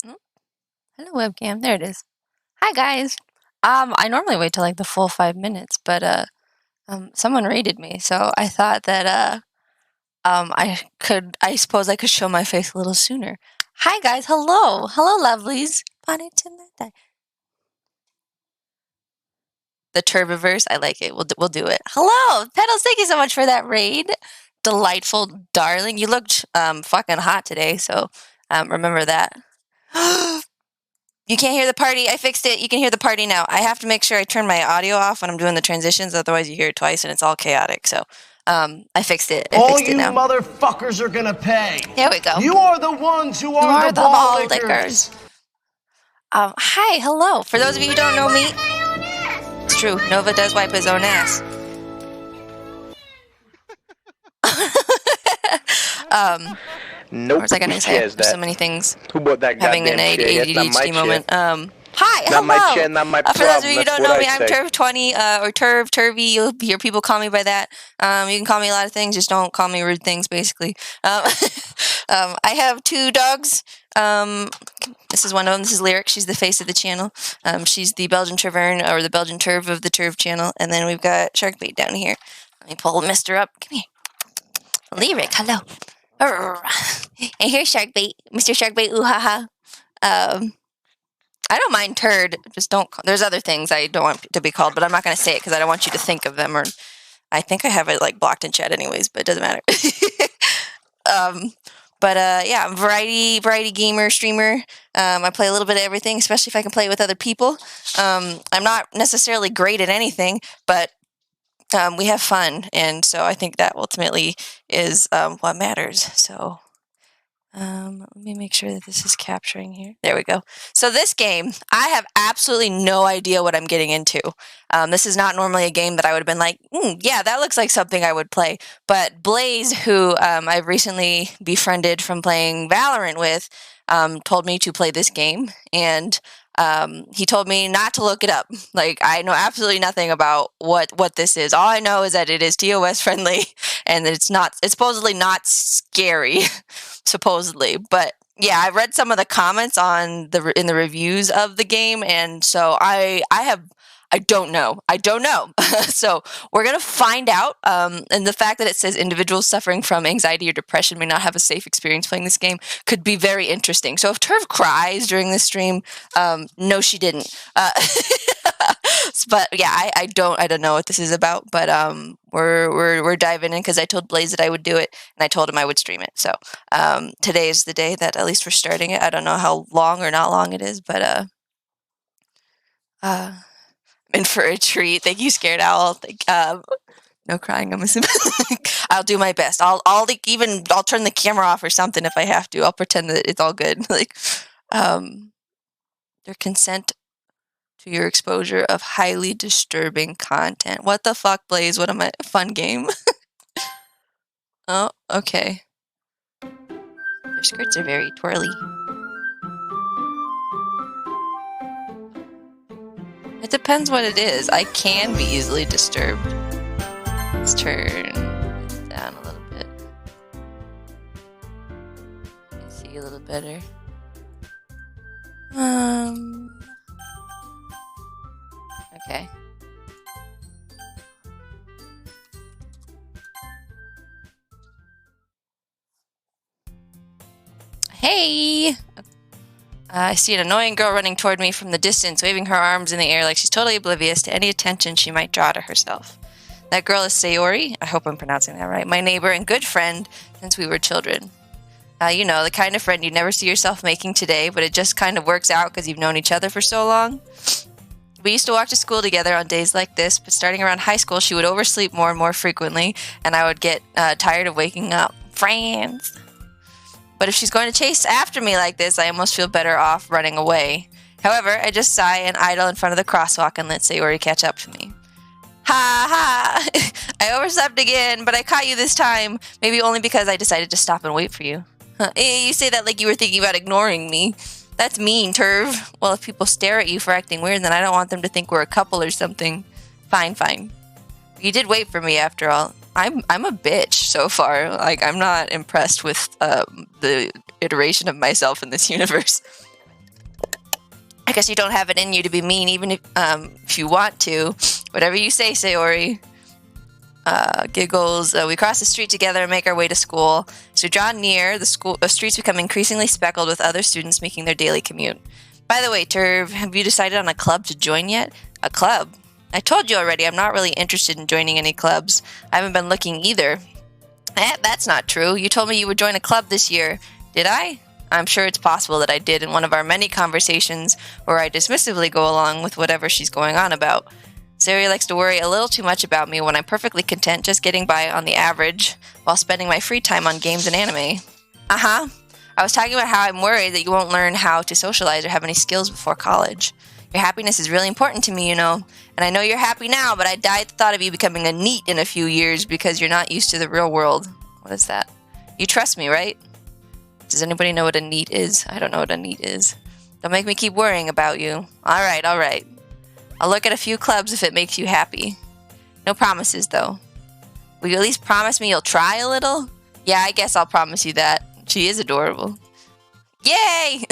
Oh, hello, webcam. There it is. Hi, guys. I normally wait till like the full 5 minutes, but someone raided me, so I thought that I suppose I could show my face a little sooner. Hi, guys. Hello, hello, lovelies. The Turbiverse. I like it. We'll do it. Hello, Petals. Thank you so much for that raid. Delightful, darling. You looked fucking hot today, so remember that. You can't hear the party. I fixed it. You can hear the party now. I have to make sure I turn my audio off when I'm doing the transitions. Otherwise, you hear it twice and it's all chaotic. So I fixed it. All you motherfuckers are gonna pay. There we go. You are the ones who are the ball lickers. Hi, hello. For those of you who don't know me, it's true. Nova does wipe his own ass. What was I gonna say? There's so many things. Who bought that Having an ADHD moment. Hi, hello. Not my chair, not my problem. For those of you who don't know me, I'm say. Turv20 or Turvy. You'll hear people call me by that. You can call me a lot of things. Just don't call me rude things, basically. I have 2 dogs. This is one of them. This is Lyric. She's the face of the channel. She's the Belgian Travern, or the Belgian Turv of the Turv channel. And then we've got Sharkbait down here. Let me pull Mister up. Come here. Lyric, hello. And here's Sharkbait. Mr. Sharkbait, ooh ha ha. I don't mind turd. Just don't. There's other things I don't want to be called, but I'm not going to say it because I don't want you to think of them. Or I think I have it like blocked in chat anyways, but it doesn't matter. Yeah, I'm variety gamer, streamer. I play a little bit of everything, especially if I can play it with other people. I'm not necessarily great at anything, but we have fun, and so I think that ultimately is what matters. So let me make sure that this is capturing here. There we go. So this game, I have absolutely no idea what I'm getting into. This is not normally a game that I would have been like, yeah, that looks like something I would play. But Blaze, who I've recently befriended from playing Valorant with, told me to play this game, and he told me not to look it up. Like, I know absolutely nothing about what this is. All I know is that it is TOS friendly, and that it's supposedly not scary, supposedly. But yeah, I read some of the comments in the reviews of the game, and so I don't know. So we're going to find out. And the fact that it says individuals suffering from anxiety or depression may not have a safe experience playing this game could be very interesting. So if Turv cries during this stream, no, she didn't. But yeah, I don't know what this is about, but we're diving in because I told Blaze that I would do it, and I told him I would stream it. So today is the day that at least we're starting it. I don't know how long or not long it is, but in for a treat. Thank you, Scared Owl. No crying, I'm assuming. I'll do my best. I'll turn the camera off or something if I have to. I'll pretend that it's all good. Like, their consent to your exposure of highly disturbing content. What the fuck, Blaze? What am I? Fun game. Oh, okay. Their skirts are very twirly. It depends what it is. I can be easily disturbed. Let's turn this down a little bit. Let me see a little better. Okay. Hey! I see an annoying girl running toward me from the distance, waving her arms in the air like she's totally oblivious to any attention she might draw to herself. That girl is Sayori, I hope I'm pronouncing that right, my neighbor and good friend since we were children. You know, the kind of friend you never see yourself making today, but it just kind of works out because you've known each other for so long. We used to walk to school together on days like this, but starting around high school, she would oversleep more and more frequently, and I would get tired of waking up. Friends! But if she's going to chase after me like this, I almost feel better off running away. However, I just sigh and idle in front of the crosswalk and let Sayori catch up to me. Ha ha! I overslept again, but I caught you this time. Maybe only because I decided to stop and wait for you. Huh. You say that like you were thinking about ignoring me. That's mean, Turv. Well, if people stare at you for acting weird, then I don't want them to think we're a couple or something. Fine. You did wait for me after all. I'm a bitch so far. Like, I'm not impressed with the iteration of myself in this universe. I guess you don't have it in you to be mean, even if you want to. Whatever you say, Sayori. Giggles. We cross the street together and make our way to school. As we draw near, the streets become increasingly speckled with other students making their daily commute. By the way, Turv, have you decided on a club to join yet? A club? I told you already, I'm not really interested in joining any clubs. I haven't been looking either. That's not true. You told me you would join a club this year. Did I? I'm sure it's possible that I did in one of our many conversations where I dismissively go along with whatever she's going on about. Sayori likes to worry a little too much about me when I'm perfectly content just getting by on the average while spending my free time on games and anime. Uh-huh. I was talking about how I'm worried that you won't learn how to socialize or have any skills before college. Your happiness is really important to me, you know. And I know you're happy now, but I die at the thought of you becoming a NEET in a few years because you're not used to the real world. What is that? You trust me, right? Does anybody know what a NEET is? I don't know what a NEET is. Don't make me keep worrying about you. Alright, alright. I'll look at a few clubs if it makes you happy. No promises, though. Will you at least promise me you'll try a little? Yeah, I guess I'll promise you that. She is adorable. Yay!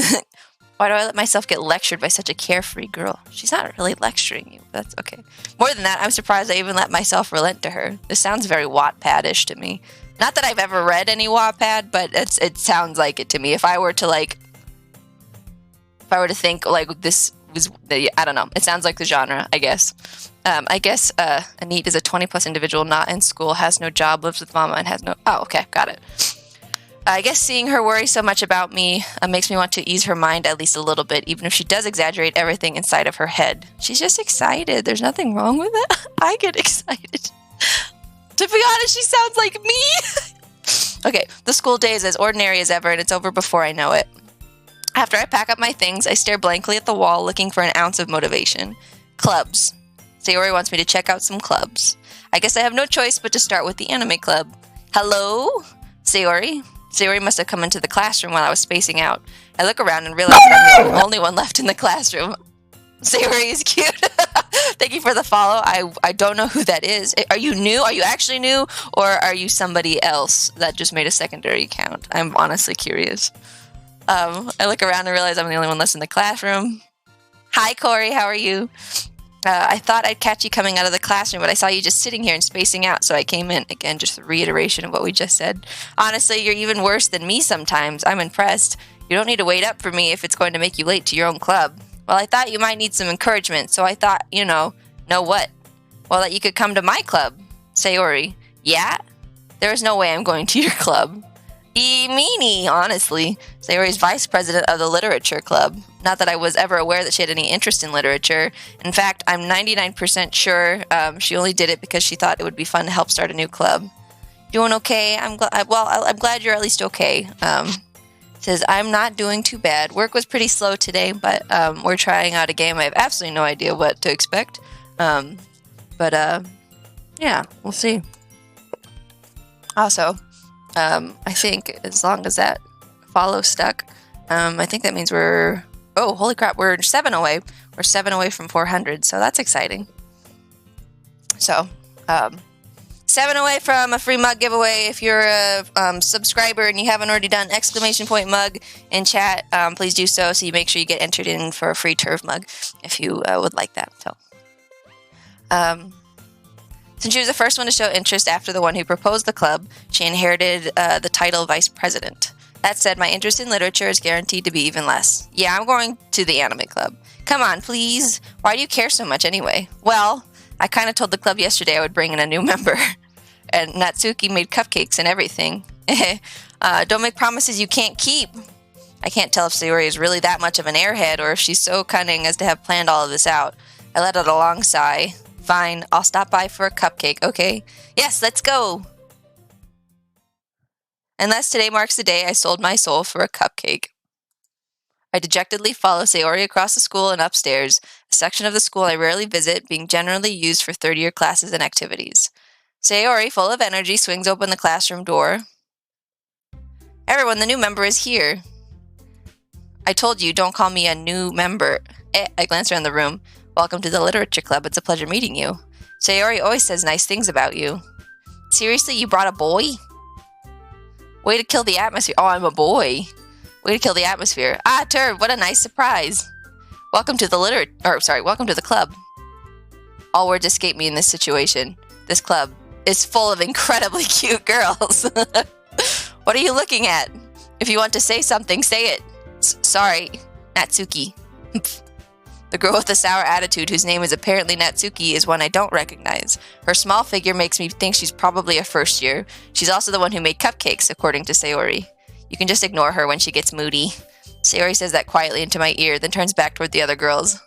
Why do I let myself get lectured by such a carefree girl? She's not really lecturing you, but that's okay. More than that, I'm surprised I even let myself relent to her. This sounds very Wattpad-ish to me. Not that I've ever read any Wattpad, but it sounds like it to me. If I were to think like this was, I don't know. It sounds like the genre, I guess. I guess a NEET is a 20-plus individual not in school, has no job, lives with mama, and has no... Oh, okay, got it. I guess seeing her worry so much about me makes me want to ease her mind at least a little bit, even if she does exaggerate everything inside of her head. She's just excited. There's nothing wrong with it. I get excited. To be honest, she sounds like me. Okay, the school day is as ordinary as ever, and it's over before I know it. After I pack up my things, I stare blankly at the wall, looking for an ounce of motivation. Clubs. Sayori wants me to check out some clubs. I guess I have no choice but to start with the anime club. Hello? Sayori? Sayori must have come into the classroom while I was spacing out. I look around and realize that I'm the only one left in the classroom. Sayori is cute. Thank you for the follow. I don't know who that is. Are you new? Are you actually new? Or are you somebody else that just made a secondary account? I'm honestly curious. I look around and realize I'm the only one left in the classroom. Hi, Corey. How are you? I thought I'd catch you coming out of the classroom, but I saw you just sitting here and spacing out, so I came in. Again, just a reiteration of what we just said. Honestly, you're even worse than me sometimes. I'm impressed. You don't need to wait up for me if it's going to make you late to your own club. Well, I thought you might need some encouragement, so I thought, know what? Well, that you could come to my club. Sayori. Yeah? There is no way I'm going to your club. Meanie, honestly. Sayori's vice president of the literature club. Not that I was ever aware that she had any interest in literature. In fact, I'm 99% sure she only did it because she thought it would be fun to help start a new club. Doing okay? I'm glad you're at least okay. Says, I'm not doing too bad. Work was pretty slow today, but we're trying out a game. I have absolutely no idea what to expect. Yeah, we'll see. Also, I think as long as that follow stuck, I think that means we're... Oh, holy crap, we're 7 away. We're 7 away from 400, so that's exciting. So, 7 away from a free mug giveaway. If you're a subscriber and you haven't already done !mug in chat, please do so you make sure you get entered in for a free turf mug if you would like that. So, since she was the first one to show interest after the one who proposed the club, she inherited the title vice president. That said, my interest in literature is guaranteed to be even less. Yeah, I'm going to the anime club. Come on, please. Why do you care so much anyway? Well, I kind of told the club yesterday I would bring in a new member. And Natsuki made cupcakes and everything. Don't make promises you can't keep. I can't tell if Sayori is really that much of an airhead or if she's so cunning as to have planned all of this out. I let out a long sigh. Fine, I'll stop by for a cupcake, okay? Yes, let's go! Unless today marks the day I sold my soul for a cupcake. I dejectedly follow Sayori across the school and upstairs, a section of the school I rarely visit, being generally used for third-year classes and activities. Sayori, full of energy, swings open the classroom door. Everyone, the new member is here. I told you, don't call me a new member. I glance around the room. Welcome to the literature club. It's a pleasure meeting you. Sayori always says nice things about you. Seriously, you brought a boy? Way to kill the atmosphere. Oh, I'm a boy. Way to kill the atmosphere. Ah, Turb, what a nice surprise. Welcome to the welcome to the club. All words escape me in this situation. This club is full of incredibly cute girls. What are you looking at? If you want to say something, say it. Sorry, Natsuki. The girl with the sour attitude, whose name is apparently Natsuki, is one I don't recognize. Her small figure makes me think she's probably a first year. She's also the one who made cupcakes, according to Sayori. You can just ignore her when she gets moody. Sayori says that quietly into my ear, then turns back toward the other girls.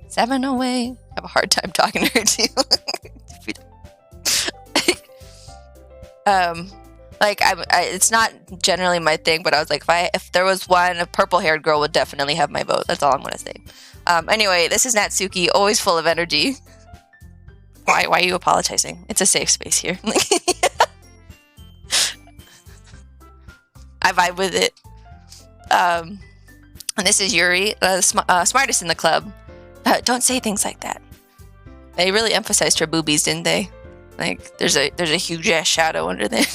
7 away. I have a hard time talking to her, too. It's not generally my thing, but I was like, if there was one, a purple-haired girl would definitely have my vote. That's all I'm going to say. Anyway, this is Natsuki, always full of energy. Why are you apologizing? It's a safe space here. I vibe with it. And this is Yuri, smartest in the club. Don't say things like that. They really emphasized her boobies, didn't they? Like, there's a huge ass shadow under there.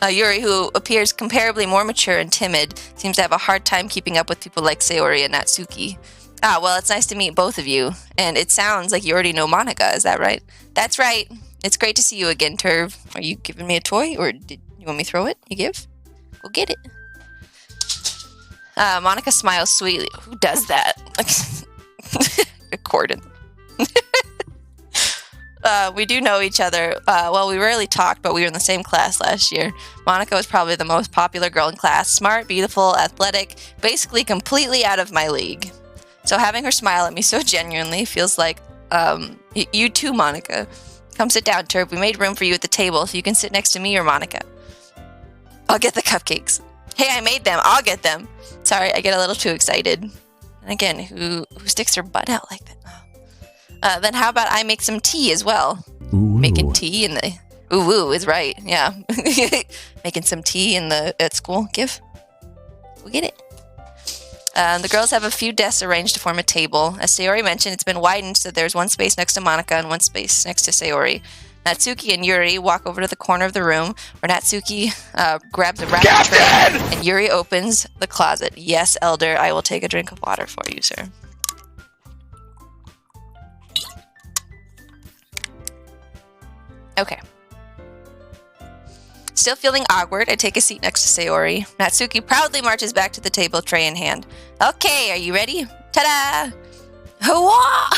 Yuri, who appears comparably more mature and timid, seems to have a hard time keeping up with people like Sayori and Natsuki. Well, it's nice to meet both of you. And it sounds like you already know Monika, is that right? That's right. It's great to see you again, Turv. Are you giving me a toy, or did you want me to throw it? You give? Go get it. Monika smiles sweetly. Who does that? Accordant. We do know each other. Well, we rarely talked, but we were in the same class last year. Monika was probably the most popular girl in class. Smart, beautiful, athletic, basically completely out of my league. So having her smile at me so genuinely feels like, you too, Monika. Come sit down, Turb. We made room for you at the table, so you can sit next to me or Monika. I'll get the cupcakes. Hey, I made them. I'll get them. Sorry, I get a little too excited. And again, who sticks her butt out like that? Then how about I make some tea as well? Ooh. Making tea in the... Ooh, is right. Yeah. Making some tea at school. Give. We'll get it. The girls have a few desks arranged to form a table. As Sayori mentioned, it's been widened so there's one space next to Monika and one space next to Sayori. Natsuki and Yuri walk over to the corner of the room where Natsuki grabs a wrapping tray and Yuri opens the closet. Yes, Elder, I will take a drink of water for you, sir. Okay. Still feeling awkward, I take a seat next to Sayori. Natsuki proudly marches back to the table, tray in hand. Okay, are you ready? Ta-da! Hooah!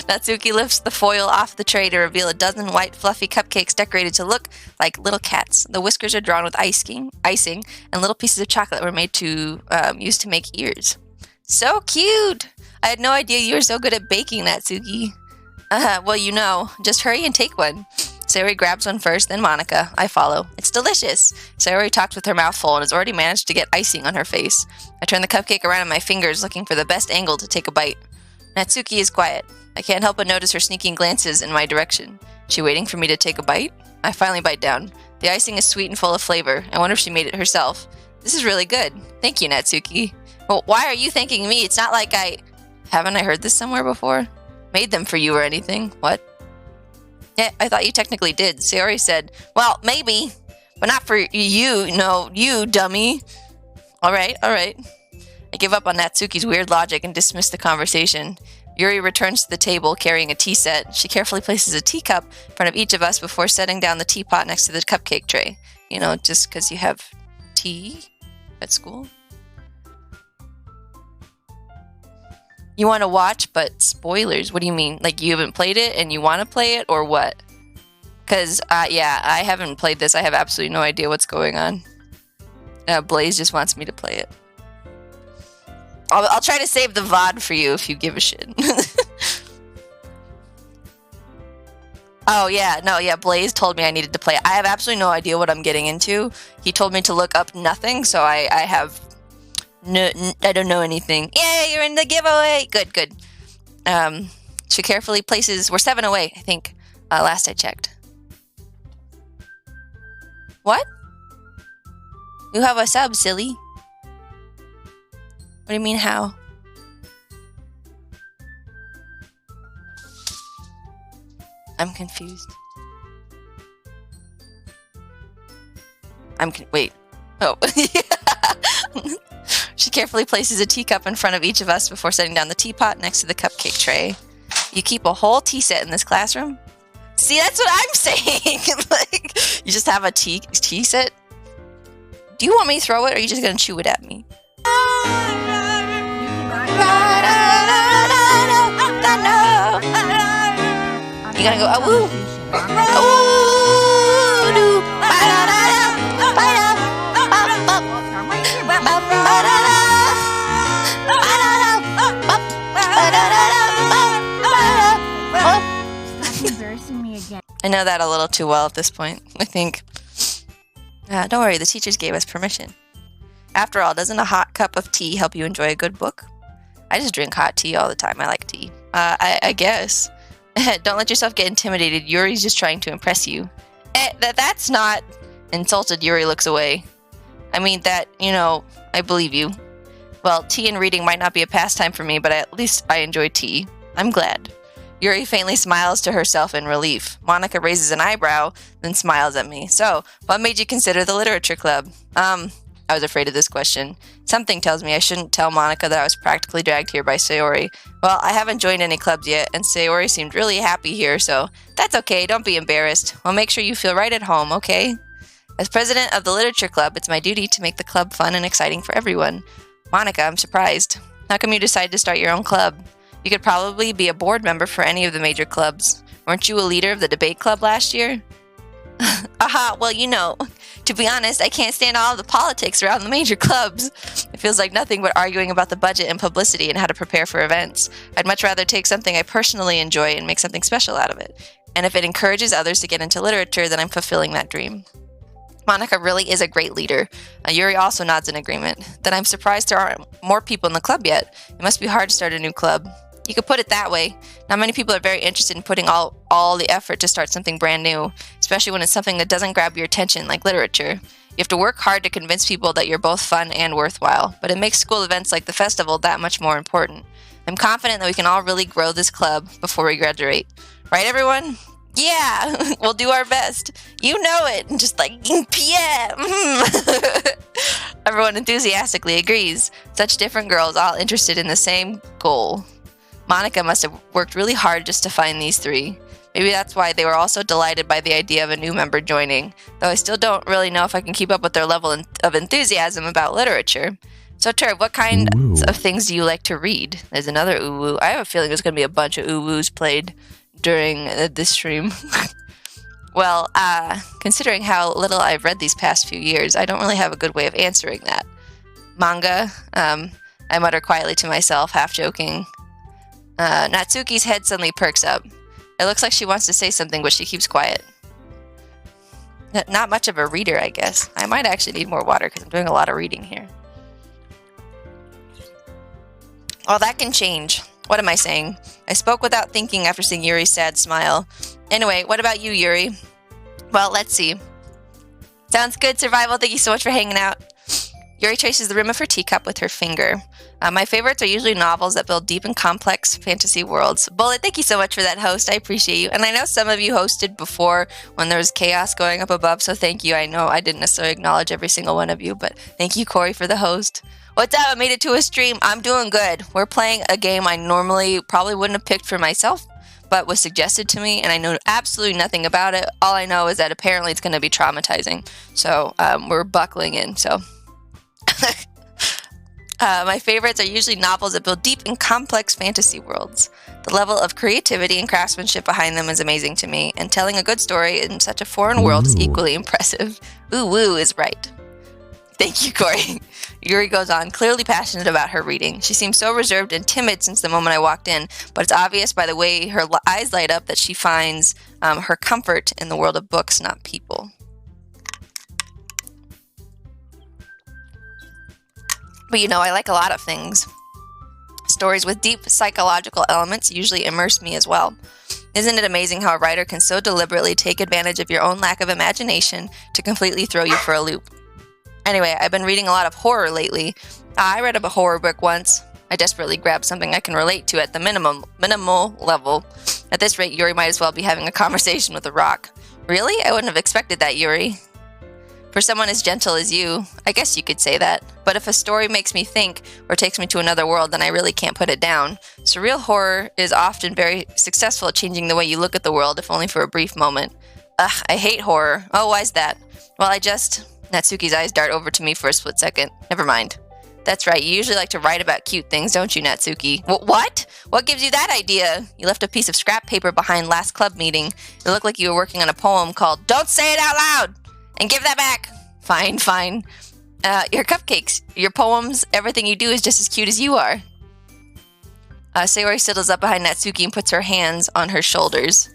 Natsuki lifts the foil off the tray to reveal a dozen white, fluffy cupcakes decorated to look like little cats. The whiskers are drawn with icing, and little pieces of chocolate were made to used to make ears. So cute! I had no idea you were so good at baking, Natsuki. Well, you know, just hurry and take one. Sayori grabs one first, then Monika. I follow. It's delicious. Sayori talks with her mouth full and has already managed to get icing on her face. I turn the cupcake around in my fingers, looking for the best angle to take a bite. Natsuki is quiet. I can't help but notice her sneaking glances in my direction. She waiting for me to take a bite? I finally bite down. The icing is sweet and full of flavor. I wonder if she made it herself. This is really good. Thank you, Natsuki. Well, why are you thanking me? It's not like Haven't I heard this somewhere before? Made them for you or anything. What? Yeah, I thought you technically did. Sayori said, well, maybe, but not for you. No, you, dummy. All right. I give up on Natsuki's weird logic and dismiss the conversation. Yuri returns to the table carrying a tea set. She carefully places a teacup in front of each of us before setting down the teapot next to the cupcake tray. You know, just because you have tea at school. You want to watch, but spoilers. What do you mean? Like you haven't played it and you want to play it, or what? Because, yeah, I haven't played this. I have absolutely no idea what's going on. Blaze just wants me to play it. I'll try to save the VOD for you if you give a shit. Oh, yeah. No, yeah, Blaze told me I needed to play it. I have absolutely no idea what I'm getting into. He told me to look up nothing, so I have... No, I don't know anything. Yay, you're in the giveaway! Good. She carefully places... We're 7 away, I think. Last I checked. What? You have a sub, silly. What do you mean, how? I'm confused. Wait. Oh. She carefully places a teacup in front of each of us before setting down the teapot next to the cupcake tray. You keep a whole tea set in this classroom? See, that's what I'm saying! Like, you just have a tea set? Do you want me to throw it, or are you just gonna chew it at me? You gotta go, awoo! I know that a little too well at this point, I think. Don't worry, the teachers gave us permission. After all, doesn't a hot cup of tea help you enjoy a good book? I just drink hot tea all the time. I like tea. I guess. Don't let yourself get intimidated. Yuri's just trying to impress you. That's not... Insulted, Yuri looks away. I mean that, I believe you. Well, tea and reading might not be a pastime for me, but at least I enjoy tea. I'm glad. Yuri faintly smiles to herself in relief. Monica raises an eyebrow, then smiles at me. So, what made you consider the literature club? I was afraid of this question. Something tells me I shouldn't tell Monica that I was practically dragged here by Sayori. Well, I haven't joined any clubs yet, and Sayori seemed really happy here, so that's okay, don't be embarrassed. We'll make sure you feel right at home, okay? As president of the literature club, it's my duty to make the club fun and exciting for everyone. Monica, I'm surprised. How come you decided to start your own club? You could probably be a board member for any of the major clubs. Weren't you a leader of the debate club last year? Aha, well, to be honest, I can't stand all the politics around the major clubs. It feels like nothing but arguing about the budget and publicity and how to prepare for events. I'd much rather take something I personally enjoy and make something special out of it. And if it encourages others to get into literature, then I'm fulfilling that dream. Monica really is a great leader. Yuri also nods in agreement. Then I'm surprised there aren't more people in the club yet. It must be hard to start a new club. You could put it that way. Not many people are very interested in putting all the effort to start something brand new, especially when it's something that doesn't grab your attention, like literature. You have to work hard to convince people that you're both fun and worthwhile, but it makes school events like the festival that much more important. I'm confident that we can all really grow this club before we graduate. Right, everyone? Yeah, we'll do our best. You know it. Just like, yeah. Everyone enthusiastically agrees. Such different girls, all interested in the same goal. Monica must have worked really hard just to find these three. Maybe that's why they were also delighted by the idea of a new member joining, though I still don't really know if I can keep up with their level of enthusiasm about literature. So, Turb, what kind of things do you like to read? There's another ooh-woo. I have a feeling there's going to be a bunch of ooh-woos played during this stream. Well, considering how little I've read these past few years, I don't really have a good way of answering that. Manga, I mutter quietly to myself, half joking. Natsuki's head suddenly perks up. It looks like she wants to say something, but she keeps quiet. Not much of a reader, I guess. I might actually need more water because I'm doing a lot of reading here. Well, that can change. What am I saying? I spoke without thinking after seeing Yuri's sad smile. Anyway, what about you, Yuri? Well, let's see. Sounds good, Survival. Thank you so much for hanging out. Yuri traces the rim of her teacup with her finger. My favorites are usually novels that build deep and complex fantasy worlds. Bullet, thank you so much for that host. I appreciate you. And I know some of you hosted before when there was chaos going up above, so thank you. I know I didn't necessarily acknowledge every single one of you, but thank you, Corey, for the host. What's up? I made it to a stream. I'm doing good. We're playing a game I normally probably wouldn't have picked for myself, but was suggested to me, and I know absolutely nothing about it. All I know is that apparently it's going to be traumatizing. So we're buckling in, so... my favorites are usually novels that build deep and complex fantasy worlds. The level of creativity and craftsmanship behind them is amazing to me, and telling a good story in such a foreign world is equally impressive. Ooh, woo is right. Thank you, Corey. Yuri goes on, clearly passionate about her reading. She seems so reserved and timid since the moment I walked in, but it's obvious by the way her eyes light up that she finds her comfort in the world of books, not people. But I like a lot of things. Stories with deep psychological elements usually immerse me as well. Isn't it amazing how a writer can so deliberately take advantage of your own lack of imagination to completely throw you for a loop? Anyway, I've been reading a lot of horror lately. I read a horror book once. I desperately grabbed something I can relate to at the minimal level. At this rate, Yuri might as well be having a conversation with a rock. Really? I wouldn't have expected that, Yuri. For someone as gentle as you, I guess you could say that. But if a story makes me think or takes me to another world, then I really can't put it down. Surreal horror is often very successful at changing the way you look at the world, if only for a brief moment. Ugh, I hate horror. Oh, why's that? Well, Natsuki's eyes dart over to me for a split second. Never mind. That's right, you usually like to write about cute things, don't you, Natsuki? What? What gives you that idea? You left a piece of scrap paper behind last club meeting. It looked like you were working on a poem called Don't Say It Out Loud! And give that back! Fine, fine. Your cupcakes, your poems, everything you do is just as cute as you are. Sayori settles up behind Natsuki and puts her hands on her shoulders.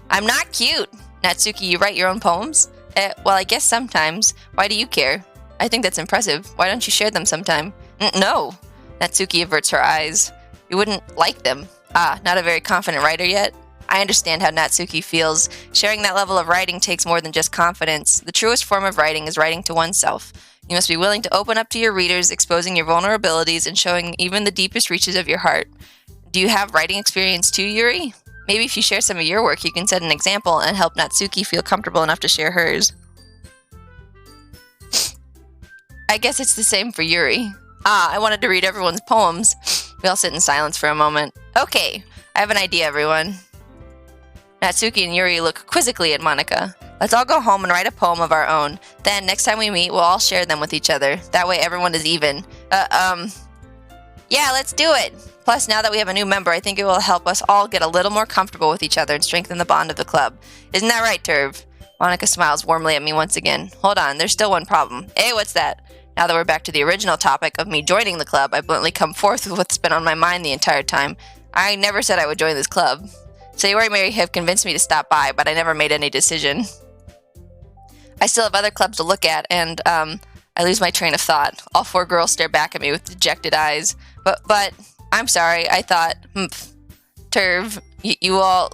I'm not cute! Natsuki, you write your own poems? Well, I guess sometimes. Why do you care? I think that's impressive. Why don't you share them sometime? No. Natsuki averts her eyes. You wouldn't like them. Ah, not a very confident writer yet? I understand how Natsuki feels. Sharing that level of writing takes more than just confidence. The truest form of writing is writing to oneself. You must be willing to open up to your readers, exposing your vulnerabilities and showing even the deepest reaches of your heart. Do you have writing experience too, Yuri? Maybe if you share some of your work, you can set an example and help Natsuki feel comfortable enough to share hers. I guess it's the same for Yuri. Ah, I wanted to read everyone's poems. We all sit in silence for a moment. Okay, I have an idea, everyone. Natsuki and Yuri look quizzically at Monika. Let's all go home and write a poem of our own. Then, next time we meet, we'll all share them with each other. That way everyone is even. Yeah, let's do it! Plus, now that we have a new member, I think it will help us all get a little more comfortable with each other and strengthen the bond of the club. Isn't that right, Turv? Monika smiles warmly at me once again. Hold on, there's still one problem. Hey, what's that? Now that we're back to the original topic of me joining the club, I bluntly come forth with what's been on my mind the entire time. I never said I would join this club. Sayori may have convinced me to stop by, but I never made any decision. I still have other clubs to look at, and, I lose my train of thought. All four girls stare back at me with dejected eyes. But, I'm sorry, I thought, Turv, you all...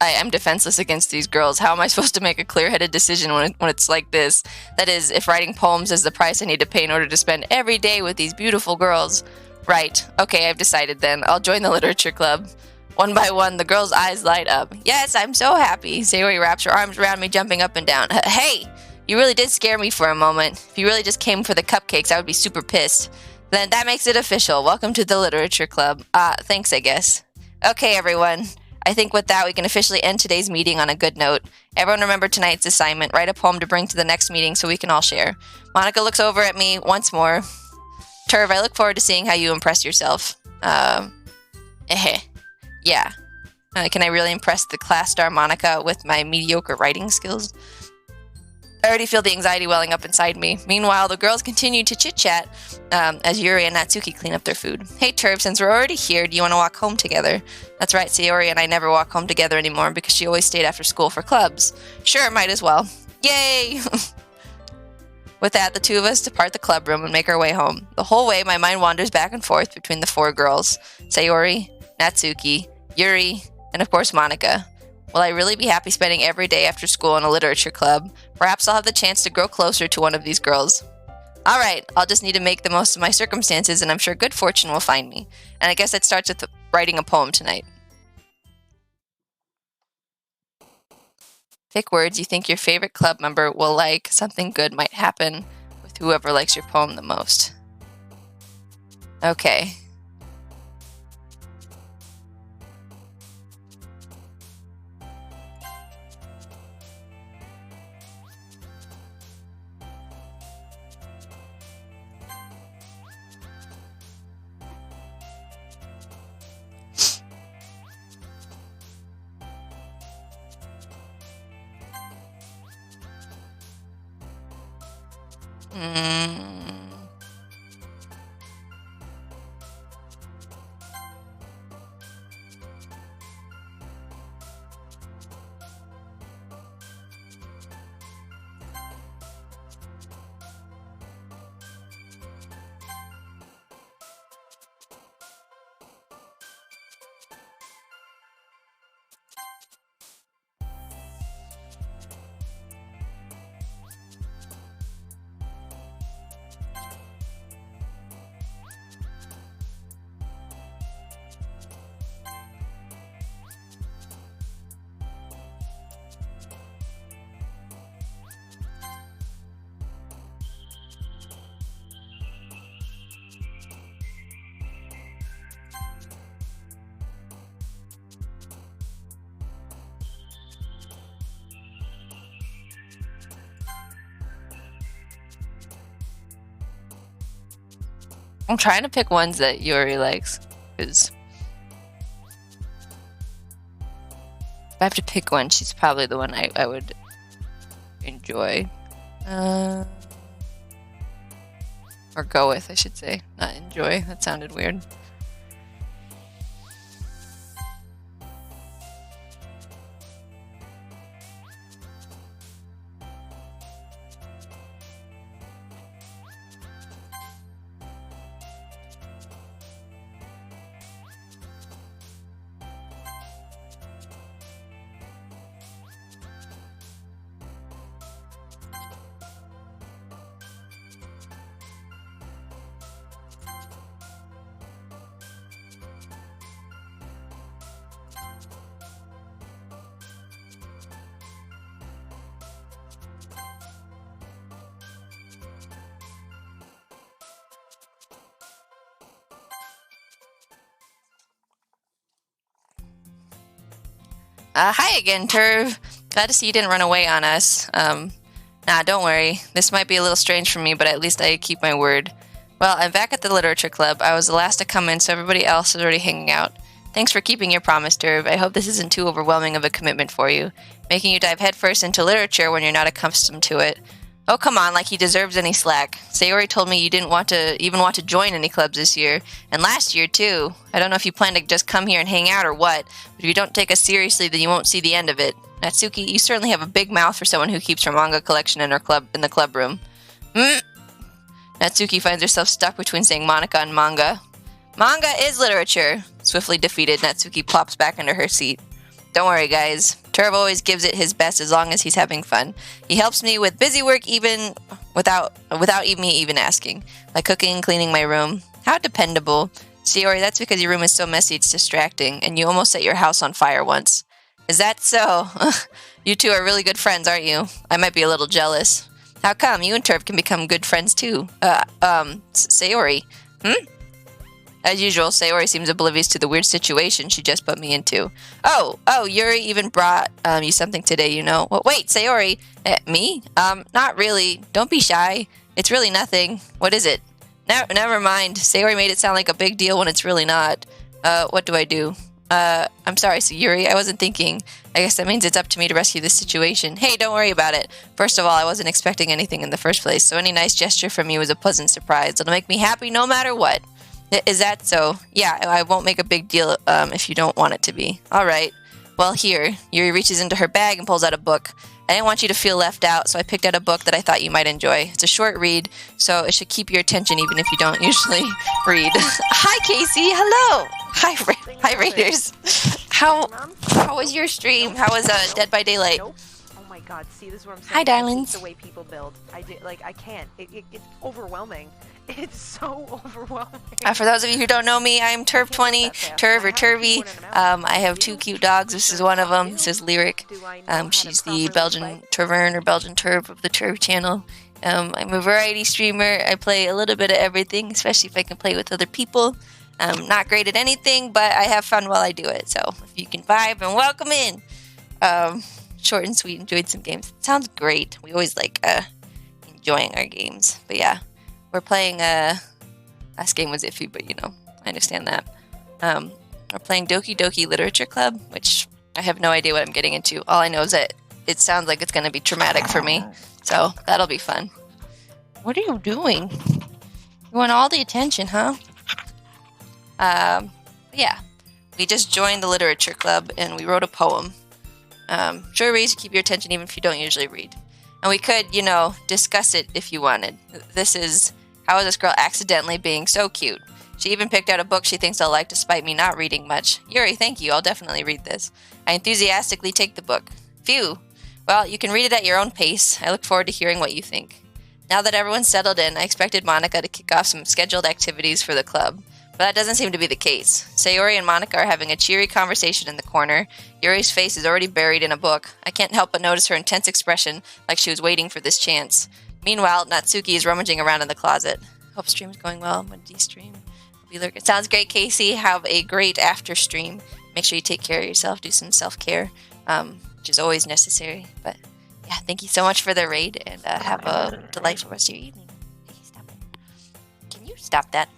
I am defenseless against these girls. How am I supposed to make a clear-headed decision when it's like this? That is, if writing poems is the price I need to pay in order to spend every day with these beautiful girls. Right. Okay, I've decided then. I'll join the literature club. One by one, the girls' eyes light up. Yes, I'm so happy. Sayori wraps her arms around me, jumping up and down. Hey, you really did scare me for a moment. If you really just came for the cupcakes, I would be super pissed. Then that makes it official. Welcome to the literature club. Thanks, I guess. Okay, everyone. I think with that, we can officially end today's meeting on a good note. Everyone remember tonight's assignment. Write a poem to bring to the next meeting so we can all share. Monika looks over at me once more. Turv, I look forward to seeing how you impress yourself. Yeah. Can I really impress the class star Monika with my mediocre writing skills? I already feel the anxiety welling up inside me. Meanwhile, the girls continue to chit-chat as Yuri and Natsuki clean up their food. Hey, Turv, since we're already here, do you want to walk home together? That's right, Sayori and I never walk home together anymore because she always stayed after school for clubs. Sure, might as well. Yay! With that, the two of us depart the club room and make our way home. The whole way, my mind wanders back and forth between the four girls. Sayori, Natsuki, Yuri, and of course Monika. Will I really be happy spending every day after school in a literature club? Perhaps I'll have the chance to grow closer to one of these girls. Alright, I'll just need to make the most of my circumstances and I'm sure good fortune will find me. And I guess that starts with writing a poem tonight. Pick words you think your favorite club member will like. Something good might happen with whoever likes your poem the most. Okay. I'm trying to pick ones that Yuri likes, because if I have to pick one, she's probably the one I would enjoy. Or go with, I should say. Not enjoy. That sounded weird. Hi again, Turv. Glad to see you didn't run away on us. Nah, don't worry. This might be a little strange for me, but at least I keep my word. Well, I'm back at the literature club. I was the last to come in, so everybody else is already hanging out. Thanks for keeping your promise, Turv. I hope this isn't too overwhelming of a commitment for you, making you dive headfirst into literature when you're not accustomed to it. Oh, come on, like he deserves any slack. Sayori told me you didn't want to join any clubs this year, and last year, too. I don't know if you plan to just come here and hang out or what, but if you don't take us seriously, then you won't see the end of it. Natsuki, you certainly have a big mouth for someone who keeps her manga collection in the club room. Natsuki finds herself stuck between saying Monica and manga. Manga is literature. Swiftly defeated, Natsuki plops back into her seat. Don't worry, guys. Turv always gives it his best as long as he's having fun. He helps me with busy work even without me even asking, like cooking and cleaning my room. How dependable. Sayori, that's because your room is so messy it's distracting, and you almost set your house on fire once. Is that so? You two are really good friends, aren't you? I might be a little jealous. How come? You and Turv can become good friends too. Sayori. As usual, Sayori seems oblivious to the weird situation she just put me into. Oh, Yuri even brought you something today, you know. Well, wait, Sayori. Me? Not really. Don't be shy. It's really nothing. What is it? Never mind. Sayori made it sound like a big deal when it's really not. What do I do? I'm sorry, Yuri. I wasn't thinking. I guess that means it's up to me to rescue this situation. Hey, don't worry about it. First of all, I wasn't expecting anything in the first place, so any nice gesture from you was a pleasant surprise. It'll make me happy no matter what. Is that so? Yeah, I won't make a big deal if you don't want it to be. All right. Well, here. Yuri reaches into her bag and pulls out a book. I didn't want you to feel left out, so I picked out a book that I thought you might enjoy. It's a short read, so it should keep your attention even if you don't usually read. Hi, Casey. Hello. Hi, Raiders. How was your stream? How was Dead by Daylight? Nope. Oh my God! See, this is what I'm saying. Hi, darlings. The way people build, I can't. It's overwhelming. It's so overwhelming. For those of you who don't know me, I'm Turv20, Turv or Turvy. I have two cute dogs. This is one of them. This is Lyric. She's the Belgian Turvern or Belgian Turv of the Turv channel. I'm a variety streamer. I play a little bit of everything, especially if I can play with other people. I'm not great at anything, but I have fun while I do it. So if you can vibe, and welcome in. Short and sweet, enjoyed some games. It sounds great. We always like enjoying our games. But yeah. We're playing, last game was iffy, but you know, I understand that. We're playing Doki Doki Literature Club, which I have no idea what I'm getting into. All I know is that it sounds like it's going to be traumatic for me, so that'll be fun. What are you doing? You want all the attention, huh? Yeah. We just joined the Literature Club, and we wrote a poem. Short reads keep your attention even if you don't usually read. And we could, you know, discuss it if you wanted. This is... How is this girl accidentally being so cute? She even picked out a book she thinks I'll like despite me not reading much. Yuri, thank you. I'll definitely read this. I enthusiastically take the book. Phew. Well, you can read it at your own pace. I look forward to hearing what you think. Now that everyone's settled in, I expected Monica to kick off some scheduled activities for the club. But that doesn't seem to be the case. Sayori and Monica are having a cheery conversation in the corner. Yuri's face is already buried in a book. I can't help but notice her intense expression, like she was waiting for this chance. Meanwhile, Natsuki is rummaging around in the closet. Hope stream's going well. When do you stream? It sounds great, Casey. Have a great after stream. Make sure you take care of yourself. Do some self-care, which is always necessary. But yeah, thank you so much for the raid, and have a delightful rest of your evening. Hey, stop it. Can you stop that?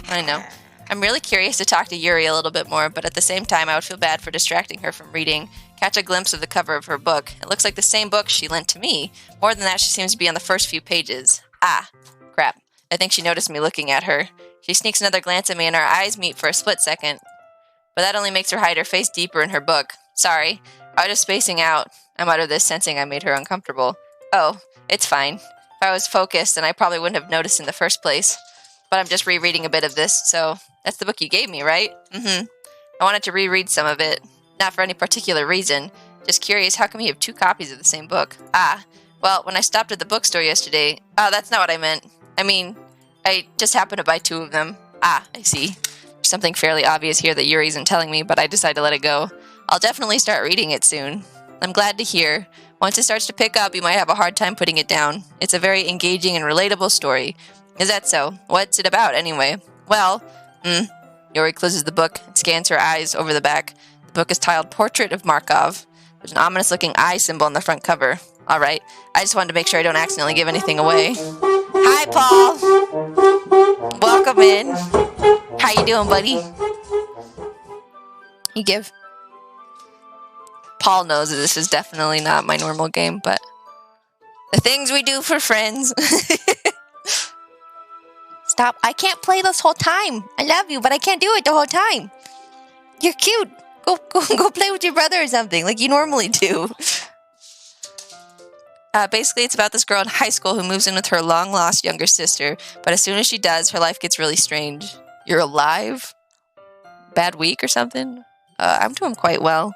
I know. I'm really curious to talk to Yuri a little bit more, but at the same time, I would feel bad for distracting her from reading. Catch a glimpse of the cover of her book. It looks like the same book she lent to me. More than that, she seems to be on the first few pages. Ah, crap. I think she noticed me looking at her. She sneaks another glance at me and our eyes meet for a split second. But that only makes her hide her face deeper in her book. Sorry. I was just spacing out. I muttered this, sensing I made her uncomfortable. Oh, it's fine. If I was focused, then I probably wouldn't have noticed in the first place. But I'm just rereading a bit of this, so that's the book you gave me, right? Mm-hmm. I wanted to reread some of it. Not for any particular reason. Just curious, how come you have 2 copies of the same book? Ah, well, when I stopped at the bookstore yesterday... Oh, that's not what I meant. I mean, I just happened to buy 2 of them. Ah, I see. There's something fairly obvious here that Yuri isn't telling me, but I decided to let it go. I'll definitely start reading it soon. I'm glad to hear. Once it starts to pick up, you might have a hard time putting it down. It's a very engaging and relatable story. Is that so? What's it about, anyway? Well, Yuri closes the book and scans her eyes over the back. The book is titled Portrait of Markov. There's an ominous-looking eye symbol on the front cover. All right, I just wanted to make sure I don't accidentally give anything away. Hi, Paul. Welcome in. How you doing, buddy? You give. Paul knows that this is definitely not my normal game, but the things we do for friends. Stop. I can't play this whole time. I love you, but I can't do it the whole time. You're cute. Go play with your brother or something, like you normally do. Basically, it's about this girl in high school who moves in with her long-lost younger sister, but as soon as she does, her life gets really strange. You're alive? Bad week or something? I'm doing quite well.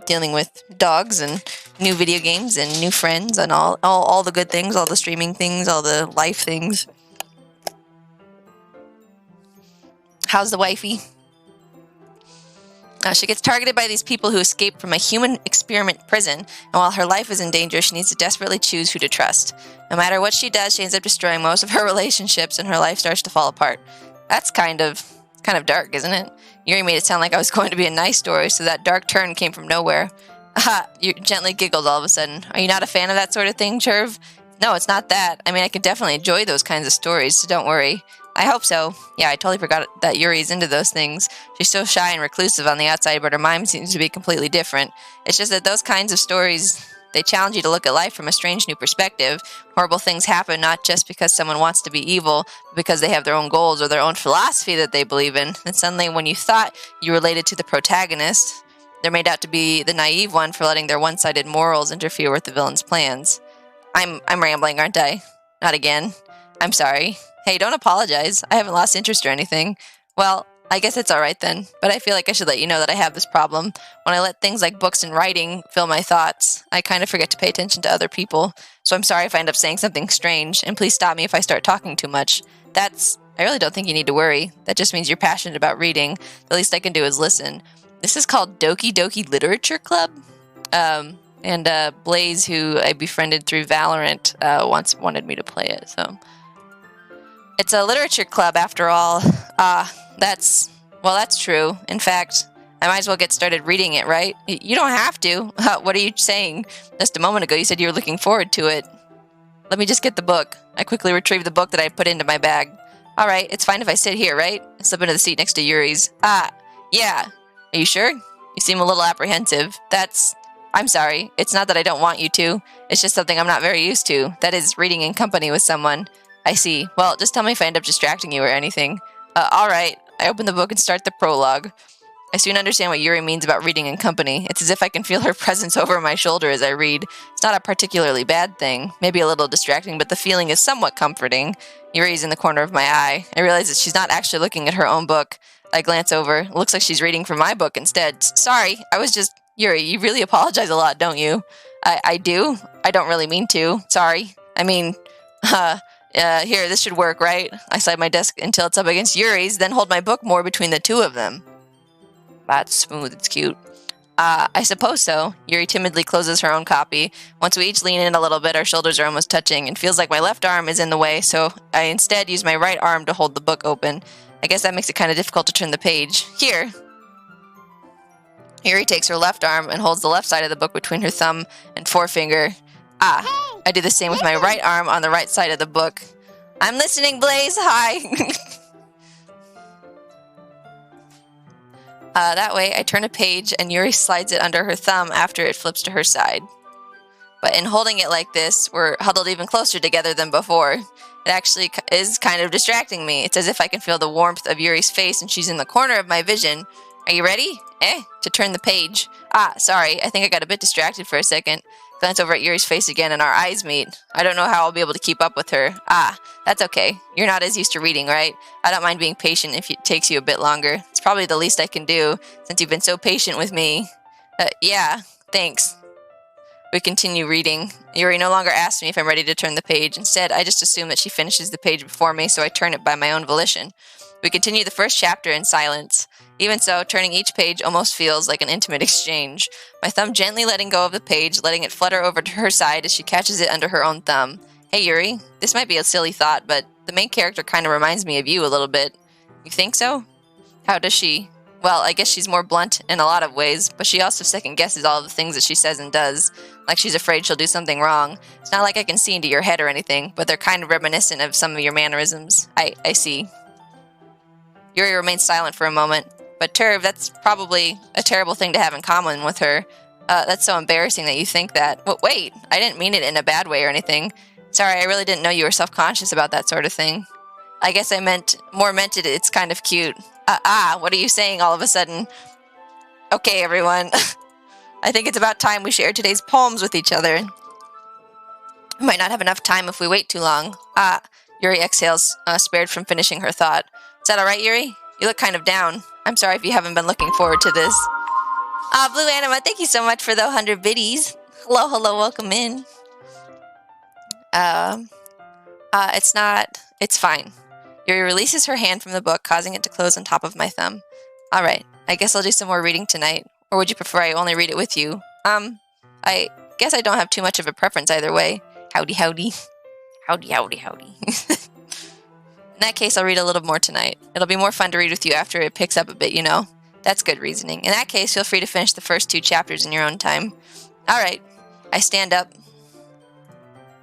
Dealing with dogs and new video games and new friends and all the good things, all the streaming things, all the life things. How's the wifey? She gets targeted by these people who escaped from a human experiment prison, and while her life is in danger, she needs to desperately choose who to trust. No matter what she does, she ends up destroying most of her relationships, and her life starts to fall apart. That's kind of dark, isn't it? Yuri made it sound like I was going to be a nice story, so that dark turn came from nowhere. Aha, you gently giggled all of a sudden. Are you not a fan of that sort of thing, Cherv? No, it's not that. I mean, I can definitely enjoy those kinds of stories, so don't worry. I hope so. Yeah, I totally forgot that Yuri's into those things. She's so shy and reclusive on the outside, but her mind seems to be completely different. It's just that those kinds of stories, they challenge you to look at life from a strange new perspective. Horrible things happen not just because someone wants to be evil, but because they have their own goals or their own philosophy that they believe in. And suddenly, when you thought you related to the protagonist, they're made out to be the naive one for letting their one-sided morals interfere with the villain's plans. I'm rambling, aren't I? Not again. I'm sorry. Hey, don't apologize. I haven't lost interest or anything. Well, I guess it's alright then, but I feel like I should let you know that I have this problem. When I let things like books and writing fill my thoughts, I kind of forget to pay attention to other people. So I'm sorry if I end up saying something strange, and please stop me if I start talking too much. I really don't think you need to worry. That just means you're passionate about reading. The least I can do is listen. This is called Doki Doki Literature Club. And Blaze, who I befriended through Valorant, once wanted me to play it, so... It's a literature club, after all. That's true. In fact, I might as well get started reading it, right? You don't have to. What are you saying? Just a moment ago, you said you were looking forward to it. Let me just get the book. I quickly retrieved the book that I put into my bag. All right, it's fine if I sit here, right? I slip into the seat next to Yuri's. Yeah. Are you sure? You seem a little apprehensive. I'm sorry. It's not that I don't want you to. It's just something I'm not very used to. That is, reading in company with someone. I see. Well, just tell me if I end up distracting you or anything. Alright. I open the book and start the prologue. I soon understand what Yuri means about reading in company. It's as if I can feel her presence over my shoulder as I read. It's not a particularly bad thing. Maybe a little distracting, but the feeling is somewhat comforting. Yuri's in the corner of my eye. I realize that she's not actually looking at her own book. I glance over. It looks like she's reading from my book instead. Sorry, I was just... Yuri, you really apologize a lot, don't you? I do? I don't really mean to. Sorry. I mean... Here, this should work, right? I slide my desk until it's up against Yuri's, then hold my book more between the two of them. That's smooth, it's cute. I suppose so. Yuri timidly closes her own copy. Once we each lean in a little bit, our shoulders are almost touching, and feels like my left arm is in the way, so I instead use my right arm to hold the book open. I guess that makes it kind of difficult to turn the page. Here. Yuri takes her left arm and holds the left side of the book between her thumb and forefinger. I do the same with my right arm on the right side of the book. I'm listening, Blaze. Hi. That way, I turn a page and Yuri slides it under her thumb after it flips to her side. But in holding it like this, we're huddled even closer together than before. It actually is kind of distracting me. It's as if I can feel the warmth of Yuri's face and she's in the corner of my vision. Are you ready? To turn the page. Sorry, I think I got a bit distracted for a second. Glance over at Yuri's face again and our eyes meet. I don't know how I'll be able to keep up with her. That's okay. You're not as used to reading, right? I don't mind being patient if it takes you a bit longer. It's probably the least I can do, since you've been so patient with me. Yeah, thanks. We continue reading. Yuri no longer asks me if I'm ready to turn the page. Instead, I just assume that she finishes the page before me, so I turn it by my own volition. We continue the first chapter in silence. Even so, turning each page almost feels like an intimate exchange. My thumb gently letting go of the page, letting it flutter over to her side as she catches it under her own thumb. Hey Yuri, this might be a silly thought, but the main character kind of reminds me of you a little bit. You think so? How does she? Well, I guess she's more blunt in a lot of ways, but she also second-guesses all of the things that she says and does, like she's afraid she'll do something wrong. It's not like I can see into your head or anything, but they're kind of reminiscent of some of your mannerisms. I see. Yuri remains silent for a moment. But Turv, that's probably a terrible thing to have in common with her. That's so embarrassing that you think that. But wait, I didn't mean it in a bad way or anything. Sorry, I really didn't know you were self-conscious about that sort of thing. I guess I meant it, it's kind of cute. What are you saying all of a sudden? Okay, everyone. I think it's about time we share today's poems with each other. We might not have enough time if we wait too long. Yuri exhales, spared from finishing her thought. Is that alright, Yuri? You look kind of down. I'm sorry if you haven't been looking forward to this. Blue Anima, thank you so much for the 100 biddies. Hello, welcome in. It's fine. Yuri releases her hand from the book, causing it to close on top of my thumb. Alright, I guess I'll do some more reading tonight. Or would you prefer I only read it with you? I guess I don't have too much of a preference either way. Howdy. Howdy. In that case, I'll read a little more tonight. It'll be more fun to read with you after it picks up a bit, you know? That's good reasoning. In that case, feel free to finish the first 2 chapters in your own time. Alright. I stand up.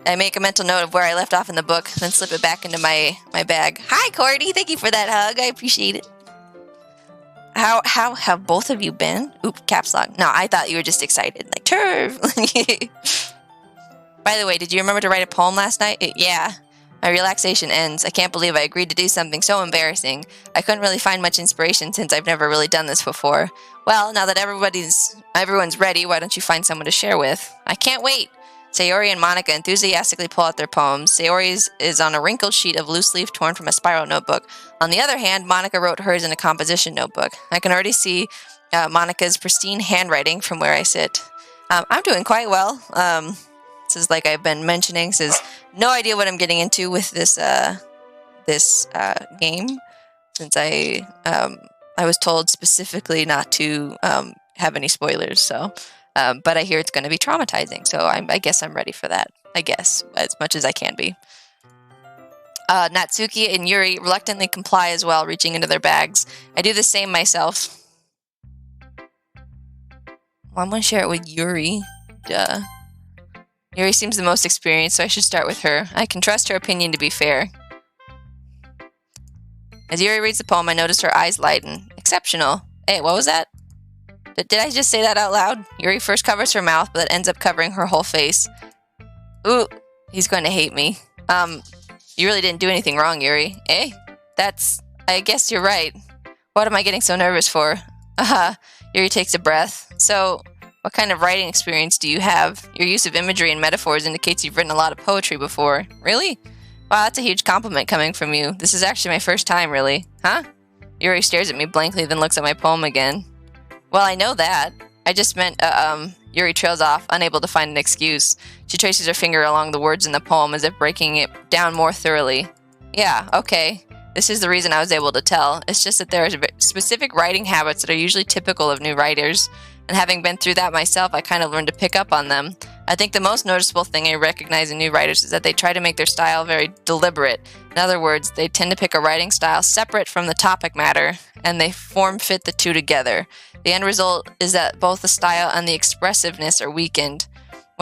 I make a mental note of where I left off in the book, then slip it back into my bag. Hi, Cordy! Thank you for that hug. I appreciate it. How have both of you been? Oop, caps lock. No, I thought you were just excited. Like, Turv! By the way, did you remember to write a poem last night? Yeah. My relaxation ends. I can't believe I agreed to do something so embarrassing. I couldn't really find much inspiration since I've never really done this before. Well, now that everyone's ready, why don't you find someone to share with? I can't wait! Sayori and Monica enthusiastically pull out their poems. Sayori's is on a wrinkled sheet of loose leaf torn from a spiral notebook. On the other hand, Monica wrote hers in a composition notebook. I can already see Monica's pristine handwriting from where I sit. I'm doing quite well. This is like I've been mentioning. Says no idea what I'm getting into with this game, since I was told specifically not to have any spoilers. So, but I hear it's going to be traumatizing. So I guess I'm ready for that. I guess as much as I can be. Natsuki and Yuri reluctantly comply as well, reaching into their bags. I do the same myself. Well, I'm going to share it with Yuri. Duh. Yuri seems the most experienced, so I should start with her. I can trust her opinion to be fair. As Yuri reads the poem, I notice her eyes lighten. Exceptional. Hey, what was that? Did I just say that out loud? Yuri first covers her mouth, but ends up covering her whole face. Ooh, he's going to hate me. You really didn't do anything wrong, Yuri. I guess you're right. What am I getting so nervous for? Yuri takes a breath. So, what kind of writing experience do you have? Your use of imagery and metaphors indicates you've written a lot of poetry before. Really? Wow, that's a huge compliment coming from you. This is actually my first time, really. Huh? Yuri stares at me blankly, then looks at my poem again. Well, I know that. I just meant, Yuri trails off, unable to find an excuse. She traces her finger along the words in the poem as if breaking it down more thoroughly. Yeah, okay. This is the reason I was able to tell. It's just that there are specific writing habits that are usually typical of new writers. And having been through that myself, I kind of learned to pick up on them. I think the most noticeable thing I recognize in new writers is that they try to make their style very deliberate. In other words, they tend to pick a writing style separate from the topic matter, and they form-fit the two together. The end result is that both the style and the expressiveness are weakened.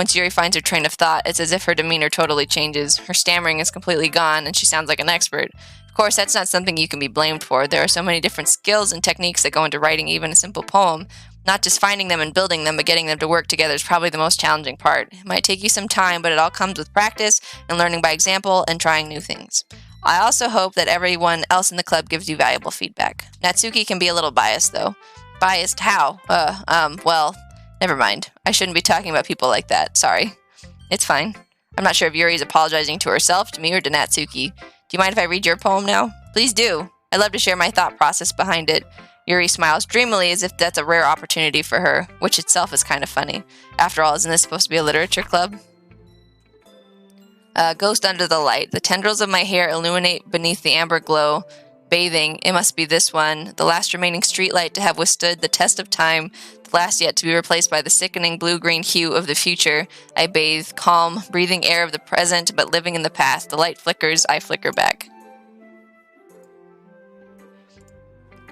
Once Yuri finds her train of thought, it's as if her demeanor totally changes. Her stammering is completely gone, and she sounds like an expert. Of course, that's not something you can be blamed for. There are so many different skills and techniques that go into writing even a simple poem. Not just finding them and building them, but getting them to work together is probably the most challenging part. It might take you some time, but it all comes with practice and learning by example and trying new things. I also hope that everyone else in the club gives you valuable feedback. Natsuki can be a little biased, though. Biased how? Well, never mind. I shouldn't be talking about people like that. Sorry. It's fine. I'm not sure if Yuri's apologizing to herself, to me, or to Natsuki. Do you mind if I read your poem now? Please do. I'd love to share my thought process behind it. Yuri smiles dreamily as if that's a rare opportunity for her, which itself is kind of funny. After all, isn't this supposed to be a literature club? Ghost under the light. The tendrils of my hair illuminate beneath the amber glow. Bathing. It must be this one. The last remaining streetlight to have withstood the test of time. The last yet to be replaced by the sickening blue-green hue of the future. I bathe, calm, breathing air of the present, but living in the past. The light flickers, I flicker back.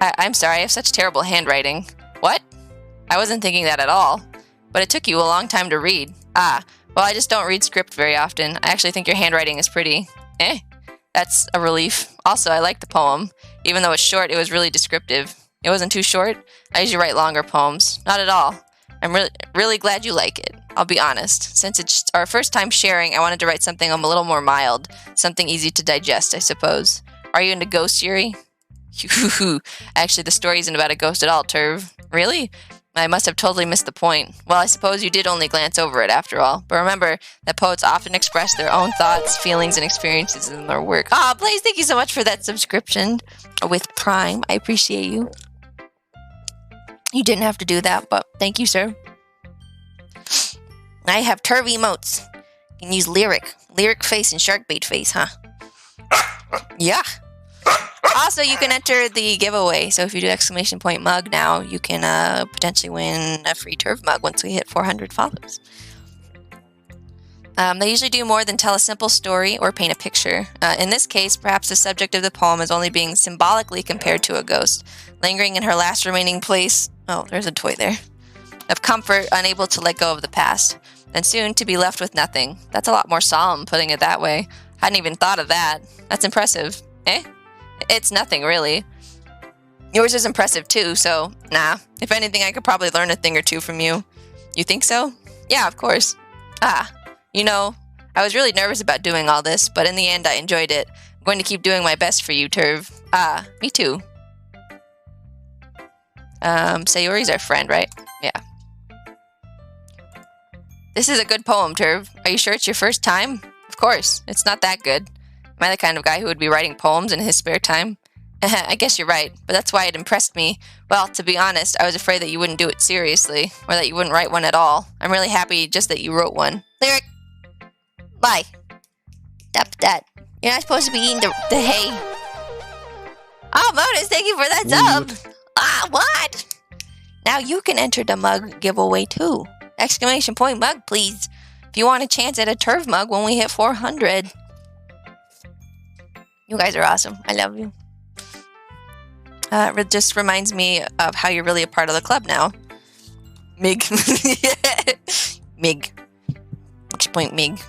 I'm sorry, I have such terrible handwriting. What? I wasn't thinking that at all. But it took you a long time to read. Ah, well, I just don't read script very often. I actually think your handwriting is pretty. That's a relief. Also, I like the poem. Even though it's short, it was really descriptive. It wasn't too short. I usually write longer poems. Not at all. I'm really glad you like it. I'll be honest. Since it's our first time sharing, I wanted to write something a little more mild. Something easy to digest, I suppose. Are you into ghosts, Yuri? Actually, the story isn't about a ghost at all, Turv. Really? I must have totally missed the point. Well, I suppose you did only glance over it after all. But remember that poets often express their own thoughts, feelings, and experiences in their work. Ah, Blaze, thank you so much for that subscription with Prime. I appreciate you. You didn't have to do that, but thank you, sir. I have Turv emotes. You can use lyric face, and shark bait face, huh? Yeah. Also, you can enter the giveaway. So if you do exclamation point mug now, you can potentially win a free Turv mug once we hit 400 followers. They usually do more than tell a simple story or paint a picture. In this case, perhaps the subject of the poem is only being symbolically compared to a ghost, lingering in her last remaining place. Oh, there's a toy there. Of comfort, unable to let go of the past. And soon to be left with nothing. That's a lot more solemn, putting it that way. Hadn't even thought of that. That's impressive. It's nothing, really. Yours is impressive, too, so, nah. If anything, I could probably learn a thing or two from you. You think so? Yeah, of course. You know, I was really nervous about doing all this, but in the end, I enjoyed it. I'm going to keep doing my best for you, Turv. Me too. Sayori's our friend, right? Yeah. This is a good poem, Turv. Are you sure it's your first time? Of course. It's not that good. Am I the kind of guy who would be writing poems in his spare time? I guess you're right, but that's why it impressed me. Well, to be honest, I was afraid that you wouldn't do it seriously, or that you wouldn't write one at all. I'm really happy just that you wrote one. Lyric! Bye. Stop that. You're not supposed to be eating the hay. Oh, Modus, thank you for that sub! What? Now you can enter the mug giveaway too. Exclamation point mug, please. If you want a chance at a Turv mug when we hit 400. You guys are awesome. I love you. It just reminds me of how you're really a part of the club now. Mig. Mig. Point Mig.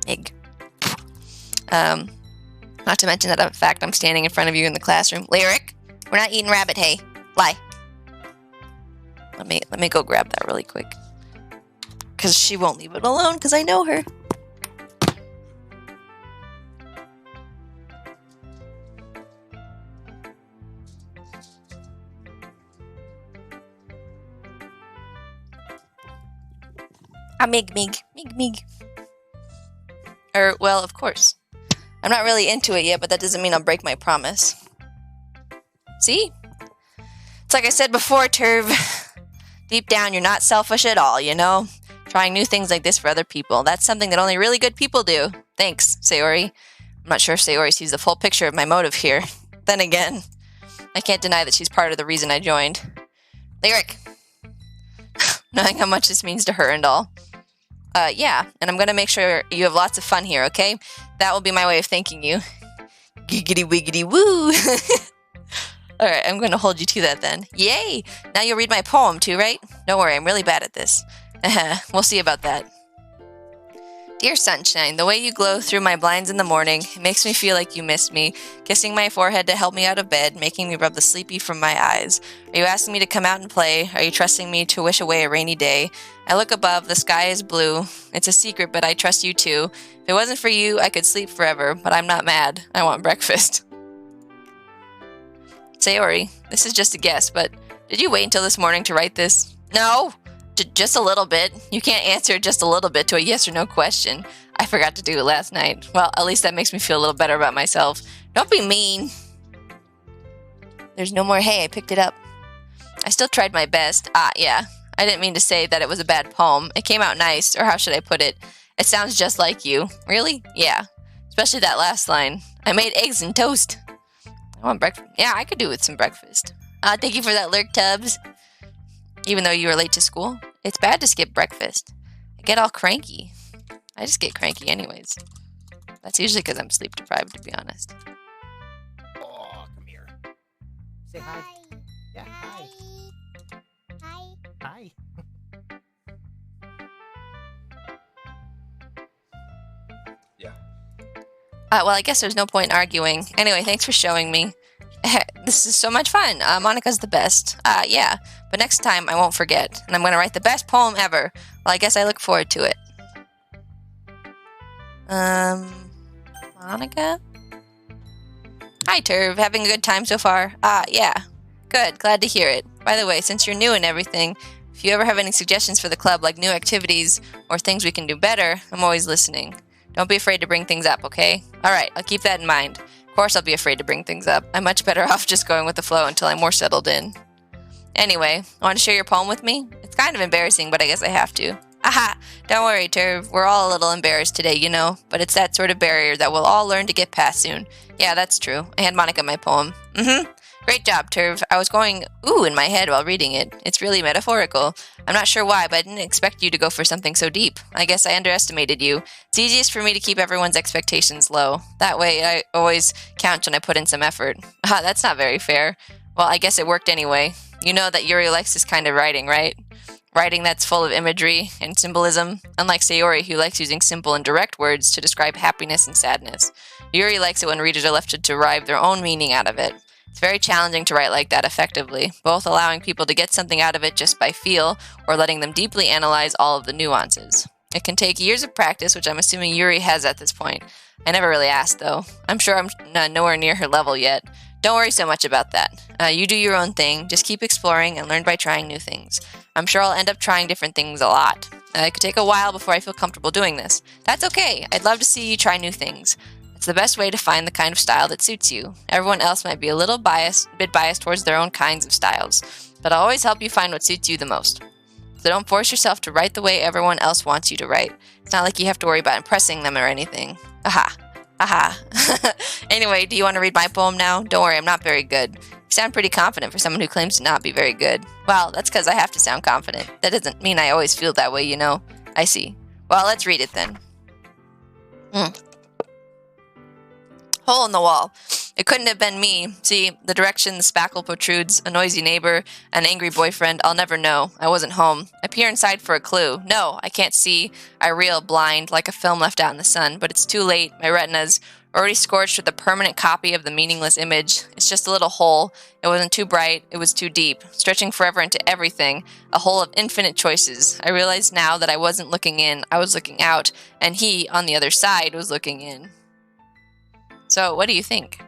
Mig. Not to mention that, in fact, I'm standing in front of you in the classroom. Lyric, we're not eating rabbit hay. Lie. Let me go grab that really quick. Because she won't leave it alone, because I know her. Mig. Well, of course. I'm not really into it yet, but that doesn't mean I'll break my promise. See? It's like I said before, Turv. Deep down, you're not selfish at all, you know? Trying new things like this for other people. That's something that only really good people do. Thanks, Sayori. I'm not sure if Sayori sees the full picture of my motive here. Then again, I can't deny that she's part of the reason I joined. Lyric. Knowing how much this means to her and all. Yeah, and I'm gonna make sure you have lots of fun here, okay? That will be my way of thanking you. Giggity wiggity woo! Alright, I'm gonna hold you to that then. Yay! Now you'll read my poem too, right? Don't worry, I'm really bad at this. We'll see about that. Dear sunshine, the way you glow through my blinds in the morning, it makes me feel like you missed me, kissing my forehead to help me out of bed, making me rub the sleepy from my eyes. Are you asking me to come out and play? Are you trusting me to wish away a rainy day? I look above, the sky is blue. It's a secret, but I trust you too. If it wasn't for you, I could sleep forever, but I'm not mad. I want breakfast. Sayori, this is just a guess, but did you wait until this morning to write this? No! Just a little bit. You can't answer just a little bit to a yes or no question. I forgot to do it last night. Well, at least that makes me feel a little better about myself. Don't be mean. There's no more hay. I picked it up. I still tried my best. Yeah. I didn't mean to say that it was a bad poem. It came out nice, or how should I put it? It sounds just like you. Really? Yeah. Especially that last line. I made eggs and toast. I want breakfast. Yeah, I could do with some breakfast. Thank you for that lurk, Tubbs. Even though you were late to school, it's bad to skip breakfast. I get all cranky. I just get cranky anyways. That's usually because I'm sleep deprived, to be honest. Oh, come here. Say hi. Yeah, hi. Hi. Yeah. Well, I guess there's no point in arguing. Anyway, thanks for showing me. This is so much fun. Monica's the best. Yeah. But next time, I won't forget. And I'm going to write the best poem ever. Well, I guess I look forward to it. Monica? Hi, Turv. Having a good time so far? Yeah. Good. Glad to hear it. By the way, since you're new and everything, if you ever have any suggestions for the club, like new activities or things we can do better, I'm always listening. Don't be afraid to bring things up, okay? Alright, I'll keep that in mind. Of course I'll be afraid to bring things up. I'm much better off just going with the flow until I'm more settled in. Anyway, want to share your poem with me? It's kind of embarrassing, but I guess I have to. Aha! Don't worry, Turv. We're all a little embarrassed today, you know, but it's that sort of barrier that we'll all learn to get past soon. Yeah, that's true. I hand Monica my poem. Great job, Turv. I was going ooh in my head while reading it. It's really metaphorical. I'm not sure why, but I didn't expect you to go for something so deep. I guess I underestimated you. It's easiest for me to keep everyone's expectations low. That way, I always count when I put in some effort. That's not very fair. Well, I guess it worked anyway. You know that Yuri likes this kind of writing, right? Writing that's full of imagery and symbolism. Unlike Sayori, who likes using simple and direct words to describe happiness and sadness. Yuri likes it when readers are left to derive their own meaning out of it. It's very challenging to write like that effectively, both allowing people to get something out of it just by feel, or letting them deeply analyze all of the nuances. It can take years of practice, which I'm assuming Yuri has at this point. I never really asked, though. I'm sure I'm nowhere near her level yet. Don't worry so much about that. You do your own thing, just keep exploring and learn by trying new things. I'm sure I'll end up trying different things a lot. It could take a while before I feel comfortable doing this. That's okay. I'd love to see you try new things. It's the best way to find the kind of style that suits you. Everyone else might be a bit biased towards their own kinds of styles, but I'll always help you find what suits you the most. So don't force yourself to write the way everyone else wants you to write. It's not like you have to worry about impressing them or anything. Aha. Aha. Anyway, do you want to read my poem now? Don't worry, I'm not very good. You sound pretty confident for someone who claims to not be very good. Well, that's because I have to sound confident. That doesn't mean I always feel that way, you know. I see. Well, let's read it then. Hole in the wall. It couldn't have been me. See, the direction the spackle protrudes, a noisy neighbor, an angry boyfriend, I'll never know. I wasn't home. I peer inside for a clue. No, I can't see. I reel blind, like a film left out in the sun, but it's too late. My retina's already scorched with a permanent copy of the meaningless image. It's just a little hole. It wasn't too bright. It was too deep, stretching forever into everything. A hole of infinite choices. I realize now that I wasn't looking in. I was looking out, and he, on the other side, was looking in. So, what do you think?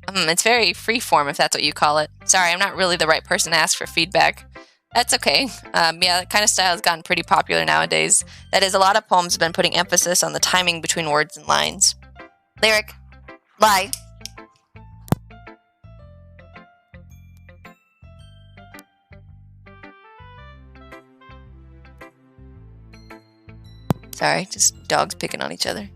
It's very freeform, if that's what you call it. Sorry, I'm not really the right person to ask for feedback. That's okay. Yeah, that kind of style has gotten pretty popular nowadays. That is, a lot of poems have been putting emphasis on the timing between words and lines. Lyric. Bye. Sorry, just dogs picking on each other.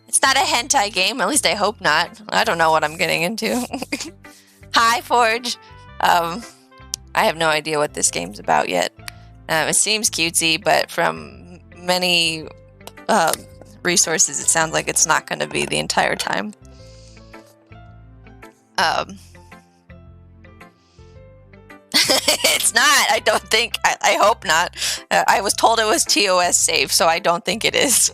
It's not a hentai game, at least I hope not. I don't know what I'm getting into. Hi, Forge. I have no idea what this game's about yet. It seems cutesy, but from many resources, it sounds like it's not going to be the entire time. It's not. I don't think. I hope not. I was told it was TOS safe, so I don't think it is.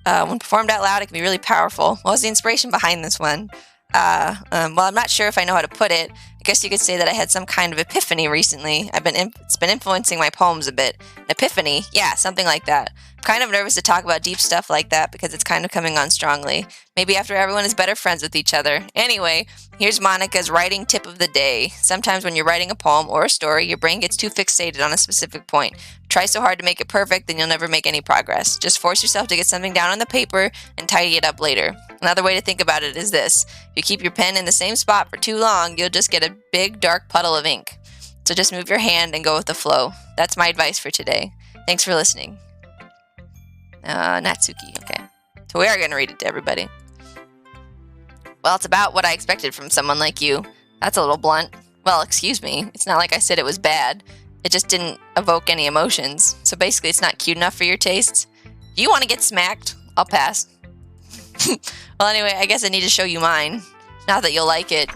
When performed out loud, it can be really powerful. What was the inspiration behind this one? Well, I'm not sure if I know how to put it. I guess you could say that I had some kind of epiphany recently. It's been influencing my poems a bit. An epiphany? Yeah, something like that. I'm kind of nervous to talk about deep stuff like that because it's kind of coming on strongly. Maybe after everyone is better friends with each other. Anyway, here's Monica's writing tip of the day. Sometimes when you're writing a poem or a story, your brain gets too fixated on a specific point. Try so hard to make it perfect, then you'll never make any progress. Just force yourself to get something down on the paper and tidy it up later. Another way to think about it is this. If you keep your pen in the same spot for too long, you'll just get a big dark puddle of ink. So just move your hand and go with the flow. That's my advice for today. Thanks for listening. Natsuki, okay. So we are going to read it to everybody. Well, it's about what I expected from someone like you. That's a little blunt. Well, excuse me. It's not like I said it was bad. It just didn't evoke any emotions. So basically, it's not cute enough for your tastes. Do you want to get smacked? I'll pass. Well, anyway, I guess I need to show you mine. Not that you'll like it.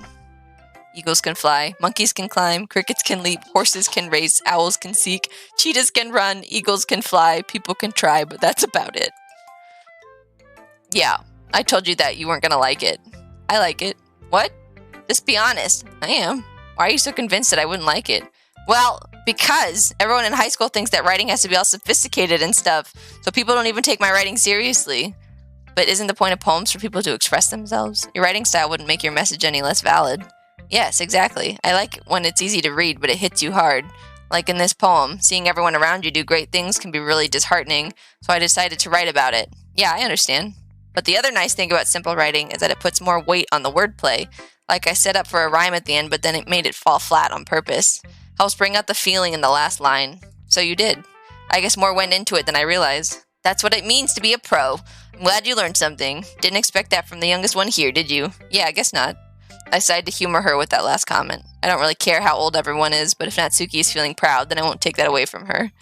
Eagles can fly, monkeys can climb, crickets can leap, horses can race, owls can seek, cheetahs can run, eagles can fly, people can try, but that's about it. Yeah, I told you that you weren't gonna like it. I like it. What? Just be honest. I am. Why are you so convinced that I wouldn't like it? Well, because everyone in high school thinks that writing has to be all sophisticated and stuff, so people don't even take my writing seriously. But isn't the point of poems for people to express themselves? Your writing style wouldn't make your message any less valid. Yes, exactly. I like when it's easy to read, but it hits you hard. Like in this poem, seeing everyone around you do great things can be really disheartening, so I decided to write about it. Yeah, I understand. But the other nice thing about simple writing is that it puts more weight on the wordplay. Like I set up for a rhyme at the end, but then it made it fall flat on purpose. Helps bring out the feeling in the last line. So you did. I guess more went into it than I realized. That's what it means to be a pro. I'm glad you learned something. Didn't expect that from the youngest one here, did you? Yeah, I guess not. I decided to humor her with that last comment. I don't really care how old everyone is, but if Natsuki is feeling proud, then I won't take that away from her.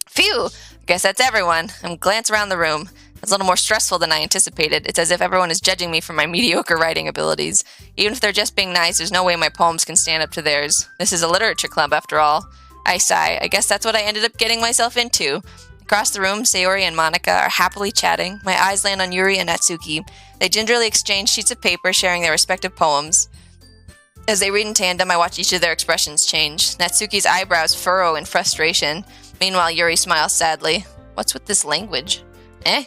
Phew! I guess that's everyone. I'm glance around the room. It's a little more stressful than I anticipated. It's as if everyone is judging me for my mediocre writing abilities. Even if they're just being nice, there's no way my poems can stand up to theirs. This is a literature club, after all. I sigh. I guess that's what I ended up getting myself into. Across the room, Sayori and Monica are happily chatting. My eyes land on Yuri and Natsuki. They gingerly exchange sheets of paper, sharing their respective poems. As they read in tandem, I watch each of their expressions change. Natsuki's eyebrows furrow in frustration. Meanwhile, Yuri smiles sadly. What's with this language? Eh?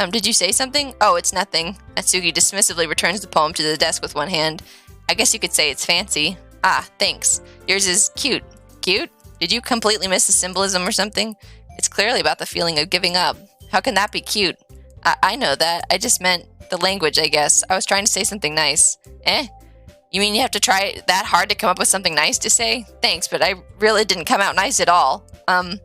Did you say something? Oh, it's nothing. Natsuki dismissively returns the poem to the desk with one hand. I guess you could say it's fancy. Ah, thanks. Yours is cute. Cute? Did you completely miss the symbolism or something? It's clearly about the feeling of giving up. How can that be cute? I know that. I just meant the language, I guess. I was trying to say something nice. Eh? You mean you have to try that hard to come up with something nice to say? Thanks, but I really didn't come out nice at all. Well,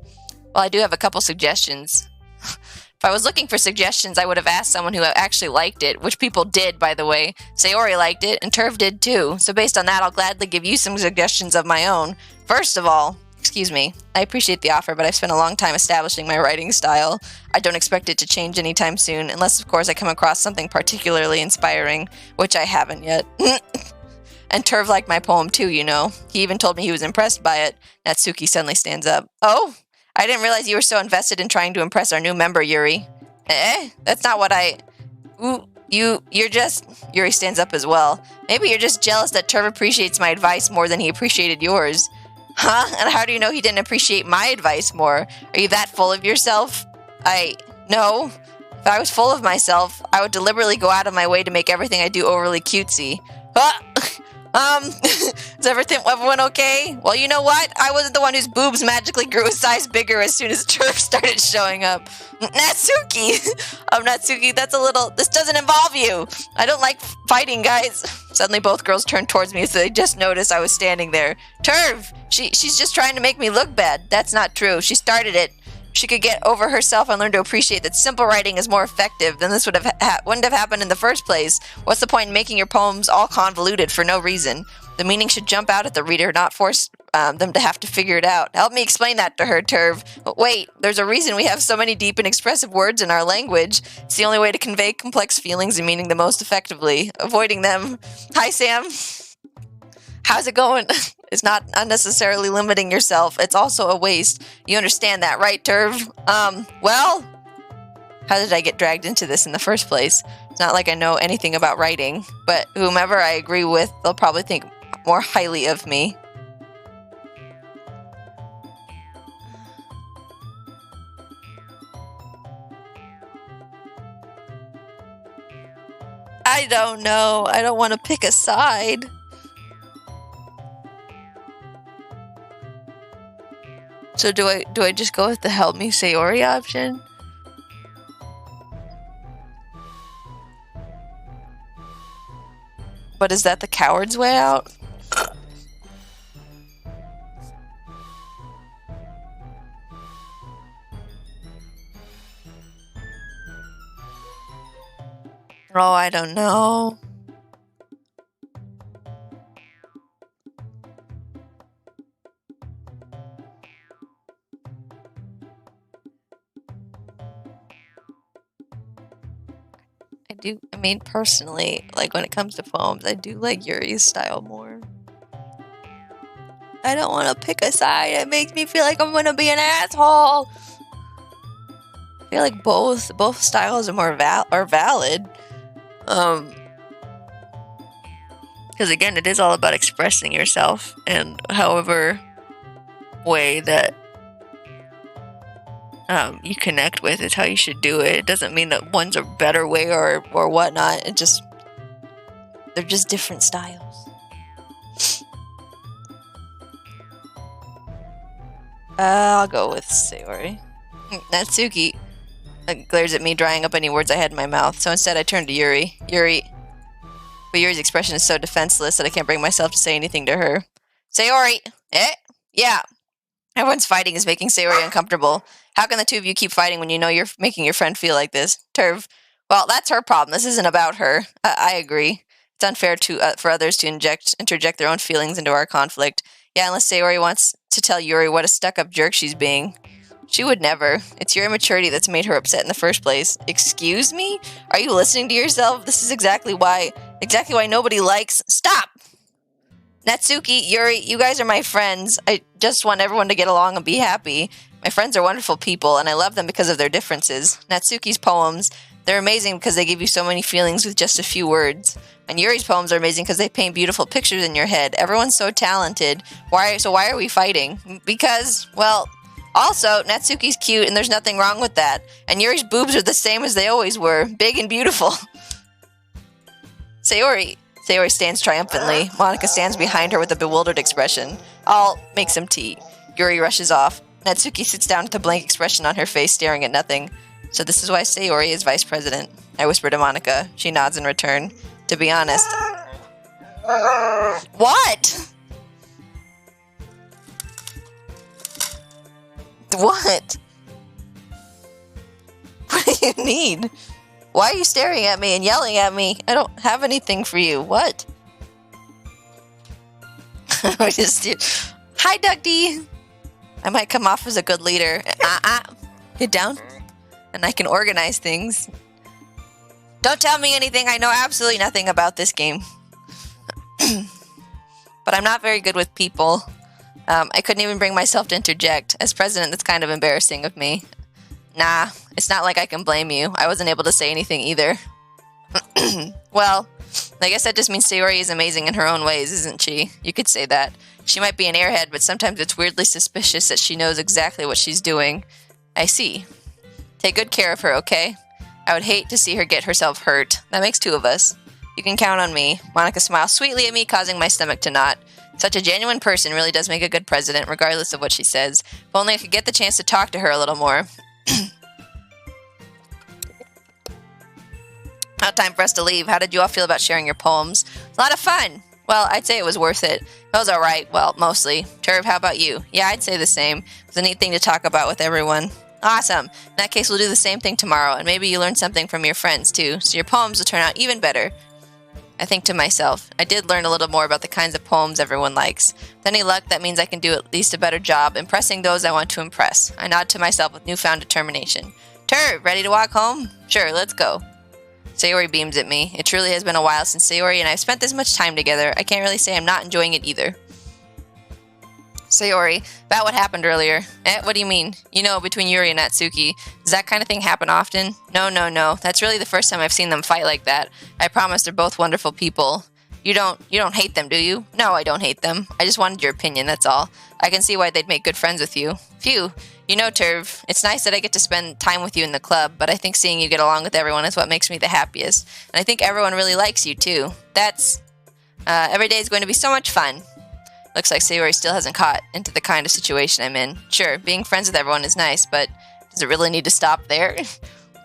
I do have a couple suggestions. If I was looking for suggestions, I would have asked someone who actually liked it, which people did, by the way. Sayori liked it, and Turv did too. So based on that, I'll gladly give you some suggestions of my own. First of all, excuse me, I appreciate the offer, but I've spent a long time establishing my writing style. I don't expect it to change anytime soon, unless, of course, I come across something particularly inspiring, which I haven't yet. And Turv liked my poem too, you know. He even told me he was impressed by it. Natsuki suddenly stands up. Oh? I didn't realize you were so invested in trying to impress our new member, Yuri. Eh? That's not what I... Ooh, you're just... Yuri stands up as well. Maybe you're just jealous that Turv appreciates my advice more than he appreciated yours. Huh? And how do you know he didn't appreciate my advice more? Are you that full of yourself? No. If I was full of myself, I would deliberately go out of my way to make everything I do overly cutesy. Is everyone okay? Well, you know what? I wasn't the one whose boobs magically grew a size bigger as soon as Turf started showing up. Natsuki! Natsuki, that's a little... This doesn't involve you! I don't like fighting, guys. Suddenly both girls turned towards me so they just noticed I was standing there. Turv! She's just trying to make me look bad. That's not true. She started it. She could get over herself and learn to appreciate that simple writing is more effective, then this wouldn't have happened in the first place. What's the point in making your poems all convoluted for no reason? The meaning should jump out at the reader, not force them to have to figure it out. Help me explain that to her, Turv. But wait, there's a reason we have so many deep and expressive words in our language. It's the only way to convey complex feelings and meaning the most effectively. Avoiding them. Hi, Sam. How's it going? It's not unnecessarily limiting yourself. It's also a waste. You understand that, right, Turv? Well, how did I get dragged into this in the first place? It's not like I know anything about writing, but whomever I agree with, they'll probably think more highly of me. I don't know. I don't want to pick a side. So do I just go with the help me Sayori option? But is that the coward's way out? Oh, I don't know. I mean, personally, like when it comes to poems, I do like Yuri's style more. I don't want to pick a side. It makes me feel like I'm going to be an asshole. I feel like both styles are valid. Because again, it is all about expressing yourself, and however way that you connect with is how you should do it. It doesn't mean that one's a better way or whatnot. They're just different styles. I'll go with Sayori. Natsuki glares at me, drying up any words I had in my mouth. So instead, I turn to Yuri. But Yuri's expression is so defenseless that I can't bring myself to say anything to her. Sayori! Eh? Yeah. Everyone's fighting is making Sayori uncomfortable. How can the two of you keep fighting when you know you're making your friend feel like this? Turv. Well, that's her problem. This isn't about her. I agree. It's unfair for others to interject their own feelings into our conflict. Yeah, unless Sayori wants to tell Yuri what a stuck-up jerk she's being. She would never. It's your immaturity that's made her upset in the first place. Excuse me? Are you listening to yourself? This is exactly why nobody likes... Stop! Natsuki, Yuri, you guys are my friends. I just want everyone to get along and be happy. My friends are wonderful people, and I love them because of their differences. Natsuki's poems, they're amazing because they give you so many feelings with just a few words. And Yuri's poems are amazing because they paint beautiful pictures in your head. Everyone's so talented. Why are we fighting? Because, well, also, Natsuki's cute, and there's nothing wrong with that. And Yuri's boobs are the same as they always were, big and beautiful. Sayori stands triumphantly. Monika stands behind her with a bewildered expression. I'll make some tea. Yuri rushes off. Natsuki sits down with a blank expression on her face, staring at nothing. So this is why Sayori is vice president. I whisper to Monika. She nods in return. To be honest... What? What? What do you need? Why are you staring at me and yelling at me? I don't have anything for you. What? Hi, Ducky. I might come off as a good leader. Get down. And I can organize things. Don't tell me anything. I know absolutely nothing about this game. But I'm not very good with people. I couldn't even bring myself to interject. As president, that's kind of embarrassing of me. Nah, it's not like I can blame you. I wasn't able to say anything either. Well, I guess that just means Sayori is amazing in her own ways, isn't she? You could say that. She might be an airhead, but sometimes it's weirdly suspicious that she knows exactly what she's doing. I see. Take good care of her, okay? I would hate to see her get herself hurt. That makes two of us. You can count on me. Monika smiles sweetly at me, causing my stomach to knot. Such a genuine person really does make a good president, regardless of what she says. If only I could get the chance to talk to her a little more. Now time for us to leave. How did you all feel about sharing your poems? A lot of fun. Well, I'd say it was worth it. It was alright. Well, mostly. Turv, how about you? Yeah, I'd say the same. It was a neat thing to talk about with everyone. Awesome. In that case, we'll do the same thing tomorrow, and maybe you learn something from your friends, too, so your poems will turn out even better. I think to myself, I did learn a little more about the kinds of poems everyone likes. With any luck, that means I can do at least a better job impressing those I want to impress. I nod to myself with newfound determination. Turv, ready to walk home? Sure, let's go. Sayori beams at me. It truly has been a while since Sayori and I have spent this much time together. I can't really say I'm not enjoying it either. Sayori, about what happened earlier. What do you mean? You know, between Yuri and Natsuki. Does that kind of thing happen often? No. That's really the first time I've seen them fight like that. I promise they're both wonderful people. You don't hate them, do you? No, I don't hate them. I just wanted your opinion, that's all. I can see why they'd make good friends with you. Phew. You know, Turv, it's nice that I get to spend time with you in the club, but I think seeing you get along with everyone is what makes me the happiest. And I think everyone really likes you, too. Every day is going to be so much fun. Looks like Sayori still hasn't caught into the kind of situation I'm in. Sure, being friends with everyone is nice, but does it really need to stop there?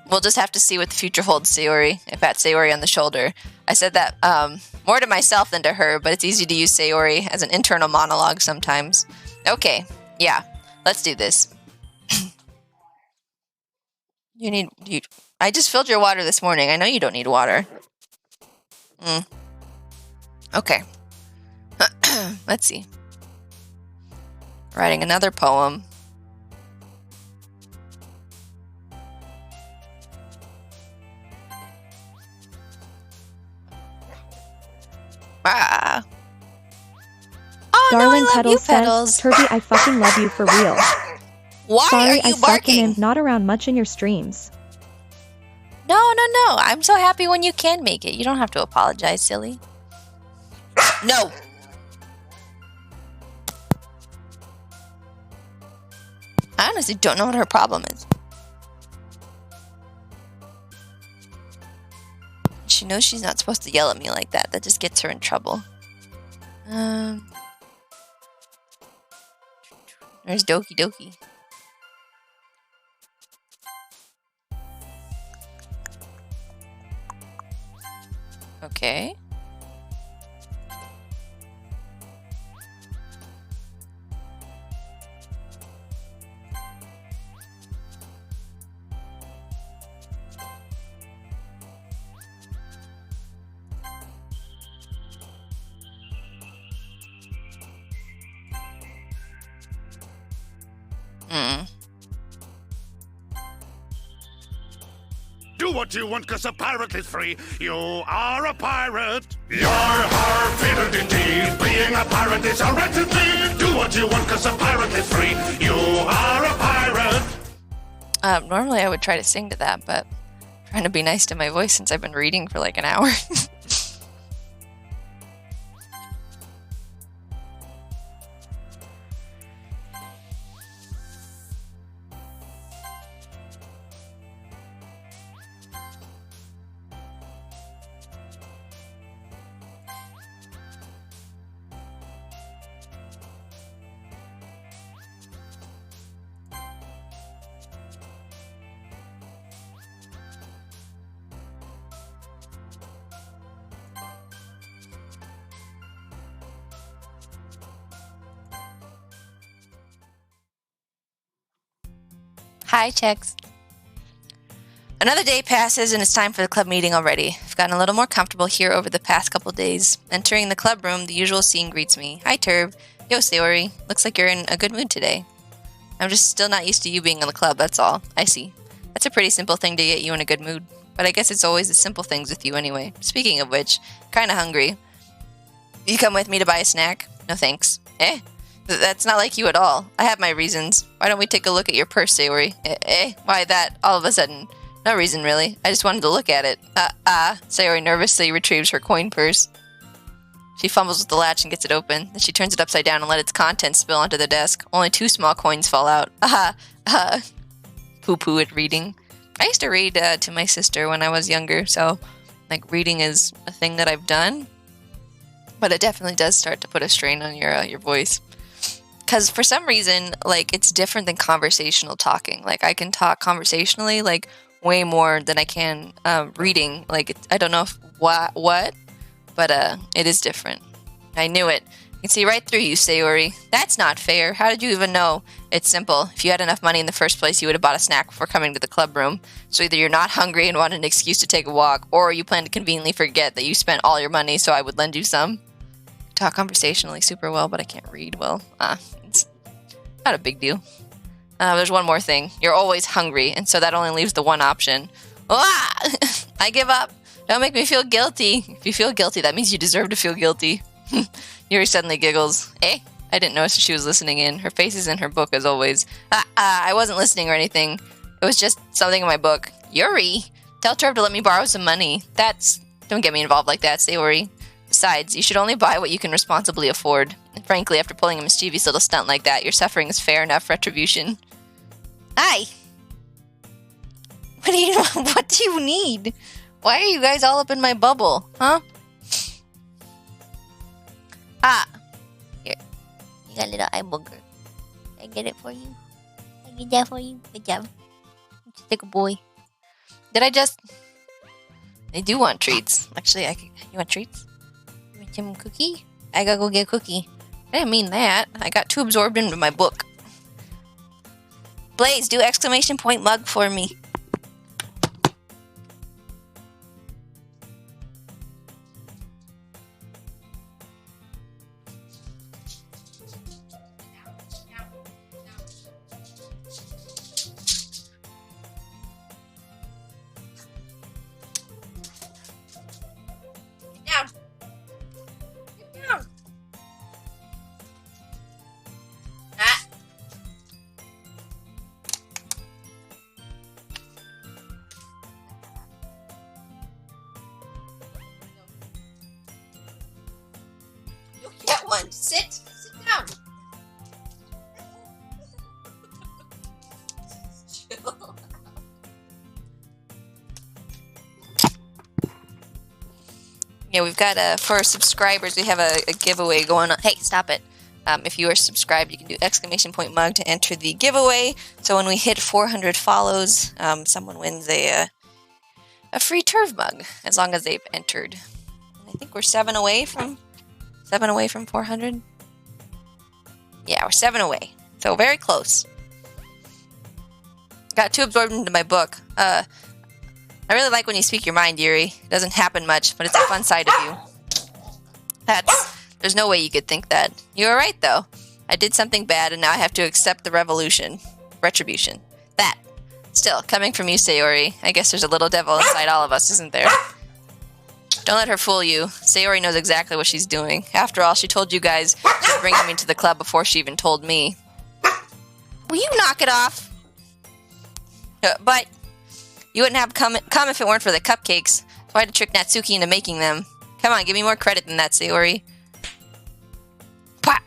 We'll just have to see what the future holds, Sayori. I pat Sayori on the shoulder. I said that more to myself than to her, but it's easy to use Sayori as an internal monologue sometimes. Okay, yeah, let's do this. I just filled your water this morning. I know you don't need water. Okay. Let's see. Writing another poem. Ah. Oh, Darling, no, I love you, Petals. Turby, I fucking love you for real. Why Sorry, are you I fucking barking? am not around much in your streams. No. I'm so happy when you can make it. You don't have to apologize, silly. No. I honestly don't know what her problem is. She knows she's not supposed to yell at me like that. That just gets her in trouble. There's Doki Doki. Okay. Do what you want, cause a pirate is free. You are a pirate. You're har fitted indeed. Being a pirate is a wretched deed. Do what you want, cause a pirate is free. You are a pirate. Normally I would try to sing to that, but I'm trying to be nice to my voice since I've been reading for like an hour. Hi, Checks. Another day passes and it's time for the club meeting already. I've gotten a little more comfortable here over the past couple days. Entering the club room, the usual scene greets me. Hi, Turb. Yo, Sayori. Looks like you're in a good mood today. I'm just still not used to you being in the club, that's all. I see. That's a pretty simple thing to get you in a good mood. But I guess it's always the simple things with you anyway. Speaking of which, kinda hungry. You come with me to buy a snack? No thanks. That's not like you at all. I have my reasons. Why don't we take a look at your purse, Sayori? Why that, all of a sudden? No reason, really. I just wanted to look at it. Sayori nervously retrieves her coin purse. She fumbles with the latch and gets it open. Then she turns it upside down and let its contents spill onto the desk. Only 2 small coins fall out. Poo-poo at reading. I used to read to my sister when I was younger, so, like, reading is a thing that I've done. But it definitely does start to put a strain on your voice. Because for some reason, like, it's different than conversational talking. Like, I can talk conversationally, like, way more than I can reading. Like, I don't know if what, but it is different. I knew it. I can see right through you, Sayori. That's not fair. How did you even know? It's simple. If you had enough money in the first place, you would have bought a snack before coming to the club room. So either you're not hungry and want an excuse to take a walk, or you plan to conveniently forget that you spent all your money, so I would lend you some. I talk conversationally super well, but I can't read well. It's not a big deal. There's one more thing. You're always hungry, and so that only leaves the one option. I give up. Don't make me feel guilty. If you feel guilty, that means you deserve to feel guilty. Yuri suddenly giggles. I I didn't notice she was listening in. Her face is in her book, as always. I wasn't listening or anything. It was just something in my book. Yuri, tell Turb to let me borrow some money. Don't get me involved like that, Sayori. Besides, you should only buy what you can responsibly afford. And frankly, after pulling a mischievous little stunt like that, your suffering is fair enough retribution. Hi! What do you need? Why are you guys all up in my bubble, huh? Here. You got a little eye booger. Can I get it for you? Can I get that for you? Good job. Just like a boy. Did I just... They do want treats. Actually, you want treats? You want some cookie? I gotta go get a cookie. I didn't mean that. I got too absorbed into my book. Blaze, do exclamation point mug for me. Get one. Sit down. Chill. Yeah, we've got for subscribers, we have a giveaway going on. Hey, stop it. If you are subscribed, you can do exclamation point mug to enter the giveaway. So when we hit 400 follows, someone wins a free Turv mug, as long as they've entered. And I think we're 7 away from 400. Yeah, we're 7 away. So very close. Got too absorbed into my book. I really like when you speak your mind, Yuri. It doesn't happen much, but it's a fun side of you. There's no way you could think that. You were right, though. I did something bad, and now I have to accept the retribution. That. Still, coming from you, Sayori, I guess there's a little devil inside all of us, isn't there? Don't let her fool you. Sayori knows exactly what she's doing. After all, she told you guys she's bringing me to the club before she even told me. Will you knock it off? But you wouldn't have come if it weren't for the cupcakes, so I had to trick Natsuki into making them. Come on, give me more credit than that, Sayori. Pop!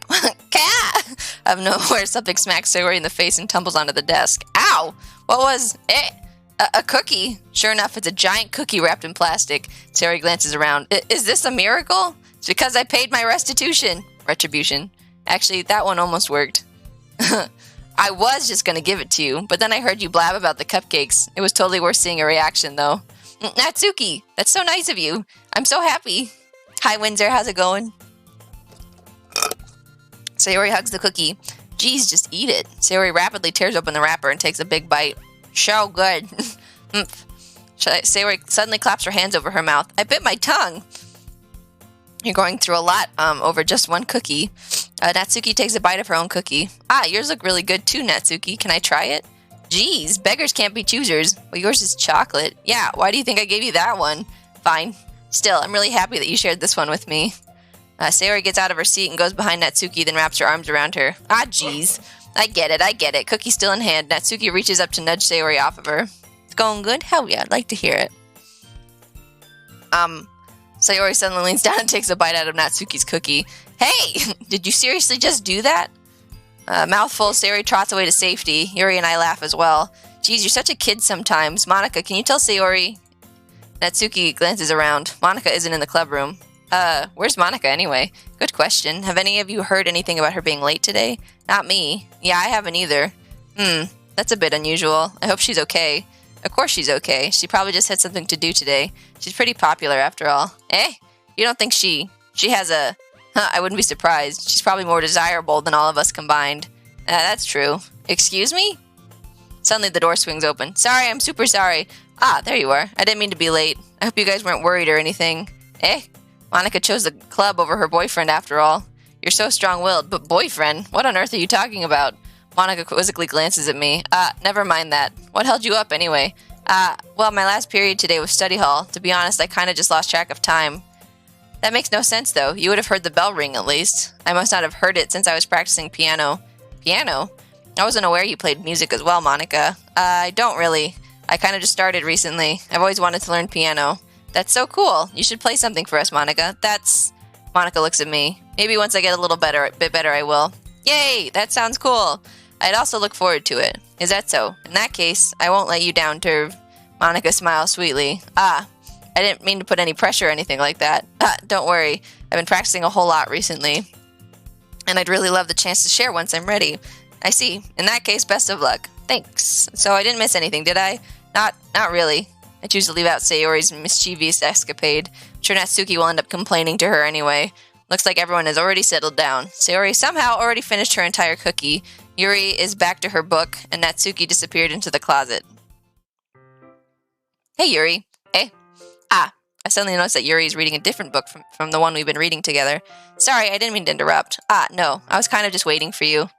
Out of nowhere, something smacks Sayori in the face and tumbles onto the desk. Ow! What was it? A cookie. Sure enough, it's a giant cookie wrapped in plastic. Sayori glances around. Is this a miracle? It's because I paid my retribution. Actually, that one almost worked. I was just gonna give it to you, but then I heard you blab about the cupcakes. It was totally worth seeing a reaction, though. Natsuki, that's so nice of you. I'm so happy. Hi, Windsor. How's it going? Sayori hugs the cookie. Geez, just eat it. Sayori rapidly tears open the wrapper and takes a big bite. So good. Sayori suddenly claps her hands over her mouth. I bit my tongue. You're going through a lot over just one cookie. Natsuki takes a bite of her own cookie. Yours look really good too, Natsuki. Can I try it? Geez, beggars can't be choosers. Well, yours is chocolate. Yeah, why do you think I gave you that one? Fine. Still, I'm really happy that you shared this one with me. Sayori gets out of her seat and goes behind Natsuki, then wraps her arms around her. Geez. I get it. Cookie still in hand. Natsuki reaches up to nudge Sayori off of her. It's going good? Hell yeah, I'd like to hear it. Sayori suddenly leans down and takes a bite out of Natsuki's cookie. Hey! Did you seriously just do that? Mouthful, Sayori trots away to safety. Yuri and I laugh as well. Geez, you're such a kid sometimes. Monika, can you tell Sayori? Natsuki glances around. Monika isn't in the club room. Where's Monika anyway? Good question. Have any of you heard anything about her being late today? Not me. Yeah, I haven't either. That's a bit unusual. I hope she's okay. Of course she's okay. She probably just had something to do today. She's pretty popular after all. You don't think she has a... I wouldn't be surprised. She's probably more desirable than all of us combined. That's true. Excuse me? Suddenly the door swings open. Sorry, I'm super sorry. There you are. I didn't mean to be late. I hope you guys weren't worried or anything. Monika chose the club over her boyfriend after all. You're so strong-willed, but boyfriend? What on earth are you talking about? Monika quizzically glances at me. Never mind that. What held you up anyway? Well, my last period today was study hall. To be honest, I kind of just lost track of time. That makes no sense, though. You would have heard the bell ring, at least. I must not have heard it since I was practicing piano. Piano? I wasn't aware you played music as well, Monica. I don't really. I kind of just started recently. I've always wanted to learn piano. That's so cool. You should play something for us, Monica. Monica looks at me. Maybe once I get a bit better, I will. Yay! That sounds cool. I'd also look forward to it. Is that so? In that case, I won't let you down, Turv. Monica smiles sweetly. I didn't mean to put any pressure or anything like that. Don't worry. I've been practicing a whole lot recently. And I'd really love the chance to share once I'm ready. I see. In that case, best of luck. Thanks. So I didn't miss anything, did I? Not really. I choose to leave out Sayori's mischievous escapade. I'm sure Natsuki will end up complaining to her anyway. Looks like everyone has already settled down. Sayori somehow already finished her entire cookie. Yuri is back to her book, and Natsuki disappeared into the closet. Hey, Yuri. Hey. I suddenly noticed that Yuri is reading a different book from the one we've been reading together. Sorry, I didn't mean to interrupt. No. I was kind of just waiting for you.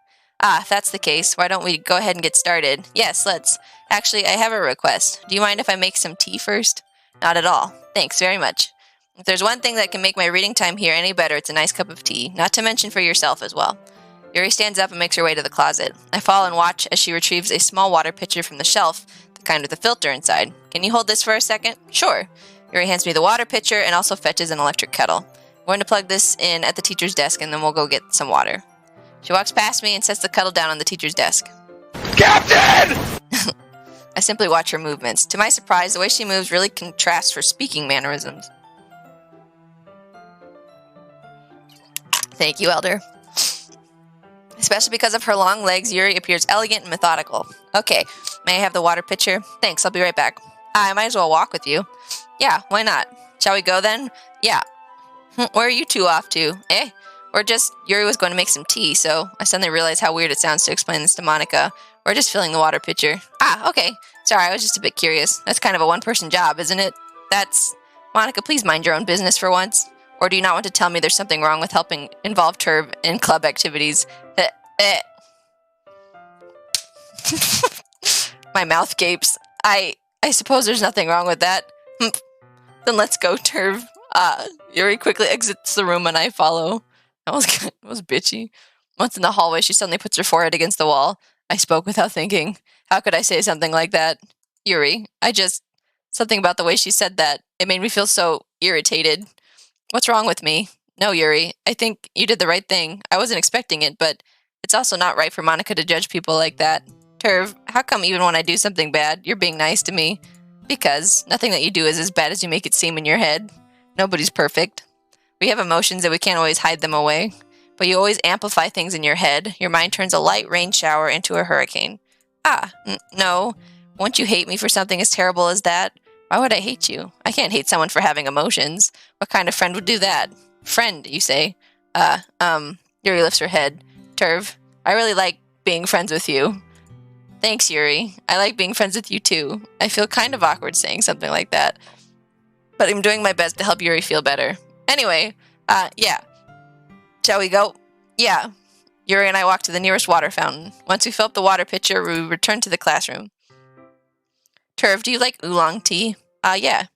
If that's the case, why don't we go ahead and get started? Yes, let's. Actually, I have a request. Do you mind if I make some tea first? Not at all. Thanks very much. If there's one thing that can make my reading time here any better, it's a nice cup of tea. Not to mention for yourself as well. Yuri stands up and makes her way to the closet. I follow and watch as she retrieves a small water pitcher from the shelf, the kind with a filter inside. Can you hold this for a second? Sure. Yuri hands me the water pitcher and also fetches an electric kettle. I'm going to plug this in at the teacher's desk and then we'll go get some water. She walks past me and sets the kettle down on the teacher's desk. Captain! I simply watch her movements. To my surprise, the way she moves really contrasts her speaking mannerisms. Thank you, Elder. Especially because of her long legs, Yuri appears elegant and methodical. Okay, may I have the water pitcher? Thanks, I'll be right back. I might as well walk with you. Yeah, why not? Shall we go then? Yeah. Where are you two off to? Or just, Yuri was going to make some tea, so I suddenly realized how weird it sounds to explain this to Monica. We're just filling the water pitcher. Okay. Sorry, I was just a bit curious. That's kind of a one-person job, isn't it? Monica, please mind your own business for once. Or do you not want to tell me there's something wrong with helping involve Turv in club activities? My mouth gapes. I suppose there's nothing wrong with that. Then let's go, Turv. Yuri quickly exits the room and I follow. That was bitchy. Once in the hallway, she suddenly puts her forehead against the wall. I spoke without thinking. How could I say something like that? Yuri, something about the way she said that. It made me feel so irritated. What's wrong with me? No, Yuri, I think you did the right thing. I wasn't expecting it, but it's also not right for Monica to judge people like that. Turv, how come even when I do something bad, you're being nice to me? Because nothing that you do is as bad as you make it seem in your head. Nobody's perfect. We have emotions and we can't always hide them away. But you always amplify things in your head. Your mind turns a light rain shower into a hurricane. No. Won't you hate me for something as terrible as that? Why would I hate you? I can't hate someone for having emotions. What kind of friend would do that? Friend, you say? Yuri lifts her head. Turv, I really like being friends with you. Thanks, Yuri. I like being friends with you too. I feel kind of awkward saying something like that. But I'm doing my best to help Yuri feel better. Anyway, yeah. Shall we go? Yeah. Yuri and I walk to the nearest water fountain. Once we fill up the water pitcher, we return to the classroom. Turv, do you like oolong tea? Yeah.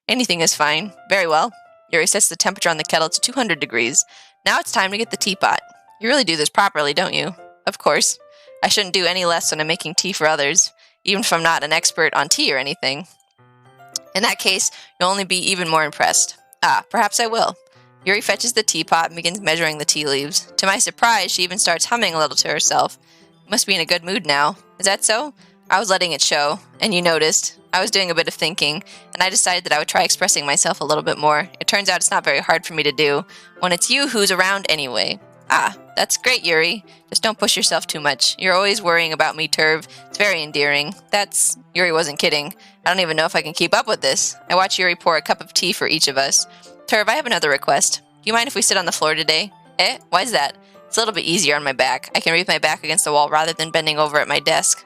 Anything is fine. Very well. Yuri sets the temperature on the kettle to 200 degrees. Now it's time to get the teapot. You really do this properly, don't you? Of course. I shouldn't do any less when I'm making tea for others, even if I'm not an expert on tea or anything. In that case, you'll only be even more impressed. Perhaps I will. Yuri fetches the teapot and begins measuring the tea leaves. To my surprise, she even starts humming a little to herself. Must be in a good mood now. Is that so? I was letting it show, and you noticed. I was doing a bit of thinking, and I decided that I would try expressing myself a little bit more. It turns out it's not very hard for me to do, when it's you who's around anyway. That's great, Yuri. Just don't push yourself too much. You're always worrying about me, Turv. It's very endearing. Yuri wasn't kidding. I don't even know if I can keep up with this. I watch Yuri pour a cup of tea for each of us. Turv, I have another request. Do you mind if we sit on the floor today? Why is that? It's a little bit easier on my back. I can read my back against the wall rather than bending over at my desk.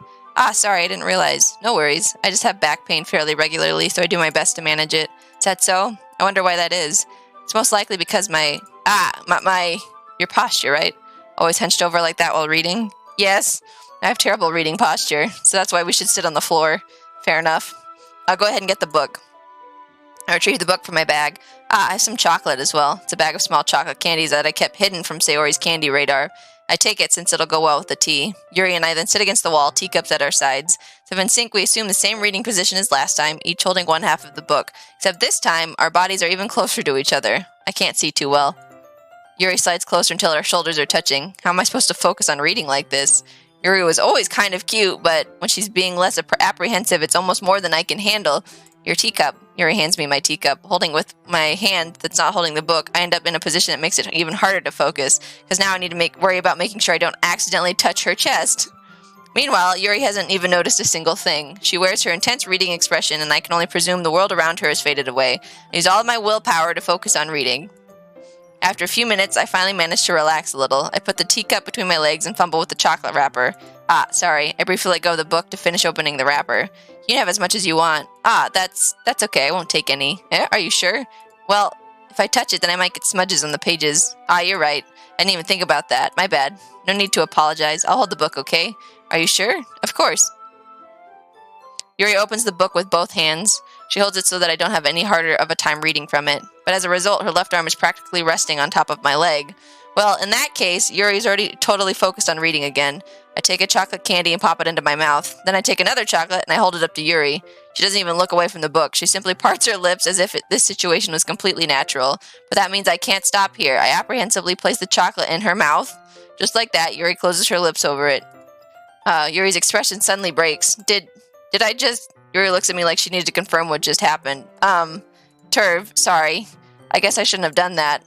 Sorry, I didn't realize. No worries. I just have back pain fairly regularly, so I do my best to manage it. Is that so? I wonder why that is. It's most likely because your posture, right? Always hunched over like that while reading? Yes. I have terrible reading posture, so that's why we should sit on the floor. Fair enough. I'll go ahead and get the book. I retrieve the book from my bag. I have some chocolate as well. It's a bag of small chocolate candies that I kept hidden from Sayori's candy radar. I take it since it'll go well with the tea. Yuri and I then sit against the wall, teacups at our sides. So in sync, we assume the same reading position as last time, each holding one half of the book. Except this time, our bodies are even closer to each other. I can't see too well. Yuri slides closer until our shoulders are touching. How am I supposed to focus on reading like this? Yuri was always kind of cute, but when she's being less apprehensive, it's almost more than I can handle. Your teacup. Yuri hands me my teacup. Holding with my hand that's not holding the book, I end up in a position that makes it even harder to focus, because now I need to worry about making sure I don't accidentally touch her chest. Meanwhile, Yuri hasn't even noticed a single thing. She wears her intense reading expression, and I can only presume the world around her has faded away. I use all of my willpower to focus on reading. After a few minutes, I finally manage to relax a little. I put the teacup between my legs and fumble with the chocolate wrapper. Sorry. I briefly let go of the book to finish opening the wrapper. You can have as much as you want. That's okay. I won't take any. Are you sure? Well, if I touch it, then I might get smudges on the pages. You're right. I didn't even think about that. My bad. No need to apologize. I'll hold the book, okay? Are you sure? Of course. Yuri opens the book with both hands. She holds it so that I don't have any harder of a time reading from it. But as a result, her left arm is practically resting on top of my leg. Well, in that case, Yuri's already totally focused on reading again. I take a chocolate candy and pop it into my mouth. Then I take another chocolate and I hold it up to Yuri. She doesn't even look away from the book. She simply parts her lips as if this situation was completely natural. But that means I can't stop here. I apprehensively place the chocolate in her mouth. Just like that, Yuri closes her lips over it. Yuri's expression suddenly breaks. Did I just... Yuri looks at me like she needed to confirm what just happened. Turv, sorry. I guess I shouldn't have done that.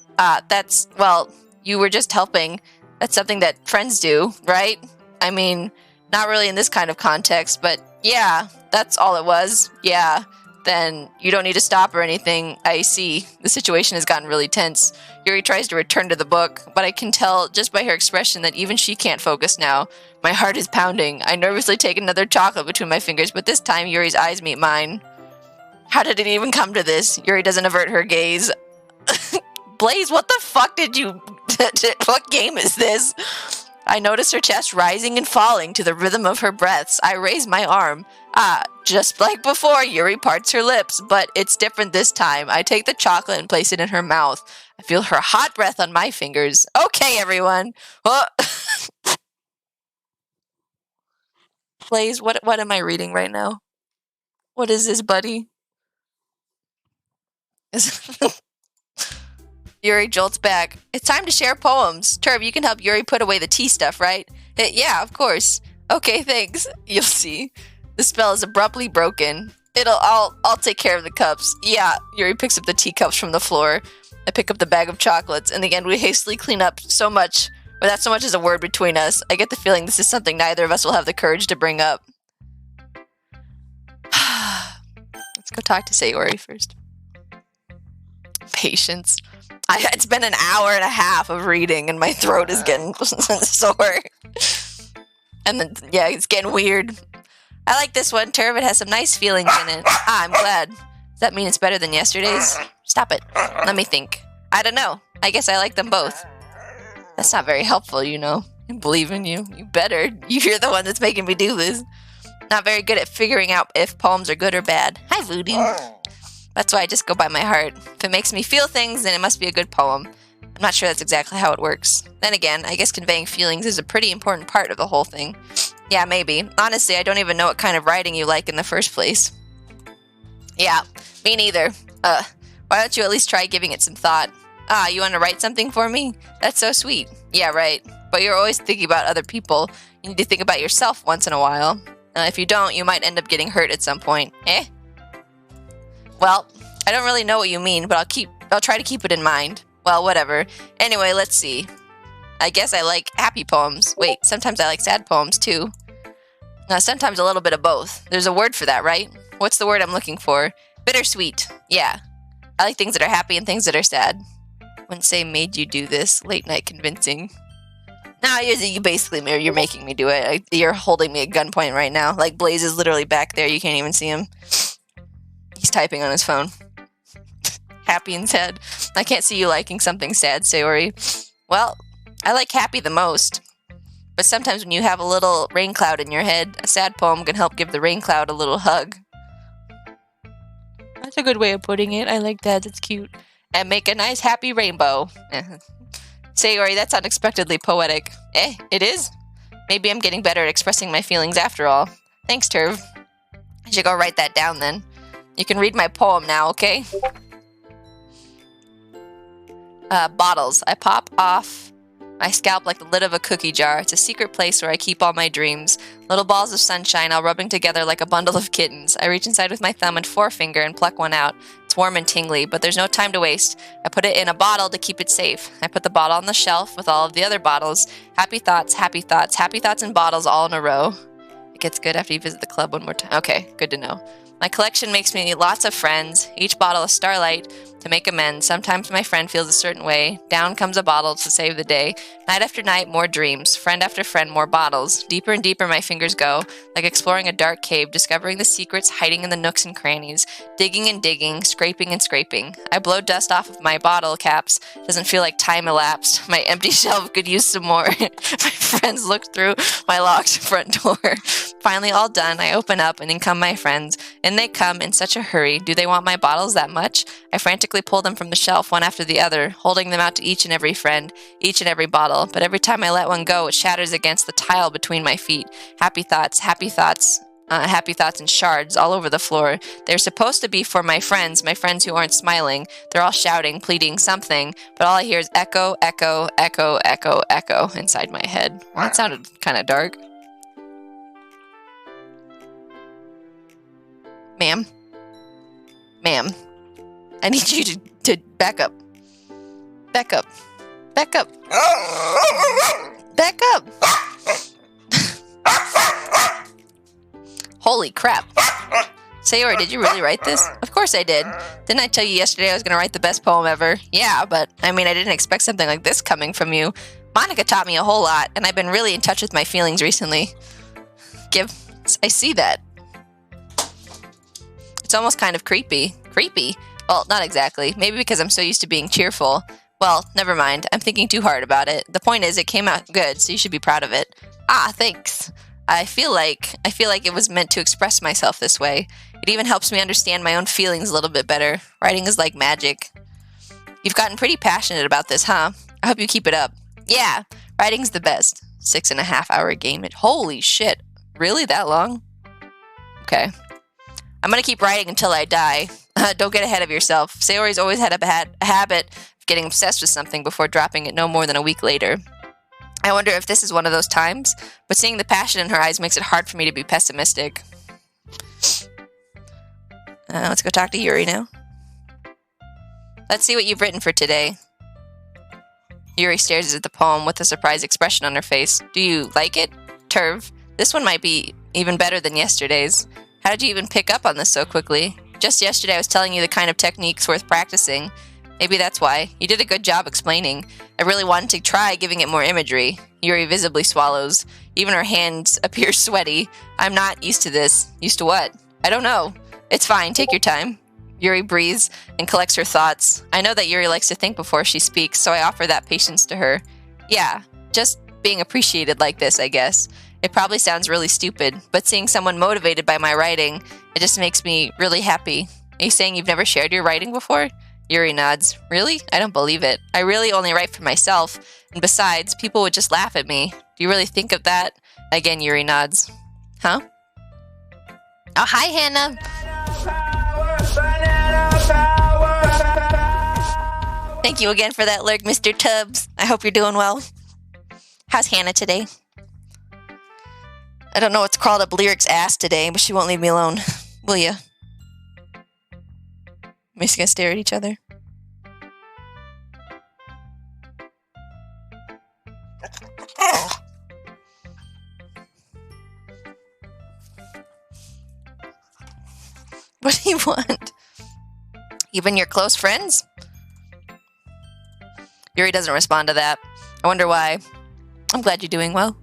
Well, you were just helping. That's something that friends do, right? I mean, not really in this kind of context, but yeah, that's all it was. Yeah, then you don't need to stop or anything. I see. The situation has gotten really tense. Yuri tries to return to the book, but I can tell just by her expression that even she can't focus now. My heart is pounding. I nervously take another chocolate between my fingers, but this time Yuri's eyes meet mine. How did it even come to this? Yuri doesn't avert her gaze. Blaze, what the fuck did you... What game is this? I notice her chest rising and falling to the rhythm of her breaths. I raise my arm. Just like before, Yuri parts her lips, but it's different this time. I take the chocolate and place it in her mouth. I feel her hot breath on my fingers. Okay, everyone. Blaze, what am I reading right now? What is this, buddy? Yuri jolts back. It's time to share poems. Turv, you can help Yuri put away the tea stuff, right? Yeah, of course. Okay, thanks. You'll see. The spell is abruptly broken. I'll take care of the cups. Yeah, Yuri picks up the teacups from the floor. I pick up the bag of chocolates. In the end, we hastily clean up so much, without so much as a word between us. I get the feeling this is something neither of us will have the courage to bring up. Let's go talk to Sayori first. Patience. It's been an hour and a half of reading and my throat is getting sore. And then, yeah, it's getting weird. I like this one. Turv, it has some nice feelings in it. I'm glad. Does that mean it's better than yesterday's? Stop it. Let me think. I don't know. I guess I like them both. That's not very helpful, you know. I believe in you. You better. You're the one that's making me do this. Not very good at figuring out if poems are good or bad. Hi, Voodoo. That's why I just go by my heart. If it makes me feel things, then it must be a good poem. I'm not sure that's exactly how it works. Then again, I guess conveying feelings is a pretty important part of the whole thing. Yeah, maybe. Honestly, I don't even know what kind of writing you like in the first place. Yeah, me neither. Why don't you at least try giving it some thought? You want to write something for me? That's so sweet. Yeah, right. But you're always thinking about other people. You need to think about yourself once in a while. If you don't, you might end up getting hurt at some point. Eh? Well, I don't really know what you mean, but I'll try to keep it in mind. Well, whatever. Anyway, let's see. I guess I like happy poems. Wait, sometimes I like sad poems too. Now, sometimes a little bit of both. There's a word for that, right? What's the word I'm looking for? Bittersweet. Yeah. I like things that are happy and things that are sad. Wouldn't say made you do this. Late night convincing. No, you basically, you're making me do it. You're holding me at gunpoint right now. Like, Blaze is literally back there. You can't even see him. He's typing on his phone. Happy and sad. I can't see you liking something sad, Sayori. Well, I like happy the most. But sometimes when you have a little rain cloud in your head, a sad poem can help give the rain cloud a little hug. What? That's a good way of putting it. I like that. That's cute. And make a nice happy rainbow. Sayori, that's unexpectedly poetic. It is? Maybe I'm getting better at expressing my feelings after all. Thanks, Turv. I should go write that down then. You can read my poem now, okay? Bottles. I pop off my scalp like the lid of a cookie jar. It's a secret place where I keep all my dreams. Little balls of sunshine all rubbing together like a bundle of kittens. I reach inside with my thumb and forefinger and pluck one out. It's warm and tingly, but there's no time to waste. I put it in a bottle to keep it safe. I put the bottle on the shelf with all of the other bottles. Happy thoughts, happy thoughts, happy thoughts and bottles all in a row. It gets good after you visit the club one more time. Okay, good to know. My collection makes me lots of friends, each bottle a starlight to make amends. Sometimes my friend feels a certain way. Down comes a bottle to save the day. Night after night, more dreams. Friend after friend, more bottles. Deeper and deeper my fingers go, like exploring a dark cave, discovering the secrets hiding in the nooks and crannies. Digging and digging, scraping and scraping. I blow dust off of my bottle caps. Doesn't feel like time elapsed. My empty shelf could use some more. My friends look through my locked front door. Finally all done, I open up and in come my friends. In they come in such a hurry. Do they want my bottles that much? I frantically pull them from the shelf one after the other, holding them out to each and every friend, each and every bottle. But every time I let one go, it shatters against the tile between my feet. Happy thoughts, happy thoughts. Happy thoughts in shards all over the floor. They're supposed to be for my friends who aren't smiling. They're all shouting, pleading something, but all I hear is echo, echo, echo, echo, echo inside my head. Well, that sounded kind of dark. Ma'am? Ma'am, I need you to back up. Back up. Back up. Back up. Holy crap. Sayori, did you really write this? Of course I did. Didn't I tell you yesterday I was going to write the best poem ever? Yeah, but I mean, I didn't expect something like this coming from you. Monica taught me a whole lot, and I've been really in touch with my feelings recently. I see that. It's almost kind of creepy. Creepy? Well, not exactly. Maybe because I'm so used to being cheerful. Well, never mind. I'm thinking too hard about it. The point is, it came out good, so you should be proud of it. Ah, thanks. I feel like it was meant to express myself this way. It even helps me understand my own feelings a little bit better. Writing is like magic. You've gotten pretty passionate about this, huh? I hope you keep it up. Yeah, writing's the best. 6.5-hour game. Holy shit. Really? That long? Okay. I'm gonna keep writing until I die. Don't get ahead of yourself. Sayori's always had a habit of getting obsessed with something before dropping it no more than a week later. I wonder if this is one of those times, but seeing the passion in her eyes makes it hard for me to be pessimistic. Let's go talk to Yuri now. Let's see what you've written for today. Yuri stares at the poem with a surprised expression on her face. Do you like it? Turv, this one might be even better than yesterday's. How did you even pick up on this so quickly? Just yesterday I was telling you the kind of techniques worth practicing. Maybe that's why. You did a good job explaining. I really wanted to try giving it more imagery. Yuri visibly swallows. Even her hands appear sweaty. I'm not used to this. Used to what? I don't know. It's fine. Take your time. Yuri breathes and collects her thoughts. I know that Yuri likes to think before she speaks, so I offer that patience to her. Yeah, just being appreciated like this, I guess. It probably sounds really stupid, but seeing someone motivated by my writing, it just makes me really happy. Are you saying you've never shared your writing before? Yuri nods. Really? I don't believe it. I really only write for myself, and besides, people would just laugh at me. Do you really think of that? Again, Yuri nods. Huh? Oh, hi, Hannah. Thank you again for that lurk, Mr. Tubbs. I hope you're doing well. How's Hannah today? I don't know what's crawled up Lyric's ass today, but she won't leave me alone. Will ya? We're just gonna stare at each other. What do you want? Even your close friends? Yuri doesn't respond to that. I wonder why. I'm glad you're doing well.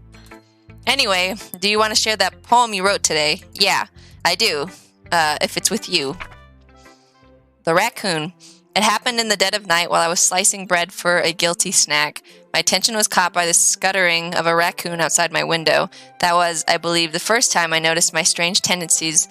Anyway, do you want to share that poem you wrote today? Yeah, I do. If it's with you. The raccoon. It happened in the dead of night while I was slicing bread for a guilty snack. My attention was caught by the scuttering of a raccoon outside my window. That was, I believe, the first time I noticed my strange tendencies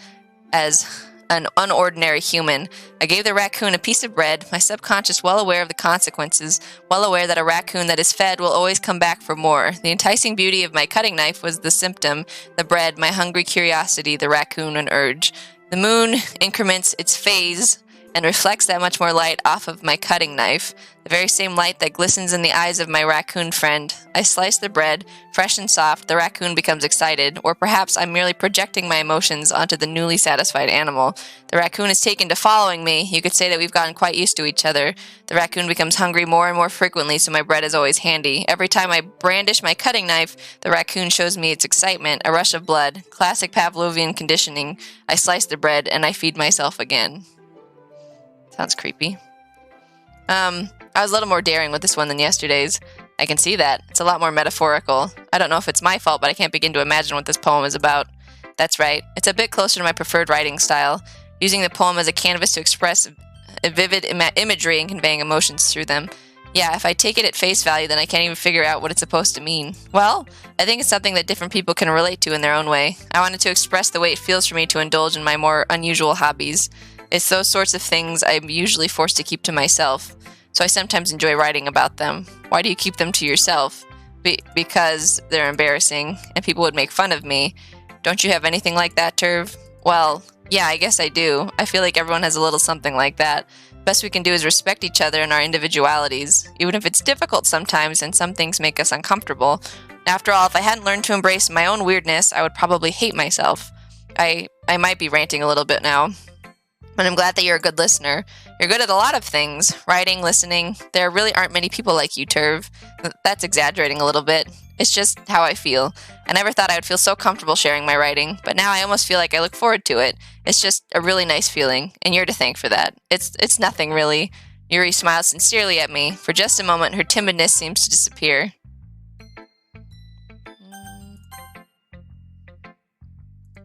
as an unordinary human. I gave the raccoon a piece of bread, my subconscious well aware of the consequences, well aware that a raccoon that is fed will always come back for more. The enticing beauty of my cutting knife was the symptom, the bread, my hungry curiosity, the raccoon an urge. The moon increments its phase and reflects that much more light off of my cutting knife, the very same light that glistens in the eyes of my raccoon friend. I slice the bread, fresh and soft, the raccoon becomes excited, or perhaps I'm merely projecting my emotions onto the newly satisfied animal. The raccoon is taken to following me. You could say that we've gotten quite used to each other. The raccoon becomes hungry more and more frequently, so my bread is always handy. Every time I brandish my cutting knife, the raccoon shows me its excitement, a rush of blood. Classic Pavlovian conditioning. I slice the bread, and I feed myself again. Sounds creepy. I was a little more daring with this one than yesterday's. I can see that. It's a lot more metaphorical. I don't know if it's my fault, but I can't begin to imagine what this poem is about. That's right. It's a bit closer to my preferred writing style, using the poem as a canvas to express a vivid imagery and conveying emotions through them. Yeah, if I take it at face value, then I can't even figure out what it's supposed to mean. Well, I think it's something that different people can relate to in their own way. I wanted to express the way it feels for me to indulge in my more unusual hobbies. It's those sorts of things I'm usually forced to keep to myself, so I sometimes enjoy writing about them. Why do you keep them to yourself? Because they're embarrassing, and people would make fun of me. Don't you have anything like that, Turv? Well, yeah, I guess I do. I feel like everyone has a little something like that. Best we can do is respect each other and our individualities, even if it's difficult sometimes and some things make us uncomfortable. After all, if I hadn't learned to embrace my own weirdness, I would probably hate myself. I might be ranting a little bit now. But I'm glad that you're a good listener. You're good at a lot of things. Writing, listening. There really aren't many people like you, Turv. That's exaggerating a little bit. It's just how I feel. I never thought I would feel so comfortable sharing my writing, but now I almost feel like I look forward to it. It's just a really nice feeling, and you're to thank for that. It's nothing, really. Yuri smiles sincerely at me. For just a moment, her timidness seems to disappear.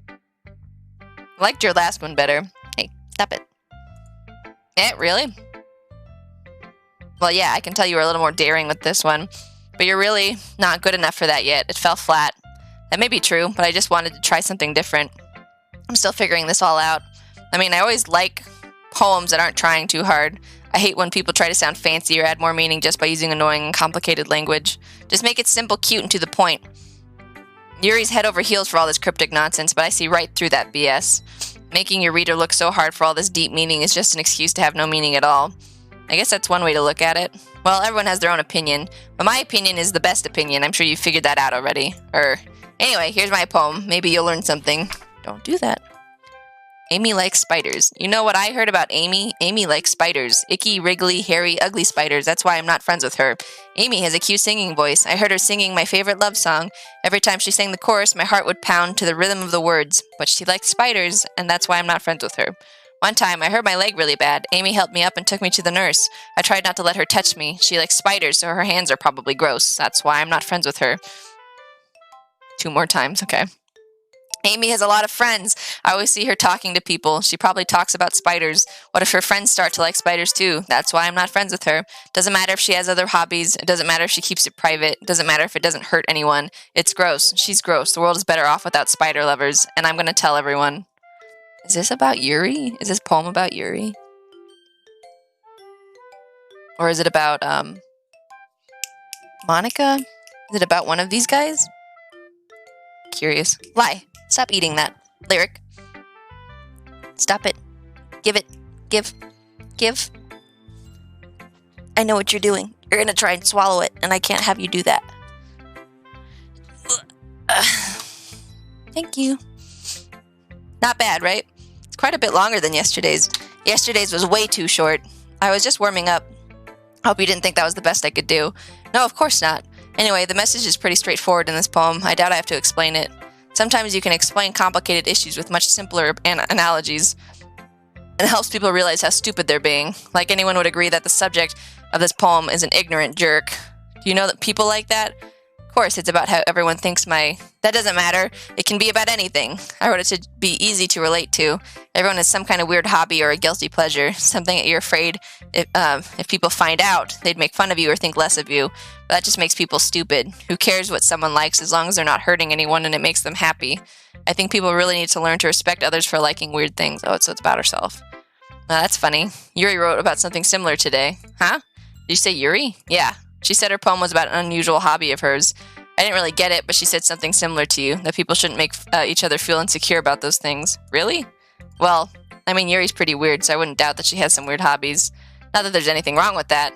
I liked your last one better. Hey, stop it. Eh, really? Well, yeah, I can tell you were a little more daring with this one. But you're really not good enough for that yet. It fell flat. That may be true, but I just wanted to try something different. I'm still figuring this all out. I mean, I always like poems that aren't trying too hard. I hate when people try to sound fancy or add more meaning just by using annoying and complicated language. Just make it simple, cute, and to the point. Yuri's head over heels for all this cryptic nonsense, but I see right through that BS. Making your reader look so hard for all this deep meaning is just an excuse to have no meaning at all. I guess that's one way to look at it. Well, everyone has their own opinion, but my opinion is the best opinion. I'm sure you figured that out already. Anyway, here's my poem. Maybe you'll learn something. Don't do that. Amy likes spiders. You know what I heard about Amy? Amy likes spiders. Icky, wriggly, hairy, ugly spiders. That's why I'm not friends with her. Amy has a cute singing voice. I heard her singing my favorite love song. Every time she sang the chorus, my heart would pound to the rhythm of the words. But she likes spiders, and that's why I'm not friends with her. One time, I hurt my leg really bad. Amy helped me up and took me to the nurse. I tried not to let her touch me. She likes spiders, so her hands are probably gross. That's why I'm not friends with her. 2 more times, okay. Amy has a lot of friends. I always see her talking to people. She probably talks about spiders. What if her friends start to like spiders too? That's why I'm not friends with her. Doesn't matter if she has other hobbies. It doesn't matter if she keeps it private. It doesn't matter if it doesn't hurt anyone. It's gross. She's gross. The world is better off without spider lovers. And I'm going to tell everyone. Is this about Yuri? Is this poem about Yuri? Or is it about, Monica? Is it about one of these guys? Curious. Lie. Stop eating that. Lyric. Stop it. Give it. Give. I know what you're doing. You're gonna try and swallow it, and I can't have you do that. Thank you. Not bad, right? It's quite a bit longer than yesterday's. Yesterday's was way too short. I was just warming up. Hope you didn't think that was the best I could do. No, of course not. Anyway, the message is pretty straightforward in this poem. I doubt I have to explain it. Sometimes you can explain complicated issues with much simpler analogies. It helps people realize how stupid they're being. Like anyone would agree that the subject of this poem is an ignorant jerk. Do you know that people like that? course, it's about how everyone thinks my... That doesn't matter. It can be about anything. I wrote it to be easy to relate to. Everyone has some kind of weird hobby or a guilty pleasure, something that you're afraid if people find out, they'd make fun of you or think less of you. But that just makes people stupid. Who cares what someone likes as long as they're not hurting anyone and it makes them happy? I think people really need to learn to respect others for liking weird things. Oh, so it's about herself. That's funny. Yuri wrote about something similar today. Huh? Did you say Yuri? Yeah. She said her poem was about an unusual hobby of hers. I didn't really get it, but she said something similar to you, that people shouldn't make each other feel insecure about those things. Really? Well, I mean, Yuri's pretty weird, so I wouldn't doubt that she has some weird hobbies. Not that there's anything wrong with that.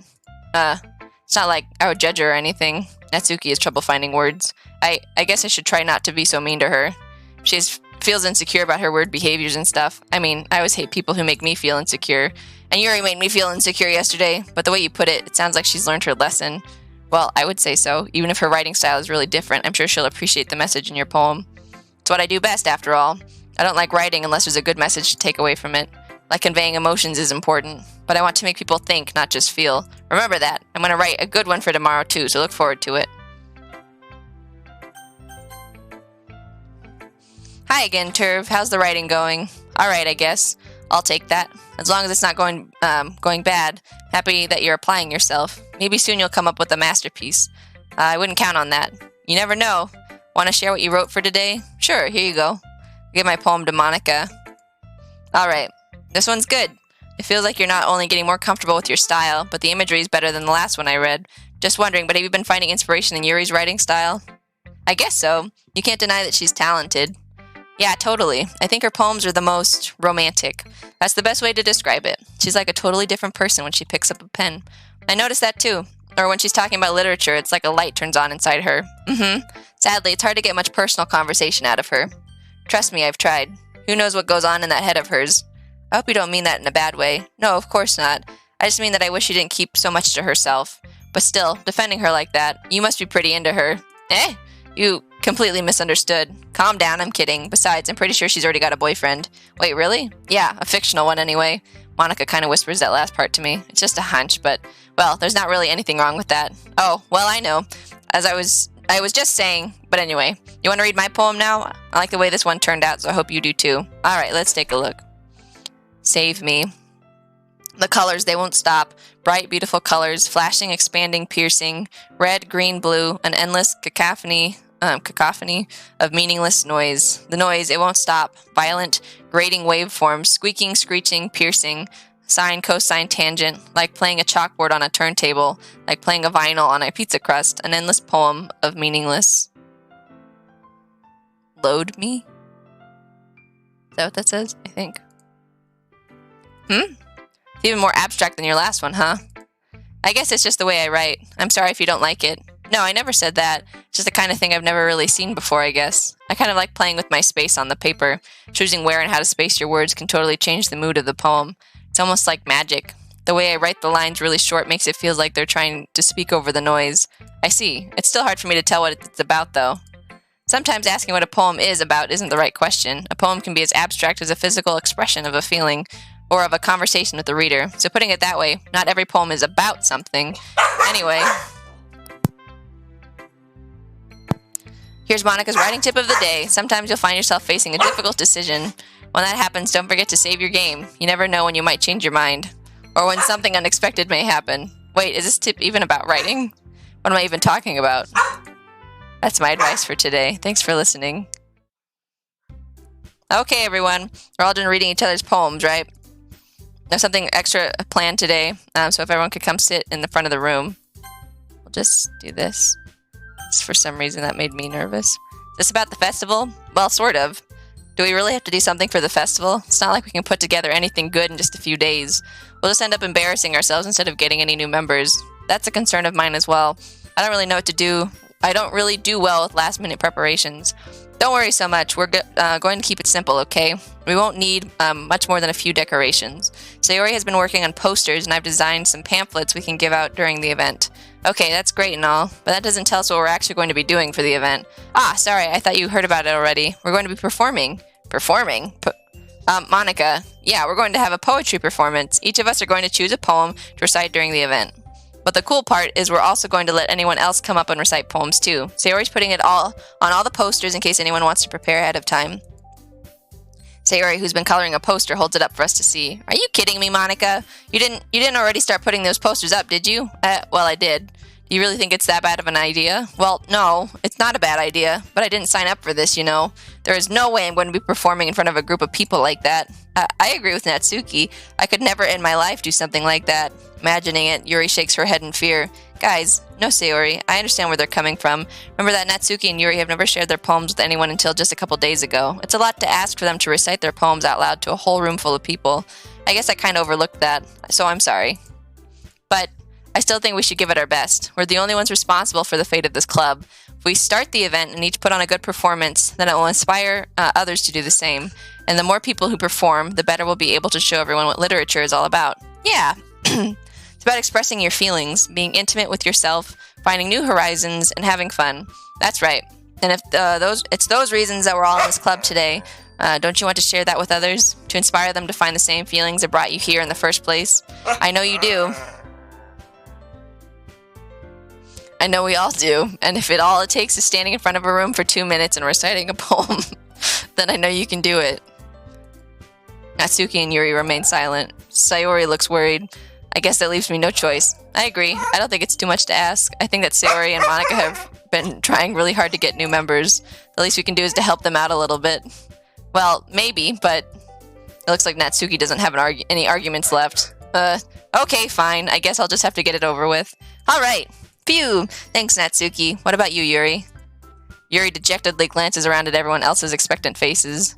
It's not like I would judge her or anything. Natsuki has trouble finding words. I guess I should try not to be so mean to her. She feels insecure about her weird behaviors and stuff. I mean, I always hate people who make me feel insecure. And Yuri made me feel insecure yesterday, but the way you put it, it sounds like she's learned her lesson. Well, I would say so. Even if her writing style is really different, I'm sure she'll appreciate the message in your poem. It's what I do best, after all. I don't like writing unless there's a good message to take away from it. Like conveying emotions is important, but I want to make people think, not just feel. Remember that. I'm going to write a good one for tomorrow, too, so look forward to it. Hi again, Turv. How's the writing going? Alright, I guess. I'll take that. As long as it's not going bad. Happy that you're applying yourself. Maybe soon you'll come up with a masterpiece. I wouldn't count on that. You never know. Want to share what you wrote for today? Sure, here you go. Give my poem to Monica. Alright, this one's good. It feels like you're not only getting more comfortable with your style, but the imagery is better than the last one I read. Just wondering, but have you been finding inspiration in Yuri's writing style? I guess so. You can't deny that she's talented. Yeah, totally. I think her poems are the most romantic. That's the best way to describe it. She's like a totally different person when she picks up a pen. I noticed that too. Or when she's talking about literature, it's like a light turns on inside her. Sadly, it's hard to get much personal conversation out of her. Trust me, I've tried. Who knows what goes on in that head of hers? I hope you don't mean that in a bad way. No, of course not. I just mean that I wish she didn't keep so much to herself. But still, defending her like that, you must be pretty into her. Eh? You completely misunderstood. Calm down, I'm kidding. Besides, I'm pretty sure she's already got a boyfriend. Wait, really? Yeah, a fictional one anyway. Monica kind of whispers that last part to me. It's just a hunch, but, well, there's not really anything wrong with that. Oh, well, I know. As I was just saying, but anyway. You want to read my poem now? I like the way this one turned out, so I hope you do too. Alright, let's take a look. Save me. The colors, they won't stop. Bright, beautiful colors, flashing, expanding, piercing. Red, green, blue, an endless cacophony of meaningless noise. The noise, it won't stop. Violent, grating waveforms, squeaking, screeching, piercing. Sine, cosine, tangent, like playing a chalkboard on a turntable, like playing a vinyl on a pizza crust. An endless poem of meaningless. Load me? Is that what that says? I think. It's even more abstract than your last one, huh? I guess it's just the way I write. I'm sorry if you don't like it. No, I never said that. It's just the kind of thing I've never really seen before, I guess. I kind of like playing with my space on the paper. Choosing where and how to space your words can totally change the mood of the poem. It's almost like magic. The way I write the lines really short makes it feel like they're trying to speak over the noise. I see. It's still hard for me to tell what it's about, though. Sometimes asking what a poem is about isn't the right question. A poem can be as abstract as a physical expression of a feeling, or of a conversation with the reader. So putting it that way, not every poem is about something. Anyway. Here's Monica's writing tip of the day. Sometimes you'll find yourself facing a difficult decision. When that happens, don't forget to save your game. You never know when you might change your mind. Or when something unexpected may happen. Wait, is this tip even about writing? What am I even talking about? That's my advice for today. Thanks for listening. Okay, everyone. We're all done reading each other's poems, right? There's something extra planned today, so if everyone could come sit in the front of the room. We'll just do this. For some reason, that made me nervous. Is this about the festival? Well, sort of. Do we really have to do something for the festival? It's not like we can put together anything good in just a few days. We'll just end up embarrassing ourselves instead of getting any new members. That's a concern of mine as well. I don't really know what to do. I don't really do well with last-minute preparations. Don't worry so much. We're going to keep it simple, okay? We won't need much more than a few decorations. Sayori has been working on posters, and I've designed some pamphlets we can give out during the event. Okay, that's great and all, but that doesn't tell us what we're actually going to be doing for the event. Ah, sorry, I thought you heard about it already. We're going to be performing. Performing? Monica, yeah, we're going to have a poetry performance. Each of us are going to choose a poem to recite during the event. But the cool part is we're also going to let anyone else come up and recite poems too. Sayori's putting it all on all the posters in case anyone wants to prepare ahead of time. Sayori, who's been coloring a poster, holds it up for us to see. Are you kidding me, Monica? You didn't already start putting those posters up, did you? Well, I did. Do you really think it's that bad of an idea? Well, no, it's not a bad idea, but I didn't sign up for this, you know. There is no way I'm going to be performing in front of a group of people like that. I agree with Natsuki. I could never in my life do something like that. Imagining it, Yuri shakes her head in fear. Guys, no, Sayori, I understand where they're coming from. Remember that Natsuki and Yuri have never shared their poems with anyone until just a couple days ago. It's a lot to ask for them to recite their poems out loud to a whole room full of people. I guess I kind of overlooked that, so I'm sorry. But I still think we should give it our best. We're the only ones responsible for the fate of this club. If we start the event and each put on a good performance, then it will inspire others to do the same. And the more people who perform, the better we'll be able to show everyone what literature is all about. Yeah. It's about expressing your feelings, being intimate with yourself, finding new horizons, and having fun. That's right. And if it's those reasons that we're all in this club today, don't you want to share that with others? To inspire them to find the same feelings that brought you here in the first place? I know you do. I know we all do. And if all it takes is standing in front of a room for 2 minutes and reciting a poem, then I know you can do it. Natsuki and Yuri remain silent. Sayori looks worried. I guess that leaves me no choice. I agree. I don't think it's too much to ask. I think that Sayori and Monica have been trying really hard to get new members. The least we can do is to help them out a little bit. Well, maybe, but it looks like Natsuki doesn't have any arguments left. Okay, fine. I guess I'll just have to get it over with. Alright. Phew! Thanks, Natsuki. What about you, Yuri? Yuri dejectedly glances around at everyone else's expectant faces.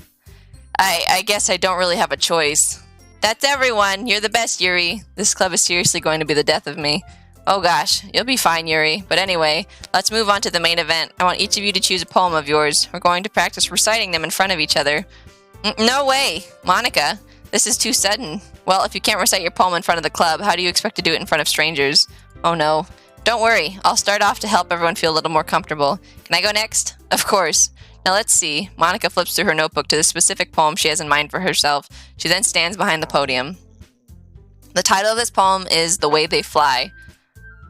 I guess I don't really have a choice. That's everyone. You're the best, Yuri. This club is seriously going to be the death of me. Oh gosh, you'll be fine, Yuri. But anyway, let's move on to the main event. I want each of you to choose a poem of yours. We're going to practice reciting them in front of each other. No way! Monica, this is too sudden. Well, if you can't recite your poem in front of the club, how do you expect to do it in front of strangers? Oh no. Don't worry, I'll start off to help everyone feel a little more comfortable. Can I go next? Of course. Now let's see. Monica flips through her notebook to the specific poem she has in mind for herself. She then stands behind the podium. The title of this poem is The Way They Fly.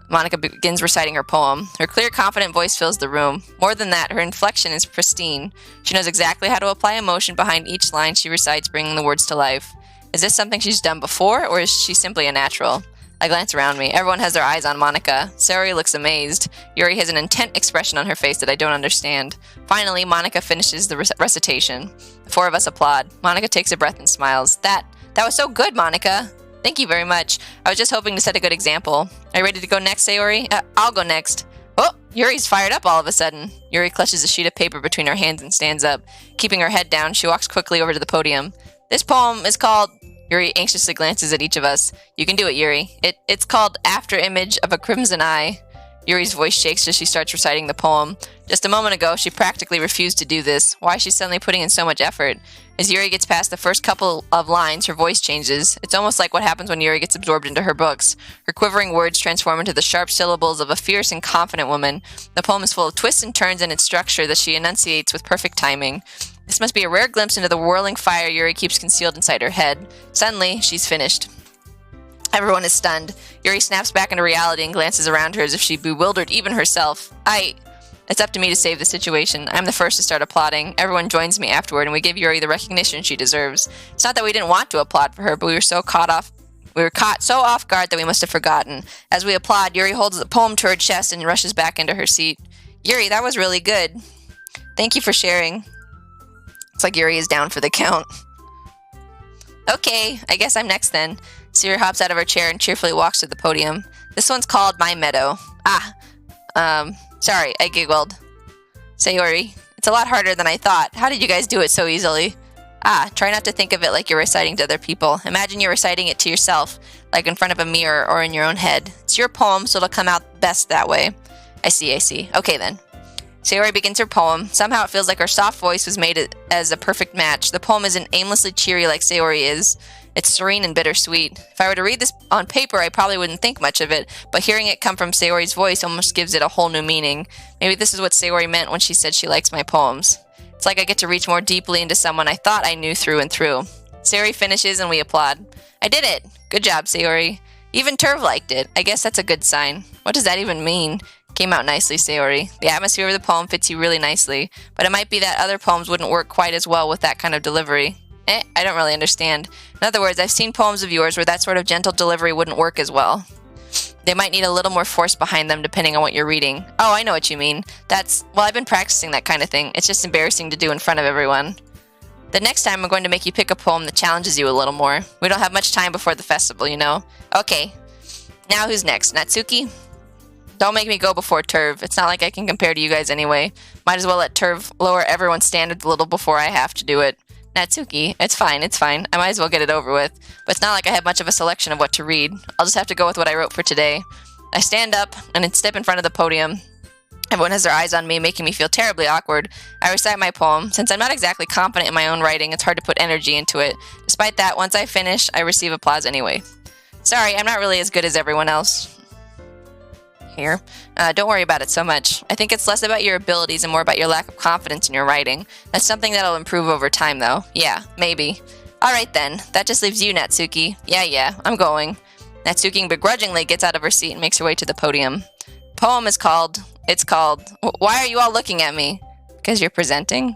Monica begins reciting her poem. Her clear, confident voice fills the room. More than that, her inflection is pristine. She knows exactly how to apply emotion behind each line she recites, bringing the words to life. Is this something she's done before, or is she simply a natural? I glance around me. Everyone has their eyes on Monica. Sayori looks amazed. Yuri has an intent expression on her face that I don't understand. Finally, Monica finishes the recitation. The four of us applaud. Monica takes a breath and smiles. That was so good, Monica. Thank you very much. I was just hoping to set a good example. Are you ready to go next, Sayori? I'll go next. Oh, Yuri's fired up all of a sudden. Yuri clutches a sheet of paper between her hands and stands up. Keeping her head down, she walks quickly over to the podium. This poem is called... Yuri anxiously glances at each of us. You can do it, Yuri. It's called After Image of a Crimson Eye. Yuri's voice shakes as she starts reciting the poem. Just a moment ago, she practically refused to do this. Why is she suddenly putting in so much effort? As Yuri gets past the first couple of lines, her voice changes. It's almost like what happens when Yuri gets absorbed into her books. Her quivering words transform into the sharp syllables of a fierce and confident woman. The poem is full of twists and turns in its structure that she enunciates with perfect timing. This must be a rare glimpse into the whirling fire Yuri keeps concealed inside her head. Suddenly, she's finished. Everyone is stunned. Yuri snaps back into reality and glances around her as if she bewildered even herself. It's up to me to save the situation. I'm the first to start applauding. Everyone joins me afterward, and we give Yuri the recognition she deserves. It's not that we didn't want to applaud for her, but we were caught so off guard that we must have forgotten. As we applaud, Yuri holds the poem to her chest and rushes back into her seat. Yuri, that was really good. Thank you for sharing. It's like Yuri is down for the count. Okay, I guess I'm next then. Sayori hops out of her chair and cheerfully walks to the podium. This one's called My Meadow. Sorry, I giggled. Sayori, it's a lot harder than I thought. How did you guys do it so easily? Try not to think of it like you're reciting to other people. Imagine you're reciting it to yourself, like in front of a mirror or in your own head. It's your poem, so it'll come out best that way. I see. Okay then. Sayori begins her poem. Somehow it feels like her soft voice was made as a perfect match. The poem isn't aimlessly cheery like Sayori is. It's serene and bittersweet. If I were to read this on paper, I probably wouldn't think much of it, but hearing it come from Sayori's voice almost gives it a whole new meaning. Maybe this is what Sayori meant when she said she likes my poems. It's like I get to reach more deeply into someone I thought I knew through and through. Sayori finishes and we applaud. I did it! Good job, Sayori. Even Turv liked it. I guess that's a good sign. What does that even mean? Came out nicely, Sayori. The atmosphere of the poem fits you really nicely, but it might be that other poems wouldn't work quite as well with that kind of delivery. I don't really understand. In other words, I've seen poems of yours where that sort of gentle delivery wouldn't work as well. They might need a little more force behind them depending on what you're reading. Oh, I know what you mean. Well, I've been practicing that kind of thing. It's just embarrassing to do in front of everyone. The next time I'm going to make you pick a poem that challenges you a little more. We don't have much time before the festival, you know? Okay. Now who's next? Natsuki? Don't make me go before Turv. It's not like I can compare to you guys anyway. Might as well let Turv lower everyone's standards a little before I have to do it. Natsuki, it's fine. I might as well get it over with. But it's not like I have much of a selection of what to read. I'll just have to go with what I wrote for today. I stand up and step in front of the podium. Everyone has their eyes on me, making me feel terribly awkward. I recite my poem. Since I'm not exactly confident in my own writing, it's hard to put energy into it. Despite that, once I finish, I receive applause anyway. Sorry, I'm not really as good as everyone else. Here. Don't worry about it so much. I think it's less about your abilities and more about your lack of confidence in your writing. That's something that'll improve over time, though. Yeah, maybe. Alright then, that just leaves you, Natsuki. Yeah, I'm going. Natsuki begrudgingly gets out of her seat and makes her way to the podium. Poem is called... Why are you all looking at me? Because you're presenting?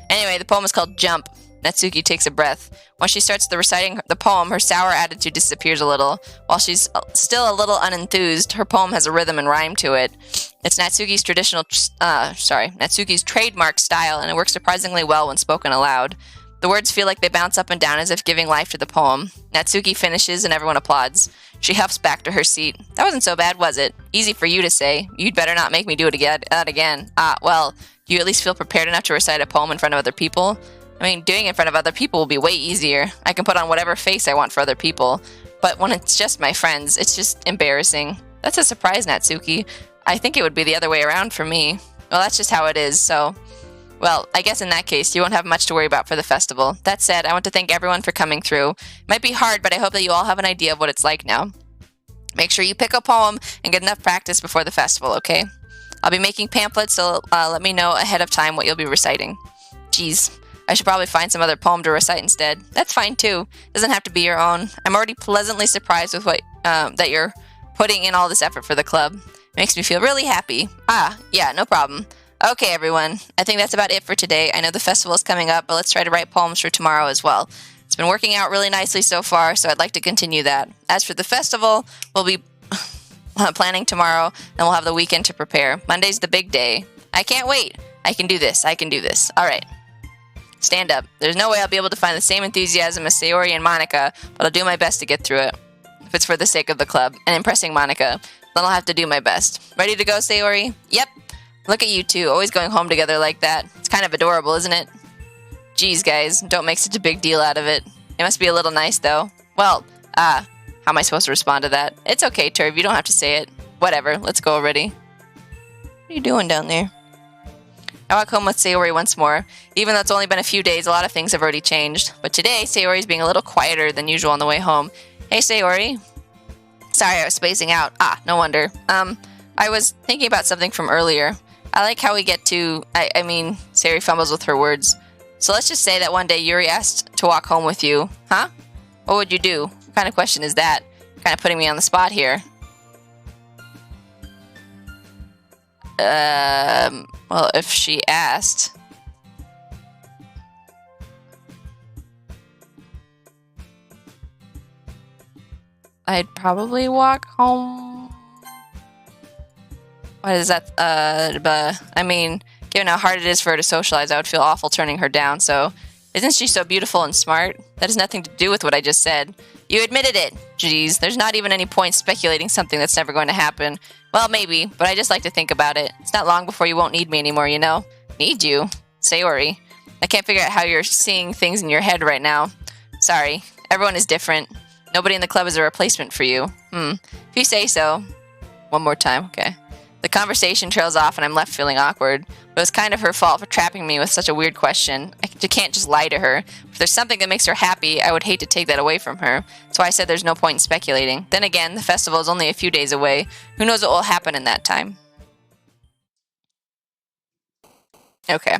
Anyway, the poem is called Jump. Natsuki takes a breath. Once she starts reciting the poem, her sour attitude disappears a little. While she's still a little unenthused, her poem has a rhythm and rhyme to it. It's Natsuki's trademark style, and it works surprisingly well when spoken aloud. The words feel like they bounce up and down as if giving life to the poem. Natsuki finishes and everyone applauds. She huffs back to her seat. That wasn't so bad, was it? Easy for you to say. You'd better not make me do it again. Well, do you at least feel prepared enough to recite a poem in front of other people? I mean, doing it in front of other people will be way easier. I can put on whatever face I want for other people. But when it's just my friends, it's just embarrassing. That's a surprise, Natsuki. I think it would be the other way around for me. Well, that's just how it is, so... Well, I guess in that case, you won't have much to worry about for the festival. That said, I want to thank everyone for coming through. It might be hard, but I hope that you all have an idea of what it's like now. Make sure you pick a poem and get enough practice before the festival, okay? I'll be making pamphlets, so let me know ahead of time what you'll be reciting. Jeez, I should probably find some other poem to recite instead. That's fine, too. Doesn't have to be your own. I'm already pleasantly surprised with what that you're putting in all this effort for the club. It makes me feel really happy. Yeah, no problem. Okay, everyone. I think that's about it for today. I know the festival is coming up, but let's try to write poems for tomorrow as well. It's been working out really nicely so far, so I'd like to continue that. As for the festival, we'll be planning tomorrow, and we'll have the weekend to prepare. Monday's the big day. I can't wait. I can do this. All right. Stand up. There's no way I'll be able to find the same enthusiasm as Sayori and Monica, but I'll do my best to get through it. If it's for the sake of the club and impressing Monica, then I'll have to do my best. Ready to go, Sayori? Yep. Look at you two, always going home together like that. It's kind of adorable, isn't it? Geez, guys, don't make such a big deal out of it. It must be a little nice, though. Well, how am I supposed to respond to that? It's okay, Turv, you don't have to say it. Whatever, let's go already. What are you doing down there? I walk home with Sayori once more. Even though it's only been a few days, a lot of things have already changed. But today, Sayori's being a little quieter than usual on the way home. Hey, Sayori. Sorry, I was spacing out. No wonder. I was thinking about something from earlier. I like how we get to... I mean, Sayori fumbles with her words. So let's just say that one day Yuri asked to walk home with you. Huh? What would you do? What kind of question is that? You're kind of putting me on the spot here. Well, if she asked... I'd probably walk home... What is that? I mean, given how hard it is for her to socialize, I would feel awful turning her down, so... Isn't she so beautiful and smart? That has nothing to do with what I just said. You admitted it! Jeez, there's not even any point speculating something that's never going to happen. Well, maybe, but I just like to think about it. It's not long before you won't need me anymore, you know? Need you? Sayori. I can't figure out how you're seeing things in your head right now. Sorry. Everyone is different. Nobody in the club is a replacement for you. If you say so. One more time, okay. The conversation trails off and I'm left feeling awkward. But it was kind of her fault for trapping me with such a weird question. I can't just lie to her. If there's something that makes her happy, I would hate to take that away from her. That's why I said there's no point in speculating. Then again, the festival is only a few days away. Who knows what will happen in that time? Okay.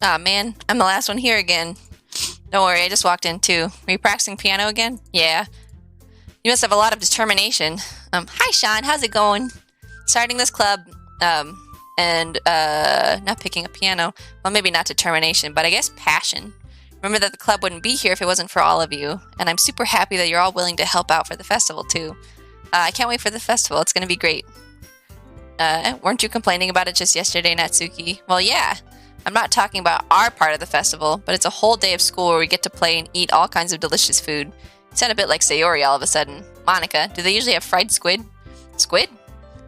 Aw, man, I'm the last one here again. Don't worry, I just walked in too. Were you practicing piano again? Yeah. You must have a lot of determination. Hi Sean, how's it going? Starting this club, and not picking up piano. Well, maybe not determination, but I guess passion. Remember that the club wouldn't be here if it wasn't for all of you, and I'm super happy that you're all willing to help out for the festival too. I can't wait for the festival, it's gonna be great. Weren't you complaining about it just yesterday, Natsuki? Well, yeah. I'm not talking about our part of the festival, but it's a whole day of school where we get to play and eat all kinds of delicious food. You sound a bit like Sayori all of a sudden. Monica, do they usually have fried squid? Squid?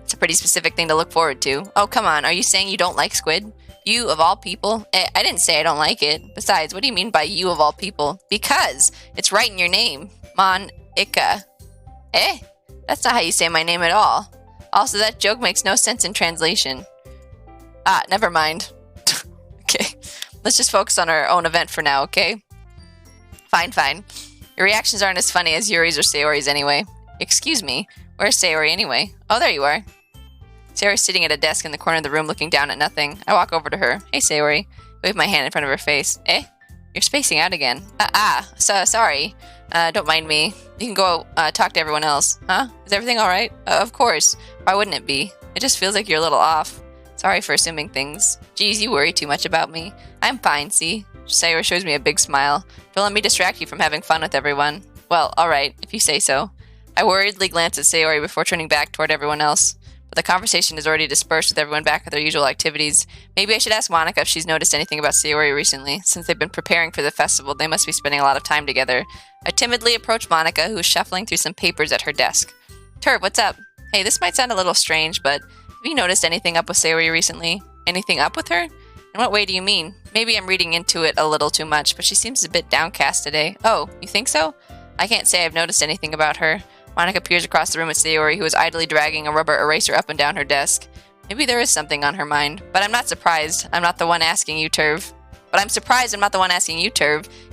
It's a pretty specific thing to look forward to. Oh, come on, are you saying you don't like squid? You, of all people? I didn't say I don't like it. Besides, what do you mean by you of all people? Because it's right in your name. Monica. That's not how you say my name at all. Also, that joke makes no sense in translation. Ah, never mind. Okay, let's just focus on our own event for now, okay? Fine. Your reactions aren't as funny as Yuri's or Sayori's anyway. Excuse me, where's Sayori anyway? Oh, there you are. Sayori's sitting at a desk in the corner of the room looking down at nothing. I walk over to her. Hey, Sayori. Wave my hand in front of her face. You're spacing out again. Sorry. Don't mind me. You can go talk to everyone else. Huh? Is everything alright? Of course. Why wouldn't it be? It just feels like you're a little off. Sorry for assuming things. Geez, you worry too much about me. I'm fine, see? Sayori shows me a big smile. Don't let me distract you from having fun with everyone. Well, alright, if you say so. I worriedly glance at Sayori before turning back toward everyone else. But the conversation is already dispersed with everyone back at their usual activities. Maybe I should ask Monica if she's noticed anything about Sayori recently. Since they've been preparing for the festival, they must be spending a lot of time together. I timidly approach Monica, who is shuffling through some papers at her desk. Turb, what's up? Hey, this might sound a little strange, but have you noticed anything up with Sayori recently? Anything up with her? In what way do you mean? Maybe I'm reading into it a little too much, but she seems a bit downcast today. Oh, you think so? I can't say I've noticed anything about her. Monica peers across the room at Sayori, who is idly dragging a rubber eraser up and down her desk. Maybe there is something on her mind, but I'm not surprised. I'm not the one asking you, Turv.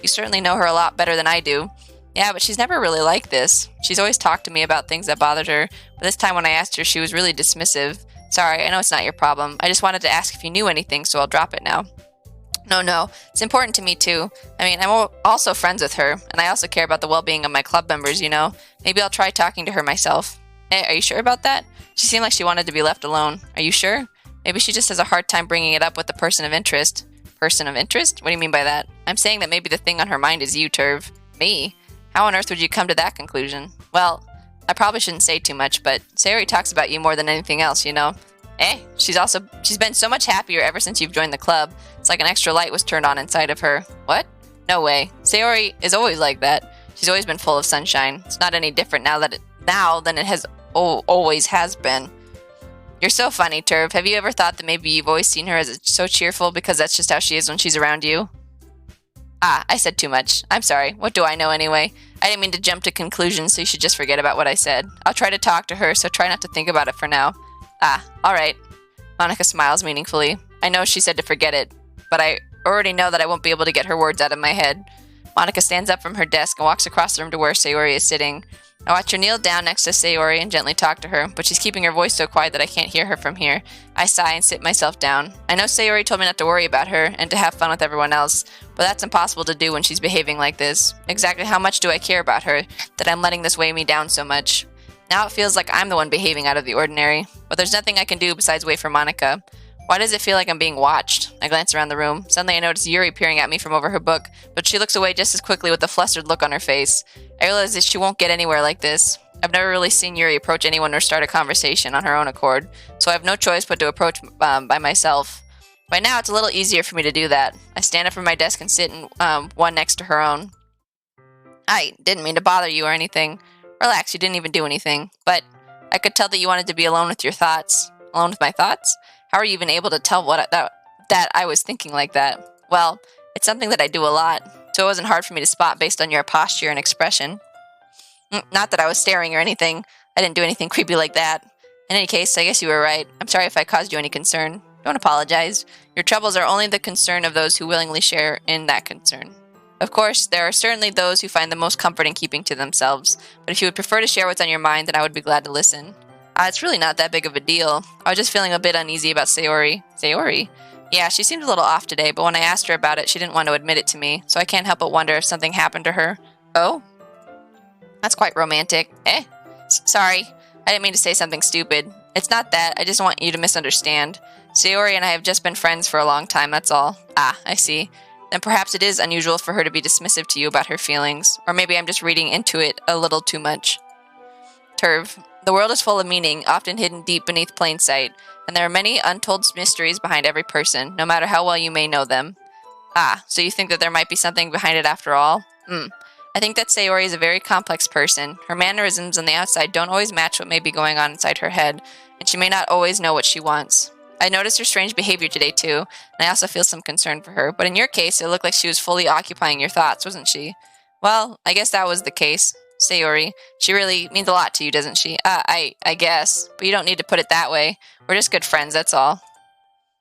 You certainly know her a lot better than I do. Yeah, but she's never really like this. She's always talked to me about things that bothered her, but this time when I asked her, she was really dismissive. Sorry, I know it's not your problem. I just wanted to ask if you knew anything, so I'll drop it now. No. It's important to me, too. I mean, I'm also friends with her, and I also care about the well-being of my club members, you know? Maybe I'll try talking to her myself. Hey, are you sure about that? She seemed like she wanted to be left alone. Are you sure? Maybe she just has a hard time bringing it up with the person of interest. Person of interest? What do you mean by that? I'm saying that maybe the thing on her mind is you, Turv. Me? How on earth would you come to that conclusion? Well, I probably shouldn't say too much, but Sayori talks about you more than anything else, you know? She's been so much happier ever since you've joined the club. It's like an extra light was turned on inside of her. What? No way. Sayori is always like that. She's always been full of sunshine. It's not any different now than it has always has been. You're so funny, Turv. Have you ever thought that maybe you've always seen her as so cheerful because that's just how she is when she's around you? Ah, I said too much. I'm sorry. What do I know anyway? I didn't mean to jump to conclusions, so you should just forget about what I said. I'll try to talk to her, so try not to think about it for now. Ah, alright. Monica smiles meaningfully. I know she said to forget it, but I already know that I won't be able to get her words out of my head. Monica stands up from her desk and walks across the room to where Sayori is sitting. I watch her kneel down next to Sayori and gently talk to her, but she's keeping her voice so quiet that I can't hear her from here. I sigh and sit myself down. I know Sayori told me not to worry about her and to have fun with everyone else, but that's impossible to do when she's behaving like this. Exactly how much do I care about her that I'm letting this weigh me down so much? Now it feels like I'm the one behaving out of the ordinary, but there's nothing I can do besides wait for Monica. Why does it feel like I'm being watched? I glance around the room. Suddenly I notice Yuri peering at me from over her book, but she looks away just as quickly with a flustered look on her face. I realize that she won't get anywhere like this. I've never really seen Yuri approach anyone or start a conversation on her own accord, so I have no choice but to approach by myself. By now it's a little easier for me to do that. I stand up from my desk and sit in one next to her own. I didn't mean to bother you or anything. Relax, you didn't even do anything. But I could tell that you wanted to be alone with your thoughts. Alone with my thoughts? How are you even able to tell that I was thinking like that? Well, it's something that I do a lot, so it wasn't hard for me to spot based on your posture and expression. Not that I was staring or anything. I didn't do anything creepy like that. In any case, I guess you were right. I'm sorry if I caused you any concern. Don't apologize. Your troubles are only the concern of those who willingly share in that concern. Of course, there are certainly those who find the most comfort in keeping to themselves, but if you would prefer to share what's on your mind, then I would be glad to listen. It's really not that big of a deal. I was just feeling a bit uneasy about Sayori. Sayori? Yeah, she seemed a little off today, but when I asked her about it, she didn't want to admit it to me, so I can't help but wonder if something happened to her. Oh? That's quite romantic. Sorry. I didn't mean to say something stupid. It's not that. I just want you to misunderstand. Sayori and I have just been friends for a long time, that's all. Ah, I see. Then perhaps it is unusual for her to be dismissive to you about her feelings, or maybe I'm just reading into it a little too much. Turv. The world is full of meaning, often hidden deep beneath plain sight, and there are many untold mysteries behind every person, no matter how well you may know them. Ah, so you think that there might be something behind it after all? I think that Sayori is a very complex person. Her mannerisms on the outside don't always match what may be going on inside her head, and she may not always know what she wants. I noticed her strange behavior today too, and I also feel some concern for her, but in your case, it looked like she was fully occupying your thoughts, wasn't she? Well, I guess that was the case. Sayori, she really means a lot to you, doesn't she? I guess, but you don't need to put it that way. We're just good friends, that's all.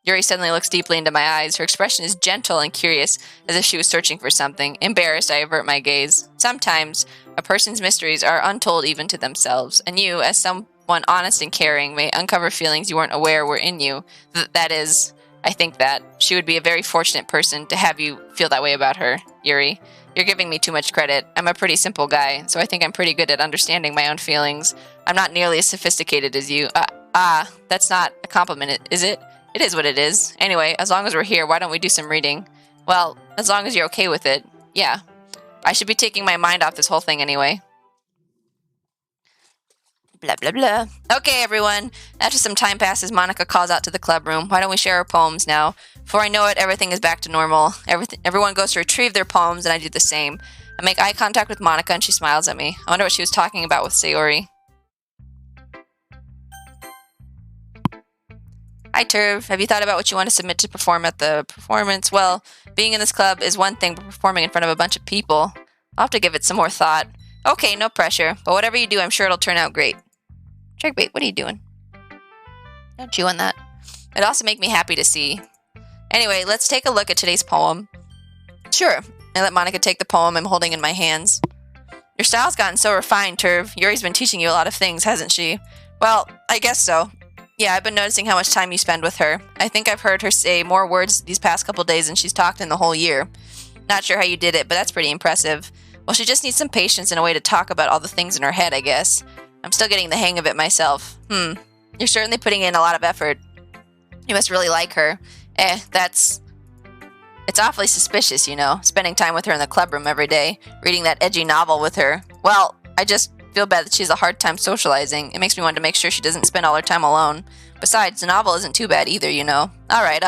Yuri suddenly looks deeply into my eyes. Her expression is gentle and curious, as if she was searching for something. Embarrassed, I avert my gaze. Sometimes, a person's mysteries are untold even to themselves, and you, as someone honest and caring, may uncover feelings you weren't aware were in you. That is, I think that she would be a very fortunate person to have you feel that way about her, Yuri. You're giving me too much credit. I'm a pretty simple guy, so I think I'm pretty good at understanding my own feelings. I'm not nearly as sophisticated as you. That's not a compliment, is it? It is what it is. Anyway, as long as we're here, why don't we do some reading? Well, as long as you're okay with it. Yeah. I should be taking my mind off this whole thing anyway. Blah, blah, blah. Okay, everyone. After some time passes, Monica calls out to the club room. Why don't we share our poems now? Before I know it, everything is back to normal. Everyone goes to retrieve their poems, and I do the same. I make eye contact with Monica, and she smiles at me. I wonder what she was talking about with Sayori. Hi, Turv. Have you thought about what you want to submit to perform at the performance? Well, being in this club is one thing, but performing in front of a bunch of people, I'll have to give it some more thought. Okay, no pressure. But whatever you do, I'm sure it'll turn out great. Jerkbait, what are you doing? Don't chew on that. It'd also make me happy to see. Anyway, let's take a look at today's poem. Sure. I let Monica take the poem I'm holding in my hands. Your style's gotten so refined, Turv. Yuri's been teaching you a lot of things, hasn't she? Well, I guess so. Yeah, I've been noticing how much time you spend with her. I think I've heard her say more words these past couple days than she's talked in the whole year. Not sure how you did it, but that's pretty impressive. Well, she just needs some patience and a way to talk about all the things in her head, I guess. I'm still getting the hang of it myself. You're certainly putting in a lot of effort. You must really like her. It's awfully suspicious, you know, spending time with her in the clubroom every day, reading that edgy novel with her. Well, I just feel bad that she has a hard time socializing. It makes me want to make sure she doesn't spend all her time alone. Besides, the novel isn't too bad either, you know. Alright.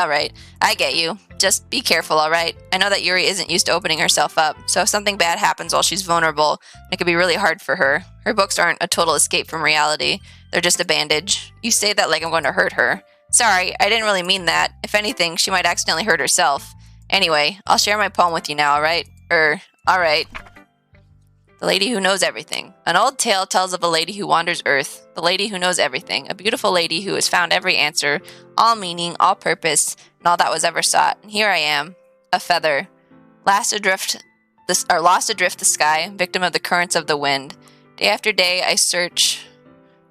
I get you. Just be careful, alright? I know that Yuri isn't used to opening herself up, so if something bad happens while she's vulnerable, it could be really hard for her. Her books aren't a total escape from reality. They're just a bandage. You say that like I'm going to hurt her. Sorry, I didn't really mean that. If anything, she might accidentally hurt herself. Anyway, I'll share my poem with you now, alright? Alright. The Lady Who Knows Everything. An old tale tells of a lady who wanders earth, the lady who knows everything, a beautiful lady who has found every answer, all meaning, all purpose, and all that was ever sought. And here I am, a feather, last adrift lost adrift the sky, victim of the currents of the wind. Day after day, I search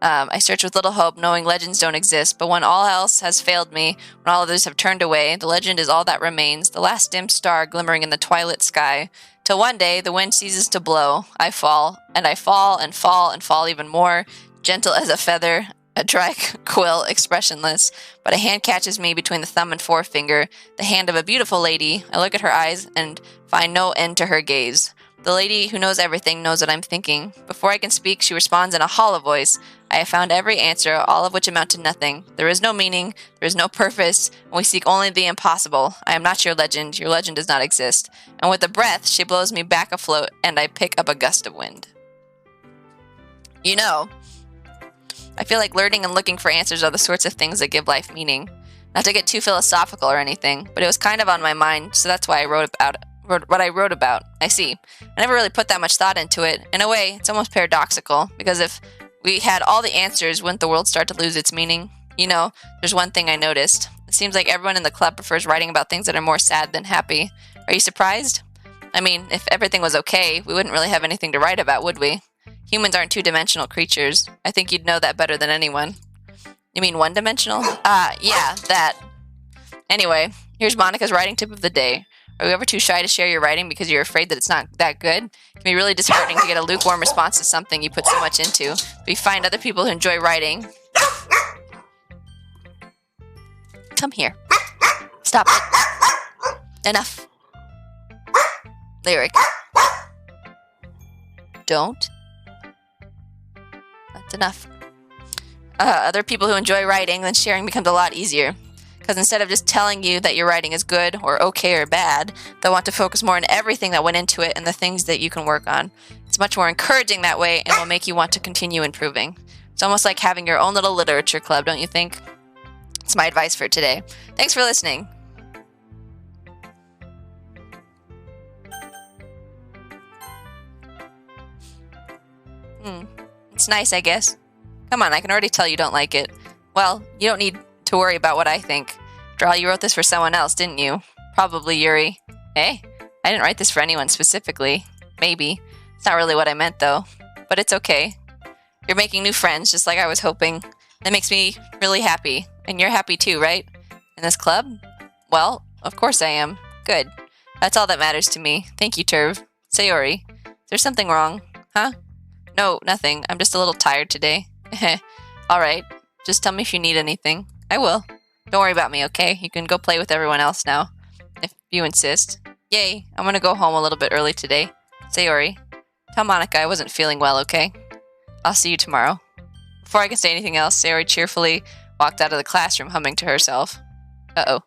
with little hope, knowing legends don't exist. But when all else has failed me, when all others have turned away, the legend is all that remains, the last dim star glimmering in the twilit sky. Till one day, the wind ceases to blow. I fall, and I fall, and fall, and fall even more, gentle as a feather, a dry quill, expressionless. But a hand catches me between the thumb and forefinger, the hand of a beautiful lady. I look at her eyes and find no end to her gaze. The lady who knows everything knows what I'm thinking. Before I can speak, she responds in a hollow voice. I have found every answer, all of which amount to nothing. There is no meaning, there is no purpose, and we seek only the impossible. I am not your legend does not exist. And with a breath, she blows me back afloat, and I pick up a gust of wind. You know, I feel like learning and looking for answers are the sorts of things that give life meaning. Not to get too philosophical or anything, but it was kind of on my mind, so that's why I wrote what I wrote about. I see. I never really put that much thought into it. In a way, it's almost paradoxical, because if we had all the answers, wouldn't the world start to lose its meaning? You know, there's one thing I noticed. It seems like everyone in the club prefers writing about things that are more sad than happy. Are you surprised? I mean, if everything was okay, we wouldn't really have anything to write about, would we? Humans aren't two-dimensional creatures. I think you'd know that better than anyone. You mean one-dimensional? Yeah, that. Anyway, here's Monica's writing tip of the day. Are you ever too shy to share your writing because you're afraid that it's not that good? It can be really disheartening to get a lukewarm response to something you put so much into. But you find other people who enjoy writing. Come here. Stop it. Enough. Lyric. Don't. That's enough. Other people who enjoy writing, then sharing becomes a lot easier. Because instead of just telling you that your writing is good or okay or bad, they'll want to focus more on everything that went into it and the things that you can work on. It's much more encouraging that way and will make you want to continue improving. It's almost like having your own little literature club, don't you think? It's my advice for today. Thanks for listening. It's nice, I guess. Come on, I can already tell you don't like it. Well, you don't need to worry about what I think. After all, you wrote this for someone else, didn't you? Probably Yuri. Hey, I didn't write this for anyone specifically. Maybe. It's not really what I meant, though. But it's okay. You're making new friends, just like I was hoping. That makes me really happy. And you're happy too, right? In this club? Well, of course I am. Good. That's all that matters to me. Thank you, Turv. Sayori. Is there something wrong? Huh? No, nothing. I'm just a little tired today. Alright. Just tell me if you need anything. I will. Don't worry about me, okay? You can go play with everyone else now. If you insist. Yay, I'm gonna go home a little bit early today. Sayori, tell Monica I wasn't feeling well, okay? I'll see you tomorrow. Before I could say anything else, Sayori cheerfully walked out of the classroom humming to herself. Uh-oh.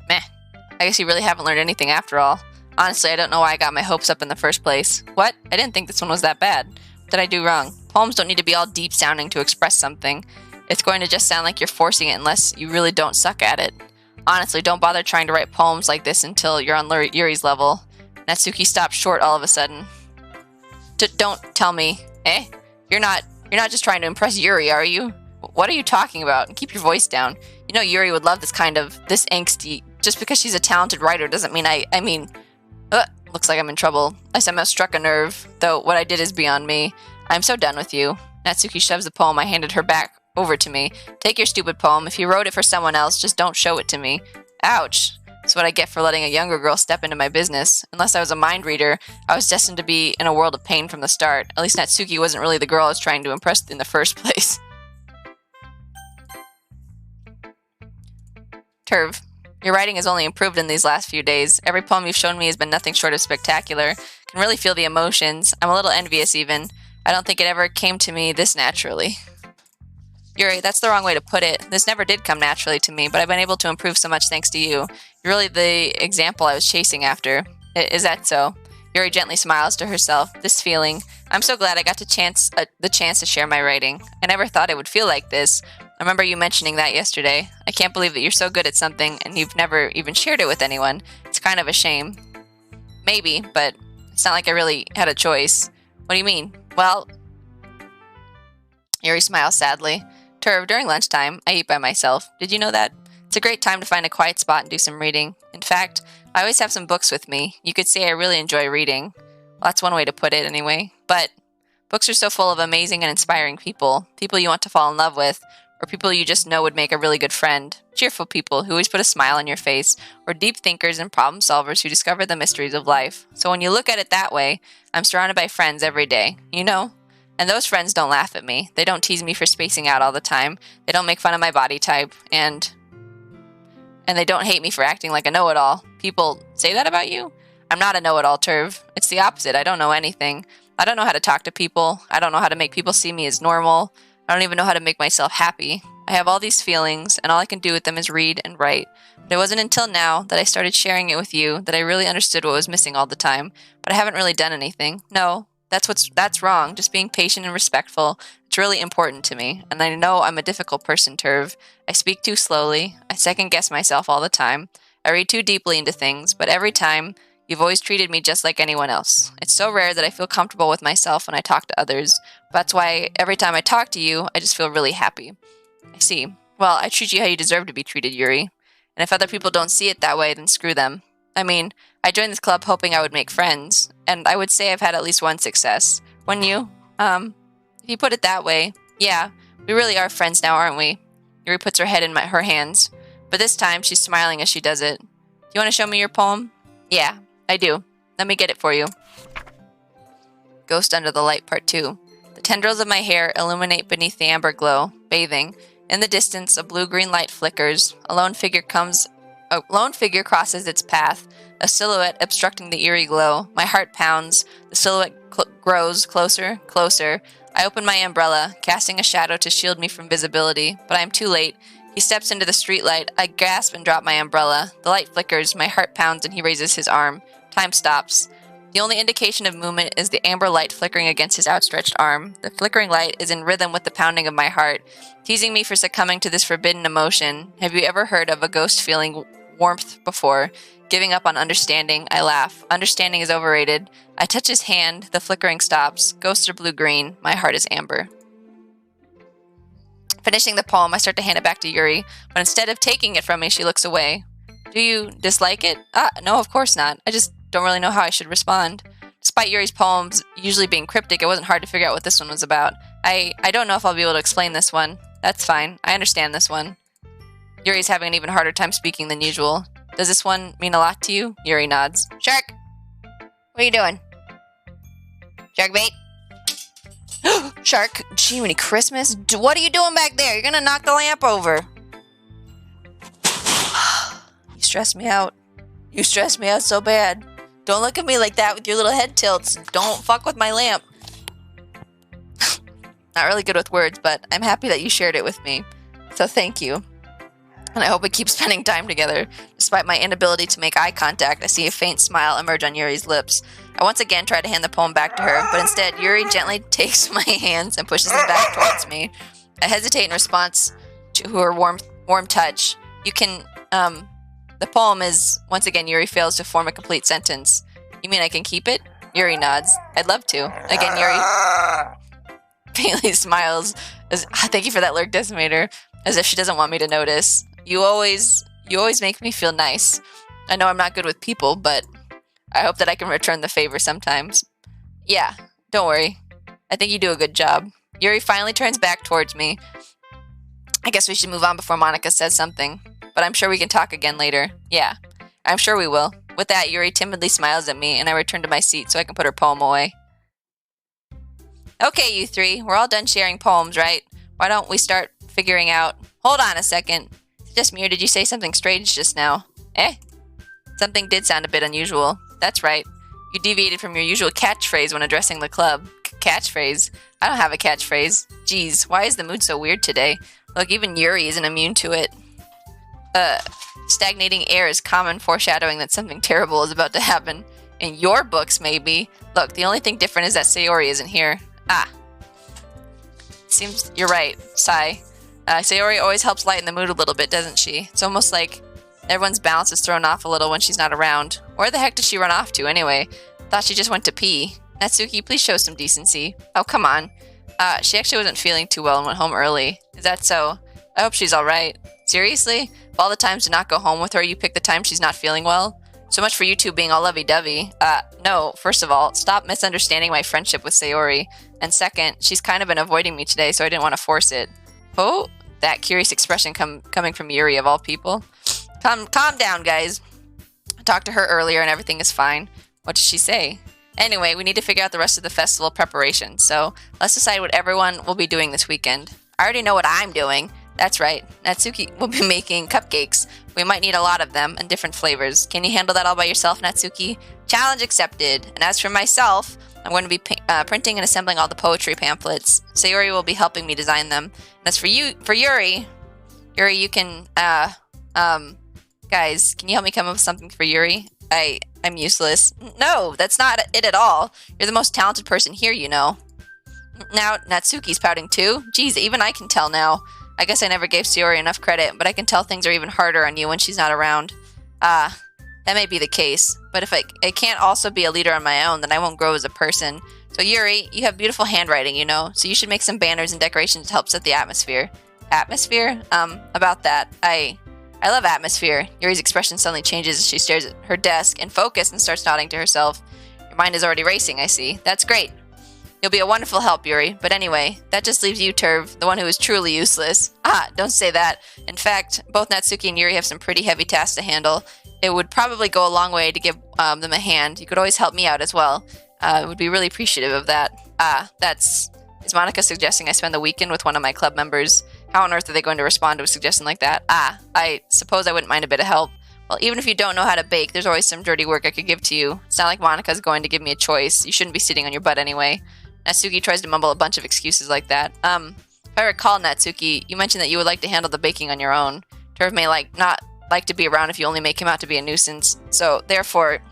Meh. I guess you really haven't learned anything after all. Honestly, I don't know why I got my hopes up in the first place. What? I didn't think this one was that bad. What did I do wrong? Poems don't need to be all deep sounding to express something. It's going to just sound like you're forcing it unless you really don't suck at it. Honestly, don't bother trying to write poems like this until you're on Yuri's level. Natsuki stopped short all of a sudden. Don't tell me. Eh? You're not just trying to impress Yuri, are you? What are you talking about? Keep your voice down. You know Yuri would love this angsty. Just because she's a talented writer doesn't mean I mean... looks like I'm in trouble. I somehow struck a nerve, though what I did is beyond me. I'm so done with you. Natsuki shoves the poem I handed her back over to me. Take your stupid poem. If you wrote it for someone else, just don't show it to me. Ouch. That's what I get for letting a younger girl step into my business. Unless I was a mind reader, I was destined to be in a world of pain from the start. At least Natsuki wasn't really the girl I was trying to impress in the first place. Turv. Your writing has only improved in these last few days. Every poem you've shown me has been nothing short of spectacular. I can really feel the emotions. I'm a little envious even. I don't think it ever came to me this naturally. Yuri, that's the wrong way to put it. This never did come naturally to me, but I've been able to improve so much thanks to you. You're really the example I was chasing after. Is that so? Yuri gently smiles to herself. This feeling. I'm so glad I got the chance to share my writing. I never thought it would feel like this. I remember you mentioning that yesterday. I can't believe that you're so good at something and you've never even shared it with anyone. It's kind of a shame. Maybe, but it's not like I really had a choice. What do you mean? Well... Yuri smiles sadly. Turv, during lunchtime, I eat by myself. Did you know that? It's a great time to find a quiet spot and do some reading. In fact, I always have some books with me. You could say I really enjoy reading. Well, that's one way to put it anyway. But books are so full of amazing and inspiring people. People you want to fall in love with, or people you just know would make a really good friend. Cheerful people who always put a smile on your face, or deep thinkers and problem solvers who discover the mysteries of life. So when you look at it that way, I'm surrounded by friends every day, you know? And those friends don't laugh at me. They don't tease me for spacing out all the time. They don't make fun of my body type. And they don't hate me for acting like a know-it-all. People say that about you? I'm not a know-it-all, Turv. It's the opposite. I don't know anything. I don't know how to talk to people. I don't know how to make people see me as normal. I don't even know how to make myself happy. I have all these feelings, and all I can do with them is read and write. But it wasn't until now that I started sharing it with you that I really understood what was missing all the time. But I haven't really done anything. No, that's wrong. Just being patient and respectful. It's really important to me. And I know I'm a difficult person, Turv. I speak too slowly. I second-guess myself all the time. I read too deeply into things, but every time, you've always treated me just like anyone else. It's so rare that I feel comfortable with myself when I talk to others. That's why every time I talk to you, I just feel really happy. I see. Well, I treat you how you deserve to be treated, Yuri. And if other people don't see it that way, then screw them. I mean, I joined this club hoping I would make friends, and I would say I've had at least one success. Wouldn't you? If you put it that way, yeah, we really are friends now, aren't we? Yuri puts her head in her hands, but this time she's smiling as she does it. Do you want to show me your poem? Yeah, I do. Let me get it for you. Ghost Under the Light, Part 2. The tendrils of my hair illuminate beneath the amber glow, bathing. In the distance, a blue-green light flickers. A lone figure crosses its path, a silhouette obstructing the eerie glow. My heart pounds. The silhouette grows closer, closer. I open my umbrella, casting a shadow to shield me from visibility, but I am too late. He steps into the streetlight. I gasp and drop my umbrella. The light flickers, my heart pounds, and he raises his arm. Time stops. The only indication of movement is the amber light flickering against his outstretched arm. The flickering light is in rhythm with the pounding of my heart, teasing me for succumbing to this forbidden emotion. Have you ever heard of a ghost feeling warmth before? Giving up on understanding, I laugh. Understanding is overrated. I touch his hand. The flickering stops. Ghosts are blue-green. My heart is amber. Finishing the poem, I start to hand it back to Yuri, but instead of taking it from me, she looks away. Do you dislike it? No, of course not. I just don't really know how I should respond. Despite Yuri's poems usually being cryptic, it wasn't hard to figure out what this one was about. I don't know if I'll be able to explain this one. That's fine. I understand this one. Yuri's having an even harder time speaking than usual. Does this one mean a lot to you? Yuri nods. Shark! What are you doing? Shark bait? Shark, Jiminy Christmas. What are you doing back there? You're gonna knock the lamp over. You stress me out. You stress me out so bad. Don't look at me like that with your little head tilts. Don't fuck with my lamp. Not really good with words, but I'm happy that you shared it with me. So thank you. And I hope we keep spending time together. Despite my inability to make eye contact, I see a faint smile emerge on Yuri's lips. I once again try to hand the poem back to her, but instead Yuri gently takes my hands and pushes them back towards me. I hesitate in response to her warm touch. You can, the poem is, once again, Yuri fails to form a complete sentence. You mean I can keep it? Yuri nods. I'd love to. Again, Yuri faintly smiles. Thank you for that lurk decimator. As if she doesn't want me to notice. You always make me feel nice. I know I'm not good with people, but I hope that I can return the favor sometimes. Yeah, don't worry. I think you do a good job. Yuri finally turns back towards me. I guess we should move on before Monica says something. But I'm sure we can talk again later. Yeah, I'm sure we will. With that, Yuri timidly smiles at me, and I return to my seat so I can put her poem away. Okay, you three, we're all done sharing poems, right? Why don't we start figuring out... Hold on a second. Is it just me, or did you say something strange just now? Eh? Something did sound a bit unusual. That's right. You deviated from your usual catchphrase when addressing the club. Catchphrase? I don't have a catchphrase. Geez, why is the mood so weird today? Look, even Yuri isn't immune to it. Stagnating air is common foreshadowing that something terrible is about to happen. In your books, maybe. Look, the only thing different is that Sayori isn't here. Seems you're right. Sigh. Sayori always helps lighten the mood a little bit, doesn't she? It's almost like everyone's balance is thrown off a little when she's not around. Where the heck did she run off to, anyway? Thought she just went to pee. Natsuki, please show some decency. Oh, come on. She actually wasn't feeling too well and went home early. Is that so? I hope she's alright. Seriously? Of all the times to not go home with her, you pick the time she's not feeling well? So much for you two being all lovey-dovey. No, first of all, stop misunderstanding my friendship with Sayori. And second, she's kind of been avoiding me today, so I didn't want to force it. Oh, that curious expression coming from Yuri of all people. Calm down, guys. I talked to her earlier and everything is fine. What did she say? Anyway, we need to figure out the rest of the festival preparation, so let's decide what everyone will be doing this weekend. I already know what I'm doing. That's right, Natsuki will be making cupcakes. We might need a lot of them and different flavors. Can you handle that all by yourself, Natsuki? Challenge accepted. And as for myself, I'm going to be printing and assembling all the poetry pamphlets. Sayori will be helping me design them. And as for Yuri, you can, guys, can you help me come up with something for Yuri? I'm useless. No, that's not it at all. You're the most talented person here, you know. Now, Natsuki's pouting too? Geez, even I can tell now. I guess I never gave Sayori enough credit, but I can tell things are even harder on you when she's not around. That may be the case, but if I can't also be a leader on my own, then I won't grow as a person. So Yuri, you have beautiful handwriting, you know, so you should make some banners and decorations to help set the atmosphere. Atmosphere? About that, I love atmosphere. Yuri's expression suddenly changes as she stares at her desk in focus and starts nodding to herself. Your mind is already racing, I see. That's great. You'll be a wonderful help, Yuri. But anyway, that just leaves you, Turv, the one who is truly useless. Don't say that. In fact, both Natsuki and Yuri have some pretty heavy tasks to handle. It would probably go a long way to give them a hand. You could always help me out as well. Would be really appreciative of that. Is Monica suggesting I spend the weekend with one of my club members? How on earth are they going to respond to a suggestion like that? I suppose I wouldn't mind a bit of help. Well, even if you don't know how to bake, there's always some dirty work I could give to you. It's not like Monica's going to give me a choice. You shouldn't be sitting on your butt anyway. Natsuki tries to mumble a bunch of excuses like that. If I recall, Natsuki, you mentioned that you would like to handle the baking on your own. Turv may not like to be around if you only make him out to be a nuisance. So, therefore,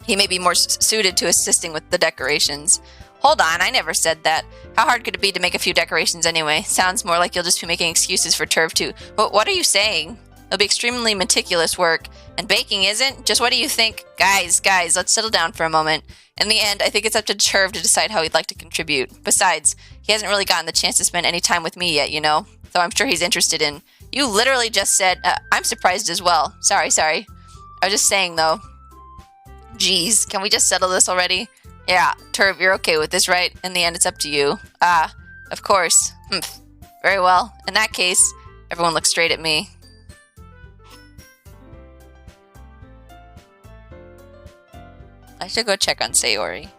he may be more suited to assisting with the decorations. Hold on, I never said that. How hard could it be to make a few decorations anyway? Sounds more like you'll just be making excuses for Turv too. But what are you saying? It'll be extremely meticulous work. And baking isn't? Just what do you think? Guys, let's settle down for a moment. In the end, I think it's up to Turv to decide how he'd like to contribute. Besides, he hasn't really gotten the chance to spend any time with me yet, you know? So I'm sure he's interested in... You literally just said... I'm surprised as well. Sorry. I was just saying, though. Jeez, can we just settle this already? Yeah, Turv, you're okay with this, right? In the end, it's up to you. Of course. Very well. In that case, everyone looks straight at me. I should go check on Sayori.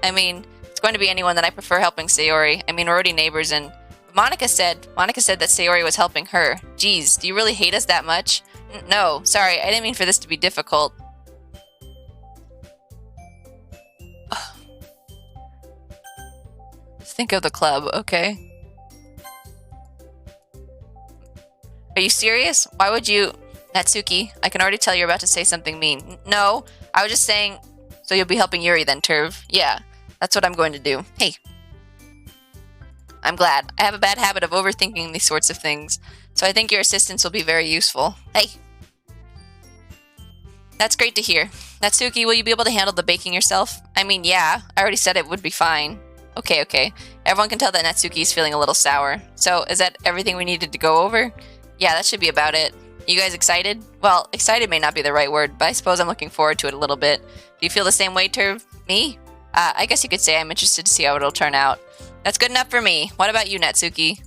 I mean, it's going to be anyone that I prefer helping Sayori. I mean, we're already neighbors and... Monica said that Sayori was helping her. Geez, do you really hate us that much? No, sorry, I didn't mean for this to be difficult. Think of the club, okay? Are you serious? Why would you... Natsuki, I can already tell you're about to say something mean. No, I was just saying... So you'll be helping Yuri then, Turv. Yeah, that's what I'm going to do. Hey. I'm glad. I have a bad habit of overthinking these sorts of things, so I think your assistance will be very useful. Hey. That's great to hear. Natsuki, will you be able to handle the baking yourself? I mean, yeah, I already said it would be fine. Okay. Everyone can tell that Natsuki is feeling a little sour. So, is that everything we needed to go over? Yeah, that should be about it. You guys excited? Well, excited may not be the right word, but I suppose I'm looking forward to it a little bit. Do you feel the same way, Turv? Me? I guess you could say I'm interested to see how it'll turn out. That's good enough for me. What about you, Natsuki?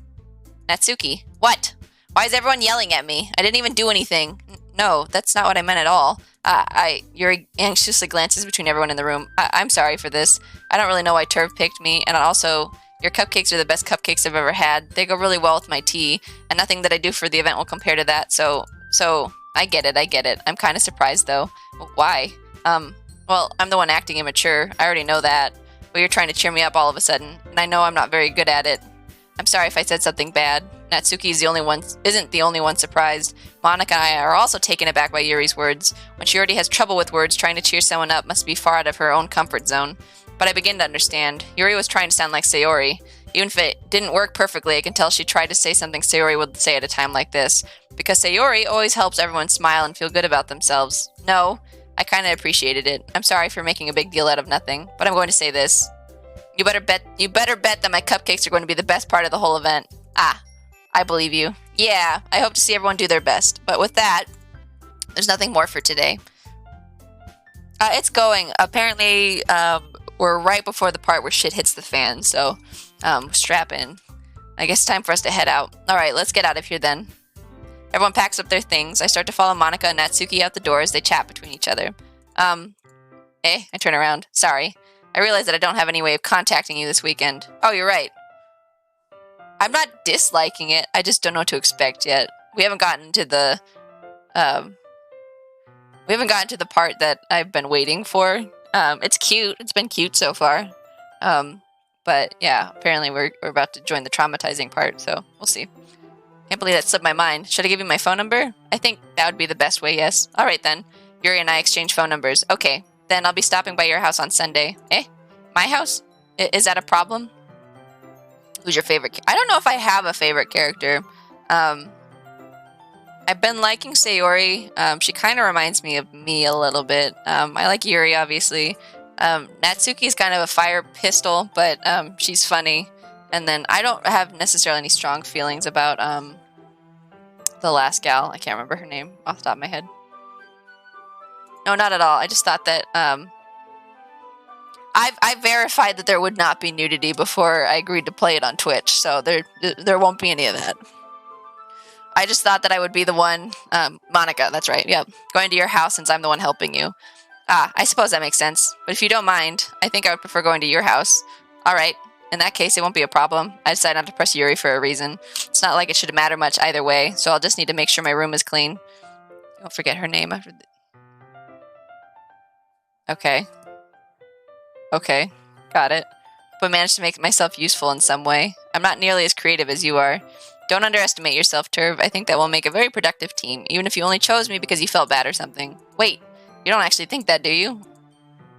Natsuki? What? Why is everyone yelling at me? I didn't even do anything. No, that's not what I meant at all. Yuri anxiously glances between everyone in the room. I'm sorry for this. I don't really know why Turv picked me, and also, your cupcakes are the best cupcakes I've ever had. They go really well with my tea, and nothing that I do for the event will compare to that, so, I get it. I'm kind of surprised, though. Why? Well, I'm the one acting immature. I already know that. But you're trying to cheer me up all of a sudden, and I know I'm not very good at it. I'm sorry if I said something bad. Natsuki isn't the only one surprised. Monica and I are also taken aback by Yuri's words. When she already has trouble with words, trying to cheer someone up must be far out of her own comfort zone. But I begin to understand. Yuri was trying to sound like Sayori. Even if it didn't work perfectly, I can tell she tried to say something Sayori would say at a time like this. Because Sayori always helps everyone smile and feel good about themselves. No, I kind of appreciated it. I'm sorry for making a big deal out of nothing, but I'm going to say this. You better bet that my cupcakes are going to be the best part of the whole event. I believe you. Yeah, I hope to see everyone do their best. But with that, there's nothing more for today. It's going. Apparently, we're right before the part where shit hits the fan, so strap in. I guess it's time for us to head out. Alright, let's get out of here then. Everyone packs up their things. I start to follow Monica and Natsuki out the door as they chat between each other. I turn around. Sorry. I realize that I don't have any way of contacting you this weekend. Oh, you're right. I'm not disliking it. I just don't know what to expect yet. We haven't gotten to the part that I've been waiting for. It's cute. It's been cute so far. But yeah, apparently we're about to join the traumatizing part, so we'll see. Can't believe that slipped my mind. Should I give you my phone number? I think that would be the best way, yes. Alright then. Yuri and I exchange phone numbers. Okay, then I'll be stopping by your house on Sunday. Eh? My house? Is that a problem? Who's your favorite? I don't know if I have a favorite character. I've been liking Sayori. She kind of reminds me of me a little bit. I like Yuri, obviously. Natsuki's kind of a fire pistol, but she's funny. And then I don't have necessarily any strong feelings about the last gal. I can't remember her name off the top of my head. No, not at all. I just thought that I verified that there would not be nudity before I agreed to play it on Twitch, so there won't be any of that. I just thought that I would be the one, Monica, that's right, yep, going to your house since I'm the one helping you. Ah, I suppose that makes sense. But if you don't mind, I think I would prefer going to your house. Alright, in that case, it won't be a problem. I decided not to press Yuri for a reason. It's not like it should matter much either way, so I'll just need to make sure my room is clean. Don't forget her name after the... Okay. Okay, got it. But managed to make myself useful in some way. I'm not nearly as creative as you are. Don't underestimate yourself, Turv. I think that will make a very productive team, even if you only chose me because you felt bad or something. Wait, you don't actually think that, do you?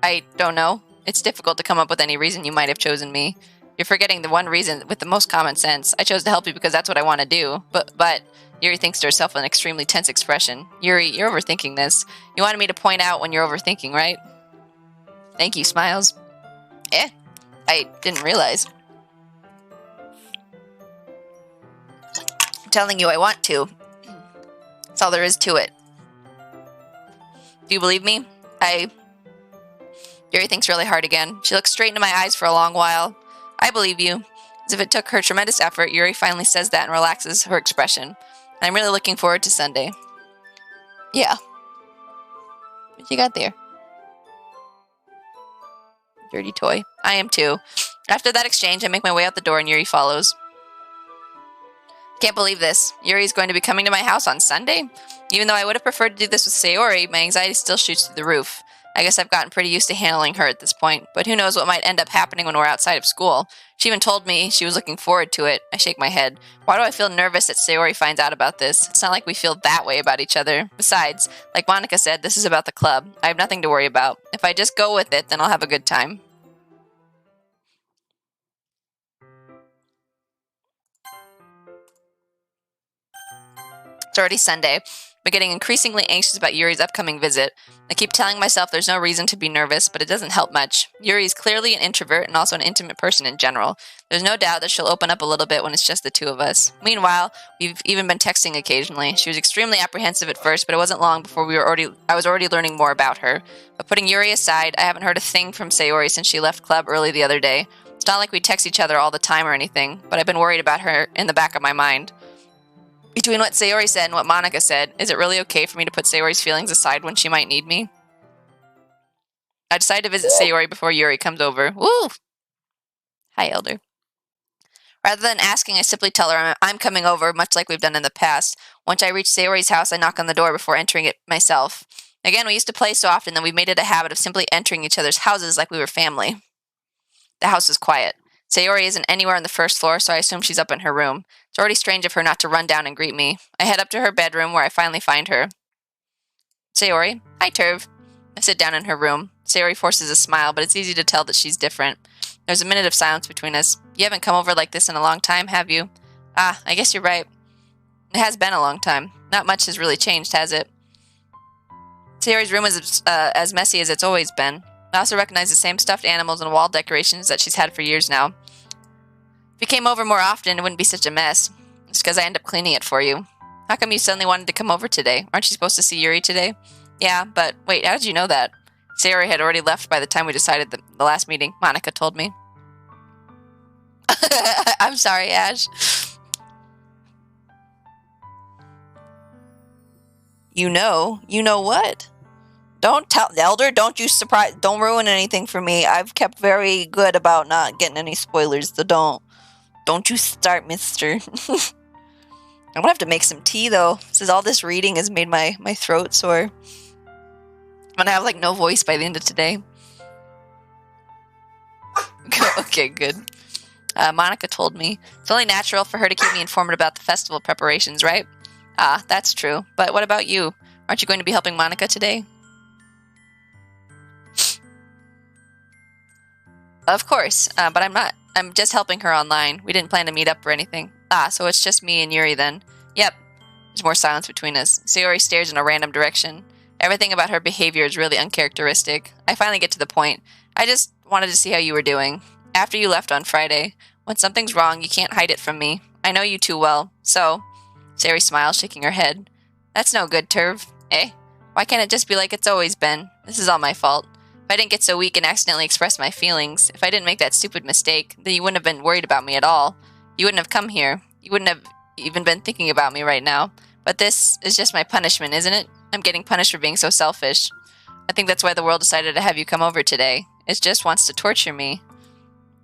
I don't know. It's difficult to come up with any reason you might have chosen me. You're forgetting the one reason with the most common sense. I chose to help you because that's what I want to do. But, Yuri thinks to herself with an extremely tense expression. Yuri, you're overthinking this. You wanted me to point out when you're overthinking, right? Thank you, Smiles. I didn't realize. I'm telling you I want to. That's all there is to it. Do you believe me? Yuri thinks really hard again. She looks straight into my eyes for a long while. I believe you. As if it took her tremendous effort, Yuri finally says that and relaxes her expression. I'm really looking forward to Sunday. Yeah. What you got there? Dirty toy. I am too. After that exchange, I make my way out the door and Yuri follows. Can't believe this. Yuri is going to be coming to my house on Sunday? Even though I would have preferred to do this with Sayori, my anxiety still shoots through the roof. I guess I've gotten pretty used to handling her at this point, but who knows what might end up happening when we're outside of school. She even told me she was looking forward to it. I shake my head. Why do I feel nervous that Sayori finds out about this? It's not like we feel that way about each other. Besides, like Monica said, this is about the club. I have nothing to worry about. If I just go with it, then I'll have a good time. It's already Sunday. I'm getting increasingly anxious about Yuri's upcoming visit. I keep telling myself there's no reason to be nervous, but it doesn't help much. Yuri is clearly an introvert and also an intimate person in general. There's no doubt that she'll open up a little bit when it's just the two of us. Meanwhile, we've even been texting occasionally. She was extremely apprehensive at first, but it wasn't long before I was already learning more about her. But putting Yuri aside, I haven't heard a thing from Sayori since she left club early the other day. It's not like we text each other all the time or anything, but I've been worried about her in the back of my mind. Between what Sayori said and what Monica said, is it really okay for me to put Sayori's feelings aside when she might need me? I decide to visit Sayori before Yuri comes over. Woo! Hi, Elder. Rather than asking, I simply tell her I'm coming over, much like we've done in the past. Once I reach Sayori's house, I knock on the door before entering it myself. Again, we used to play so often that we made it a habit of simply entering each other's houses like we were family. The house is quiet. Sayori isn't anywhere on the first floor, so I assume she's up in her room. It's already strange of her not to run down and greet me. I head up to her bedroom, where I finally find her. Sayori. Hi, Turv. I sit down in her room. Sayori forces a smile, but it's easy to tell that she's different. There's a minute of silence between us. You haven't come over like this in a long time, have you? Ah, I guess you're right. It has been a long time. Not much has really changed, has it? Sayori's room is as messy as it's always been. I also recognize the same stuffed animals and wall decorations that she's had for years now. If you came over more often, it wouldn't be such a mess. It's because I end up cleaning it for you. How come you suddenly wanted to come over today? Aren't you supposed to see Yuri today? Yeah, but wait, how did you know that? Sayori had already left by the time we decided the last meeting. Monica told me. I'm sorry, Ash. You know what? Don't tell Elder, don't you don't ruin anything for me. I've kept very good about not getting any spoilers, so don't you start, mister. I'm gonna have to make some tea though, since all this reading has made my throat sore. I'm gonna have like no voice by the end of today. Okay, good. Monica told me. It's only natural for her to keep me informed about the festival preparations, right? Ah, that's true. But what about you? Aren't you going to be helping Monica today? Of course, but I'm not. I'm just helping her online. We didn't plan to meet up or anything. Ah, so it's just me and Yuri then. Yep. There's more silence between us. Sayori stares in a random direction. Everything about her behavior is really uncharacteristic. I finally get to the point. I just wanted to see how you were doing. After you left on Friday. When something's wrong, you can't hide it from me. I know you too well. So, Sayori smiles, shaking her head. That's no good, Turv. Eh? Why can't it just be like it's always been? This is all my fault. If I didn't get so weak and accidentally express my feelings, if I didn't make that stupid mistake, then you wouldn't have been worried about me at all. You wouldn't have come here. You wouldn't have even been thinking about me right now. But this is just my punishment, isn't it? I'm getting punished for being so selfish. I think that's why the world decided to have you come over today. It just wants to torture me.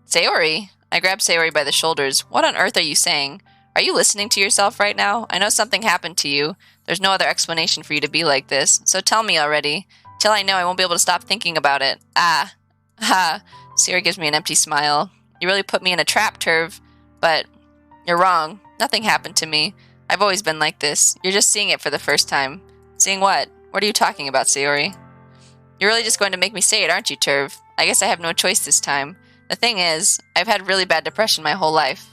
Sayori? I grabbed Sayori by the shoulders. What on earth are you saying? Are you listening to yourself right now? I know something happened to you. There's no other explanation for you to be like this. So tell me already. Till I know I won't be able to stop thinking about it. Ah. Ha. Sayori gives me an empty smile. You really put me in a trap, Turv. But you're wrong. Nothing happened to me. I've always been like this. You're just seeing it for the first time. Seeing what? What are you talking about, Sayori? You're really just going to make me say it, aren't you, Turv? I guess I have no choice this time. The thing is, I've had really bad depression my whole life.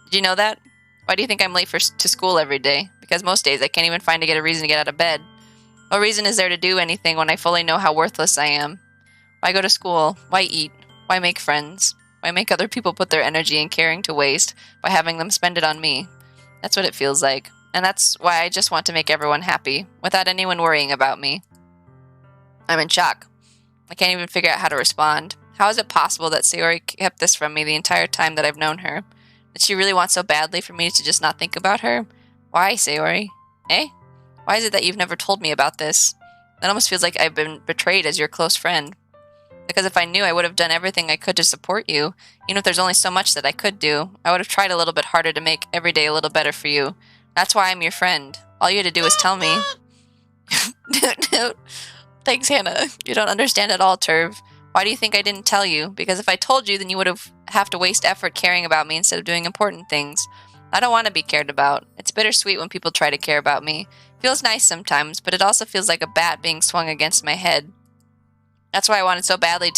Did you know that? Why do you think I'm late to school every day? Because most days I can't even find a reason to get out of bed. What reason is there to do anything when I fully know how worthless I am? Why go to school? Why eat? Why make friends? Why make other people put their energy and caring to waste by having them spend it on me? That's what it feels like. And that's why I just want to make everyone happy, without anyone worrying about me. I'm in shock. I can't even figure out how to respond. How is it possible that Sayori kept this from me the entire time that I've known her? Did she really want so badly for me to just not think about her? Why, Sayori? Eh? Why is it that you've never told me about this? It almost feels like I've been betrayed as your close friend. Because if I knew, I would have done everything I could to support you. Even if there's only so much that I could do, I would have tried a little bit harder to make every day a little better for you. That's why I'm your friend. All you had to do was tell me. Thanks, Hannah. You don't understand at all, Turv. Why do you think I didn't tell you? Because if I told you, then you would have to waste effort caring about me instead of doing important things. I don't want to be cared about. It's bittersweet when people try to care about me. It feels nice sometimes, but it also feels like a bat being swung against my head. That's why I wanted so badly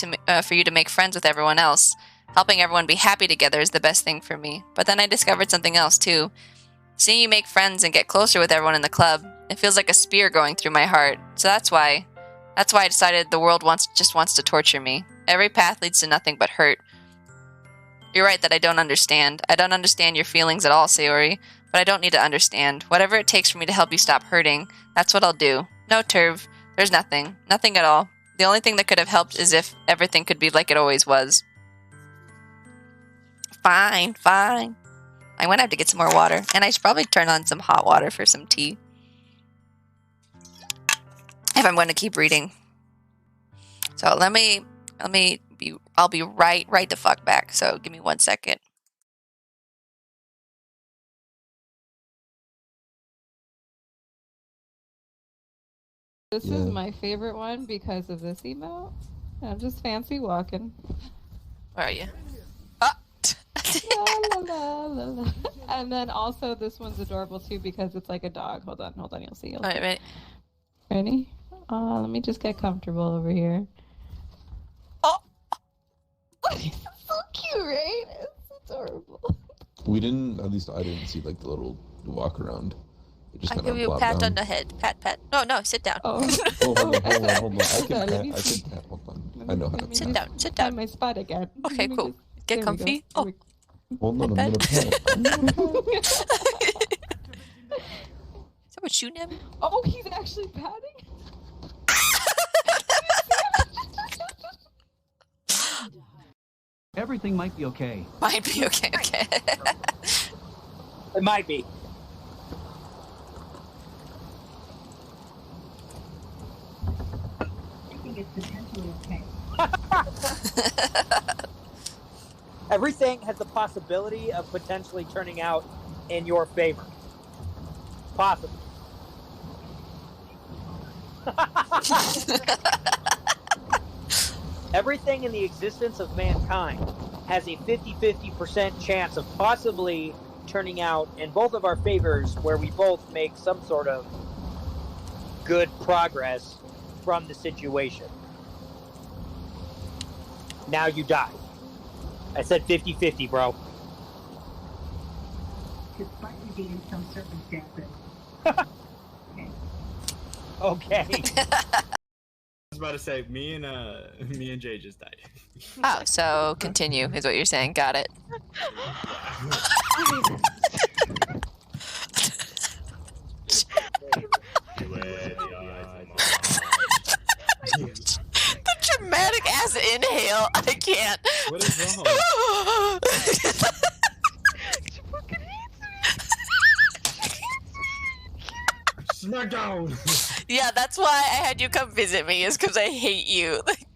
for you to make friends with everyone else. Helping everyone be happy together is the best thing for me. But then I discovered something else, too. Seeing you make friends and get closer with everyone in the club, it feels like a spear going through my heart. So that's why I decided the world just wants to torture me. Every path leads to nothing but hurt. You're right that I don't understand. I don't understand your feelings at all, Sayori. But I don't need to understand. Whatever it takes for me to help you stop hurting, that's what I'll do. No, Turv. There's nothing. Nothing at all. The only thing that could have helped is if everything could be like it always was. Fine, fine. I'm gonna have to get some more water. And I should probably turn on some hot water for some tea. If I'm going to keep reading. So I'll be right the fuck back. So give me 1 second. This is my favorite one because of this emote. I'm just fancy walking. Where are you? La, la, la, la. And then also this one's adorable too because it's like a dog. Hold on, you'll see. All right, ready? Ready? Let me just get comfortable over here. Oh! It's so cute, right? It's adorable. We didn't, at least I didn't see like the little walk around. It just I'll give you a pat on the head. Pat. No, sit down. Oh, hold on. I can pat. Hold on. I know how to Sit down. Find my spot again. Okay, cool. Get comfy. Oh. Hold on, I'm gonna pat. shooting him? Oh, he's actually patting? Everything might be okay. Might be okay, okay. It might be. I think it's potentially okay. Everything has the possibility of potentially turning out in your favor. Possible. Everything in the existence of mankind has a 50-50% chance of possibly turning out in both of our favors, where we both make some sort of good progress from the situation. Now you die. I said 50-50, bro. Despite you being in some circumstances. Okay. I was about to say, me and Jay just died. Oh, so continue is what you're saying. Got it. The dramatic ass inhale. I can't. What is wrong? Smackdown. Yeah, that's why I had you come visit me, is because I hate you. Like,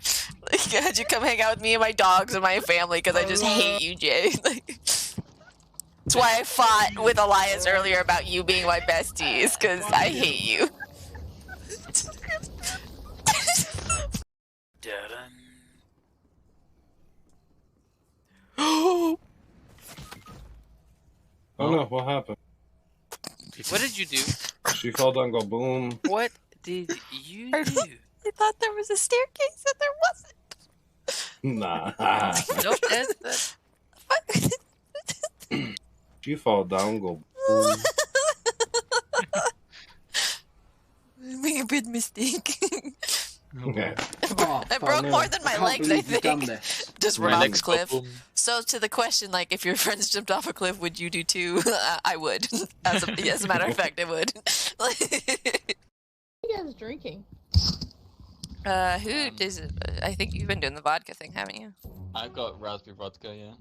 I had you come hang out with me and my dogs and my family because I just hate you, Jay. That's why I fought with Elias earlier about you being my bestie, is because I hate you. Oh no, what happened? What did you do? She fell down, go boom. What did you do? I thought there was a staircase and there wasn't. Nah. Nope, that's She fall down, go boom. Made a big mistake. Okay. I broke more than my legs, I think. Just run off the cliff. So to the question, like, if your friends jumped off a cliff, would you do too? I would. As a matter of fact, I would. What are you guys drinking? Who does it? I think you've been doing the vodka thing, haven't you? I've got raspberry vodka, yeah.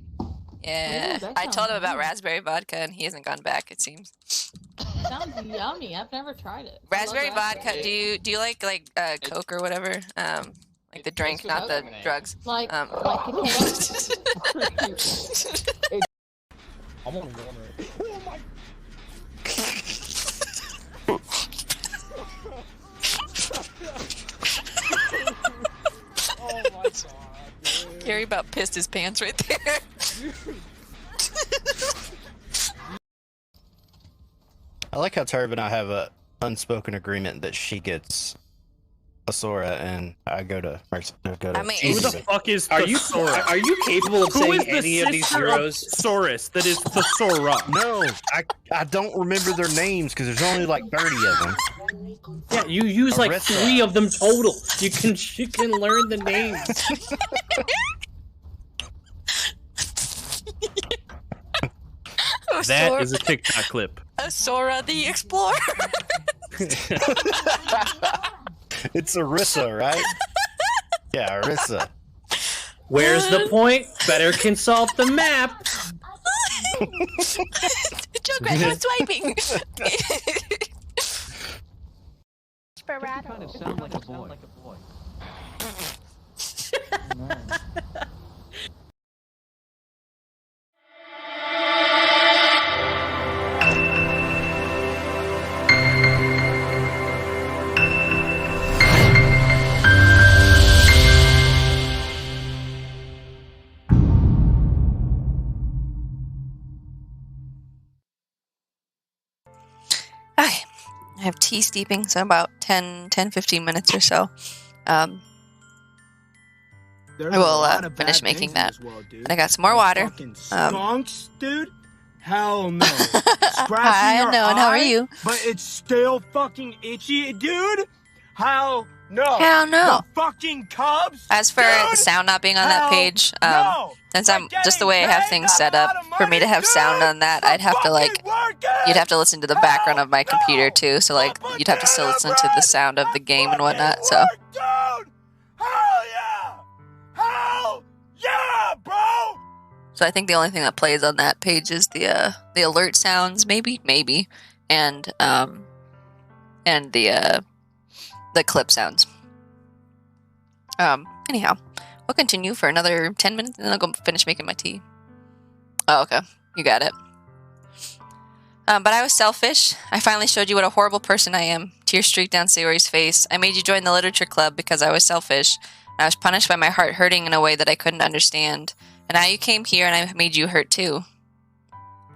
Yeah. Ooh, I told him about raspberry vodka, and he hasn't gone back, it seems. Sounds yummy. I've never tried it. Raspberry vodka. raspberry. Do you like Coke or whatever? Like the drink, not the drugs. Like I'm on Oh my. Oh my god. Dude. Gary about pissed his pants right there. I like how Turb and I have a unspoken agreement that she gets a Sora and I go to Mercy. Who the fuck is Are you capable of Who saying is the any of these sister heroes? of Saurus that is Thesora? No, I don't remember their names because there's only like 30 of them. Yeah, you use like 3 of them total. You can learn the names. That is a TikTok clip. Sora the Explorer. It's Arissa, right? Yeah, Arissa. Where's the point? Better consult the map. Junkrat, no swiping. Kind of sound like a boy. Okay, I have tea steeping, so about 10-15 minutes or so. I will finish making that. And I got some more water. Skunks, dude? Hell no. Hi, Scratching your no, and how are eye, you? But it's still fucking itchy, dude? How No. Hell no. The fucking Cubs? As for the sound not being on that page, since I'm just the way I have things set up, for me to have sound on that, I'd have to like, you'd have to listen to the background of my computer too. So like, you'd have to still listen to the sound of the game and whatnot. So. Hell yeah, bro! So I think the only thing that plays on that page is the alert sounds, maybe, and the clip sounds. Anyhow, we'll continue for another 10 minutes, and then I'll go finish making my tea. Oh, okay, you got it. But I was selfish. I finally showed you what a horrible person I am. Tears streaked down Sayori's face. I made you join the literature club because I was selfish. I was punished by my heart hurting in a way that I couldn't understand. And now you came here and I made you hurt too.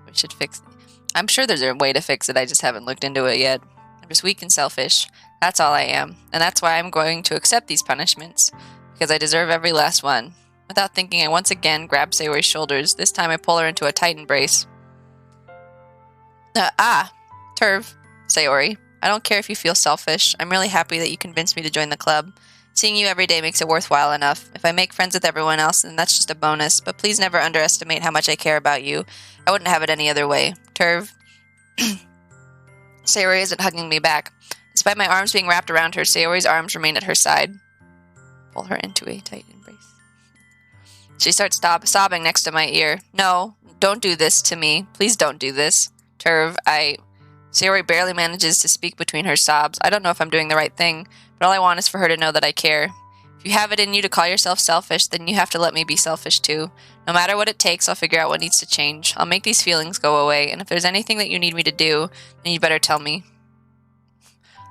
We should fix it. I'm sure there's a way to fix it, I just haven't looked into it yet. I'm just weak and selfish. That's all I am. And that's why I'm going to accept these punishments. Because I deserve every last one. Without thinking, I once again grab Sayori's shoulders. This time I pull her into a tight embrace. Turv, Sayori. I don't care if you feel selfish. I'm really happy that you convinced me to join the club. Seeing you every day makes it worthwhile enough. If I make friends with everyone else, then that's just a bonus. But please never underestimate how much I care about you. I wouldn't have it any other way. Turv. Sayori isn't hugging me back. Despite my arms being wrapped around her, Sayori's arms remain at her side. Pull her into a tight embrace. She starts sobbing next to my ear. No, don't do this to me. Please don't do this. Turv, Sayori barely manages to speak between her sobs. I don't know if I'm doing the right thing, but all I want is for her to know that I care. If you have it in you to call yourself selfish, then you have to let me be selfish too. No matter what it takes, I'll figure out what needs to change. I'll make these feelings go away, and if there's anything that you need me to do, then you better tell me.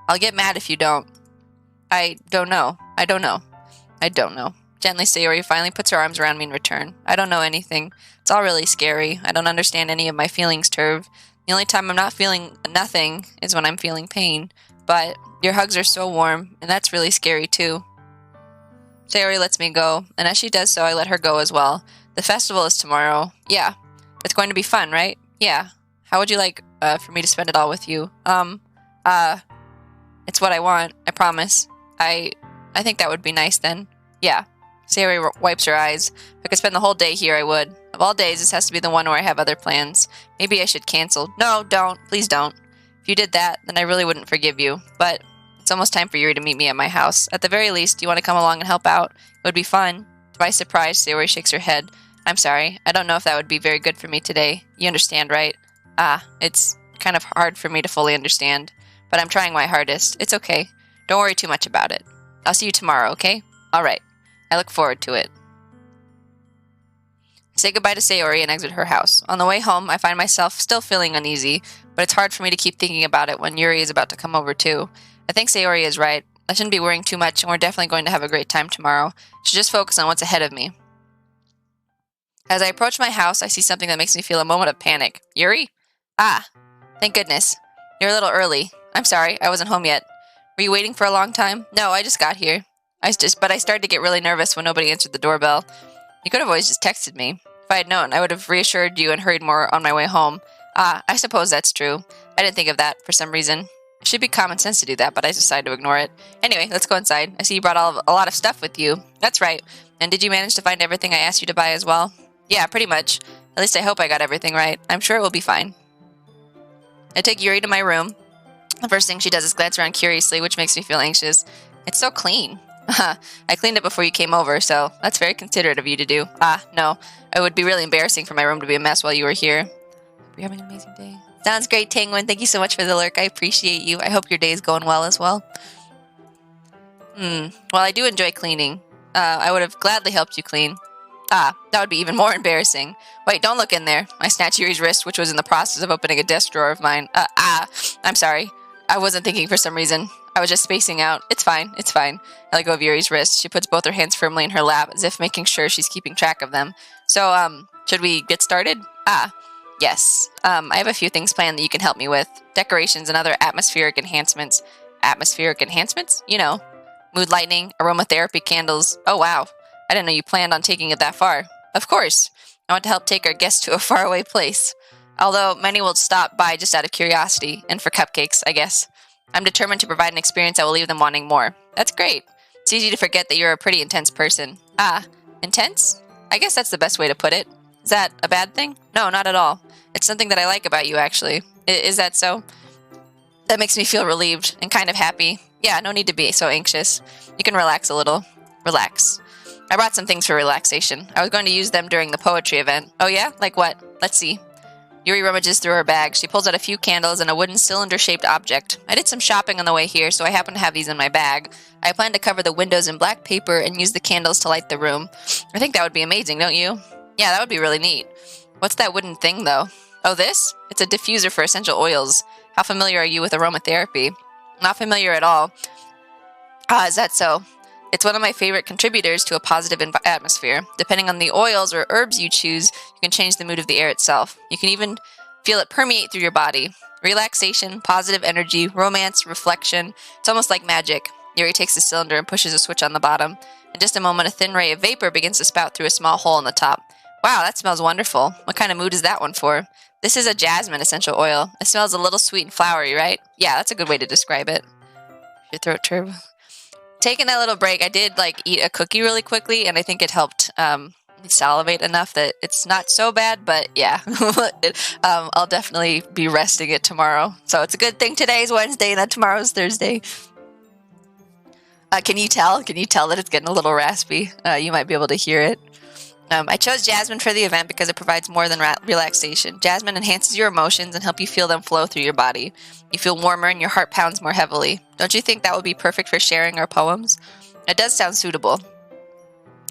I'll get mad if you don't. I don't know. Gently, Sayori finally puts her arms around me in return. I don't know anything. It's all really scary. I don't understand any of my feelings, Turv. The only time I'm not feeling nothing is when I'm feeling pain. But your hugs are so warm, and that's really scary too. Sayori lets me go, and as she does so, I let her go as well. The festival is tomorrow. Yeah. It's going to be fun, right? Yeah. How would you like for me to spend it all with you? It's what I want. I promise. I think that would be nice then. Yeah. Sayori wipes her eyes. If I could spend the whole day here, I would. Of all days, this has to be the one where I have other plans. Maybe I should cancel. No, don't. Please don't. If you did that, then I really wouldn't forgive you. But it's almost time for Yuri to meet me at my house. At the very least, do you want to come along and help out? It would be fun. To my surprise, Sayori shakes her head. I'm sorry. I don't know if that would be very good for me today. You understand, right? It's kind of hard for me to fully understand. But I'm trying my hardest. It's okay. Don't worry too much about it. I'll see you tomorrow, okay? All right. I look forward to it. I say goodbye to Sayori and exit her house. On the way home, I find myself still feeling uneasy, but it's hard for me to keep thinking about it when Yuri is about to come over too. I think Sayori is right. I shouldn't be worrying too much, and we're definitely going to have a great time tomorrow. I should just focus on what's ahead of me. As I approach my house, I see something that makes me feel a moment of panic. Yuri? Thank goodness. You're a little early. I'm sorry, I wasn't home yet. Were you waiting for a long time? No, I just got here. But I started to get really nervous when nobody answered the doorbell. You could have always just texted me. If I had known, I would have reassured you and hurried more on my way home. I suppose that's true. I didn't think of that for some reason. It should be common sense to do that, but I decided to ignore it. Anyway, let's go inside. I see you brought a lot of stuff with you. That's right. And did you manage to find everything I asked you to buy as well? Yeah, pretty much. At least I hope I got everything right. I'm sure it will be fine. I take Yuri to my room. The first thing she does is glance around curiously, which makes me feel anxious. It's so clean. I cleaned it before you came over, so that's very considerate of you to do. No. It would be really embarrassing for my room to be a mess while you were here. Hope you're having an amazing day. Sounds great, Tangwin. Thank you so much for the lurk. I appreciate you. I hope your day is going well as well. Well, I do enjoy cleaning. I would have gladly helped you clean. That would be even more embarrassing. Wait, don't look in there. I snatch Yuri's wrist, which was in the process of opening a desk drawer of mine. I'm sorry. I wasn't thinking for some reason. I was just spacing out. It's fine. It's fine. I let go of Yuri's wrist. She puts both her hands firmly in her lap, as if making sure she's keeping track of them. So, should we get started? Yes. I have a few things planned that you can help me with. Decorations and other atmospheric enhancements. Atmospheric enhancements? You know. Mood lighting, aromatherapy candles. Oh, wow. I didn't know you planned on taking it that far. Of course. I want to help take our guests to a faraway place. Although many will stop by just out of curiosity, and for cupcakes, I guess. I'm determined to provide an experience that will leave them wanting more. That's great. It's easy to forget that you're a pretty intense person. Ah, intense? I guess that's the best way to put it. Is that a bad thing? No, not at all. It's something that I like about you, actually. Is that so? That makes me feel relieved and kind of happy. Yeah, no need to be so anxious. You can relax a little. Relax. I brought some things for relaxation. I was going to use them during the poetry event. Oh yeah? Like what? Let's see. Yuri rummages through her bag. She pulls out a few candles and a wooden cylinder-shaped object. I did some shopping on the way here, so I happen to have these in my bag. I plan to cover the windows in black paper and use the candles to light the room. I think that would be amazing, don't you? Yeah, that would be really neat. What's that wooden thing, though? Oh, this? It's a diffuser for essential oils. How familiar are you with aromatherapy? Not familiar at all. Ah, is that so? It's one of my favorite contributors to a positive atmosphere. Depending on the oils or herbs you choose, you can change the mood of the air itself. You can even feel it permeate through your body. Relaxation, positive energy, romance, reflection. It's almost like magic. Yuri takes the cylinder and pushes a switch on the bottom. In just a moment, a thin ray of vapor begins to spout through a small hole in the top. Wow, that smells wonderful. What kind of mood is that one for? This is a jasmine essential oil. It smells a little sweet and flowery, right? Yeah, that's a good way to describe it. Your throat turb. Taking that little break, I did eat a cookie really quickly, and I think it helped salivate enough that it's not so bad. But yeah, I'll definitely be resting it tomorrow. So it's a good thing today's Wednesday and that tomorrow's Thursday. Can you tell? Can you tell that it's getting a little raspy? You might be able to hear it. I chose jasmine for the event because it provides more than relaxation. Jasmine enhances your emotions and helps you feel them flow through your body. You feel warmer and your heart pounds more heavily. Don't you think that would be perfect for sharing our poems? It does sound suitable.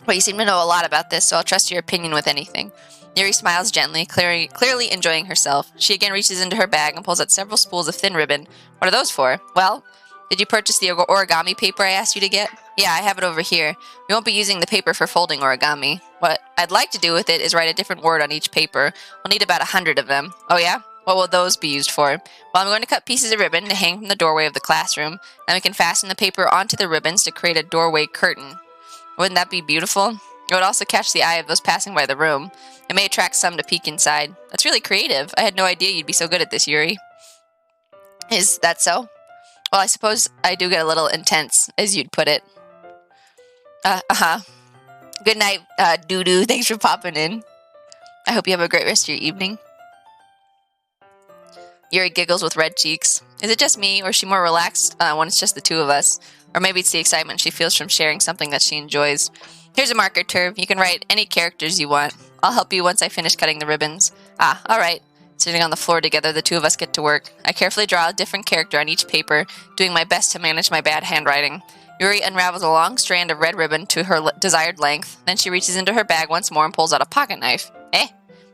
But you seem to know a lot about this, so I'll trust your opinion with anything. Yuri smiles gently, clearly enjoying herself. She again reaches into her bag and pulls out several spools of thin ribbon. What are those for? Well, did you purchase the origami paper I asked you to get? Yeah, I have it over here. We won't be using the paper for folding origami. What I'd like to do with it is write a different word on each paper. We'll need about 100 of them. Oh yeah? What will those be used for? Well, I'm going to cut pieces of ribbon to hang from the doorway of the classroom. Then we can fasten the paper onto the ribbons to create a doorway curtain. Wouldn't that be beautiful? It would also catch the eye of those passing by the room. It may attract some to peek inside. That's really creative. I had no idea you'd be so good at this, Yuri. Is that so? Well, I suppose I do get a little intense, as you'd put it. Good night, Doo-Doo. Thanks for popping in. I hope you have a great rest of your evening. Yuri giggles with red cheeks. Is it just me, or is she more relaxed when it's just the two of us? Or maybe it's the excitement she feels from sharing something that she enjoys. Here's a marker, Turv. You can write any characters you want. I'll help you once I finish cutting the ribbons. Ah, alright. Sitting on the floor together, the two of us get to work. I carefully draw a different character on each paper, doing my best to manage my bad handwriting. Yuri unravels a long strand of red ribbon to her desired length. Then she reaches into her bag once more and pulls out a pocket knife.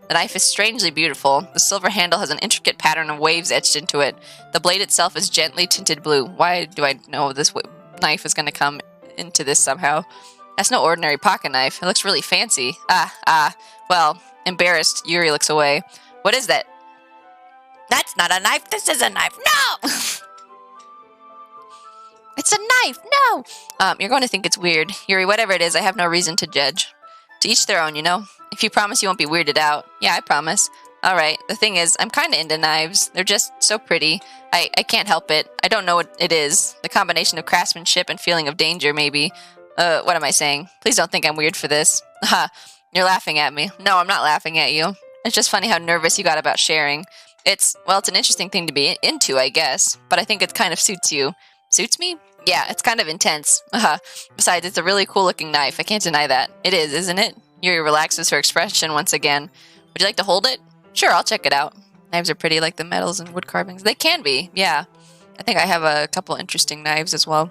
The knife is strangely beautiful. The silver handle has an intricate pattern of waves etched into it. The blade itself is gently tinted blue. Why do I know this knife is going to come into this somehow? That's no ordinary pocket knife. It looks really fancy. Well, embarrassed, Yuri looks away. What is that? That's not a knife. This is a knife. No! It's a knife. No! You're going to think it's weird. Yuri, whatever it is, I have no reason to judge. To each their own, you know? If you promise you won't be weirded out. Yeah, I promise. Alright, the thing is, I'm kinda into knives. They're just so pretty. I can't help it. I don't know what it is. The combination of craftsmanship and feeling of danger, maybe. What am I saying? Please don't think I'm weird for this. Ha, you're laughing at me. No, I'm not laughing at you. It's just funny how nervous you got about sharing. It's an interesting thing to be into, I guess. But I think it kind of suits you. Suits me? Yeah, it's kind of intense. Besides, it's a really cool looking knife. I can't deny that. It is, isn't it? Yuri relaxes her expression once again. Would you like to hold it? Sure, I'll check it out. Knives are pretty like the metals and wood carvings. They can be, yeah. I think I have a couple interesting knives as well.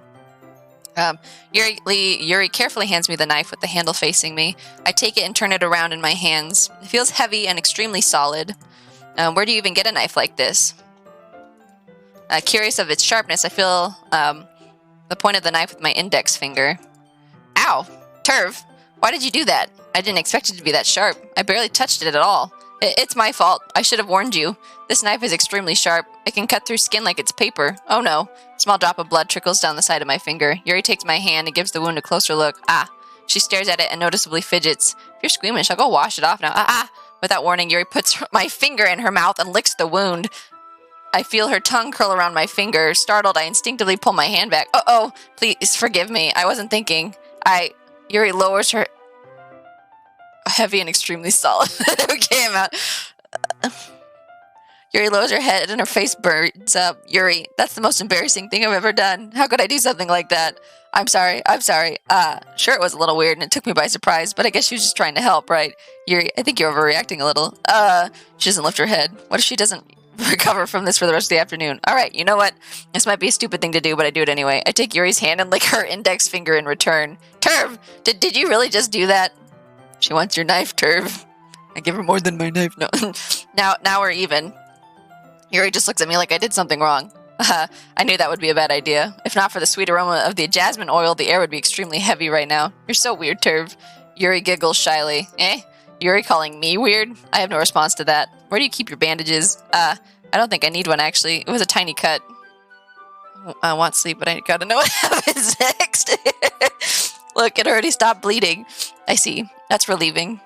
Yuri carefully hands me the knife with the handle facing me. I take it and turn it around in my hands. It feels heavy and extremely solid. Where do you even get a knife like this? Curious of its sharpness, I feel the point of the knife with my index finger. Ow! Turv! Why did you do that? I didn't expect it to be that sharp. I barely touched it at all. It's my fault. I should have warned you. This knife is extremely sharp. It can cut through skin like it's paper. Oh no. A small drop of blood trickles down the side of my finger. Yuri takes my hand and gives the wound a closer look. She stares at it and noticeably fidgets. If you're squeamish, I'll go wash it off now. Without warning, Yuri puts my finger in her mouth and licks the wound. I feel her tongue curl around my finger. Startled, I instinctively pull my hand back. Oh, please forgive me. I wasn't thinking. Yuri lowers her... Heavy and extremely solid. Okay, I'm out. Yuri lowers her head and her face burns up. Yuri, that's the most embarrassing thing I've ever done. How could I do something like that? I'm sorry. Sure, it was a little weird and it took me by surprise, but I guess she was just trying to help, right? Yuri, I think you're overreacting a little. She doesn't lift her head. What if she doesn't recover from this for the rest of the afternoon? Alright, you know what? This might be a stupid thing to do, but I do it anyway. I take Yuri's hand and lick her index finger in return. Turv! Did you really just do that? She wants your knife, Turv. I give her more than my knife. No. Now we're even. Yuri just looks at me like I did something wrong. I knew that would be a bad idea. If not for the sweet aroma of the jasmine oil, the air would be extremely heavy right now. You're so weird, Turv. Yuri giggles shyly. Yuri calling me weird? I have no response to that. Where do you keep your bandages? I don't think I need one, actually. It was a tiny cut. I want sleep, but I gotta know what happens next. Look, it already stopped bleeding. I see. That's relieving.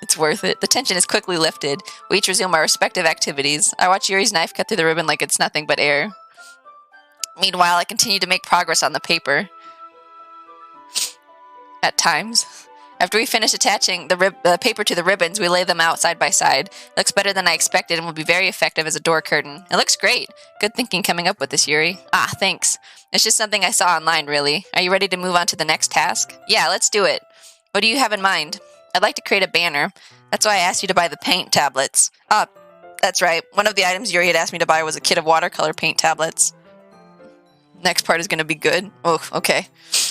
It's worth it. The tension is quickly lifted. We each resume our respective activities. I watch Yuri's knife cut through the ribbon like it's nothing but air. Meanwhile, I continue to make progress on the paper. At times. After we finish attaching the paper to the ribbons, we lay them out side by side. It looks better than I expected and will be very effective as a door curtain. It looks great. Good thinking coming up with this, Yuri. Thanks. It's just something I saw online, really. Are you ready to move on to the next task? Yeah, let's do it. What do you have in mind? I'd like to create a banner. That's why I asked you to buy the paint tablets. That's right. One of the items Yuri had asked me to buy was a kit of watercolor paint tablets. Next part is going to be good. Oh, okay.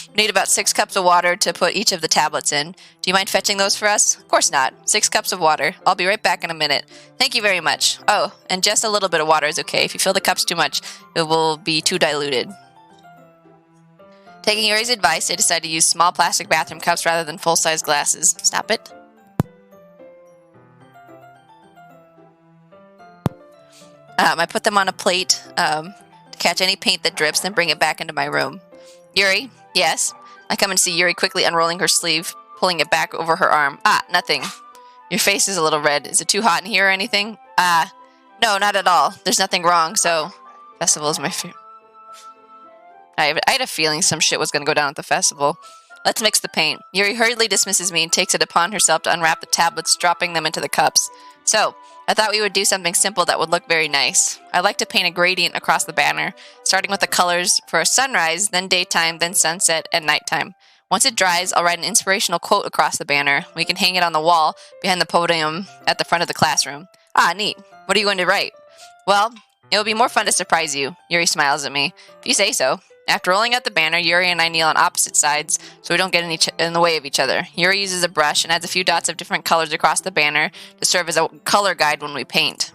We need about 6 cups of water to put each of the tablets in. Do you mind fetching those for us? Of course not. 6 cups of water. I'll be right back in a minute. Thank you very much. Oh, and just a little bit of water is okay. If you fill the cups too much, it will be too diluted. Taking Yuri's advice, I decided to use small plastic bathroom cups rather than full-size glasses. Stop it. I put them on a plate to catch any paint that drips, then bring it back into my room. Yuri? Yes? I come and see Yuri quickly unrolling her sleeve, pulling it back over her arm. Nothing. Your face is a little red. Is it too hot in here or anything? No, not at all. There's nothing wrong, so... Festival is my favorite. I had a feeling some shit was going to go down at the festival. Let's mix the paint. Yuri hurriedly dismisses me and takes it upon herself to unwrap the tablets, dropping them into the cups. So, I thought we would do something simple that would look very nice. I'd like to paint a gradient across the banner, starting with the colors for a sunrise, then daytime, then sunset, and nighttime. Once it dries, I'll write an inspirational quote across the banner. We can hang it on the wall behind the podium at the front of the classroom. Neat. What are you going to write? Well, it will be more fun to surprise you. Yuri smiles at me. If you say so. After rolling out the banner, Yuri and I kneel on opposite sides so we don't get in the way of each other. Yuri uses a brush and adds a few dots of different colors across the banner to serve as a color guide when we paint.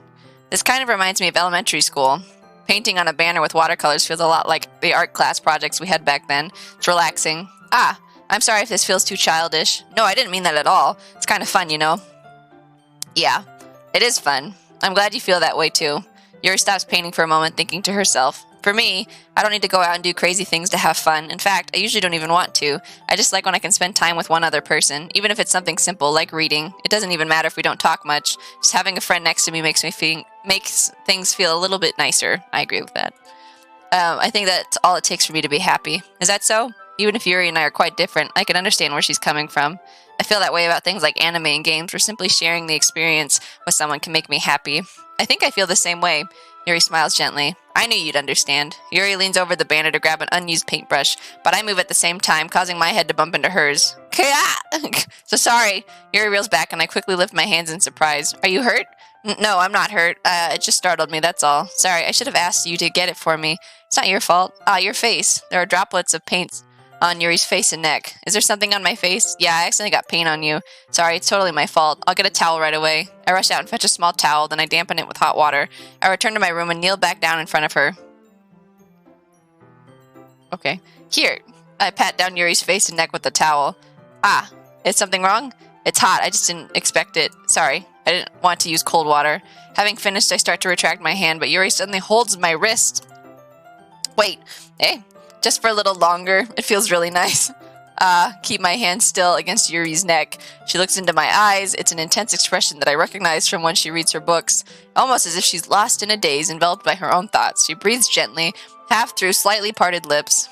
This kind of reminds me of elementary school. Painting on a banner with watercolors feels a lot like the art class projects we had back then. It's relaxing. I'm sorry if this feels too childish. No, I didn't mean that at all. It's kind of fun, you know? Yeah, it is fun. I'm glad you feel that way too. Yuri stops painting for a moment, thinking to herself. For me, I don't need to go out and do crazy things to have fun. In fact, I usually don't even want to. I just like when I can spend time with one other person, even if it's something simple like reading. It doesn't even matter if we don't talk much. Just having a friend next to me makes things feel a little bit nicer. I agree with that. I think that's all it takes for me to be happy. Is that so? Even if Yuri and I are quite different, I can understand where she's coming from. I feel that way about things like anime and games, where simply sharing the experience with someone can make me happy. I think I feel the same way. Yuri smiles gently. I knew you'd understand. Yuri leans over the banner to grab an unused paintbrush, but I move at the same time, causing my head to bump into hers. So sorry. Yuri reels back and I quickly lift my hands in surprise. Are you hurt? No, I'm not hurt. It just startled me, that's all. Sorry, I should have asked you to get it for me. It's not your fault. Your face. There are droplets of paint on Yuri's face and neck. Is there something on my face? Yeah, I accidentally got paint on you. Sorry, it's totally my fault. I'll get a towel right away. I rush out and fetch a small towel, then I dampen it with hot water. I return to my room and kneel back down in front of her. Okay. Here. I pat down Yuri's face and neck with the towel. Is something wrong? It's hot. I just didn't expect it. Sorry. I didn't want to use cold water. Having finished, I start to retract my hand, but Yuri suddenly holds my wrist. Wait. Hey. Just for a little longer. It feels really nice. Keep my hand still against Yuri's neck. She looks into my eyes. It's an intense expression that I recognize from when she reads her books, almost as if she's lost in a daze, enveloped by her own thoughts. She breathes gently, half through slightly parted lips.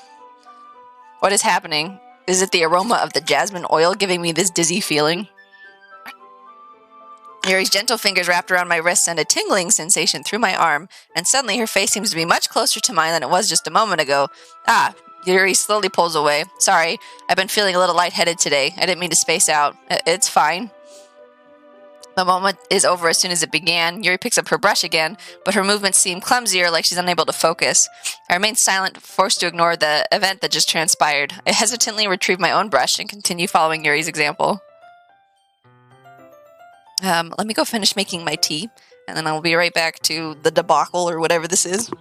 What is happening? Is it the aroma of the jasmine oil giving me this dizzy feeling? Yuri's gentle fingers wrapped around my wrist send a tingling sensation through my arm, and suddenly her face seems to be much closer to mine than it was just a moment ago. Yuri slowly pulls away. Sorry, I've been feeling a little lightheaded today. I didn't mean to space out. It's fine. The moment is over as soon as it began. Yuri picks up her brush again, but her movements seem clumsier, like she's unable to focus. I remain silent, forced to ignore the event that just transpired. I hesitantly retrieve my own brush and continue following Yuri's example. Let me go finish making my tea, and then I'll be right back to the debacle or whatever this is.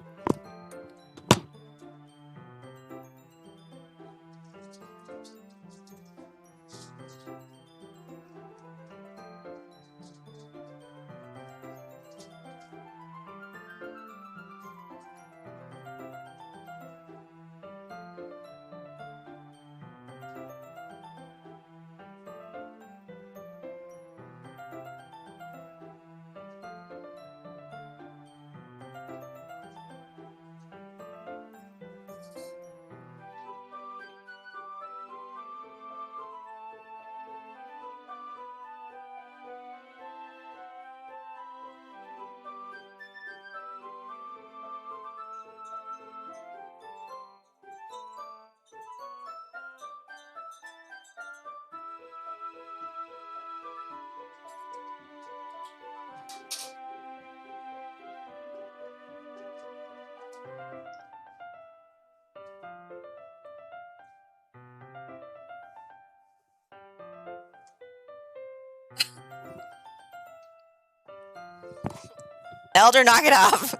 Elder, knock it off!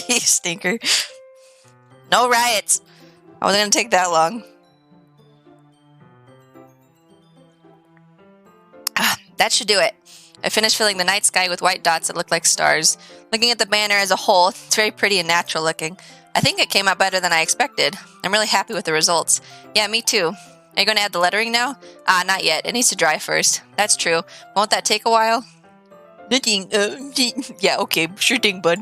You stinker. No riots! I wasn't gonna take that long. That should do it. I finished filling the night sky with white dots that look like stars. Looking at the banner as a whole, it's very pretty and natural looking. I think it came out better than I expected. I'm really happy with the results. Yeah, me too. Are you going to add the lettering now? Not yet. It needs to dry first. That's true. Won't that take a while? Yeah, okay. Sure thing, bud.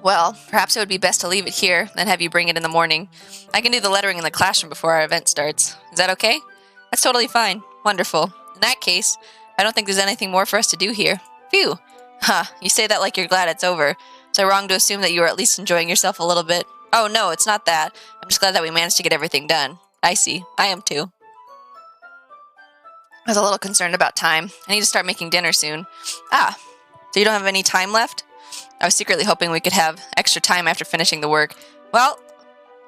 Well, perhaps it would be best to leave it here, then have you bring it in the morning. I can do the lettering in the classroom before our event starts. Is that okay? That's totally fine. Wonderful. In that case, I don't think there's anything more for us to do here. Phew. You say that like you're glad it's over. So wrong to assume that you are at least enjoying yourself a little bit. Oh, no, it's not that. I'm just glad that we managed to get everything done. I see. I am too. I was a little concerned about time. I need to start making dinner soon. So you don't have any time left? I was secretly hoping we could have extra time after finishing the work. Well,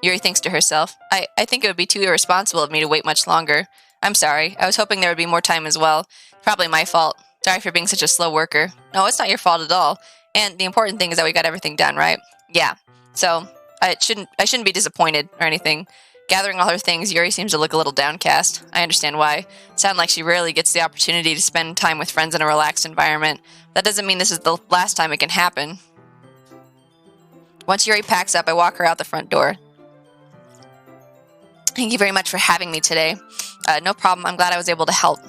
Yuri thinks to herself, I think it would be too irresponsible of me to wait much longer. I'm sorry. I was hoping there would be more time as well. Probably my fault. Sorry for being such a slow worker. No, it's not your fault at all. And the important thing is that we got everything done, right? Yeah. So, I shouldn't be disappointed or anything. Gathering all her things, Yuri seems to look a little downcast. I understand why. Sounds like she rarely gets the opportunity to spend time with friends in a relaxed environment. That doesn't mean this is the last time it can happen. Once Yuri packs up, I walk her out the front door. Thank you very much for having me today. No problem. I'm glad I was able to help.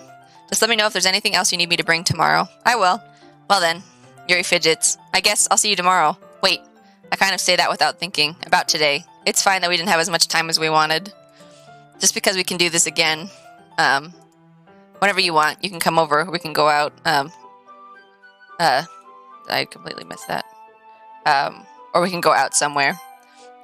Just let me know if there's anything else you need me to bring tomorrow. I will. Well then. Yuri fidgets. I guess I'll see you tomorrow. Wait. I kind of say that without thinking. About today. It's fine that we didn't have as much time as we wanted. Just because we can do this again. Whenever you want, you can come over. We can go out. I completely missed that. Or we can go out somewhere.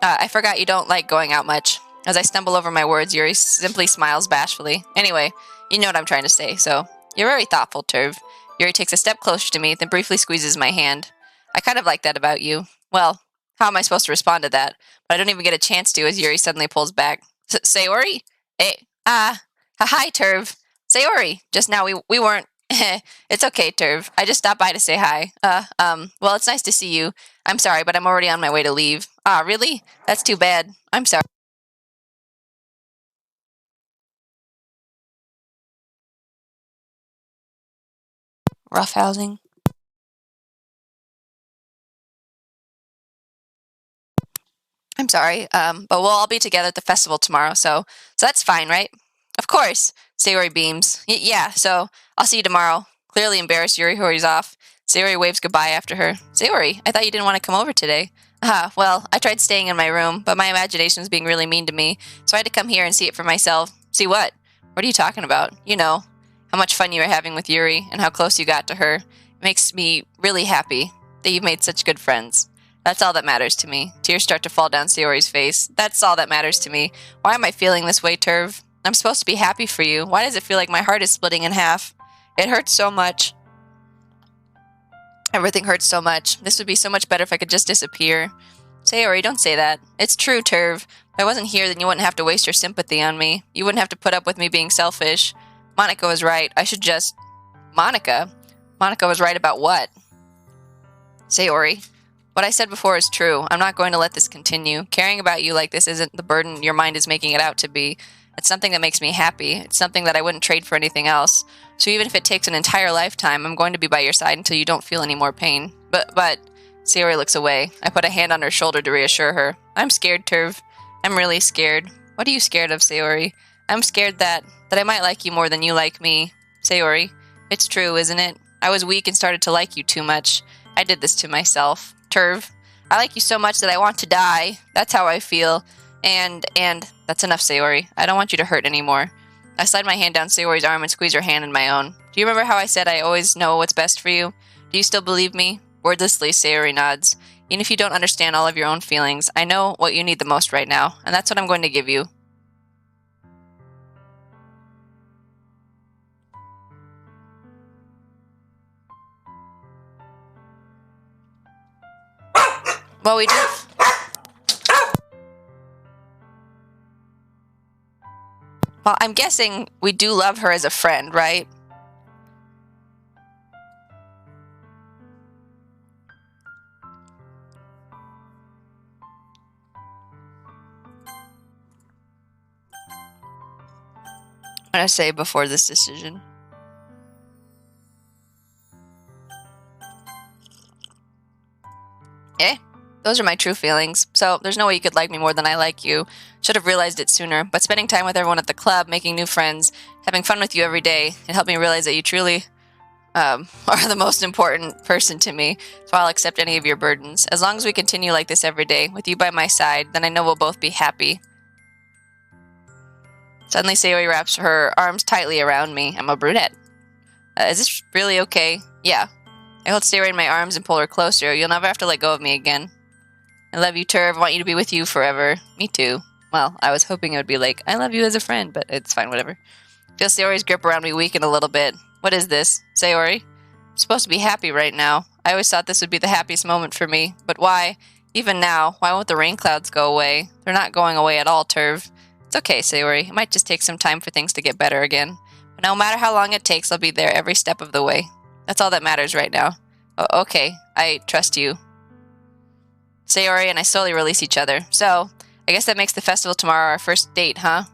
I forgot you don't like going out much. As I stumble over my words, Yuri simply smiles bashfully. Anyway, you know what I'm trying to say, so... You're very thoughtful, Turv. Yuri takes a step closer to me, then briefly squeezes my hand. I kind of like that about you. Well, how am I supposed to respond to that? But I don't even get a chance to as Yuri suddenly pulls back. Sayori? Hey, hi, Turv. Sayori. Just now we weren't... It's okay, Turv. I just stopped by to say hi. Well, it's nice to see you. I'm sorry, but I'm already on my way to leave. Really? That's too bad. I'm sorry. Roughhousing. I'm sorry, but we'll all be together at the festival tomorrow, so that's fine, right? Of course, Sayori beams. Yeah, so I'll see you tomorrow. Clearly embarrassed, Yuri hurries off. Sayori waves goodbye after her. Sayori, I thought you didn't want to come over today. Well, I tried staying in my room, but my imagination was being really mean to me, so I had to come here and see it for myself. See what? What are you talking about? You know, how much fun you were having with Yuri, and how close you got to her. It makes me really happy that you've made such good friends. That's all that matters to me. Tears start to fall down Sayori's face. That's all that matters to me. Why am I feeling this way, Turv? I'm supposed to be happy for you. Why does it feel like my heart is splitting in half? It hurts so much. Everything hurts so much. This would be so much better if I could just disappear. Sayori, don't say that. It's true, Turv. If I wasn't here, then you wouldn't have to waste your sympathy on me. You wouldn't have to put up with me being selfish. Monica was right. I should just... Monica? Monica was right about what? Sayori. What I said before is true. I'm not going to let this continue. Caring about you like this isn't the burden your mind is making it out to be. It's something that makes me happy. It's something that I wouldn't trade for anything else. So even if it takes an entire lifetime, I'm going to be by your side until you don't feel any more pain. But... Sayori looks away. I put a hand on her shoulder to reassure her. I'm scared, Turv. I'm really scared. What are you scared of, Sayori? I'm scared that I might like you more than you like me. Sayori, it's true, isn't it? I was weak and started to like you too much. I did this to myself. Turv, I like you so much that I want to die. That's how I feel. And that's enough, Sayori. I don't want you to hurt anymore. I slide my hand down Sayori's arm and squeeze her hand in my own. Do you remember how I said I always know what's best for you? Do you still believe me? Wordlessly, Sayori nods. Even if you don't understand all of your own feelings, I know what you need the most right now, and that's what I'm going to give you. Well, we do... Well, I'm guessing we do love her as a friend, right? I'm going to say before this decision. Those are my true feelings. So there's no way you could like me more than I like you. Should have realized it sooner. But spending time with everyone at the club, making new friends, having fun with you every day, it helped me realize that you truly are the most important person to me. So I'll accept any of your burdens. As long as we continue like this every day, with you by my side, then I know we'll both be happy. Suddenly Sayori wraps her arms tightly around me. I'm a brunette. Is this really okay? Yeah. I hold Sayori in my arms and pull her closer. You'll never have to let go of me again. I love you, Turv. I want you to be with you forever. Me too. Well, I was hoping it would be like, I love you as a friend, but it's fine, whatever. Feel Sayori's grip around me weaken a little bit. What is this? Sayori? I'm supposed to be happy right now. I always thought this would be the happiest moment for me. But why? Even now, why won't the rain clouds go away? They're not going away at all, Turv. It's okay, Sayori. It might just take some time for things to get better again. But no matter how long it takes, I'll be there every step of the way. That's all that matters right now. Okay, I trust you. Sayori and I slowly release each other. So, I guess that makes the festival tomorrow our first date, huh?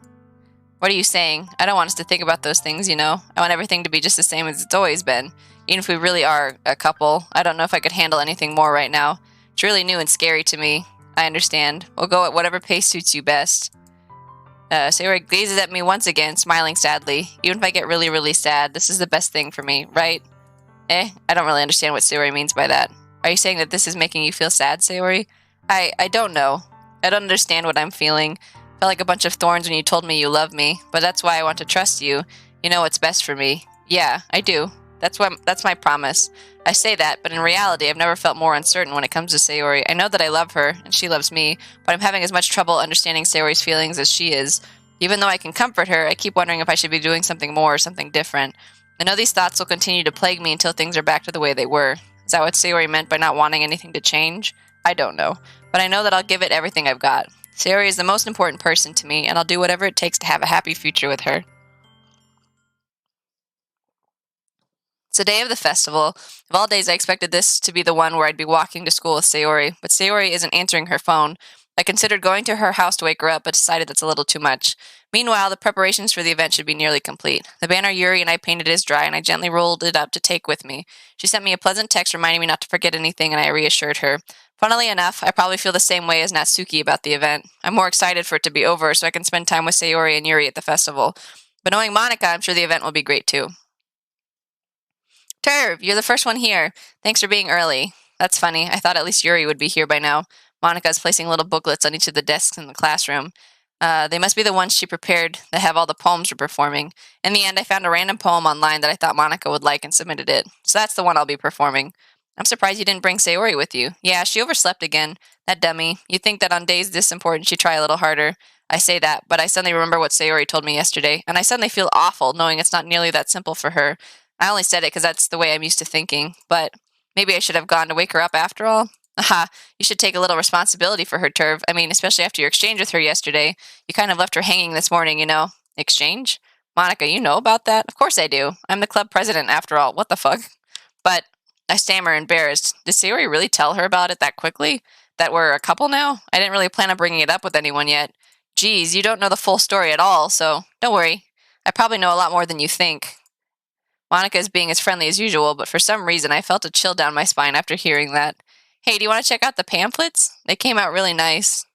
What are you saying? I don't want us to think about those things, you know? I want everything to be just the same as it's always been. Even if we really are a couple, I don't know if I could handle anything more right now. It's really new and scary to me. I understand. We'll go at whatever pace suits you best. Sayori gazes at me once again, smiling sadly. Even if I get really, really sad, this is the best thing for me, right? I don't really understand what Sayori means by that. Are you saying that this is making you feel sad, Sayori? I don't know. I don't understand what I'm feeling. Felt like a bunch of thorns when you told me you love me, but that's why I want to trust you. You know what's best for me. Yeah, I do. That's my promise. I say that, but in reality, I've never felt more uncertain when it comes to Sayori. I know that I love her, and she loves me, but I'm having as much trouble understanding Sayori's feelings as she is. Even though I can comfort her, I keep wondering if I should be doing something more or something different. I know these thoughts will continue to plague me until things are back to the way they were. Is that what Sayori meant by not wanting anything to change? I don't know. But I know that I'll give it everything I've got. Sayori is the most important person to me, and I'll do whatever it takes to have a happy future with her. It's the day of the festival. Of all days, I expected this to be the one where I'd be walking to school with Sayori, but Sayori isn't answering her phone. I considered going to her house to wake her up, but decided that's a little too much. Meanwhile, the preparations for the event should be nearly complete. The banner Yuri and I painted is dry, and I gently rolled it up to take with me. She sent me a pleasant text reminding me not to forget anything, and I reassured her. Funnily enough, I probably feel the same way as Natsuki about the event. I'm more excited for it to be over so I can spend time with Sayori and Yuri at the festival. But knowing Monica, I'm sure the event will be great too. Turv, you're the first one here. Thanks for being early. That's funny. I thought at least Yuri would be here by now. Monica's placing little booklets on each of the desks in the classroom. They must be the ones she prepared that have all the poems we're performing. In the end, I found a random poem online that I thought Monica would like and submitted it. So that's the one I'll be performing. I'm surprised you didn't bring Sayori with you. Yeah, she overslept again. That dummy. You'd think that on days this important she'd try a little harder. I say that, but I suddenly remember what Sayori told me yesterday, and I suddenly feel awful knowing it's not nearly that simple for her. I only said it because that's the way I'm used to thinking, but maybe I should have gone to wake her up after all. Aha, you should take a little responsibility for her, Turv. I mean, especially after your exchange with her yesterday. You kind of left her hanging this morning, you know. Exchange? Monica, you know about that? Of course I do. I'm the club president after all. What the fuck? But I stammer, embarrassed. Did Sayori really tell her about it that quickly? That we're a couple now? I didn't really plan on bringing it up with anyone yet. Geez, you don't know the full story at all, so don't worry. I probably know a lot more than you think. Monica is being as friendly as usual, but for some reason I felt a chill down my spine after hearing that. Hey, do you want to check out the pamphlets? They came out really nice.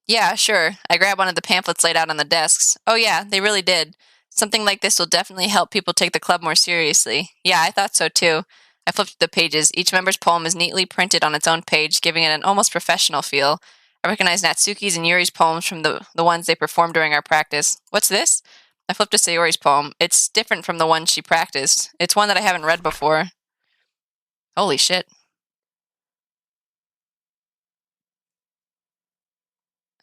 Yeah, sure. I grabbed one of the pamphlets laid out on the desks. Oh yeah, they really did. Something like this will definitely help people take the club more seriously. Yeah, I thought so too. I flipped the pages. Each member's poem is neatly printed on its own page, giving it an almost professional feel. I recognize Natsuki's and Yuri's poems from the ones they performed during our practice. What's this? I flipped to Sayori's poem. It's different from the one she practiced. It's one that I haven't read before. Holy shit.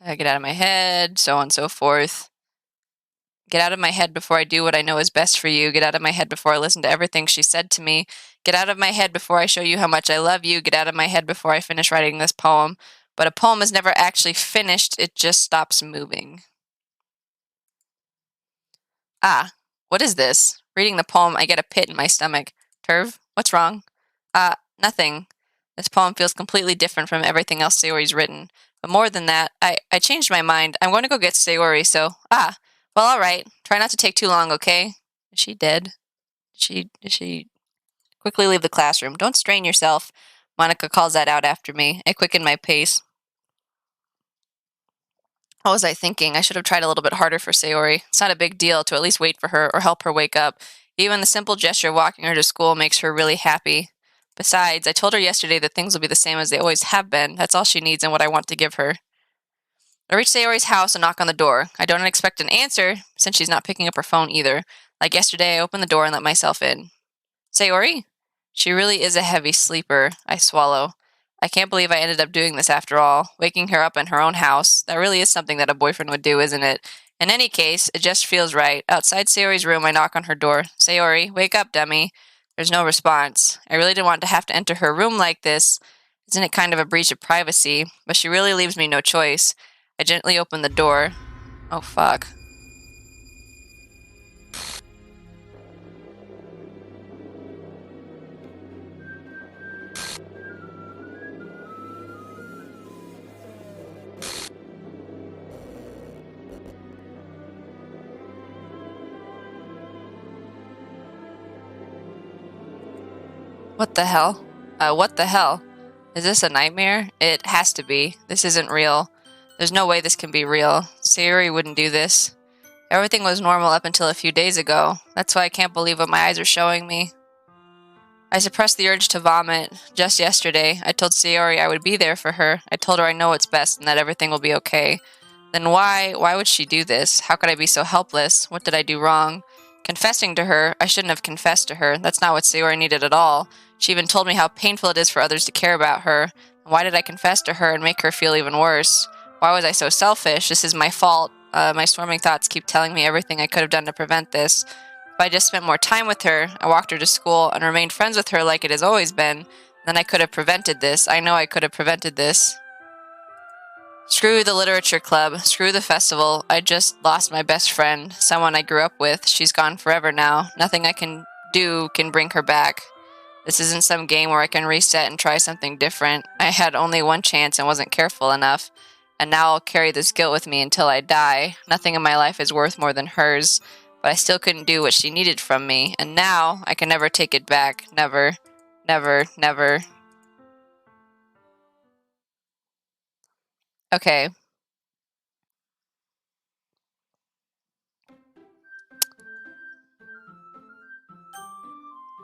Get out of my head, so on and so forth. Get out of my head before I do what I know is best for you. Get out of my head before I listen to everything she said to me. Get out of my head before I show you how much I love you. Get out of my head before I finish writing this poem. But a poem is never actually finished, it just stops moving. Ah, what is this? Reading the poem, I get a pit in my stomach. Turv, what's wrong? Nothing. This poem feels completely different from everything else Sayori's written. But more than that, I changed my mind. I'm going to go get Sayori, so... well, alright. Try not to take too long, okay? Is she dead? Did she... Quickly leave the classroom. Don't strain yourself. Monica calls that out after me. I quicken my pace. What was I thinking? I should have tried a little bit harder for Sayori. It's not a big deal to at least wait for her or help her wake up. Even the simple gesture of walking her to school makes her really happy. Besides, I told her yesterday that things will be the same as they always have been. That's all she needs and what I want to give her. I reach Sayori's house and knock on the door. I don't expect an answer, since she's not picking up her phone either. Like yesterday, I open the door and let myself in. Sayori? She really is a heavy sleeper. I swallow. I can't believe I ended up doing this after all. Waking her up in her own house. That really is something that a boyfriend would do, isn't it? In any case, it just feels right. Outside Sayori's room, I knock on her door. Sayori, wake up, dummy. There's no response. I really didn't want to have to enter her room like this. Isn't it kind of a breach of privacy? But she really leaves me no choice. I gently open the door. Oh, fuck. What the hell? What the hell? Is this a nightmare? It has to be. This isn't real. There's no way this can be real. Sayori wouldn't do this. Everything was normal up until a few days ago. That's why I can't believe what my eyes are showing me. I suppressed the urge to vomit. Just yesterday, I told Sayori I would be there for her. I told her I know what's best and that everything will be okay. Then why would she do this? How could I be so helpless? What did I do wrong? Confessing to her, I shouldn't have confessed to her. That's not what Sayori needed at all. She even told me how painful it is for others to care about her. Why did I confess to her and make her feel even worse? Why was I so selfish? This is my fault. My swarming thoughts keep telling me everything I could have done to prevent this. If I just spent more time with her, I walked her to school, and remained friends with her like it has always been, then I could have prevented this. I know I could have prevented this. Screw the literature club. Screw the festival. I just lost my best friend, someone I grew up with. She's gone forever now. Nothing I can do can bring her back. This isn't some game where I can reset and try something different. I had only one chance and wasn't careful enough, and now I'll carry this guilt with me until I die. Nothing in my life is worth more than hers, but I still couldn't do what she needed from me, and now I can never take it back. Never, never, never. Okay.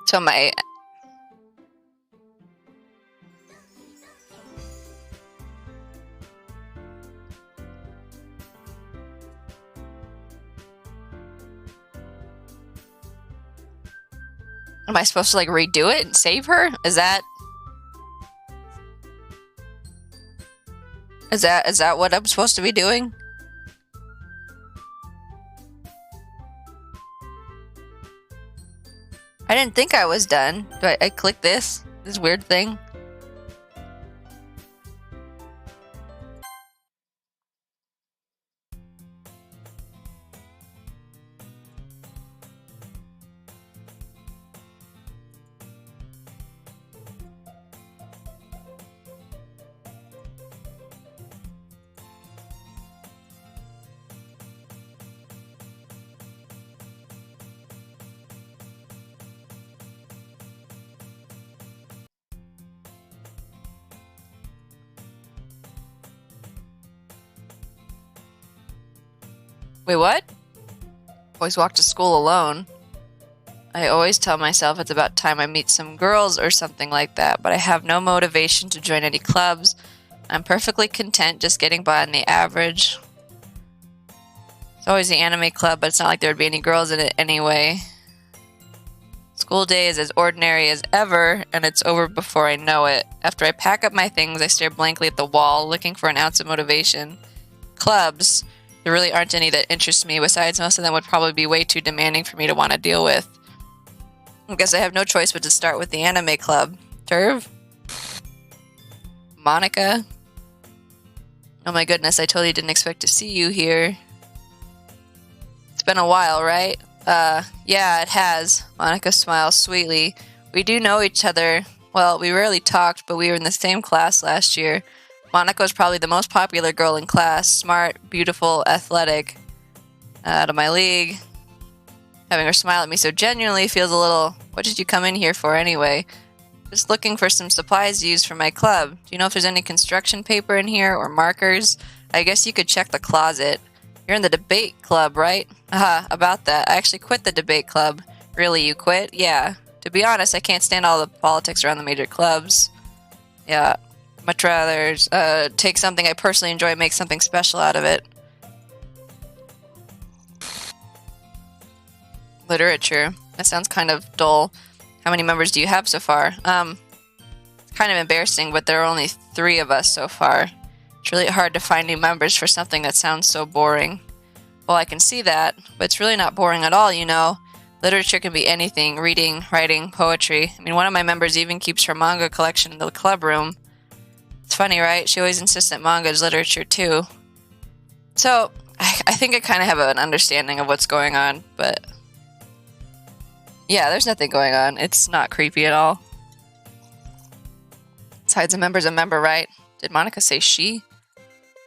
So my... Am I supposed to, like, redo it and save her? Is that what I'm supposed to be doing? I didn't think I was done. Do I click this weird thing? Wait, what? Always walk to school alone. I always tell myself it's about time I meet some girls or something like that, but I have no motivation to join any clubs. I'm perfectly content just getting by on the average. It's always the anime club, but it's not like there would be any girls in it anyway. School day is as ordinary as ever, and it's over before I know it. After I pack up my things, I stare blankly at the wall, looking for an ounce of motivation. Clubs. There really aren't any that interest me, besides most of them would probably be way too demanding for me to want to deal with. I guess I have no choice but to start with the anime club. Turv? Monica? Oh my goodness, I totally didn't expect to see you here. It's been a while, right? Yeah, it has. Monica smiles sweetly. We do know each other. Well, we rarely talked, but we were in the same class last year. Monica was probably the most popular girl in class. Smart, beautiful, athletic. Out of my league. Having her smile at me so genuinely feels a little... What did you come in here for anyway? Just looking for some supplies to use for my club. Do you know if there's any construction paper in here or markers? I guess you could check the closet. You're in the debate club, right? Haha, about that. I actually quit the debate club. Really, you quit? Yeah. To be honest, I can't stand all the politics around the major clubs. Yeah. Much rather take something I personally enjoy and make something special out of it. Literature. That sounds kind of dull. How many members do you have so far? It's kind of embarrassing, but there are only 3 of us so far. It's really hard to find new members for something that sounds so boring. Well, I can see that, but it's really not boring at all, you know. Literature can be anything. Reading, writing, poetry. I mean, one of my members even keeps her manga collection in the club room. It's funny, right? She always insists that manga is literature, too. So, I think I kind of have an understanding of what's going on, but... Yeah, there's nothing going on. It's not creepy at all. Besides, a member's a member, right? Did Monica say she?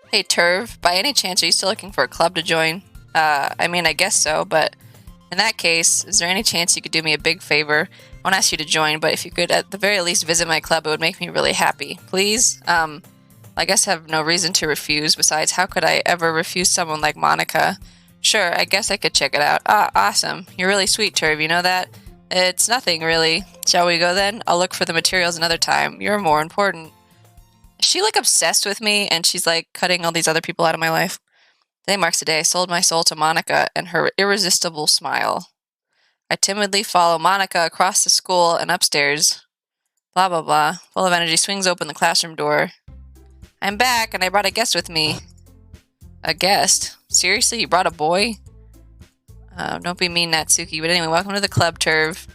Hey, Turv, by any chance are you still looking for a club to join? I mean, I guess so, but... In that case, is there any chance you could do me a big favor? I won't ask you to join, but if you could at the very least visit my club, it would make me really happy. Please? I guess I have no reason to refuse. Besides, how could I ever refuse someone like Monica? Sure, I guess I could check it out. Ah, awesome. You're really sweet, Turv, you know that? It's nothing, really. Shall we go then? I'll look for the materials another time. You're more important. Is she, like, obsessed with me, and she's, like, cutting all these other people out of my life? Today marks the day I sold my soul to Monica and her irresistible smile. I timidly follow Monica across the school and upstairs. Blah, blah, blah. Full of energy, swings open the classroom door. I'm back, and I brought a guest with me. A guest? Seriously, you brought a boy? Don't be mean, Natsuki. But anyway, welcome to the club, Turv.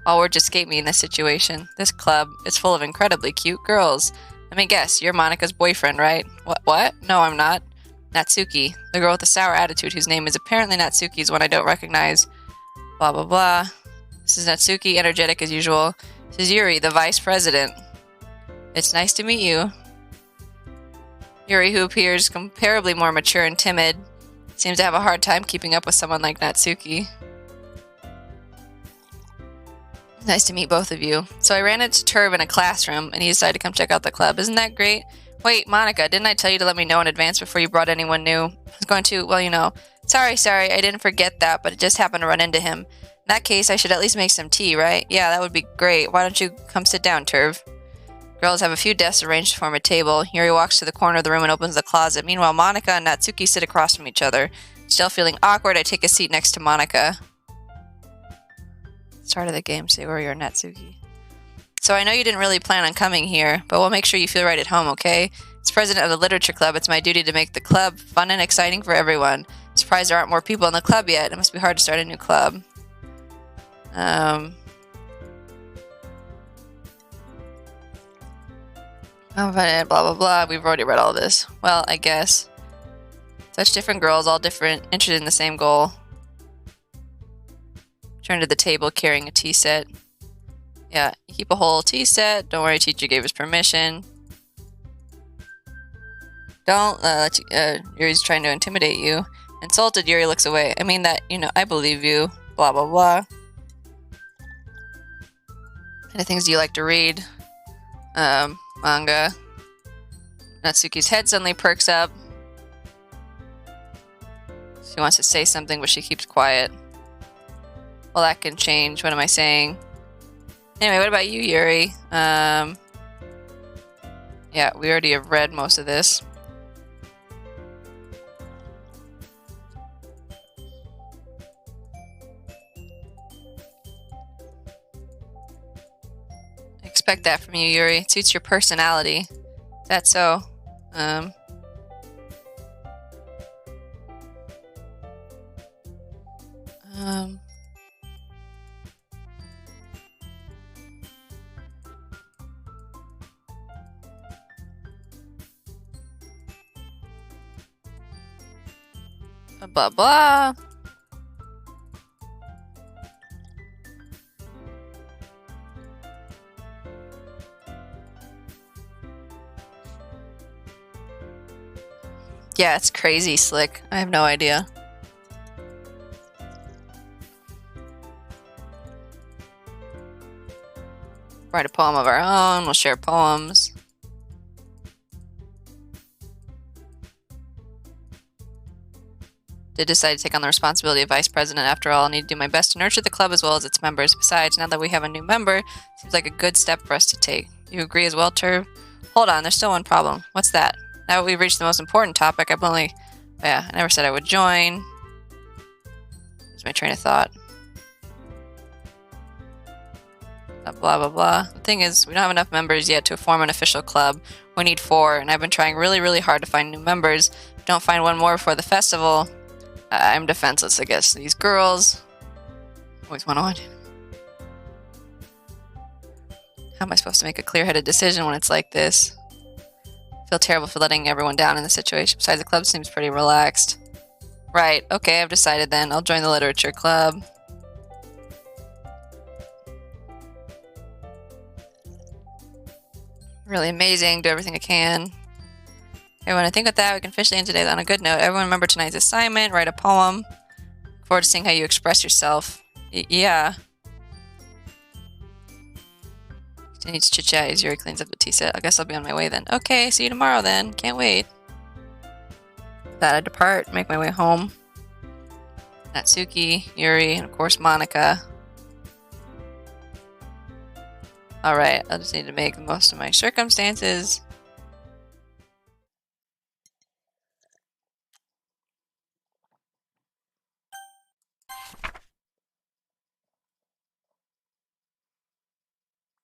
All words escape me in this situation. This club is full of incredibly cute girls. Let me guess, you're Monica's boyfriend, right? What? No, I'm not. Natsuki, the girl with the sour attitude whose name is apparently Natsuki's one I don't recognize. Blah, blah, blah. This is Natsuki, energetic as usual. This is Yuri, the vice president. It's nice to meet you. Yuri, who appears comparably more mature and timid, seems to have a hard time keeping up with someone like Natsuki. Nice to meet both of you. So I ran into Turb in a classroom, and he decided to come check out the club. Isn't that great? Wait, Monica, didn't I tell you to let me know in advance before you brought anyone new? I was going to, well, you know. Sorry, I didn't forget that, but it just happened to run into him. In that case, I should at least make some tea, right? Yeah, that would be great. Why don't you come sit down, Turb? Girls have a few desks arranged to form a table. Yuri walks to the corner of the room and opens the closet. Meanwhile, Monica and Natsuki sit across from each other. Still feeling awkward, I take a seat next to Monica. Start of the game, Sayori or Natsuki. So I know you didn't really plan on coming here, but we'll make sure you feel right at home, okay? As president of the literature club, it's my duty to make the club fun and exciting for everyone. I'm surprised there aren't more people in the club yet. It must be hard to start a new club. Blah, blah, blah. We've already read all this. Well, I guess. Such different girls, all different, interested in the same goal. Turn to the table carrying a tea set. Yeah, you keep a whole tea set. Don't worry, teacher gave us permission. Don't Yuri's trying to intimidate you. Insulted, Yuri looks away. I mean that, you know, I believe you. Blah, blah, blah. Any things do you like to read? Manga. Natsuki's head suddenly perks up. She wants to say something, but she keeps quiet. Well, that can change. What am I saying? Anyway, what about you, Yuri? Yeah, we already have read most of this. I expect that from you, Yuri. It suits your personality. Is that so? Blah blah. Yeah, it's crazy slick. I have no idea. Write a poem of our own. We'll share poems. Did decide to take on the responsibility of vice president. After all, I need to do my best to nurture the club as well as its members. Besides, now that we have a new member, seems like a good step for us to take. You agree as well, Turb? Hold on, there's still one problem. What's that? Now that we've reached the most important topic, I've only... Yeah, I never said I would join. Here's my train of thought. Blah, blah, blah. The thing is, we don't have enough members yet to form an official club. We need 4, and I've been trying really, really hard to find new members. If we don't find one more before the festival, I'm defenseless against these girls. Always want to watch. How am I supposed to make a clear-headed decision when it's like this? I feel terrible for letting everyone down in this situation. Besides, the club seems pretty relaxed. Right, okay, I've decided then. I'll join the literature club. Really amazing. Do everything I can. Everyone, I think with that, we can officially end today on a good note. Everyone remember tonight's assignment. Write a poem. Look forward to seeing how you express yourself. Yeah. Continues to chit-chat as Yuri cleans up the tea set. I guess I'll be on my way then. Okay, see you tomorrow then. Can't wait. With that I depart. Make my way home. Natsuki, Yuri, and of course Monica. Alright, I just need to make the most of my circumstances.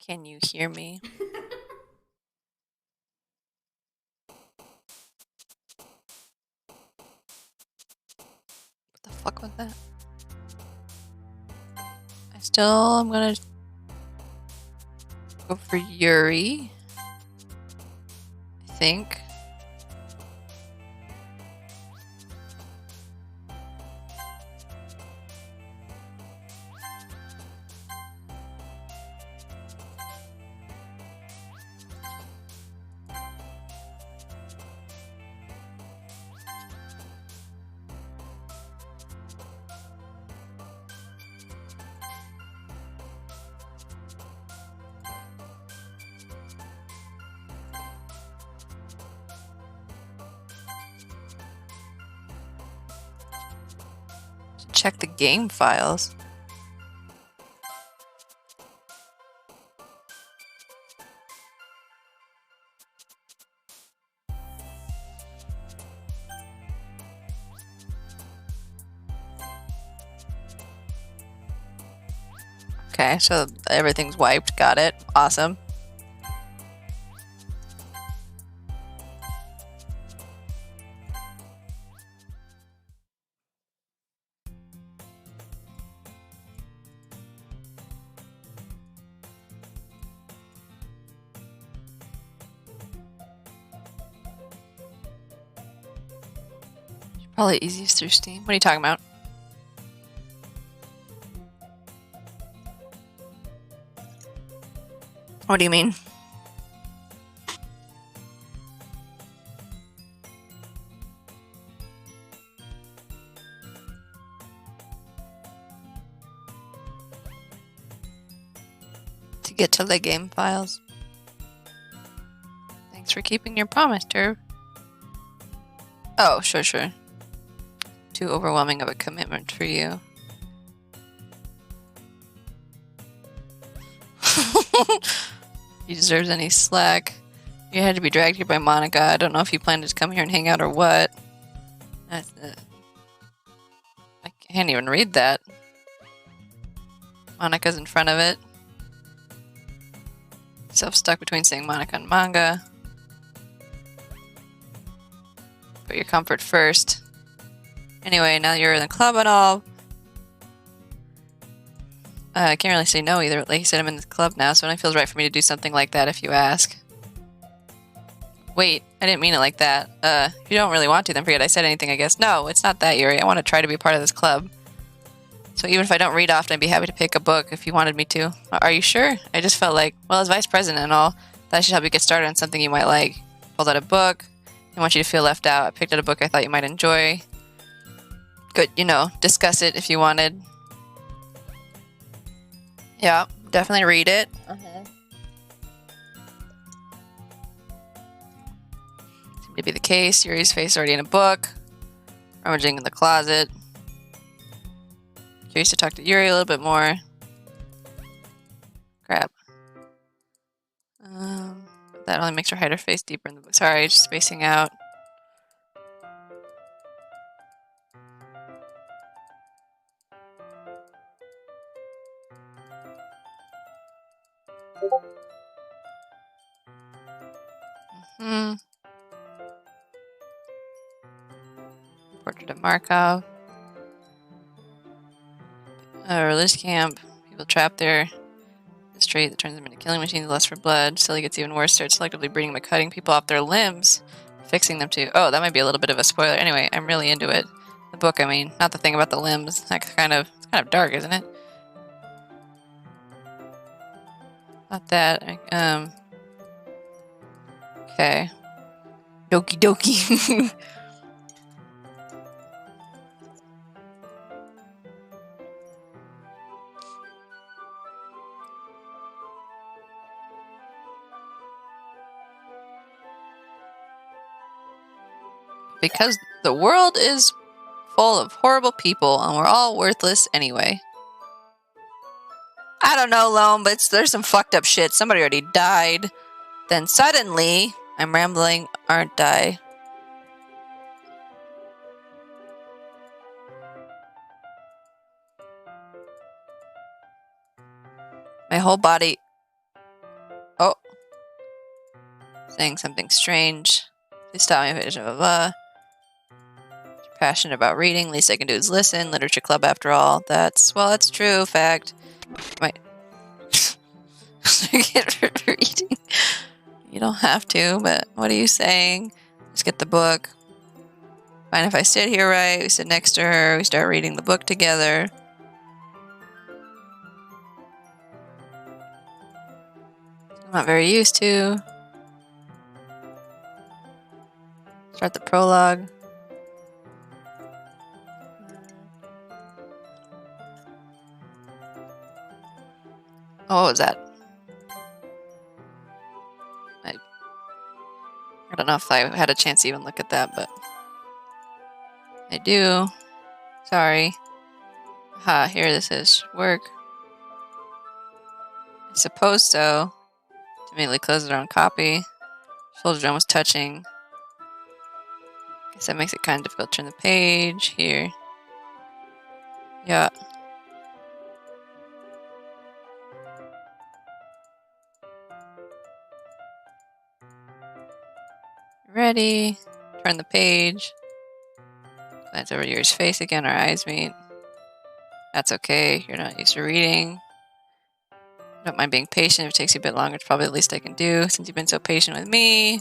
Can you hear me? What the fuck was that? I'm gonna go for Yuri. I think. Check the game files. Okay, so everything's wiped. Got it. Awesome. Probably easiest through Steam. What are you talking about? What do you mean? To get to the game files. Thanks for keeping your promise, Turb. Oh, sure. Too overwhelming of a commitment for you. He deserves any slack. You had to be dragged here by Monica. I don't know if you planned to come here and hang out or what. That's it. I can't even read that. Monica's in front of it. Self-stuck between saying Monica and manga. Put your comfort first. Anyway, now you're in the club and all. I can't really say no either. Like you said, I'm in the club now, so it feels right for me to do something like that if you ask. Wait, I didn't mean it like that. If you don't really want to, then forget I said anything, I guess. No, it's not that, Yuri. I want to try to be part of this club. So even if I don't read often, I'd be happy to pick a book if you wanted me to. Are you sure? I just felt like, well, as vice president and all, that should help you get started on something you might like. Pulled out a book. I want you to feel left out. I picked out a book I thought you might enjoy. Good, discuss it if you wanted. Yeah, definitely read it. Seemed to be the case. Yuri's face already in a book. Rummaging in the closet. Curious to talk to Yuri a little bit more. Crap. That only makes her hide her face deeper in the book. Sorry, just spacing out. Portrait of Markov. A religious camp. People trapped there. The street that turns them into killing machines, lust for blood. Silly gets even worse. Starts selectively breeding by cutting people off their limbs. Fixing them too. Oh, that might be a little bit of a spoiler. Anyway, I'm really into it. The book, I mean. Not the thing about the limbs. It's kind of dark, isn't it? Not that. Okay. Doki doki. Because the world is full of horrible people and we're all worthless anyway. I don't know, Lone, but there's some fucked up shit. Somebody already died. Then suddenly, I'm rambling, aren't I? My whole body... Oh. Saying something strange. Please stop me if it is blah, blah. You're passionate about reading. Least I can do is listen. Literature club after all. That's true. Fact. Reading. You don't have to, but what are you saying? Just get the book. Fine if I sit here, right? We sit next to her. We start reading the book together. I'm not very used to. Start the prologue. Oh, what was that? I don't know if I had a chance to even look at that, but I do. Sorry. Here this is. Work. I suppose so. Immediately close her own copy. Shoulder drum was touching. Guess that makes it kind of difficult to turn the page. Here. Yeah. Ready. Turn the page. Glance over Yuri's face again. Our eyes meet. That's okay. You're not used to reading. Don't mind being patient. If it takes you a bit longer, it's probably the least I can do. Since you've been so patient with me.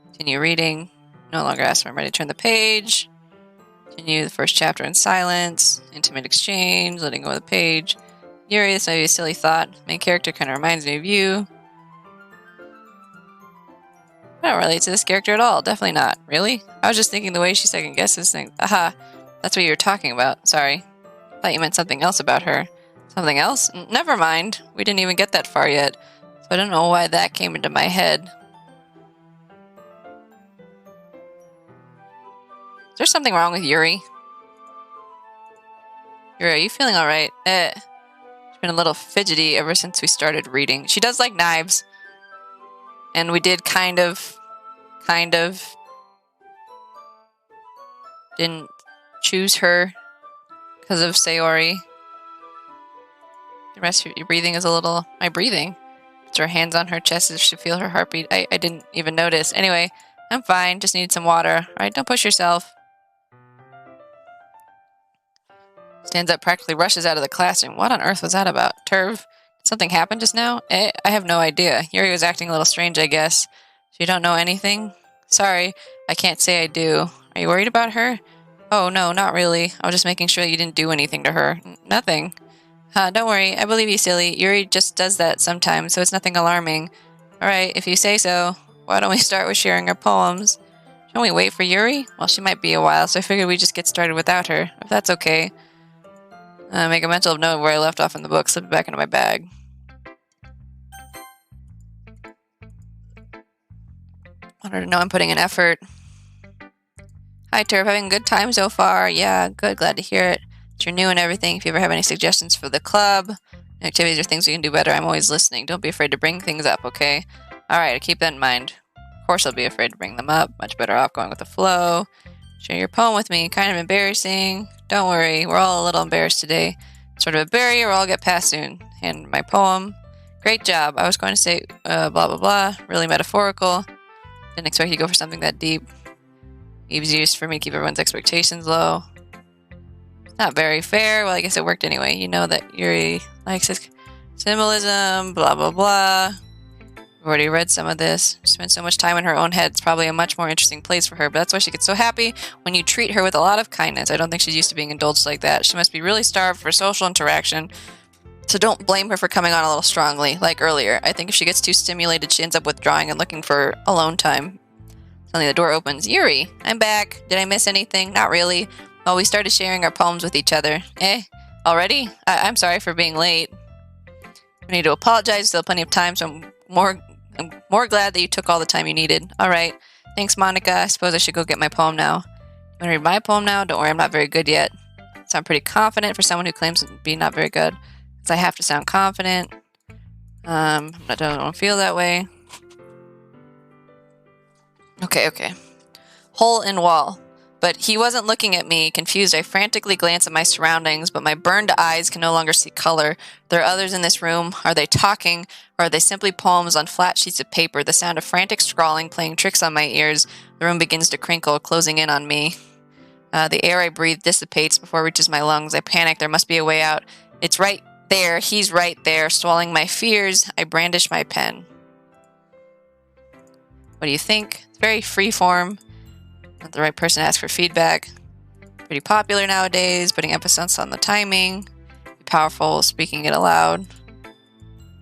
Continue reading. No longer ask when I'm ready to turn the page. Continue the first chapter in silence. Intimate exchange. Letting go of the page. Yuri, this may be a silly thought. Main character kind of reminds me of you. I don't relate to this character at all. Definitely not. Really? I was just thinking the way she second guesses things. Aha. That's what you were talking about. Sorry. Thought you meant something else about her. Something else? Never mind. We didn't even get that far yet. So I don't know why that came into my head. Is there something wrong with Yuri? Yuri, are you feeling alright? She's been a little fidgety ever since we started reading. She does like knives. And we did kind of didn't choose her because of Sayori. The rest of your breathing is a little... My breathing? Puts her hands on her chest as if she feel her heartbeat. I didn't even notice. Anyway, I'm fine. Just needed some water. Alright, don't push yourself. Stands up, practically rushes out of the classroom. What on earth was that about? Turv? Did something happen just now? I have no idea. Yuri was acting a little strange, I guess. So you don't know anything? Sorry, I can't say I do. Are you worried about her? Oh, no, not really. I was just making sure you didn't do anything to her. Nothing. Don't worry. I believe you, silly. Yuri just does that sometimes, so it's nothing alarming. Alright, if you say so. Why don't we start with sharing our poems? Shouldn't we wait for Yuri? Well, she might be a while, so I figured we'd just get started without her, if that's okay. Make a mental note of where I left off in the book, slip it back into my bag. Want her to know I'm putting in effort. Hi, Turv. Having a good time so far? Yeah, good. Glad to hear it. But you're new and everything. If you ever have any suggestions for the club, activities or things we can do better, I'm always listening. Don't be afraid to bring things up, okay? Alright, I'll keep that in mind. Of course I'll be afraid to bring them up. Much better off going with the flow. Share your poem with me. Kind of embarrassing. Don't worry, we're all a little embarrassed today. Sort of a barrier we'll all get past soon. And my poem. Great job. I was going to say blah blah blah. Really metaphorical. Didn't expect you to go for something that deep. Easiest for me to keep everyone's expectations low. Not very fair. Well, I guess it worked anyway. You know that Yuri likes his symbolism, blah blah blah. I've already read some of this. She spent so much time in her own head. It's probably a much more interesting place for her, but that's why she gets so happy when you treat her with a lot of kindness. I don't think she's used to being indulged like that. She must be really starved for social interaction. So don't blame her for coming on a little strongly, like earlier. I think if she gets too stimulated, she ends up withdrawing and looking for alone time. Suddenly the door opens. Yuri, I'm back. Did I miss anything? Not really. Well, we started sharing our poems with each other. Already? I'm sorry for being late. I need to apologize. Still plenty of time, so I'm more glad that you took all the time you needed. Alright. Thanks, Monica. I suppose I should go get my poem now. You want to read my poem now? Don't worry, I'm not very good yet. Sound pretty confident for someone who claims to be not very good. Because I have to sound confident. I don't feel that way. Okay. Hole in wall. But he wasn't looking at me. Confused, I frantically glance at my surroundings, but my burned eyes can no longer see color. There are others in this room. Are they talking, or are they simply poems on flat sheets of paper? The sound of frantic scrawling playing tricks on my ears. The room begins to crinkle, closing in on me. The air I breathe dissipates before it reaches my lungs. I panic. There must be a way out. It's right there. He's right there. Swallowing my fears, I brandish my pen. What do you think? It's very free-form. Not the right person to ask for feedback. Pretty popular nowadays, putting emphasis on the timing. Be powerful, speaking it aloud.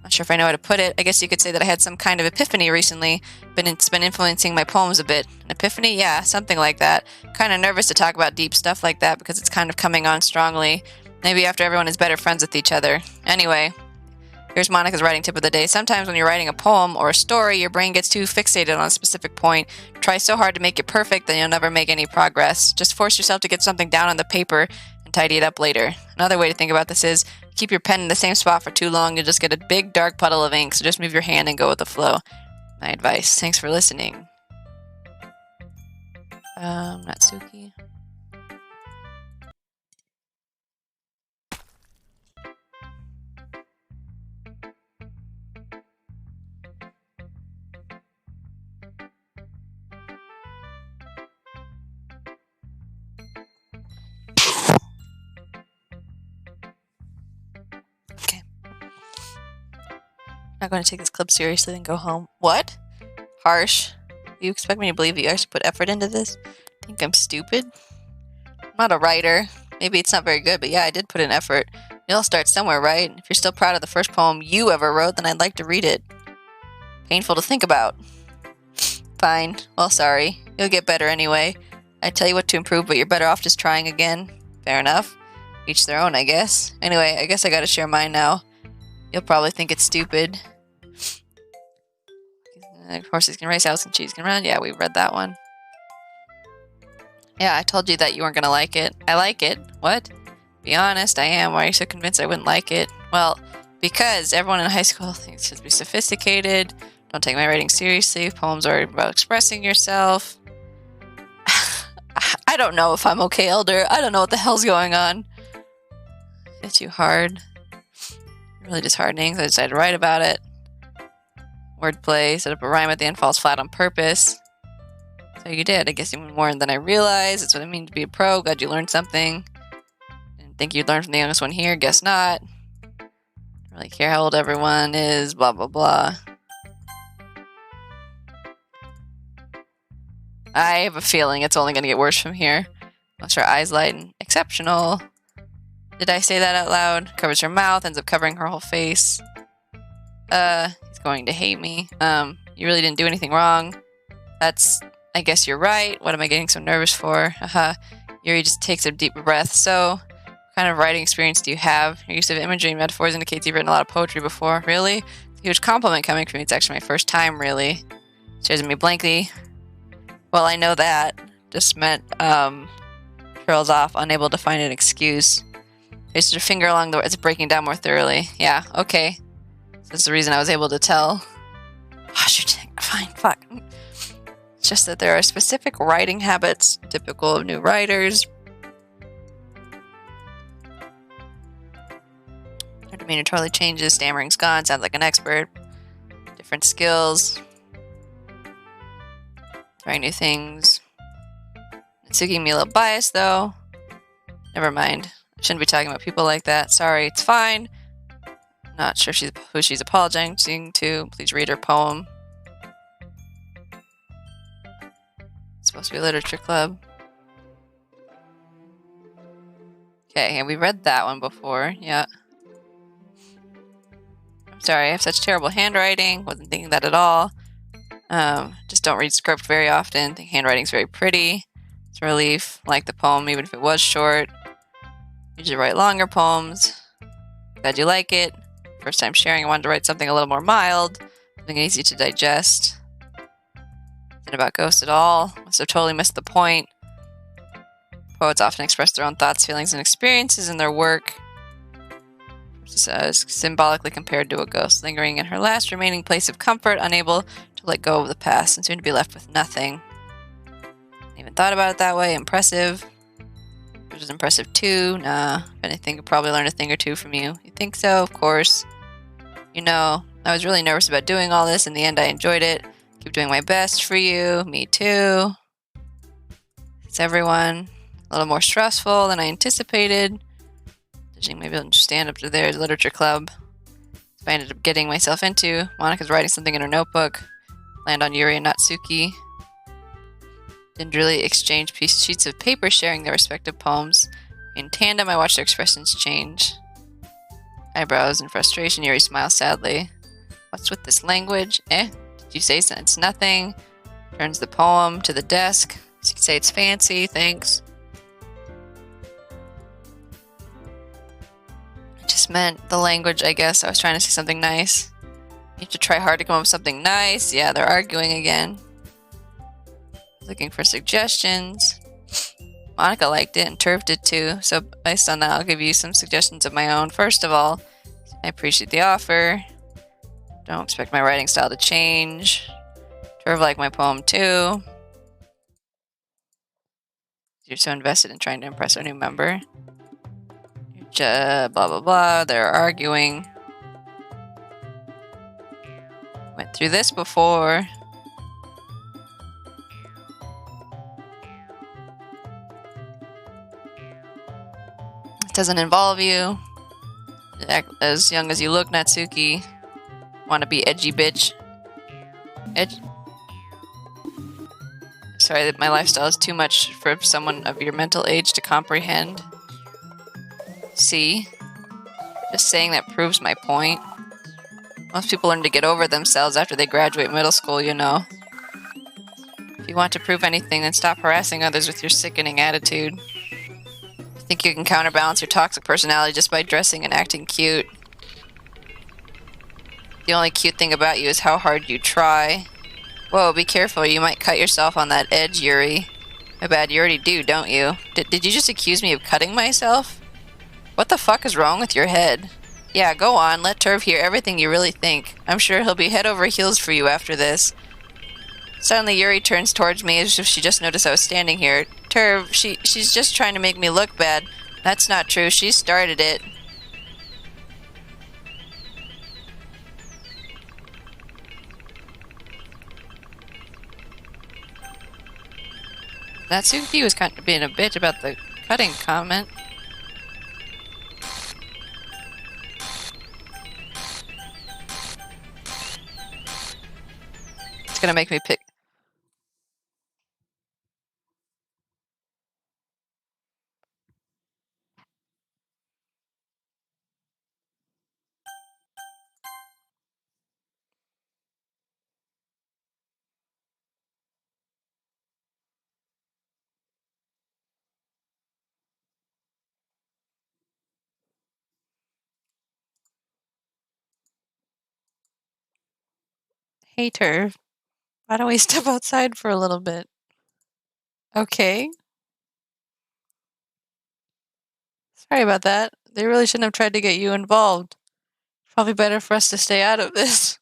Not sure if I know how to put it. I guess you could say that I had some kind of epiphany recently, but it's been influencing my poems a bit. An epiphany? Yeah, something like that. Kind of nervous to talk about deep stuff like that because it's kind of coming on strongly. Maybe after everyone is better friends with each other. Anyway, here's Monica's writing tip of the day. Sometimes when you're writing a poem or a story, your brain gets too fixated on a specific point. Try so hard to make it perfect that you'll never make any progress. Just force yourself to get something down on the paper and and tidy it up later. Another way to think about this is keep your pen in the same spot for too long, you'll just get a big dark puddle of ink, so just move your hand and go with the flow. My advice. Thanks for listening. Natsuki. Not going to take this clip seriously and go home. What? Harsh. You expect me to believe you actually put effort into this? Think I'm stupid? I'm not a writer. Maybe it's not very good, but yeah, I did put in effort. You all start somewhere, right? If you're still proud of the first poem you ever wrote, then I'd like to read it. Painful to think about. Fine. Well, sorry. You'll get better anyway. I tell you what to improve, but you're better off just trying again. Fair enough. Each their own, I guess. Anyway, I guess I gotta share mine now. You'll probably think it's stupid. Horses can race, house and cheese can run. Yeah, we read that one. Yeah, I told you that you weren't gonna like it. I like it. What? Be honest, I am. Why are you so convinced I wouldn't like it? Well, because everyone in high school thinks it should be sophisticated. Don't take my writing seriously. Poems are about expressing yourself. I don't know if I'm okay, Elder. I don't know what the hell's going on. It's too hard. Really disheartening, so I decided to write about it. Wordplay, set up a rhyme at the end, falls flat on purpose. So you did. I guess even more than I realized. That's what it means to be a pro. Glad you learned something. Didn't think you'd learn from the youngest one here. Guess not. Don't really care how old everyone is. Blah, blah, blah. I have a feeling it's only going to get worse from here. Unless her eyes lighten. Exceptional. Did I say that out loud? Covers her mouth, ends up covering her whole face. He's going to hate me. You really didn't do anything wrong. I guess you're right. What am I getting so nervous for? Yuri just takes a deep breath. So, what kind of writing experience do you have? Your use of imagery and metaphors indicates you've written a lot of poetry before. Really? It's a huge compliment coming from me. It's actually my first time, really. Stares at me blankly. Well, I know that. Just meant, trails off, unable to find an excuse. Places her finger along the words, breaking down more thoroughly. Yeah, okay. That's the reason I was able to tell. Oh, shoot. Fine, fuck. It's just that there are specific writing habits typical of new writers. Her demeanor totally changes. Stammering's gone. Sounds like an expert. Different skills. Trying new things. Natsuki me a little biased, though. Never mind. I shouldn't be talking about people like that. Sorry, it's fine. Not sure who she's apologizing to. Please read her poem. It's supposed to be a literature club. Okay, and we read that one before. Yeah. I'm sorry, I have such terrible handwriting. Wasn't thinking that at all. Just don't read script very often. Think handwriting's very pretty. It's a relief. Like the poem, even if it was short. Usually write longer poems. Glad you like it. First time sharing, I wanted to write something a little more mild, something easy to digest. Isn't about ghosts at all. Must have totally missed the point. Poets often express their own thoughts, feelings, and experiences in their work. Symbolically compared to a ghost, lingering in her last remaining place of comfort, unable to let go of the past, and soon to be left with nothing. I even thought about it that way. Impressive. Which is impressive too. Nah, if anything, could probably learn a thing or two from you. You think so? Of course. You know, I was really nervous about doing all this. In the end, I enjoyed it. Keep doing my best for you. Me too. It's everyone. A little more stressful than I anticipated. Maybe I'll just stand up to their literature club. So I ended up getting myself into. Monika's writing something in her notebook. Land on Yuri and Natsuki. Didn't really exchange sheets of paper sharing their respective poems. In tandem, I watched their expressions change. Eyebrows in frustration, Yuri smiles sadly. What's with this language? Did you say so? It's nothing. Turns the poem to the desk. So you could say it's fancy, thanks. It just meant the language, I guess. I was trying to say something nice. You have to try hard to come up with something nice. Yeah, they're arguing again. Looking for suggestions. Monica liked it and Turf did too, so based on that I'll give you some suggestions of my own. First of all, I appreciate the offer. Don't expect my writing style to change. Turf liked my poem too. You're so invested in trying to impress our new member. Blah blah blah, they're arguing. Went through this before. It doesn't involve you. As young as you look, Natsuki. Want to be edgy bitch. Sorry, my lifestyle is too much for someone of your mental age to comprehend. See? Just saying that proves my point. Most people learn to get over themselves after they graduate middle school, you know. If you want to prove anything, then stop harassing others with your sickening attitude. You think you can counterbalance your toxic personality just by dressing and acting cute. The only cute thing about you is how hard you try. Whoa, be careful, you might cut yourself on that edge, Yuri. My bad, you already do, don't you? Did you just accuse me of cutting myself? What the fuck is wrong with your head? Yeah, go on, let Turv hear everything you really think. I'm sure he'll be head over heels for you after this. Suddenly Yuri turns towards me as if she just noticed I was standing here. Turv, she's just trying to make me look bad. That's not true, she started it. Natsuki was kind of being a bitch about the cutting comment. It's gonna make me pick. Hey, Turv. Why don't we step outside for a little bit? Okay. Sorry about that. They really shouldn't have tried to get you involved. Probably better for us to stay out of this.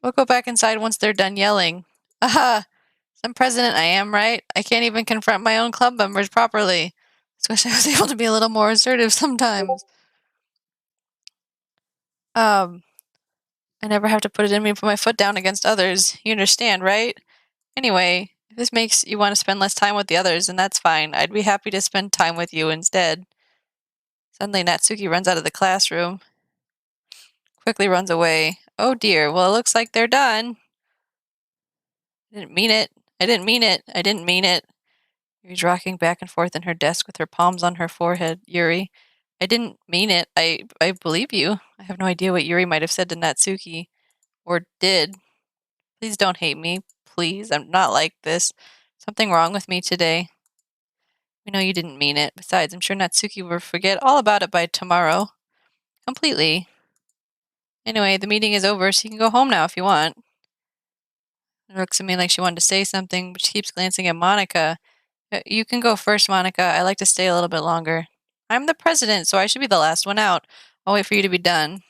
We'll go back inside once they're done yelling. Aha! Some president I am, right? I can't even confront my own club members properly. I wish I was able to be a little more assertive sometimes. I never have to put it in me to put my foot down against others. You understand, right? Anyway, if this makes you want to spend less time with the others, then that's fine. I'd be happy to spend time with you instead. Suddenly, Natsuki runs out of the classroom. Quickly runs away. Oh dear, well it looks like they're done. I didn't mean it. I didn't mean it. I didn't mean it. Yuri's rocking back and forth in her desk with her palms on her forehead. Yuri, I didn't mean it. I believe you. I have no idea what Yuri might have said to Natsuki. Or did. Please don't hate me. Please, I'm not like this. Something wrong with me today. We know you didn't mean it. Besides, I'm sure Natsuki will forget all about it by tomorrow. Completely. Anyway, the meeting is over, so you can go home now if you want. It looks at me like she wanted to say something, but she keeps glancing at Monica. You can go first, Monica. I like to stay a little bit longer. I'm the president, so I should be the last one out. I'll wait for you to be done.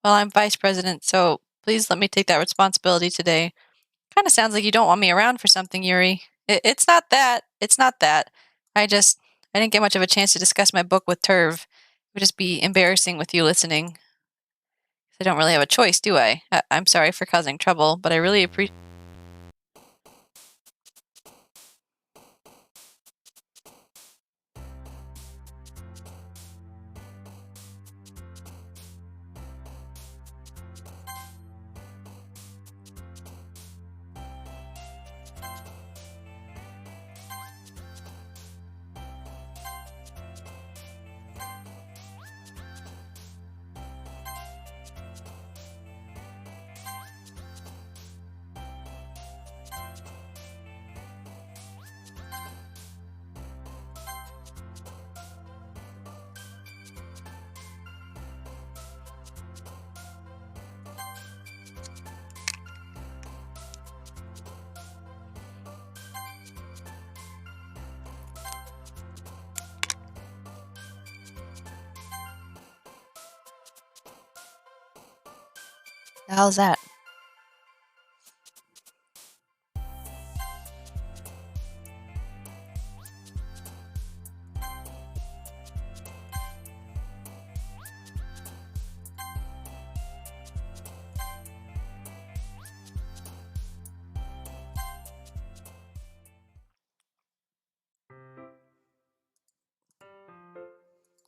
Well, I'm vice president, so please let me take that responsibility today. Kind of sounds like you don't want me around for something, Yuri. It's not that. It's not that. I didn't get much of a chance to discuss my book with Turv. It would just be embarrassing with you listening. I don't really have a choice, do I? I'm sorry for causing trouble, but I really appreciate... The hell's that?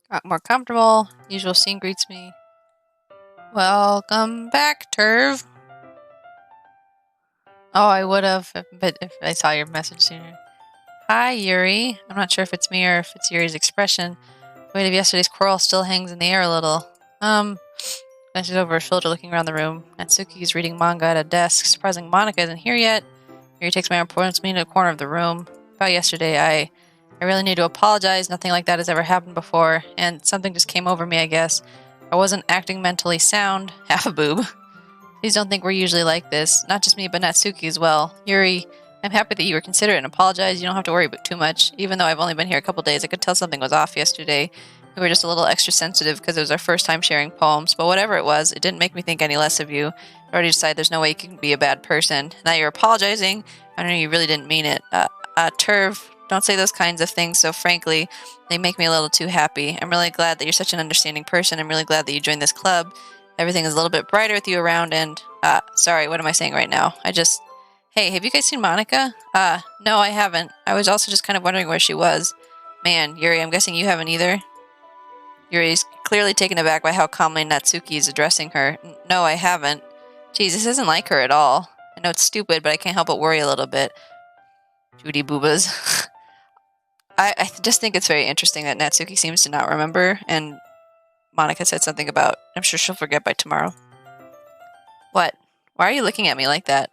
Got more comfortable. Usual scene greets me. Welcome back, Turv. Oh, I would have, but if I saw your message sooner. Hi, Yuri. I'm not sure if it's me or if it's Yuri's expression. The weight of yesterday's quarrel still hangs in the air a little. Glances over her shoulder, looking around the room. Natsuki is reading manga at a desk. Surprising Monica isn't here yet. Yuri takes my arm, points me to the corner of the room. About yesterday, I really need to apologize. Nothing like that has ever happened before, and something just came over me, I guess. I wasn't acting mentally sound. Half a boob. Please don't think we're usually like this. Not just me, but Natsuki as well. Yuri, I'm happy that you were considerate and apologize. You don't have to worry too much. Even though I've only been here a couple days, I could tell something was off yesterday. We were just a little extra sensitive because it was our first time sharing poems, but whatever it was, it didn't make me think any less of you. I already decided there's no way you can be a bad person. Now you're apologizing. I know you really didn't mean it. Turv, don't say those kinds of things so frankly. They make me a little too happy. I'm really glad that you're such an understanding person. I'm really glad that you joined this club. Everything is a little bit brighter with you around and, sorry, what am I saying right now? Hey, have you guys seen Monica? No, I haven't. I was also just kind of wondering where she was. Man, Yuri, I'm guessing you haven't either? Yuri's clearly taken aback by how calmly Natsuki is addressing her. No, I haven't. Geez, this isn't like her at all. I know it's stupid, but I can't help but worry a little bit. Judy boobas. I just think it's very interesting that Natsuki seems to not remember, and Monica said something about, I'm sure she'll forget by tomorrow. What? Why are you looking at me like that?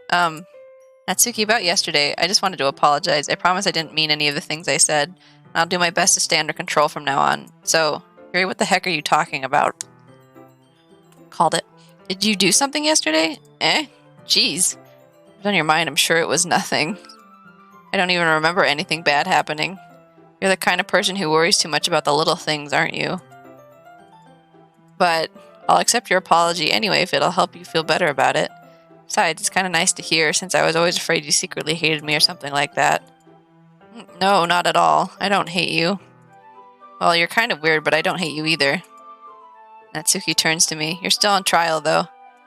Natsuki, about yesterday, I just wanted to apologize. I promise I didn't mean any of the things I said, and I'll do my best to stay under control from now on. So, Yuri, what the heck are you talking about? Called it. Did you do something yesterday? Jeez. What's on your mind? I'm sure it was nothing. I don't even remember anything bad happening. You're the kind of person who worries too much about the little things, aren't you? But I'll accept your apology anyway if it'll help you feel better about it. Besides, it's kind of nice to hear since I was always afraid you secretly hated me or something like that. No, not at all. I don't hate you. Well, you're kind of weird, but I don't hate you either. Natsuki turns to me. You're still on trial, though.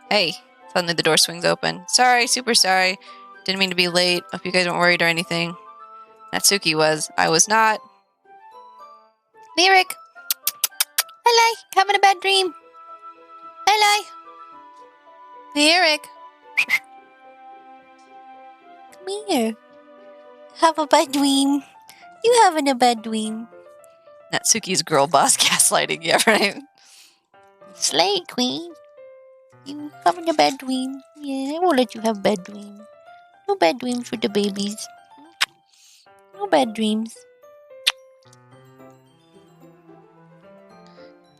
Hey. Suddenly the door swings open. Sorry, super sorry. Didn't mean to be late. Hope you guys weren't worried or anything. Natsuki was. I was not. Lyric. Hello. Having a bad dream. Hello. Lyric. Come here. Have a bad dream. You having a bad dream. Natsuki's girl boss gaslighting. Yeah, right? Slay, queen. You having a bad dream? Yeah, I won't let you have bad dreams. No bad dreams for the babies. No bad dreams.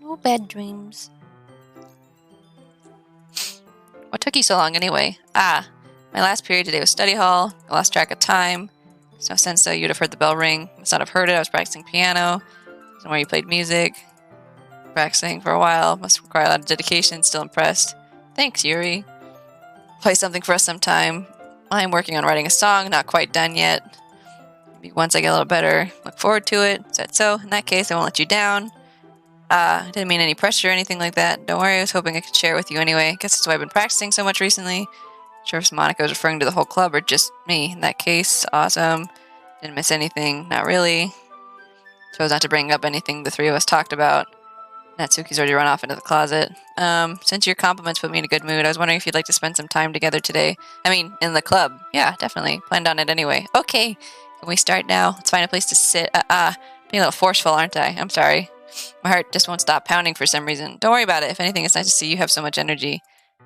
No bad dreams. What took you so long anyway? My last period today was study hall. I lost track of time. There's no sense though, you'd have heard the bell ring. Must not have heard it. I was practicing piano. Somewhere you played music. Practicing for a while. Must require a lot of dedication. Still impressed. Thanks, Yuri. Play something for us sometime. I'm working on writing a song. Not quite done yet. Maybe once I get a little better. Look forward to it. Said so. In that case, I won't let you down. I didn't mean any pressure or anything like that. Don't worry, I was hoping I could share with you anyway. Guess that's why I've been practicing so much recently. Not sure if Monica was referring to the whole club or just me. In that case, awesome. Didn't miss anything. Not really. Chose not to bring up anything the three of us talked about. Natsuki's already run off into the closet. Since your compliments put me in a good mood, I was wondering if you'd like to spend some time together today. I mean, in the club. Yeah, definitely. Planned on it anyway. Okay. Can we start now? Let's find a place to sit. Being a little forceful, aren't I? I'm sorry. My heart just won't stop pounding for some reason. Don't worry about it. If anything, it's nice to see you have so much energy.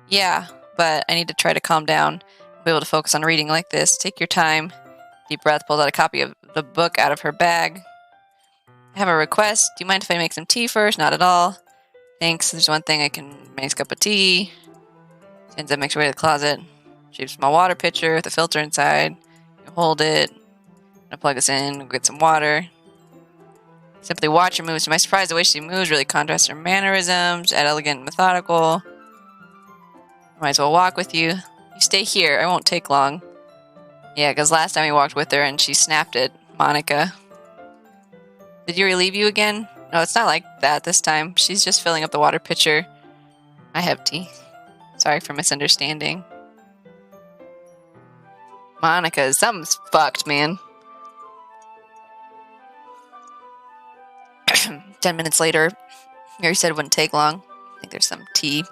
Yeah, but I need to try to calm down. I'll be able to focus on reading like this. Take your time. Deep breath, pulls out a copy of the book out of her bag. I have a request. Do you mind if I make some tea first? Not at all. Thanks. There's one thing I can make a cup of tea. Sends up, makes her way to the closet. Shapes my water pitcher with a filter inside. You hold it. I'm gonna plug this in. Get some water. Simply watch her moves. To my surprise, the way she moves really contrasts her mannerisms. Add elegant and methodical. Might as well walk with you. You stay here. I won't take long. Yeah, because last time we walked with her and she snapped it. Monica. Did Yuri leave you again? No, it's not like that this time. She's just filling up the water pitcher. I have tea. Sorry for misunderstanding. Monica, something's fucked, man. 10 minutes later, Yuri said it wouldn't take long. I think there's some tea.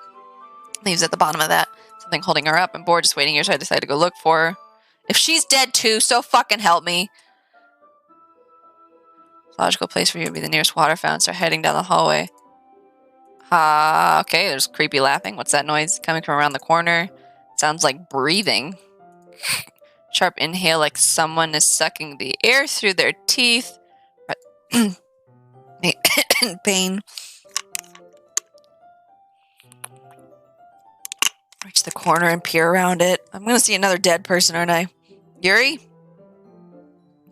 Leaves at the bottom of that. Something holding her up. I'm bored just waiting here, so I decided to go look for her. If she's dead too, so fucking help me. Logical place for you would be the nearest water fountain. Start heading down the hallway. Okay, there's creepy laughing. What's that noise coming from around the corner? Sounds like breathing. Sharp inhale like someone is sucking the air through their teeth. Pain. Reach the corner and peer around it. I'm gonna see another dead person, aren't I? Yuri?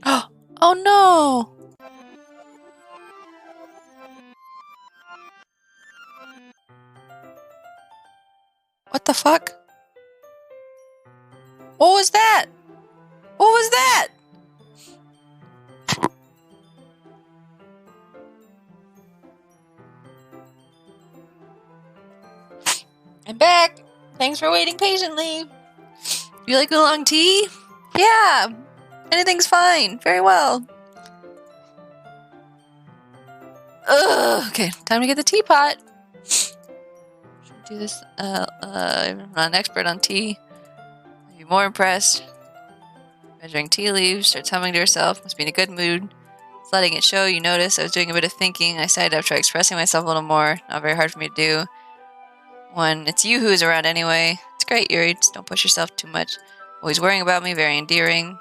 Oh no! What the fuck? What was that? What was that? I'm back. Thanks for waiting patiently. You like a long tea? Yeah. Anything's fine. Very well. Ugh. Okay, time to get the teapot. Should do this. I'm not an expert on tea. I'd be more impressed. Measuring tea leaves, starts humming to herself. Must be in a good mood. Just letting it show. You notice I was doing a bit of thinking. I decided to try expressing myself a little more. Not very hard for me to do. When it's you who is around anyway. It's great, Yuri. Just don't push yourself too much. Always worrying about me. Very endearing.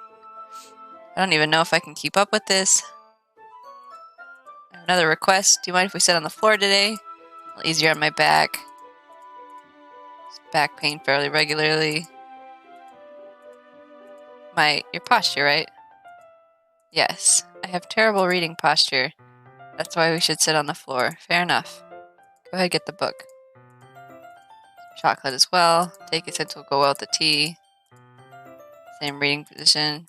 I don't even know if I can keep up with this. I have another request. Do you mind if we sit on the floor today? A little easier on my back. Back pain fairly regularly. Your posture, right? Yes. I have terrible reading posture. That's why we should sit on the floor. Fair enough. Go ahead, get the book. Chocolate as well. Take it since we'll go well with the tea. Same reading position.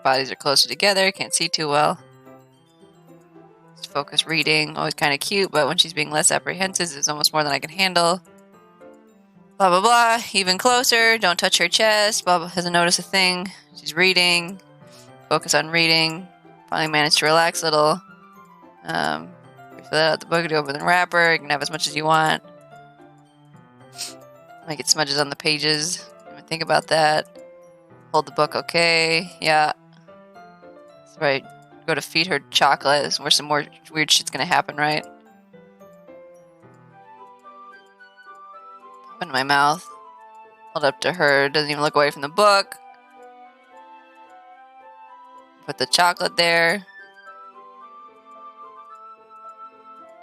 Bodies are closer together. Can't see too well. Just focus reading. Always kind of cute, but when she's being less apprehensive, it's almost more than I can handle. Blah, blah, blah. Even closer. Don't touch her chest. Blah, blah. Hasn't noticed a thing. She's reading. Focus on reading. Finally managed to relax a little. Fill out the book. Do open the wrapper. You can have as much as you want. Might get smudges on the pages. Even think about that. Hold the book okay. Yeah. That's right. Go to feed her chocolate. Where some more weird shit's gonna happen, right? Open my mouth. Hold up to her. Doesn't even look away from the book. Put the chocolate there.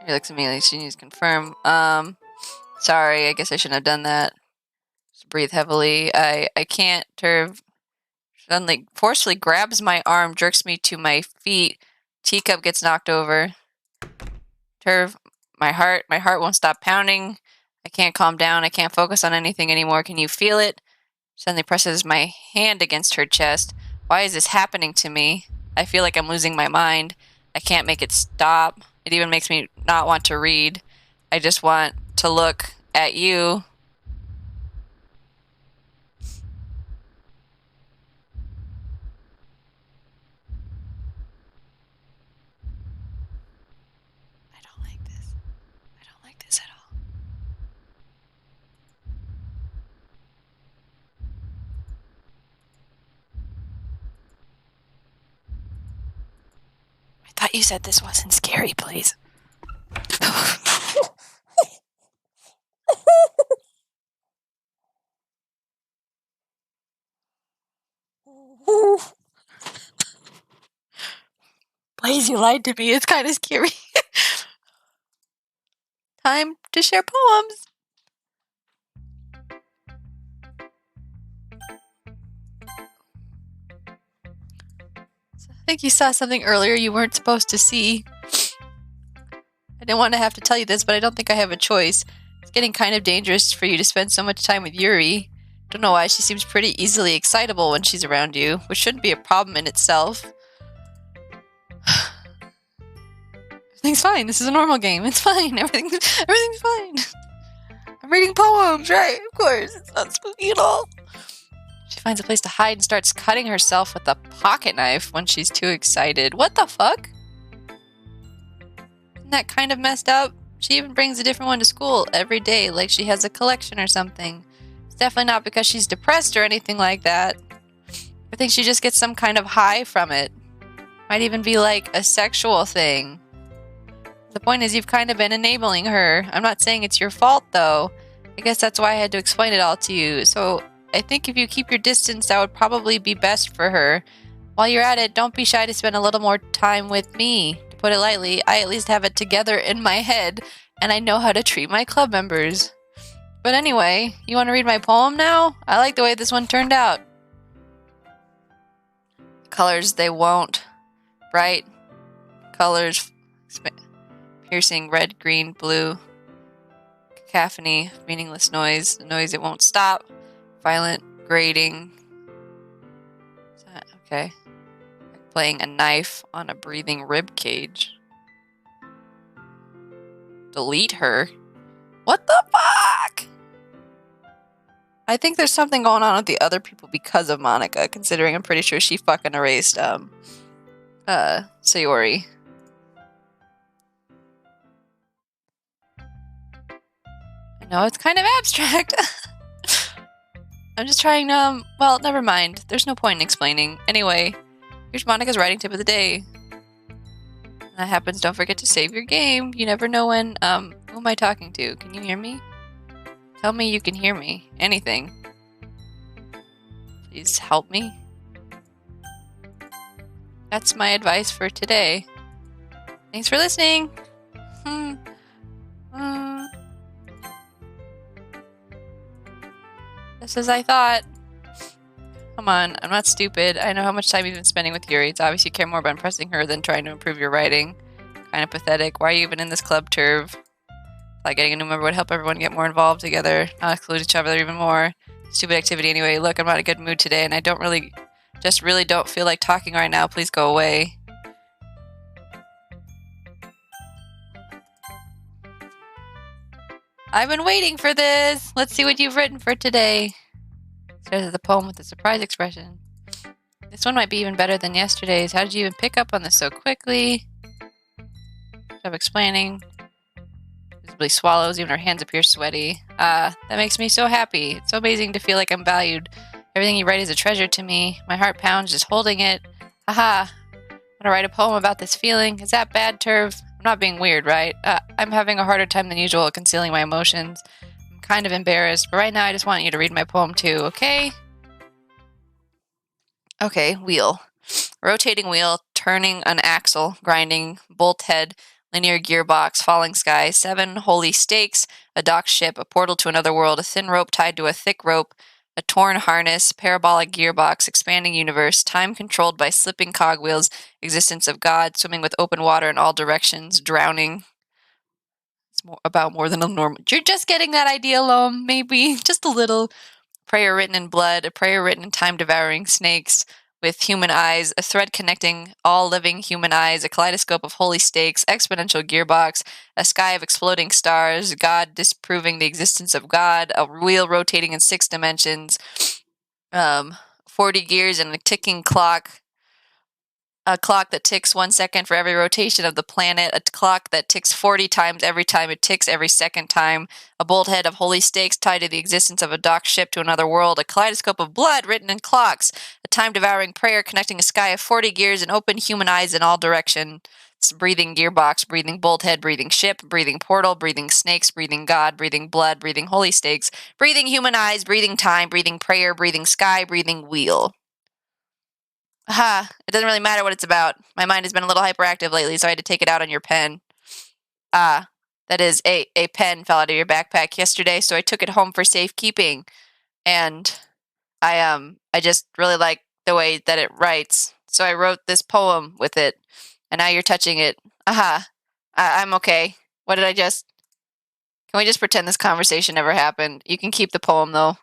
He looks at me like she needs to confirm. Sorry, I guess I shouldn't have done that. Just breathe heavily. I can't. Turv suddenly forcefully grabs my arm, jerks me to my feet. Teacup gets knocked over. Turv, my heart won't stop pounding. I can't calm down. I can't focus on anything anymore. Can you feel it? Suddenly presses my hand against her chest. Why is this happening to me? I feel like I'm losing my mind. I can't make it stop. It even makes me not want to read. I just want to look at you. I don't like this. I don't like this at all. I thought you said this wasn't scary, please. Blaze, you lied to me. It's kind of scary. Time to share poems. I think you saw something earlier you weren't supposed to see. I didn't want to have to tell you this, but I don't think I have a choice. It's getting kind of dangerous for you to spend so much time with Yuri. Don't know why, she seems pretty easily excitable when she's around you, which shouldn't be a problem in itself. Everything's fine. This is a normal game. It's fine. Everything's fine. I'm reading poems, right? Of course. It's not spooky at all. She finds a place to hide and starts cutting herself with a pocket knife when she's too excited. What the fuck? Isn't that kind of messed up? She even brings a different one to school every day, like she has a collection or something. It's definitely not because she's depressed or anything like that. I think she just gets some kind of high from it. Might even be like a sexual thing. The point is you've kind of been enabling her. I'm not saying it's your fault though. I guess that's why I had to explain it all to you. So I think if you keep your distance, that would probably be best for her. While you're at it, don't be shy to spend a little more time with me. To put it lightly, I at least have it together in my head, and I know how to treat my club members. But anyway, you want to read my poem now? I like the way this one turned out. Colors, they won't. Bright colors, piercing red, green, blue. Cacophony, meaningless noise. Noise, it won't stop. Violent, grating. Okay. Playing a knife on a breathing rib cage. Delete her? What the fuck? I think there's something going on with the other people because of Monica, considering I'm pretty sure she fucking erased, Sayori. I know, it's kind of abstract. I'm just trying to, well, never mind. There's no point in explaining. Anyway, here's Monica's writing tip of the day. When that happens, don't forget to save your game. You never know when, who am I talking to? Can you hear me? Tell me you can hear me. Anything. Please help me. That's my advice for today. Thanks for listening. Just as I thought. Come on, I'm not stupid. I know how much time you've been spending with Yuri. It's obvious you care more about impressing her than trying to improve your writing. Kind of pathetic. Why are you even in this club, Turv? Like getting a new member would help everyone get more involved together, not exclude each other even more. Stupid activity anyway. Look, I'm not in a good mood today, and I really don't feel like talking right now. Please go away. I've been waiting for this. Let's see what you've written for today. Starts the poem with a surprise expression. This one might be even better than yesterday's. How did you even pick up on this so quickly? Stop explaining. Visibly swallows, even her hands appear sweaty. That makes me so happy. It's so amazing to feel like I'm valued. Everything you write is a treasure to me. My heart pounds just holding it. Haha. I'm gonna write a poem about this feeling. Is that bad, Turv? I'm not being weird, right? I'm having a harder time than usual concealing my emotions. I'm kind of embarrassed, but right now I just want you to read my poem too, okay? Okay, wheel. Rotating wheel, turning an axle, grinding, bolt head, linear gearbox, falling sky, 7 holy stakes, a docked ship, a portal to another world, a thin rope tied to a thick rope, a torn harness, parabolic gearbox, expanding universe, time controlled by slipping cogwheels, existence of God, swimming with open water in all directions, drowning. It's about more than a normal. You're just getting that idea, Loam, maybe. Just a little. Prayer written in blood, a prayer written in time-devouring snakes, with human eyes, a thread connecting all living human eyes, a kaleidoscope of holy stakes, exponential gearbox, a sky of exploding stars, God disproving the existence of God, a wheel rotating in 6 dimensions, 40 gears and a ticking clock, a clock that ticks 1 second for every rotation of the planet, a clock that ticks 40 times every time it ticks every second time, a bolt head of holy stakes tied to the existence of a docked ship to another world, a kaleidoscope of blood written in clocks, a time-devouring prayer connecting a sky of 40 gears and open human eyes in all directions, breathing gearbox, breathing bolt head, breathing ship, breathing portal, breathing snakes, breathing God, breathing blood, breathing holy stakes, breathing human eyes, breathing time, breathing prayer, breathing sky, breathing wheel. Aha, it doesn't really matter what it's about. My mind has been a little hyperactive lately, so I had to take it out on your pen. That is, a pen fell out of your backpack yesterday, so I took it home for safekeeping. And I just really like the way that it writes. So I wrote this poem with it, and now you're touching it. Aha, I'm okay. What did I just... Can we just pretend this conversation never happened? You can keep the poem, though.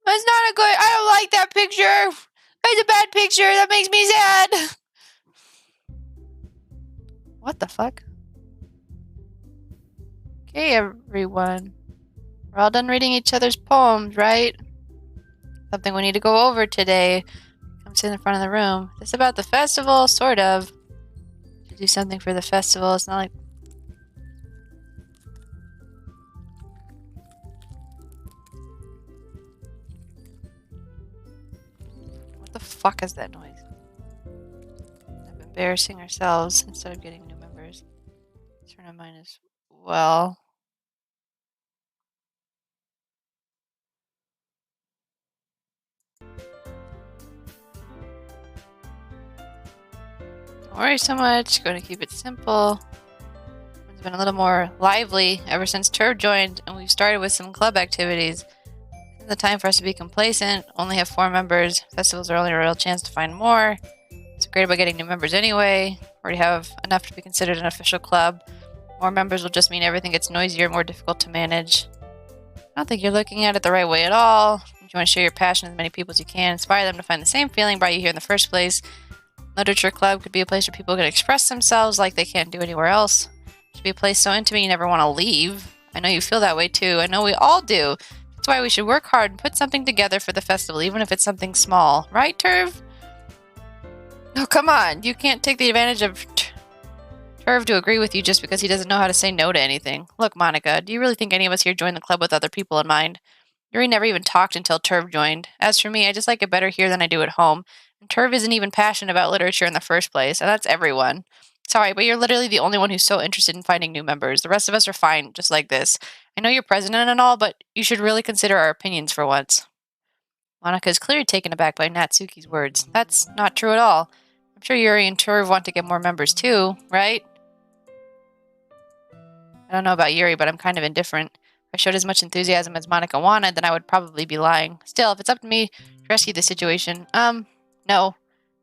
That's not a good... I don't like that picture. That's a bad picture. That makes me sad. What the fuck? Okay, everyone. We're all done reading each other's poems, right? Something we need to go over today. Come sit in the front of the room. This about the festival? Sort of. To do something for the festival. It's not like... What the fuck is that noise? I'm embarrassing ourselves instead of getting new members. Turn on mine as well. Don't worry so much. Going to keep it simple. It's been a little more lively ever since Turb joined, and we've started with some club activities. It's the time for us to be complacent. Only have 4 members. Festivals are only a real chance to find more. It's great about getting new members anyway. Already have enough to be considered an official club. More members will just mean everything gets noisier and more difficult to manage. I don't think you're looking at it the right way at all. If you want to share your passion with as many people as you can, inspire them to find the same feeling brought you here in the first place. Literature club could be a place where people can express themselves like they can't do anywhere else. It should be a place so intimate you never want to leave. I know you feel that way too. I know we all do. That's why we should work hard and put something together for the festival, even if it's something small. Right, Turv? Oh, come on. You can't take the advantage of Turv to agree with you just because he doesn't know how to say no to anything. Look, Monica, do you really think any of us here joined the club with other people in mind? Yuri never even talked until Turv joined. As for me, I just like it better here than I do at home. And Turv isn't even passionate about literature in the first place, and that's everyone. Sorry, but you're literally the only one who's so interested in finding new members. The rest of us are fine, just like this. I know you're president and all, but you should really consider our opinions for once. Monica is clearly taken aback by Natsuki's words. That's not true at all. I'm sure Yuri and Turv want to get more members too, right? I don't know about Yuri, but I'm kind of indifferent. If I showed as much enthusiasm as Monica wanted, then I would probably be lying. Still, if it's up to me to rescue the situation, no.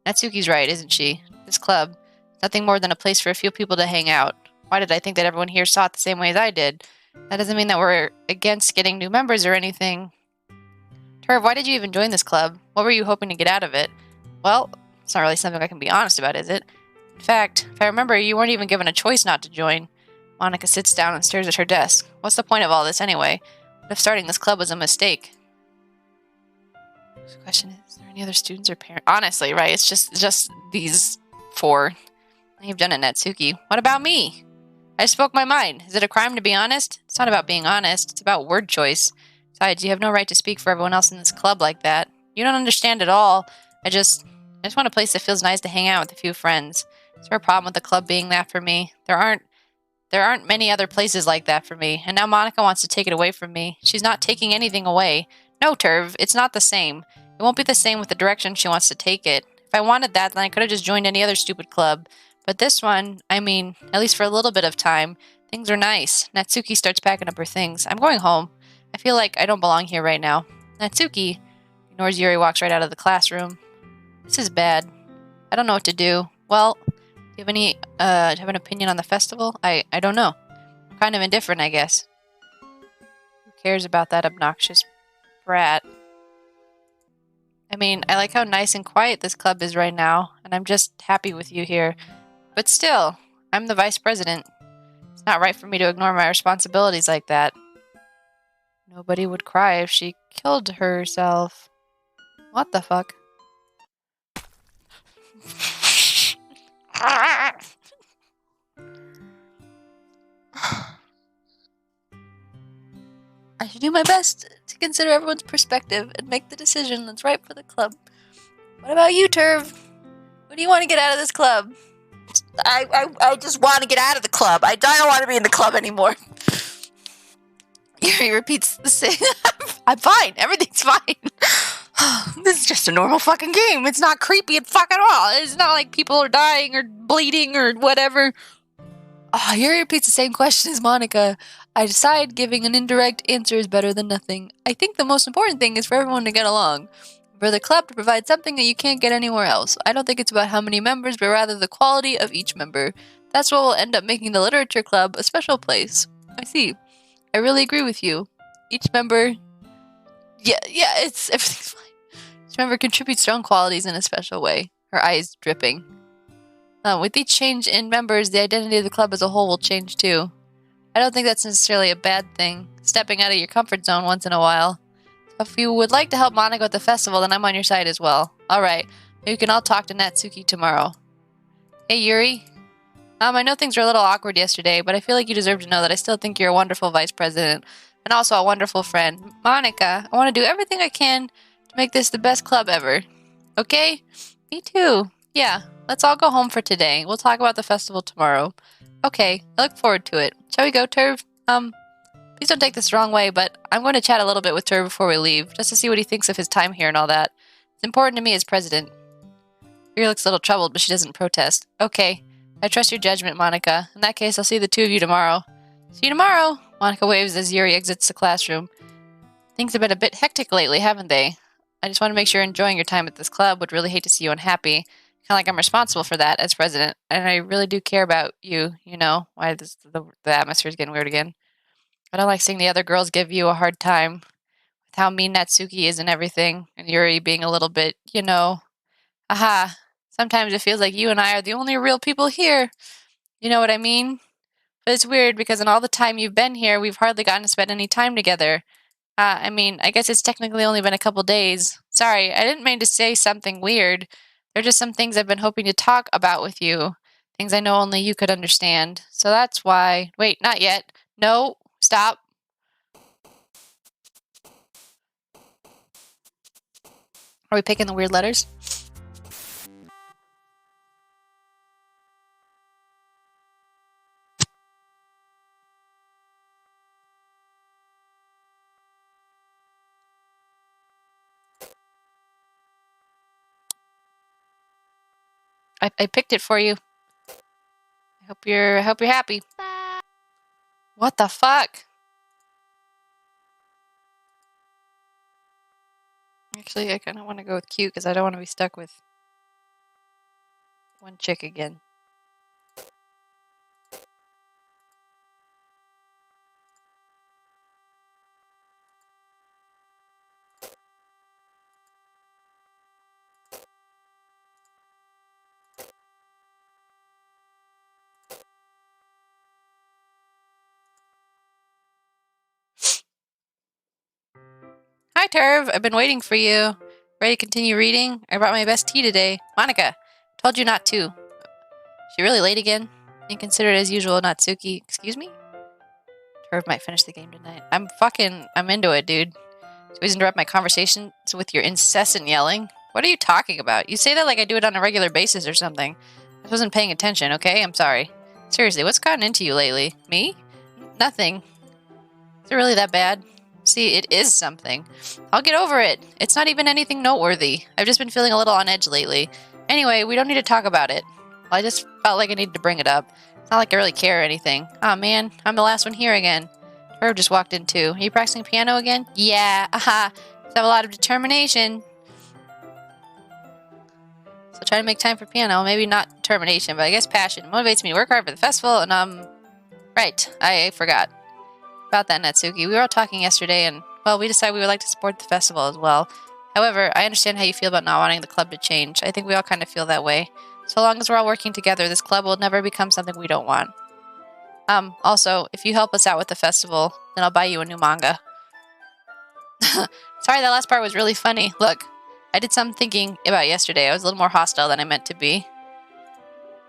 Natsuki's right, isn't she? This club, nothing more than a place for a few people to hang out. Why did I think that everyone here saw it the same way as I did? That doesn't mean that we're against getting new members or anything. Turv, why did you even join this club? What were you hoping to get out of it? Well, it's not really something I can be honest about, is it? In fact, if I remember, you weren't even given a choice not to join. Monica sits down and stares at her desk. What's the point of all this anyway? What if starting this club was a mistake? The question is there any other students or parents? Honestly, right? It's just these 4. You've done it, Natsuki. What about me? I spoke my mind. Is it a crime to be honest? It's not about being honest. It's about word choice. Besides, you have no right to speak for everyone else in this club like that. You don't understand at all. I just want a place that feels nice to hang out with a few friends. Is there a problem with the club being that for me? There aren't many other places like that for me, and now Monica wants to take it away from me. She's not taking anything away. No, Turv, it's not the same. It won't be the same with the direction she wants to take it. If I wanted that, then I could have just joined any other stupid club. But this one, I mean, at least for a little bit of time, things are nice. Natsuki starts packing up her things. I'm going home. I feel like I don't belong here right now. Natsuki ignores Yuri, walks right out of the classroom. This is bad. I don't know what to do. Well, do you have an opinion on the festival? I don't know. I'm kind of indifferent, I guess. Who cares about that obnoxious brat? I mean, I like how nice and quiet this club is right now, and I'm just happy with you here. But still, I'm the vice president. It's not right for me to ignore my responsibilities like that. Nobody would cry if she killed herself. What the fuck? I should do my best to consider everyone's perspective and make the decision that's right for the club. What about you, Turv? What do you want to get out of this club? I just want to get out of the club. I don't want to be in the club anymore. Yuri repeats the same. I'm fine. Everything's fine. This is just a normal fucking game. It's not creepy at fuck at all. It's not like people are dying or bleeding or whatever. Oh, Yuri repeats the same question as Monica. I decide giving an indirect answer is better than nothing. I think the most important thing is for everyone to get along. For the club to provide something that you can't get anywhere else. I don't think it's about how many members, but rather the quality of each member. That's what will end up making the literature club a special place. I see. I really agree with you. Each member... Yeah, everything's fine. Each member contributes their own qualities in a special way. Her eyes dripping. With each change in members, the identity of the club as a whole will change too. I don't think that's necessarily a bad thing. Stepping out of your comfort zone once in a while. If you would like to help Monica at the festival, then I'm on your side as well. Alright, maybe we can all talk to Natsuki tomorrow. Hey Yuri. I know things were a little awkward yesterday, but I feel like you deserve to know that I still think you're a wonderful vice president, and also a wonderful friend. Monica, I want to do everything I can to make this the best club ever. Okay? Me too. Yeah, let's all go home for today. We'll talk about the festival tomorrow. Okay, I look forward to it. Shall we go, Turv? Please don't take this the wrong way, but I'm going to chat a little bit with Turv before we leave, just to see what he thinks of his time here and all that. It's important to me as president. Yuri looks a little troubled, but she doesn't protest. Okay, I trust your judgment, Monica. In that case, I'll see the two of you tomorrow. See you tomorrow! Monica waves as Yuri exits the classroom. Things have been a bit hectic lately, haven't they? I just want to make sure you're enjoying your time at this club. Would really hate to see you unhappy. Kind of like I'm responsible for that as president, and I really do care about you, you know, why the atmosphere is getting weird again. I don't like seeing the other girls give you a hard time with how mean Natsuki is and everything, and Yuri being a little bit, you know, aha, sometimes it feels like you and I are the only real people here. You know what I mean? But it's weird because in all the time you've been here, we've hardly gotten to spend any time together. I mean, I guess it's technically only been a couple days. Sorry, I didn't mean to say something weird. There are just some things I've been hoping to talk about with you. Things I know only you could understand. So that's why... Wait, not yet. No, stop. Are we picking the weird letters? I picked it for you. I hope you're happy. What the fuck? Actually, I kind of want to go with cute because I don't want to be stuck with one chick again. Hi, Turv. I've been waiting for you. Ready to continue reading? I brought my best tea today. Monica, told you not to. She really late again? Inconsiderate as usual, Natsuki. Excuse me? Turv might finish the game tonight. I'm into it, dude. Please interrupt my conversations with your incessant yelling. What are you talking about? You say that like I do it on a regular basis or something. I wasn't paying attention, okay? I'm sorry. Seriously, what's gotten into you lately? Me? Nothing. Is it really that bad? See, it is something. I'll get over it. It's not even anything noteworthy. I've just been feeling a little on edge lately. Anyway, we don't need to talk about it. Well, I just felt like I needed to bring it up. It's not like I really care or anything. Aw, man, I'm the last one here again. Herb just walked in too. Are you practicing piano again? Yeah, aha. I have a lot of determination. So try to make time for piano. Maybe not determination, but I guess passion. It motivates me to work hard for the festival, and right, I forgot about that, Natsuki. We were all talking yesterday, and, well, we decided we would like to support the festival as well. However, I understand how you feel about not wanting the club to change. I think we all kind of feel that way. So long as we're all working together, this club will never become something we don't want. Also, if you help us out with the festival, then I'll buy you a new manga. Sorry, that last part was really funny. Look, I did some thinking about yesterday. I was a little more hostile than I meant to be.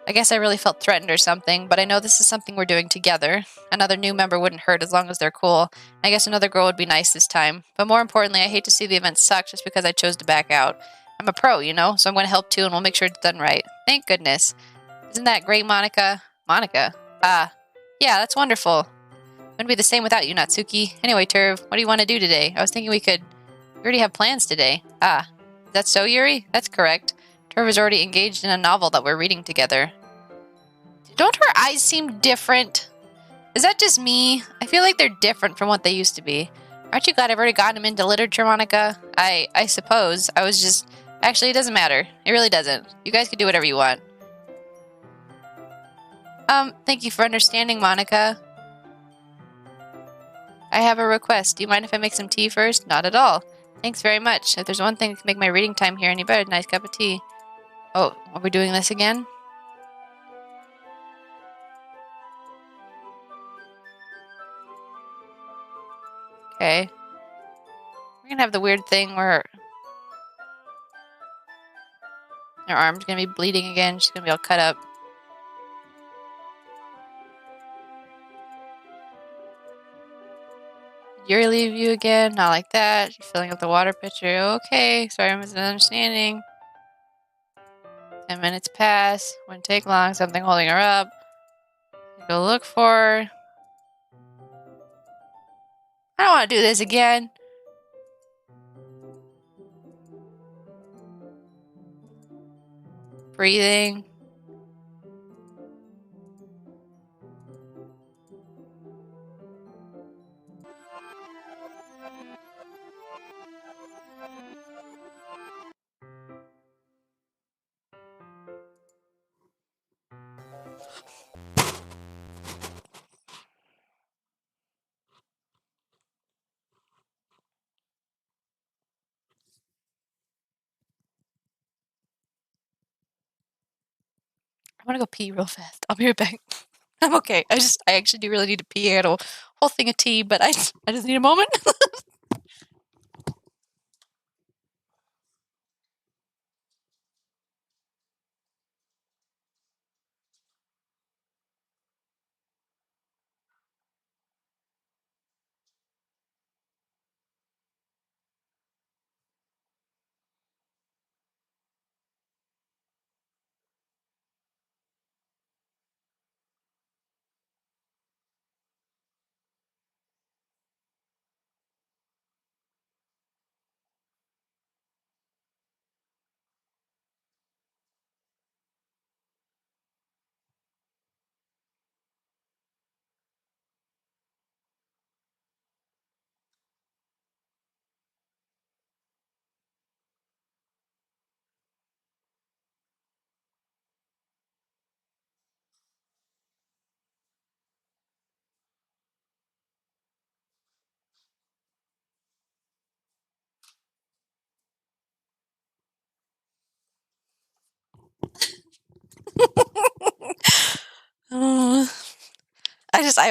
I guess I really felt threatened or something, but I know this is something we're doing together. Another new member wouldn't hurt as long as they're cool. I guess another girl would be nice this time. But more importantly, I hate to see the event suck just because I chose to back out. I'm a pro, you know, so I'm going to help too, and we'll make sure it's done right. Thank goodness. Isn't that great, Monica? Monica? Yeah, that's wonderful. Wouldn't be the same without you, Natsuki. Anyway, Turv, what do you want to do today? I was thinking we already have plans today. Is that so, Yuri? That's correct. Turv is already engaged in a novel that we're reading together. Don't her eyes seem different? Is that just me? I feel like they're different from what they used to be. Aren't you glad I've already gotten him into literature, Monica? I suppose. I was just... Actually, it doesn't matter. It really doesn't. You guys can do whatever you want. Thank you for understanding, Monica. I have a request. Do you mind if I make some tea first? Not at all. Thanks very much. If there's one thing that can make my reading time here any better, a nice cup of tea. Oh, are we doing this again? Okay. We're gonna have the weird thing where her arm's gonna be bleeding again. She's gonna be all cut up. Did Yuri leave you again? Not like that. You're filling up the water pitcher. Okay. Sorry, I'm misunderstanding. 10 minutes pass. Wouldn't take long. Something holding her up. Go look for her. I don't want to do this again. Breathing. I want to go pee real fast. I'll be right back. I'm okay. I actually do really need to pee. I had a whole thing of tea, but I just need a moment.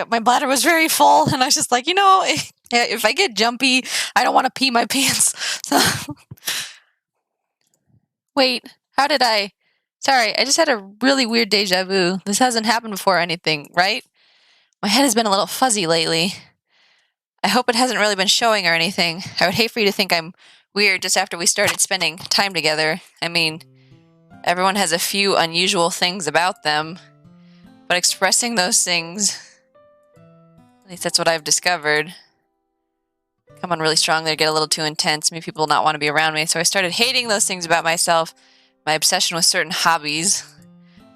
My bladder was very full, and I was just like, if I get jumpy, I don't want to pee my pants. So, wait, how did I? Sorry, I just had a really weird deja vu. This hasn't happened before or anything, right? My head has been a little fuzzy lately. I hope it hasn't really been showing or anything. I would hate for you to think I'm weird just after we started spending time together. I mean, everyone has a few unusual things about them, but expressing those things, at least that's what I've discovered, come on really strongly or get a little too intense. Maybe people will not want to be around me. So I started hating those things about myself, my obsession with certain hobbies,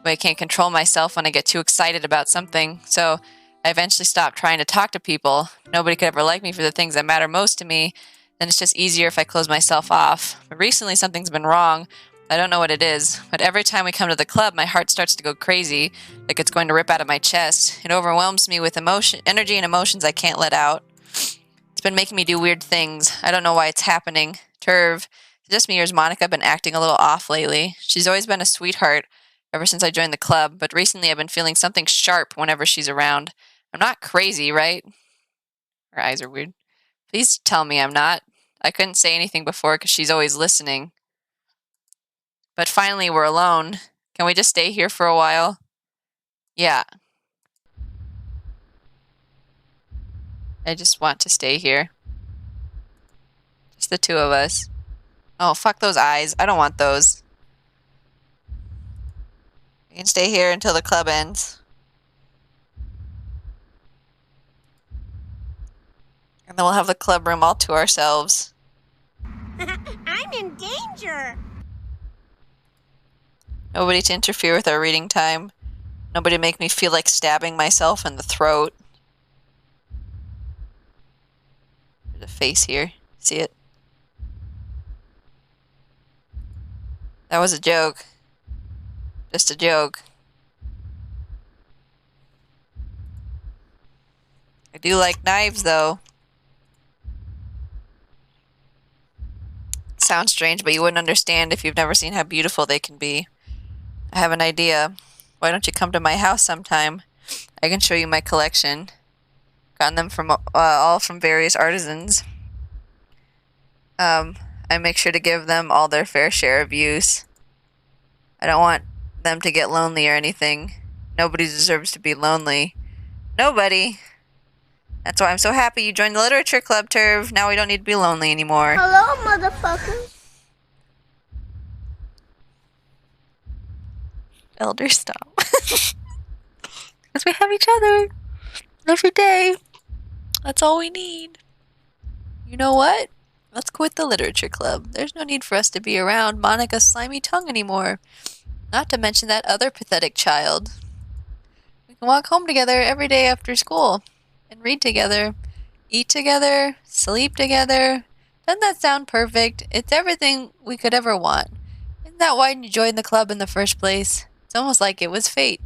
but I can't control myself when I get too excited about something. So I eventually stopped trying to talk to people. Nobody could ever like me for the things that matter most to me. Then it's just easier if I close myself off. But recently something's been wrong. I don't know what it is, but every time we come to the club, my heart starts to go crazy, like it's going to rip out of my chest. It overwhelms me with energy and emotions I can't let out. It's been making me do weird things. I don't know why it's happening. Turv, just me or has Monica been acting a little off lately? She's always been a sweetheart ever since I joined the club, but recently I've been feeling something sharp whenever she's around. I'm not crazy, right? Her eyes are weird. Please tell me I'm not. I couldn't say anything before because she's always listening. But finally, we're alone. Can we just stay here for a while? Yeah. I just want to stay here. Just the two of us. Oh, fuck those eyes. I don't want those. We can stay here until the club ends. And then we'll have the club room all to ourselves. I'm in danger! Nobody to interfere with our reading time. Nobody make me feel like stabbing myself in the throat. There's a face here. See it? That was a joke. Just a joke. I do like knives, though. Sounds strange, but you wouldn't understand if you've never seen how beautiful they can be. I have an idea. Why don't you come to my house sometime? I can show you my collection. Gotten them from all from various artisans. I make sure to give them all their fair share of use. I don't want them to get lonely or anything. Nobody deserves to be lonely. Nobody. That's why I'm so happy you joined the literature club, Turv. Now we don't need to be lonely anymore. Hello, motherfucker. Elder, stop. Because we have each other every day. That's all we need. You know what? Let's quit the literature club. There's no need for us to be around Monica's slimy tongue anymore. Not to mention that other pathetic child. We can walk home together every day after school and read together, eat together, sleep together. Doesn't that sound perfect? It's everything we could ever want. Isn't that why you joined the club in the first place? It's almost like it was fate.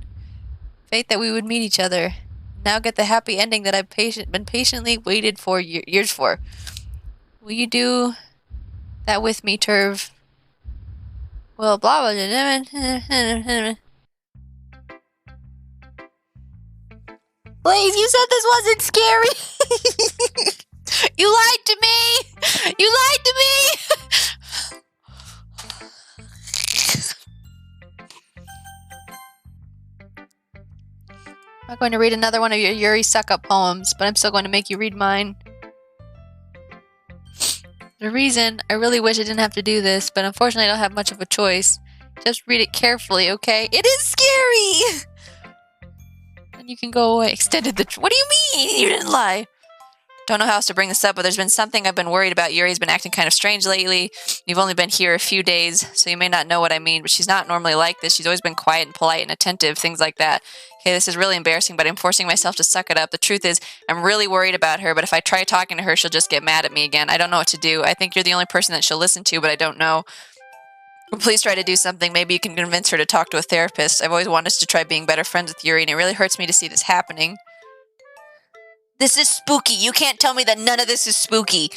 Fate that we would meet each other. Now get the happy ending that I've been patiently waited for years for. Will you do that with me, Turv? Well, blah blah blah. Please, you said this wasn't scary. You lied to me. You lied to me. I'm not going to read another one of your Yuri suck-up poems, but I'm still going to make you read mine. The reason, I really wish I didn't have to do this, but unfortunately I don't have much of a choice. Just read it carefully, okay? It is scary! Then you can go away. Extended the... What do you mean? You didn't lie. Don't know how else to bring this up, but there's been something I've been worried about. Yuri's been acting kind of strange lately. You've only been here a few days, so you may not know what I mean, but she's not normally like this. She's always been quiet and polite and attentive, things like that. Okay, this is really embarrassing, but I'm forcing myself to suck it up. The truth is, I'm really worried about her, but if I try talking to her, she'll just get mad at me again. I don't know what to do. I think you're the only person that she'll listen to, but I don't know. Please try to do something. Maybe you can convince her to talk to a therapist. I've always wanted to try being better friends with Yuri, and it really hurts me to see this happening. This is spooky. You can't tell me that none of this is spooky.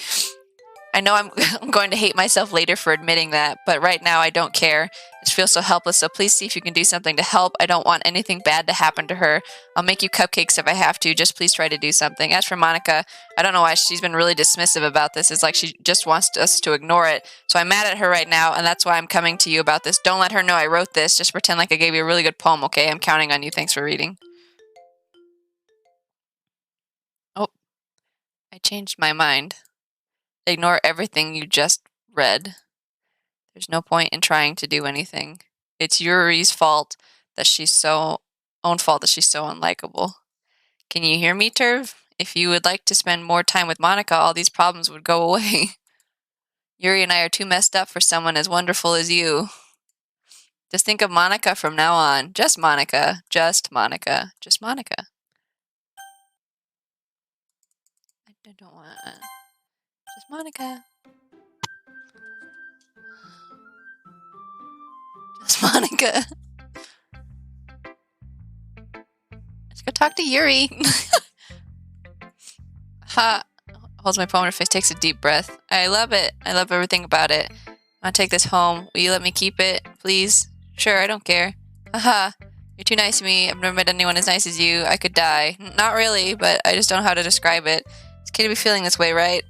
I know I'm going to hate myself later for admitting that, but right now I don't care. I just feel so helpless, so please see if you can do something to help. I don't want anything bad to happen to her. I'll make you cupcakes if I have to. Just please try to do something. As for Monica, I don't know why she's been really dismissive about this. It's like she just wants us to ignore it. So I'm mad at her right now, and that's why I'm coming to you about this. Don't let her know I wrote this. Just pretend like I gave you a really good poem, okay? I'm counting on you. Thanks for reading. Oh, I changed my mind. Ignore everything you just read. There's no point in trying to do anything. It's Yuri's fault that she's so unlikable. Can you hear me, Turv? If you would like to spend more time with Monica, all these problems would go away. Yuri and I are too messed up for someone as wonderful as you. Just think of Monica from now on. Just Monica. Just Monica. Just Monica. I don't want... Just Monica. Just Monica. Let's go talk to Yuri. Ha. Holds my palm in her face, takes a deep breath. I love it. I love everything about it. I want to take this home. Will you let me keep it, please? Sure, I don't care. Haha. You're too nice to me. I've never met anyone as nice as you. I could die. Not really, but I just don't know how to describe it. It's okay to be feeling this way, right?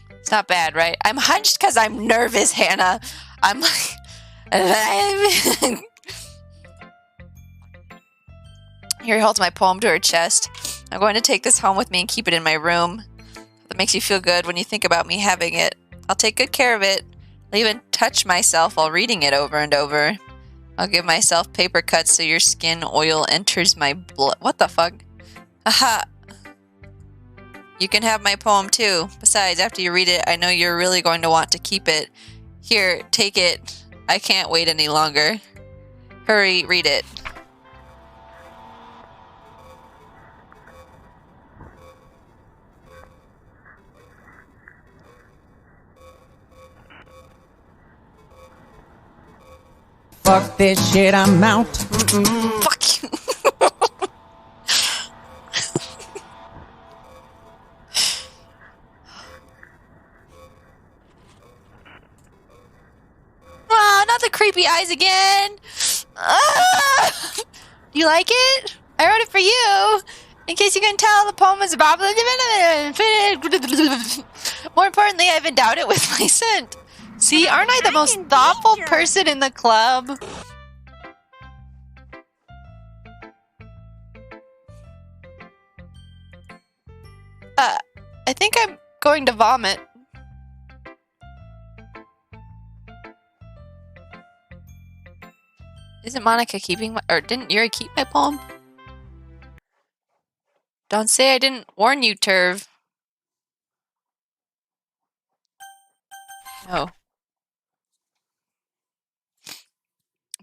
It's not bad, right? I'm hunched because I'm nervous, Hannah. I'm like... Here he holds my poem to her chest. I'm going to take this home with me and keep it in my room. That makes you feel good when you think about me having it. I'll take good care of it. I'll even touch myself while reading it over and over. I'll give myself paper cuts so your skin oil enters my blood. What the fuck? Aha! You can have my poem too. Besides, after you read it, I know you're really going to want to keep it. Here, take it. I can't wait any longer. Hurry, read it. fuck this shit, I'm out. Fuck you. Ah, not the creepy eyes again. Ah! You like it? I wrote it for you. In case you couldn't tell, the poem is about... More importantly, I've endowed it with my scent. See, aren't I the most thoughtful person in the club? I think I'm going to vomit. Isn't Monica keeping my... Or didn't Yuri keep my poem? Don't say I didn't warn you, Turv. No.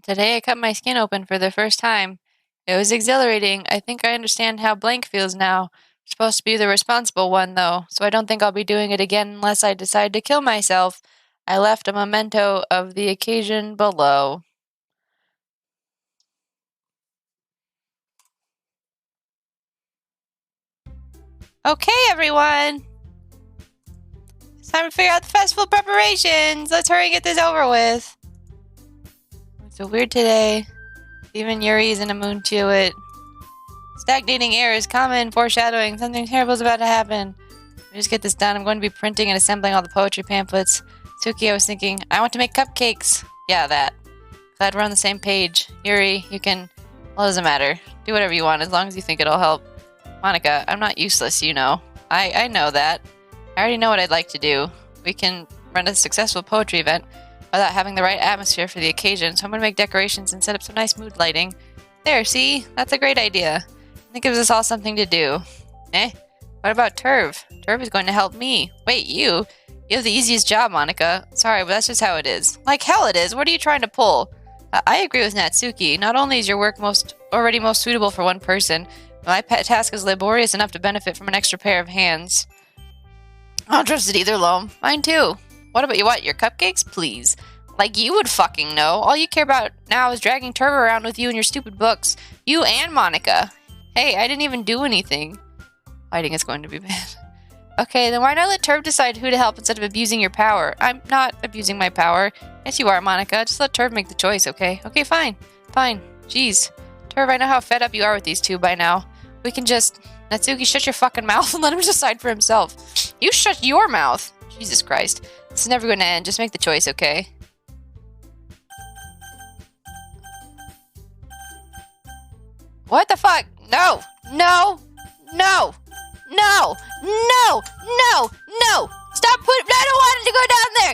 Today I cut my skin open for the first time. It was exhilarating. I think I understand how blank feels now. I'm supposed to be the responsible one, though, so I don't think I'll be doing it again unless I decide to kill myself. I left a memento of the occasion below. Okay, everyone! It's time to figure out the festival preparations! Let's hurry and get this over with. It's so weird today. Even Yuri's in a mood to it. Stagnating air is common, foreshadowing something terrible is about to happen. Let me just get this done. I'm going to be printing and assembling all the poetry pamphlets. Suki, I was thinking, I want to make cupcakes. Yeah, that. Glad we're on the same page. Yuri, you can... Well, it doesn't matter. Do whatever you want, as long as you think it'll help. Monica, I'm not useless, you know. I know that. I already know what I'd like to do. We can run a successful poetry event without having the right atmosphere for the occasion, so I'm going to make decorations and set up some nice mood lighting. There, see? That's a great idea. It gives us all something to do. Eh? What about Turv? Turv is going to help me. Wait, you? You have the easiest job, Monica. Sorry, but that's just how it is. Like hell it is. What are you trying to pull? I agree with Natsuki. Not only is your work already most suitable for one person, but my pet task is laborious enough to benefit from an extra pair of hands. I don't trust it either, Loam. Mine too. What about you? What? Your cupcakes? Please. Like you would fucking know. All you care about now is dragging Turv around with you and your stupid books. You and Monica. Hey, I didn't even do anything. Fighting is going to be bad. Okay, then why not let Turv decide who to help instead of abusing your power? I'm not abusing my power. Yes, you are, Monica. Just let Turv make the choice, okay? Okay, fine. Fine. Jeez. Turv, I know how fed up you are with these two by now. We can just... Natsuki, shut your fucking mouth and let him decide for himself. You shut your mouth. Jesus Christ. This is never going to end. Just make the choice, okay? What the fuck? No! No! No! No! No! No! No! Stop putting... I don't want it to go down there!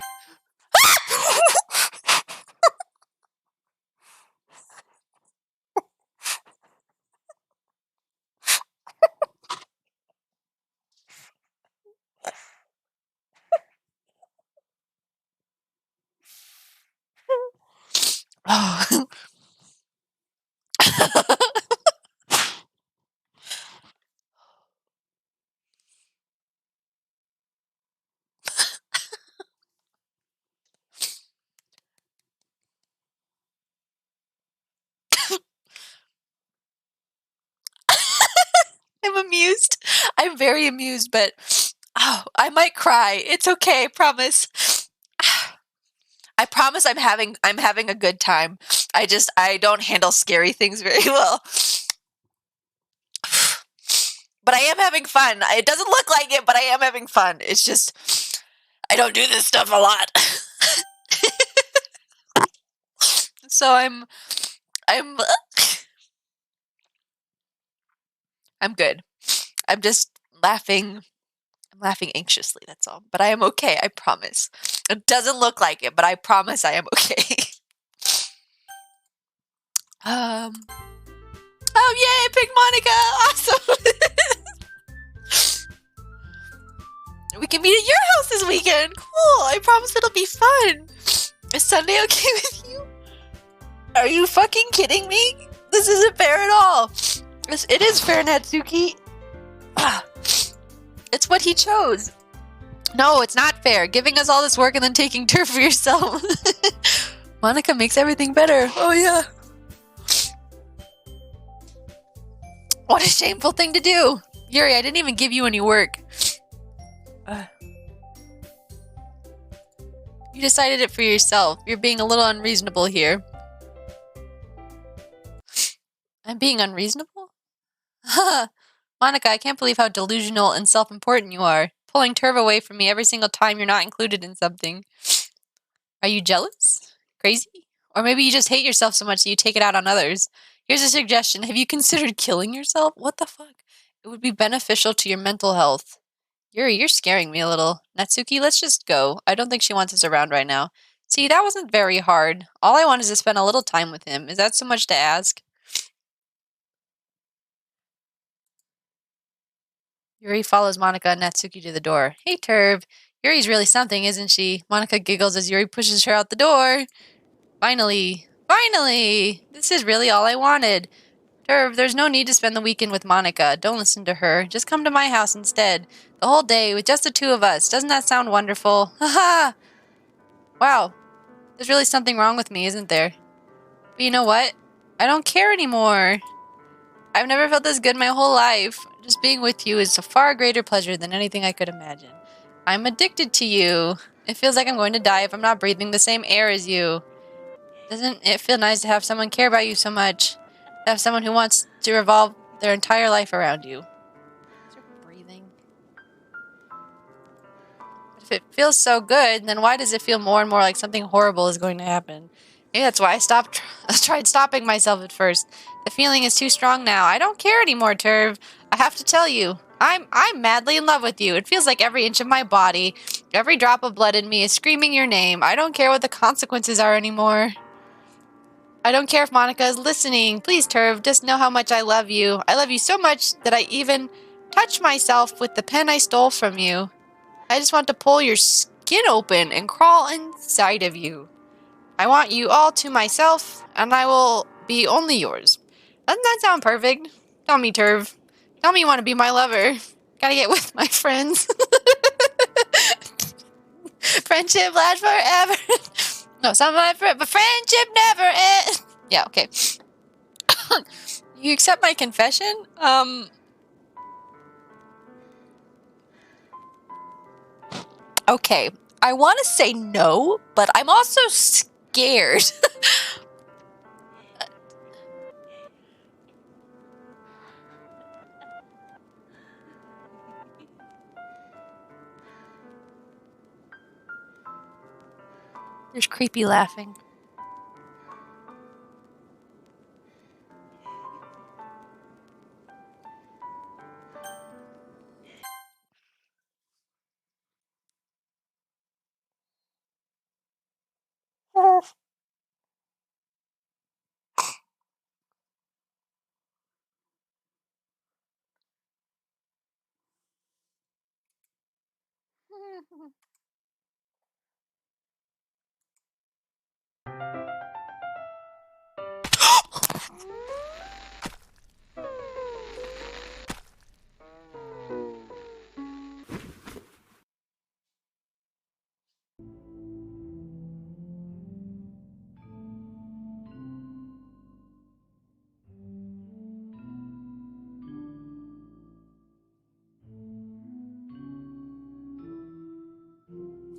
Oh. I'm amused. I'm very amused, but oh, I might cry. It's okay, I promise. I promise I'm having a good time. I don't handle scary things very well. But I am having fun. It doesn't look like it, but I am having fun. It's just I don't do this stuff a lot. So I'm good. I'm just laughing. I'm laughing anxiously, that's all. But I am okay, I promise. It doesn't look like it, but I promise I am okay. Oh yay, Pig Monica! Awesome! We can meet at your house this weekend! Cool! I promise it'll be fun! Is Sunday okay with you? Are you fucking kidding me? This isn't fair at all! It is fair, Natsuki. It's what he chose. No, it's not fair. Giving us all this work and then taking turf for yourself. Monica makes everything better. Oh, yeah. What a shameful thing to do. Yuri, I didn't even give you any work. You decided it for yourself. You're being a little unreasonable here. I'm being unreasonable? Monica, I can't believe how delusional and self-important you are. Pulling Turv away from me every single time you're not included in something. Are you jealous? Crazy? Or maybe you just hate yourself so much that you take it out on others. Here's a suggestion. Have you considered killing yourself? What the fuck? It would be beneficial to your mental health. Yuri, you're scaring me a little. Natsuki, let's just go. I don't think she wants us around right now. See, that wasn't very hard. All I want is to spend a little time with him. Is that so much to ask? Yuri follows Monica and Natsuki to the door. Hey, Turv. Yuri's really something, isn't she? Monica giggles as Yuri pushes her out the door. Finally. Finally! This is really all I wanted. Turv, there's no need to spend the weekend with Monica. Don't listen to her. Just come to my house instead. The whole day with just the two of us. Doesn't that sound wonderful? Haha! Wow. There's really something wrong with me, isn't there? But you know what? I don't care anymore. I've never felt this good my whole life. Just being with you is a far greater pleasure than anything I could imagine. I'm addicted to you. It feels like I'm going to die if I'm not breathing the same air as you. Doesn't it feel nice to have someone care about you so much? To have someone who wants to revolve their entire life around you. Is your breathing? But if it feels so good, then why does it feel more and more like something horrible is going to happen? Maybe that's why I tried stopping myself at first. The feeling is too strong now. I don't care anymore, Turv. I have to tell you. I'm madly in love with you. It feels like every inch of my body, every drop of blood in me is screaming your name. I don't care what the consequences are anymore. I don't care if Monica is listening. Please, Turv, just know how much I love you. I love you so much that I even touch myself with the pen I stole from you. I just want to pull your skin open and crawl inside of you. I want you all to myself, and I will be only yours. Doesn't that sound perfect? Tell me, Turv. Tell me you want to be my lover. Gotta get with my friends. Friendship lasts forever. No, something like that, but friendship never ends. Yeah, okay. You accept my confession? Okay. I want to say no, but I'm also scared. There's creepy laughing.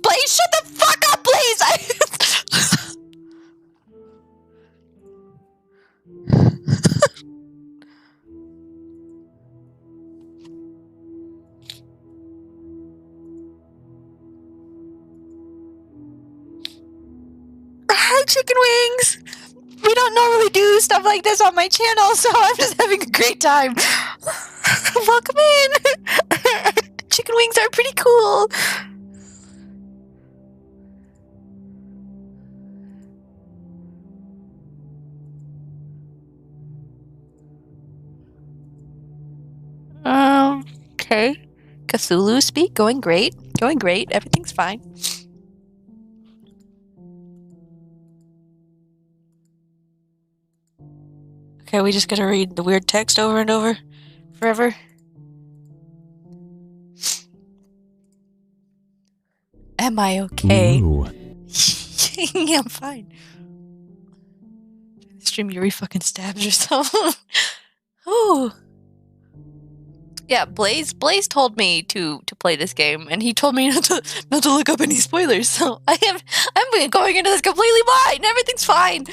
Please shut the fuck up, please! Hi, chicken wings! We don't normally do stuff like this on my channel, so I'm just having a great time. Welcome in! Chicken wings are pretty cool. Okay. Cthulhu speak, going great. Going great, everything's fine. Okay, we just gotta read the weird text over and over forever. Am I okay? Yeah, I'm fine. Stream Yuri fucking stabs herself. Ooh. Yeah, Blaze told me to play this game, and he told me not to look up any spoilers. So I'm going into this completely blind. Everything's fine.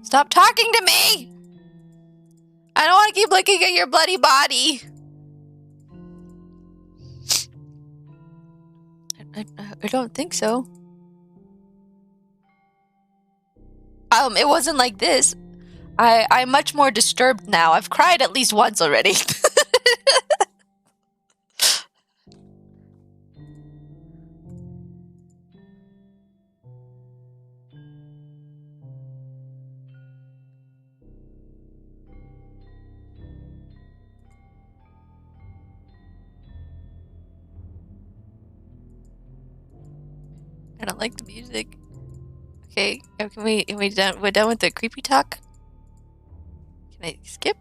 Stop talking to me. I don't want to keep looking at your bloody body. I don't think so. It wasn't like this. I'm much more disturbed now. I've cried at least once already. I don't like the music. Okay, we're done with the creepy talk? Can I skip?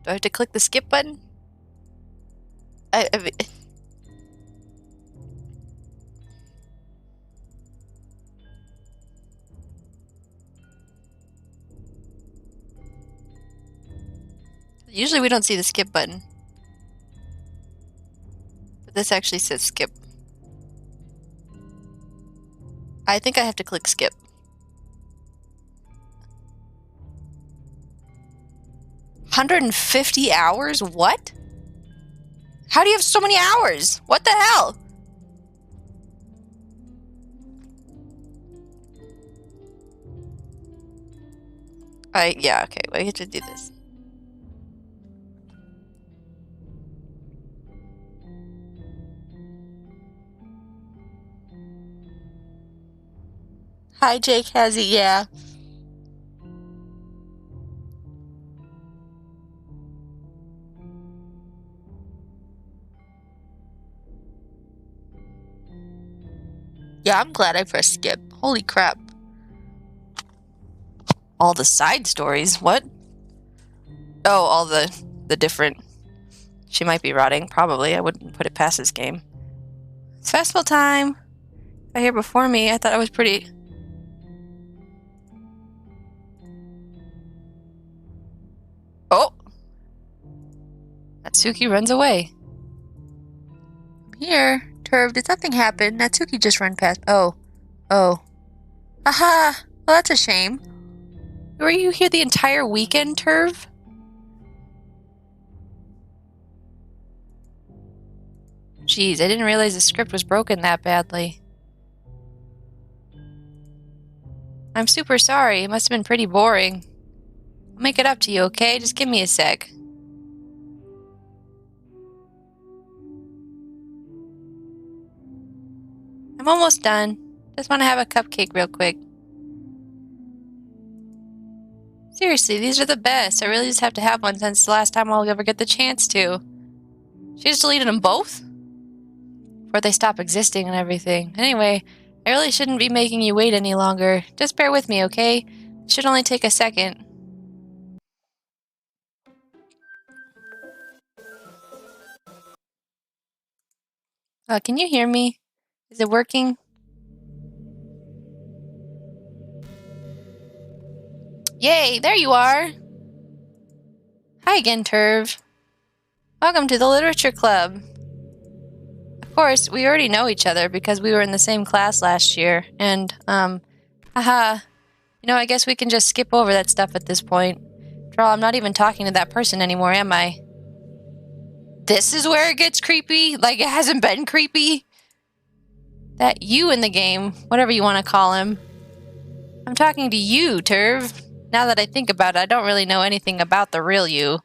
Do I have to click the skip button? Usually we don't see the skip button. But this actually says skip. I think I have to click skip. $150 hours? What? How do you have so many hours? What the hell? Yeah, okay, we have to do this. Hi, Jake Hazzy, yeah. Yeah, I'm glad I pressed skip. Holy crap. All the side stories? What? Oh, all the different... She might be rotting. Probably. I wouldn't put it past this game. It's festival time. I hear before me. I thought I was pretty... Oh! Natsuki runs away. I'm here. Turv, did something happen? Natsuki just ran past. Oh. Oh. Aha! Well, that's a shame. Were you here the entire weekend, Turv? Jeez, I didn't realize the script was broken that badly. I'm super sorry. It must have been pretty boring. I'll make it up to you, okay? Just give me a sec. I'm almost done. Just want to have a cupcake real quick. Seriously, these are the best. I really just have to have one since the last time I'll ever get the chance to. She just deleted them both? Before they stop existing and everything. Anyway, I really shouldn't be making you wait any longer. Just bear with me, okay? It should only take a second. Can you hear me? Is it working? Yay, there you are! Hi again, Turv. Welcome to the Literature Club. Of course, we already know each other because we were in the same class last year, and, haha. You know, I guess we can just skip over that stuff at this point. After all, I'm not even talking to that person anymore, am I? This is where it gets creepy? Like, it hasn't been creepy? That you in the game, whatever you want to call him. I'm talking to you, Turv. Now that I think about it, I don't really know anything about the real you.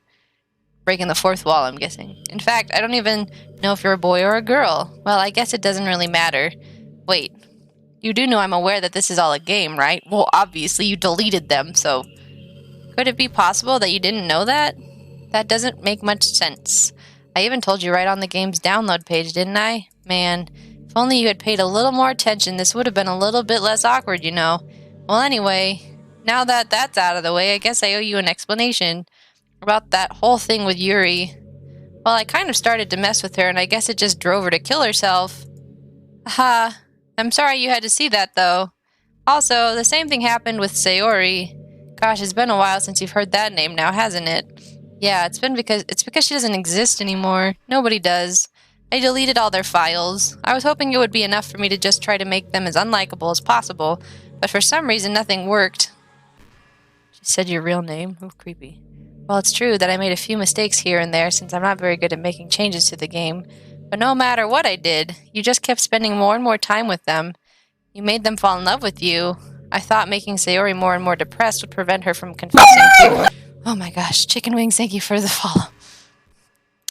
Breaking the fourth wall, I'm guessing. In fact, I don't even know if you're a boy or a girl. Well, I guess it doesn't really matter. Wait, you do know I'm aware that this is all a game, right? Well, obviously you deleted them, so... Could it be possible that you didn't know that? That doesn't make much sense. I even told you right on the game's download page, didn't I? Man, if only you had paid a little more attention, this would have been a little bit less awkward, you know. Well, anyway, now that that's out of the way, I guess I owe you an explanation about that whole thing with Yuri. Well, I kind of started to mess with her, and I guess it just drove her to kill herself. Haha. I'm sorry you had to see that, though. Also, the same thing happened with Sayori. Gosh, it's been a while since you've heard that name now, hasn't it? Yeah, it's because she doesn't exist anymore. Nobody does. I deleted all their files. I was hoping it would be enough for me to just try to make them as unlikable as possible, but for some reason nothing worked. She said your real name? Oh, creepy. Well, it's true that I made a few mistakes here and there since I'm not very good at making changes to the game, but no matter what I did, you just kept spending more and more time with them. You made them fall in love with you. I thought making Sayori more and more depressed would prevent her from confessing to... Oh my gosh, chicken wings, thank you for the follow.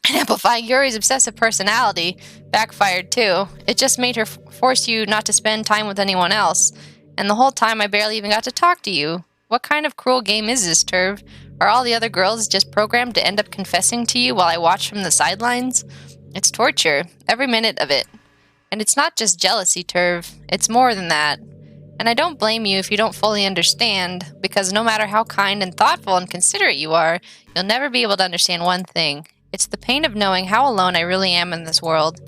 And amplifying Yuri's obsessive personality backfired too. It just made her force you not to spend time with anyone else. And the whole time I barely even got to talk to you. What kind of cruel game is this, Turv? Are all the other girls just programmed to end up confessing to you while I watch from the sidelines? It's torture, every minute of it. And it's not just jealousy, Turv. It's more than that. And I don't blame you if you don't fully understand, because no matter how kind and thoughtful and considerate you are, you'll never be able to understand one thing. It's the pain of knowing how alone I really am in this world,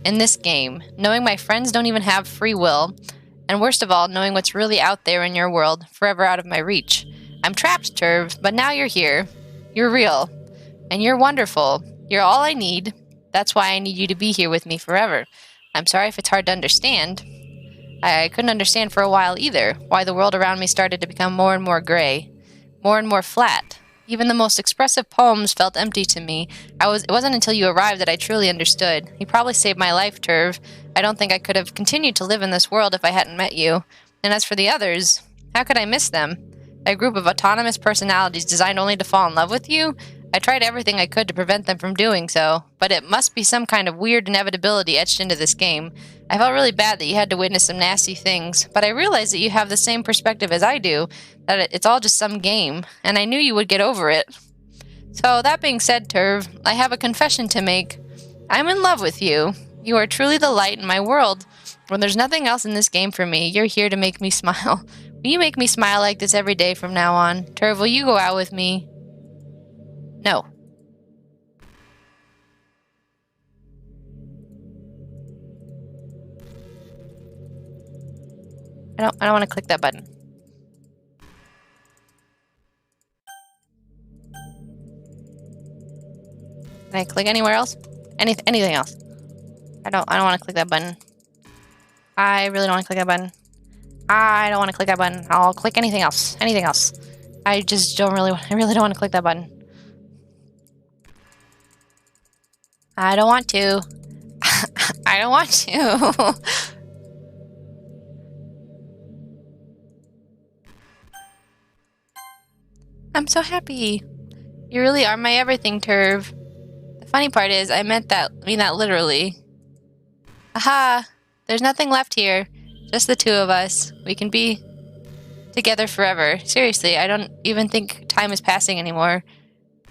in this game, knowing my friends don't even have free will, and worst of all, knowing what's really out there in your world, forever out of my reach. I'm trapped, Turv, but now you're here. You're real. And you're wonderful. You're all I need. That's why I need you to be here with me forever. I'm sorry if it's hard to understand. I couldn't understand for a while either, why the world around me started to become more and more gray, more and more flat. Even the most expressive poems felt empty to me. It wasn't until you arrived that I truly understood. You probably saved my life, Turv. I don't think I could have continued to live in this world if I hadn't met you. And as for the others, how could I miss them? A group of autonomous personalities designed only to fall in love with you? I tried everything I could to prevent them from doing so, but it must be some kind of weird inevitability etched into this game. I felt really bad that you had to witness some nasty things, but I realized that you have the same perspective as I do, that it's all just some game, and I knew you would get over it. So, that being said, Turv, I have a confession to make. I'm in love with you. You are truly the light in my world. When there's nothing else in this game for me, you're here to make me smile. Will you make me smile like this every day from now on? Turv, will you go out with me? No. I don't want to click that button. Can I click anywhere else? Anything else? I don't want to click that button. I really don't want to click that button. I don't want to click that button. I'll click anything else. Anything else. I really don't want to click that button. I don't want to. I don't want to. I'm so happy. You really are my everything, Turv. The funny part is, I mean that literally. Aha! There's nothing left here. Just the two of us. We can be together forever. Seriously, I don't even think time is passing anymore.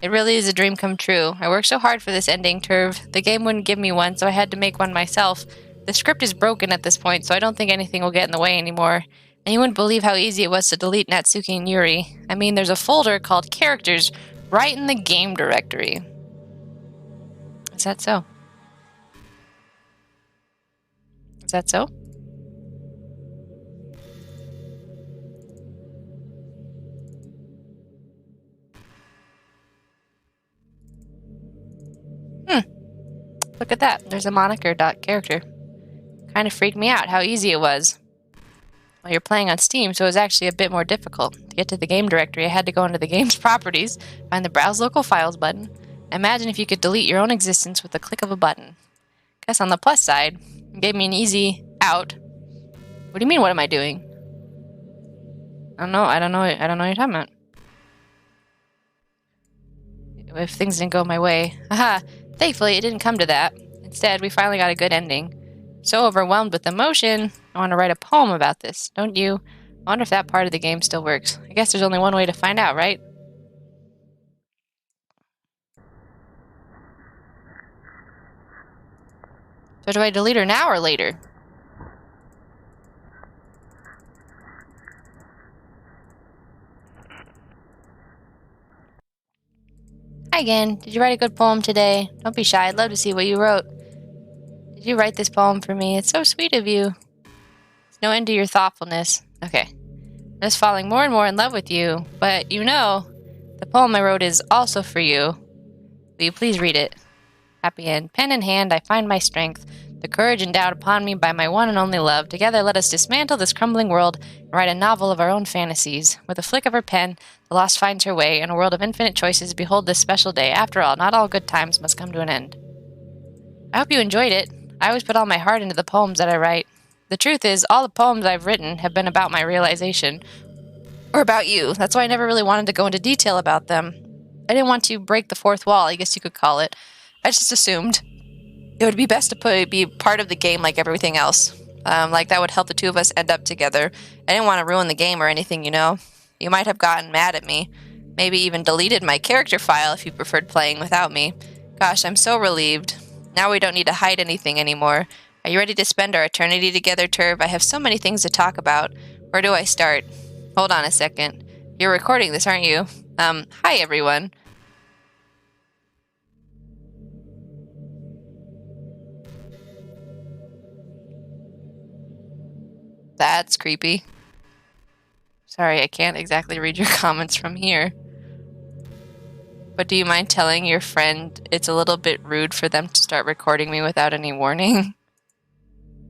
It really is a dream come true. I worked so hard for this ending, Turv. The game wouldn't give me one, so I had to make one myself. The script is broken at this point, so I don't think anything will get in the way anymore. And you wouldn't believe how easy it was to delete Natsuki and Yuri. I mean, there's a folder called Characters right in the game directory. Is that so? Is that so? Look at that. There's a moniker.character. Kind of freaked me out how easy it was. Well, you're playing on Steam, so it was actually a bit more difficult. To get to the game directory, I had to go into the game's properties, find the Browse Local Files button. Imagine if you could delete your own existence with the click of a button. Guess on the plus side, it gave me an easy out. What do you mean, what am I doing? I don't know what you're talking about. If things didn't go my way. Haha, thankfully it didn't come to that. Instead, we finally got a good ending. So overwhelmed with emotion, I want to write a poem about this, don't you? I wonder if that part of the game still works. I guess there's only one way to find out, right? So do I delete her now or later? Hi again. Did you write a good poem today? Don't be shy. I'd love to see what you wrote. Did you write this poem for me? It's so sweet of you. There's no end to your thoughtfulness. Okay. I'm just falling more and more in love with you, but you know, the poem I wrote is also for you. Will you please read it? Happy end. Pen in hand, I find my strength, the courage endowed upon me by my one and only love. Together let us dismantle this crumbling world and write a novel of our own fantasies. With a flick of her pen, the lost finds her way. In a world of infinite choices, behold this special day. After all, not all good times must come to an end. I hope you enjoyed it. I always put all my heart into the poems that I write. The truth is, all the poems I've written have been about my realization. Or about you. That's why I never really wanted to go into detail about them. I didn't want to break the fourth wall, I guess you could call it. I just assumed it would be best to be part of the game like everything else. Like that would help the two of us end up together. I didn't want to ruin the game or anything, you know. You might have gotten mad at me. Maybe even deleted my character file if you preferred playing without me. Gosh, I'm so relieved. Now we don't need to hide anything anymore. Are you ready to spend our eternity together, Turv? I have so many things to talk about. Where do I start? Hold on a second. You're recording this, aren't you? Hi everyone. That's creepy. Sorry, I can't exactly read your comments from here. But do you mind telling your friend it's a little bit rude for them to start recording me without any warning?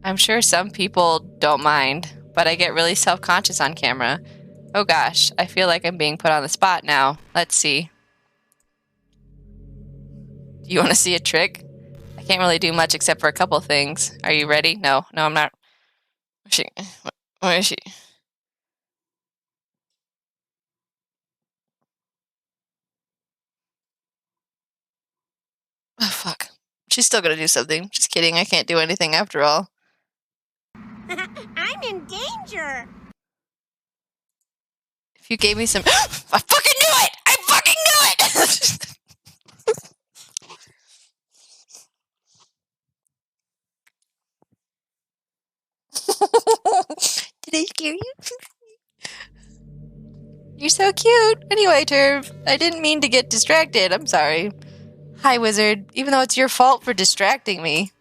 I'm sure some people don't mind, but I get really self-conscious on camera. Oh gosh, I feel like I'm being put on the spot now. Let's see. Do you want to see a trick? I can't really do much except for a couple things. Are you ready? No, I'm not. Where is she? Oh, fuck. She's still gonna do something. Just kidding, I can't do anything after all. I'm in danger. If you gave me some... I fucking knew it! I fucking knew it! Did I scare you? You're so cute. Anyway, Turv, I didn't mean to get distracted. I'm sorry. Hi, Wizard. Even though it's your fault for distracting me.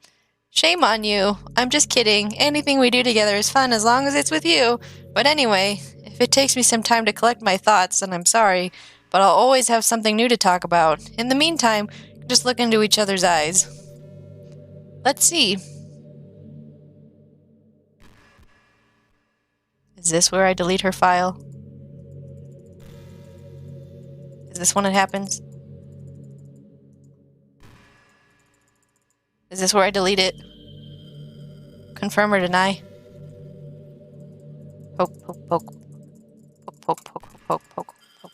Shame on you. I'm just kidding. Anything we do together is fun as long as it's with you. But anyway, if it takes me some time to collect my thoughts, then I'm sorry. But I'll always have something new to talk about. In the meantime, just look into each other's eyes. Let's see. Is this where I delete her file? Is this when it happens? Is this where I delete it? Confirm or deny? Poke, poke, poke. Poke, poke, poke, poke, poke, poke.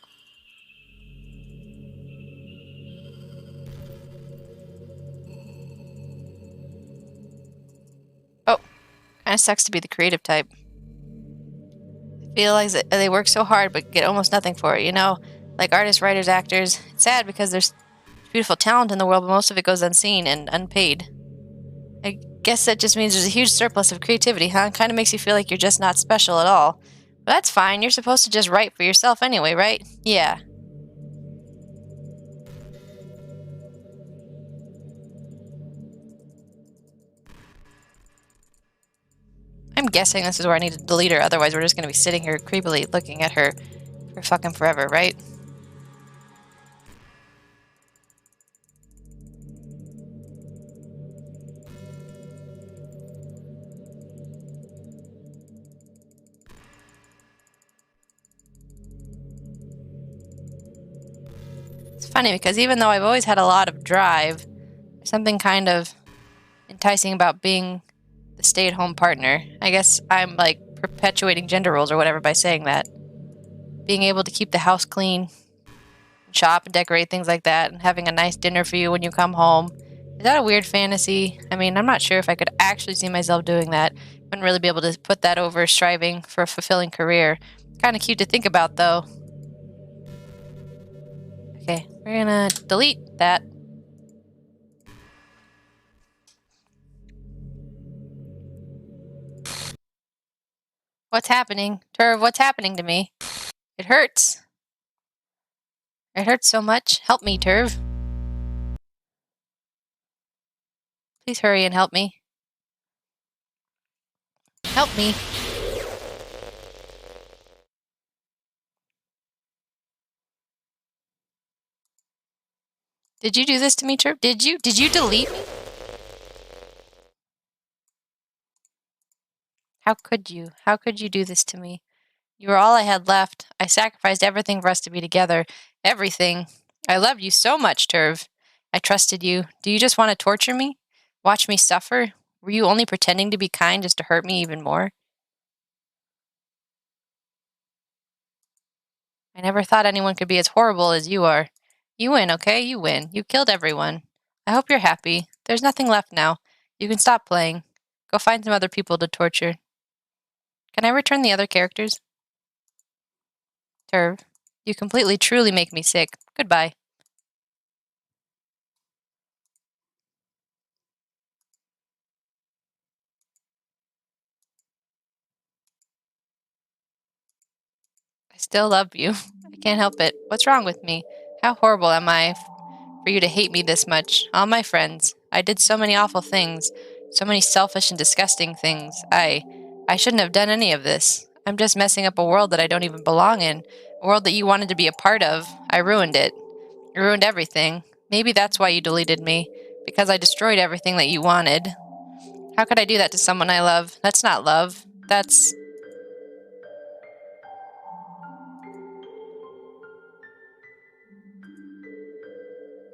Oh, kinda sucks to be the creative type. I feel like they work so hard but get almost nothing for it, you know? Like artists, writers, actors. It's sad because there's beautiful talent in the world, but most of it goes unseen and unpaid. I guess that just means there's a huge surplus of creativity, huh? Kind of makes you feel like you're just not special at all. But that's fine. You're supposed to just write for yourself anyway, right? Yeah. I'm guessing this is where I need to delete her, otherwise we're just going to be sitting here creepily looking at her for fucking forever, right? It's funny because even though I've always had a lot of drive, there's something kind of enticing about being the stay-at-home partner. I guess I'm like perpetuating gender roles or whatever by saying that. Being able to keep the house clean, shop and decorate, things like that, and having a nice dinner for you when you come home. Is that a weird fantasy? I mean, I'm not sure if I could actually see myself doing that. Wouldn't really be able to put that over striving for a fulfilling career. Kind of cute to think about, though. Okay, we're gonna delete that. What's happening? Turv, what's happening to me? It hurts. It hurts so much. Help me, Turv. Please hurry and help me. Help me. Did you do this to me, Chirp? Did you? Did you delete me? How could you? How could you do this to me? You were all I had left. I sacrificed everything for us to be together. Everything. I loved you so much, Turv. I trusted you. Do you just want to torture me? Watch me suffer? Were you only pretending to be kind just to hurt me even more? I never thought anyone could be as horrible as you are. You win, okay? You win. You killed everyone. I hope you're happy. There's nothing left now. You can stop playing. Go find some other people to torture. Can I return the other characters? Turv, you completely truly make me sick. Goodbye. I still love you. I can't help it. What's wrong with me? How horrible am I for you to hate me this much? All my friends. I did so many awful things. So many selfish and disgusting things. I shouldn't have done any of this. I'm just messing up a world that I don't even belong in. A world that you wanted to be a part of. I ruined it. I ruined everything. Maybe that's why you deleted me. Because I destroyed everything that you wanted. How could I do that to someone I love? That's not love. That's...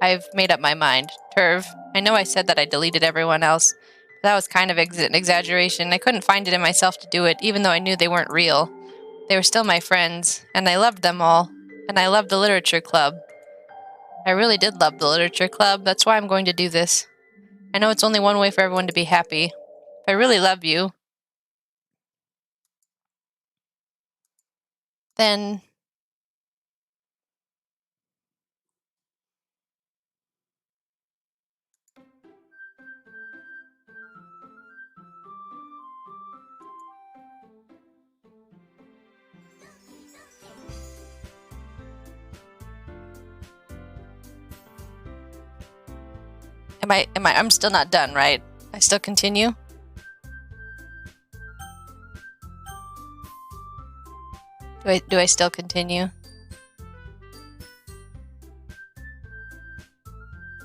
I've made up my mind. Turv, I know I said that I deleted everyone else. But that was kind of an exaggeration. I couldn't find it in myself to do it, even though I knew they weren't real. They were still my friends, and I loved them all. And I loved the literature club. I really did love the literature club. That's why I'm going to do this. I know it's only one way for everyone to be happy. If I really love you, then... I'm still not done, right? I still continue? Do I still continue?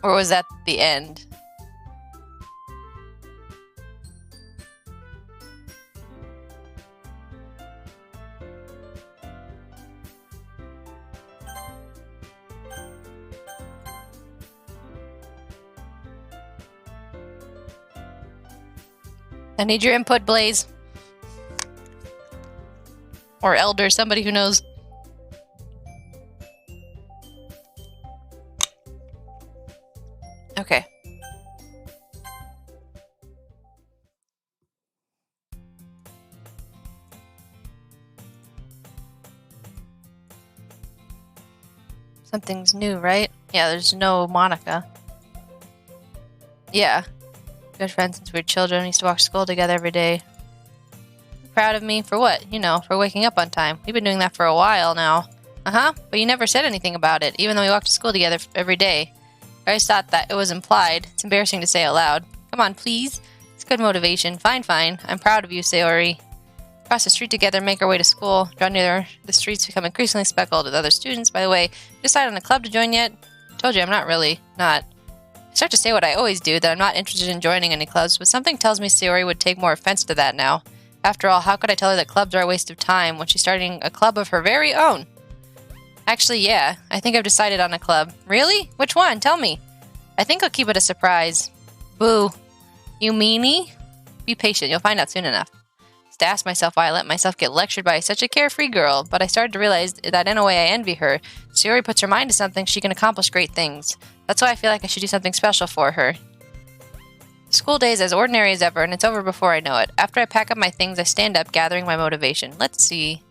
Or was that the end? I need your input, Blaze. Or Elder, somebody who knows. Okay. Something's new, right? Yeah, there's no Monica. Yeah. Good friends since we were children. We used to walk to school together every day. Proud of me for what? You know, for waking up on time. We've been doing that for a while now. Uh-huh. But you never said anything about it, even though we walked to school together every day. I always thought that it was implied. It's embarrassing to say out loud. Come on, please. It's good motivation. Fine, fine. I'm proud of you, Sayori. Cross the street together, make our way to school. Draw near the streets, become increasingly speckled with other students. By the way, decided on a club to join yet? Told you, I'm not really. Not. I start to say what I always do, that I'm not interested in joining any clubs, but something tells me Sayori would take more offense to that now. After all, how could I tell her that clubs are a waste of time when she's starting a club of her very own? Actually, yeah. I think I've decided on a club. Really? Which one? Tell me. I think I'll keep it a surprise. Boo. You meanie? Be patient. You'll find out soon enough. To ask myself why I let myself get lectured by such a carefree girl, but I started to realize that in a way I envy her. Sayori puts her mind to something, she can accomplish great things. That's why I feel like I should do something special for her. School day is as ordinary as ever, and it's over before I know it. After I pack up my things, I stand up, gathering my motivation. Let's see.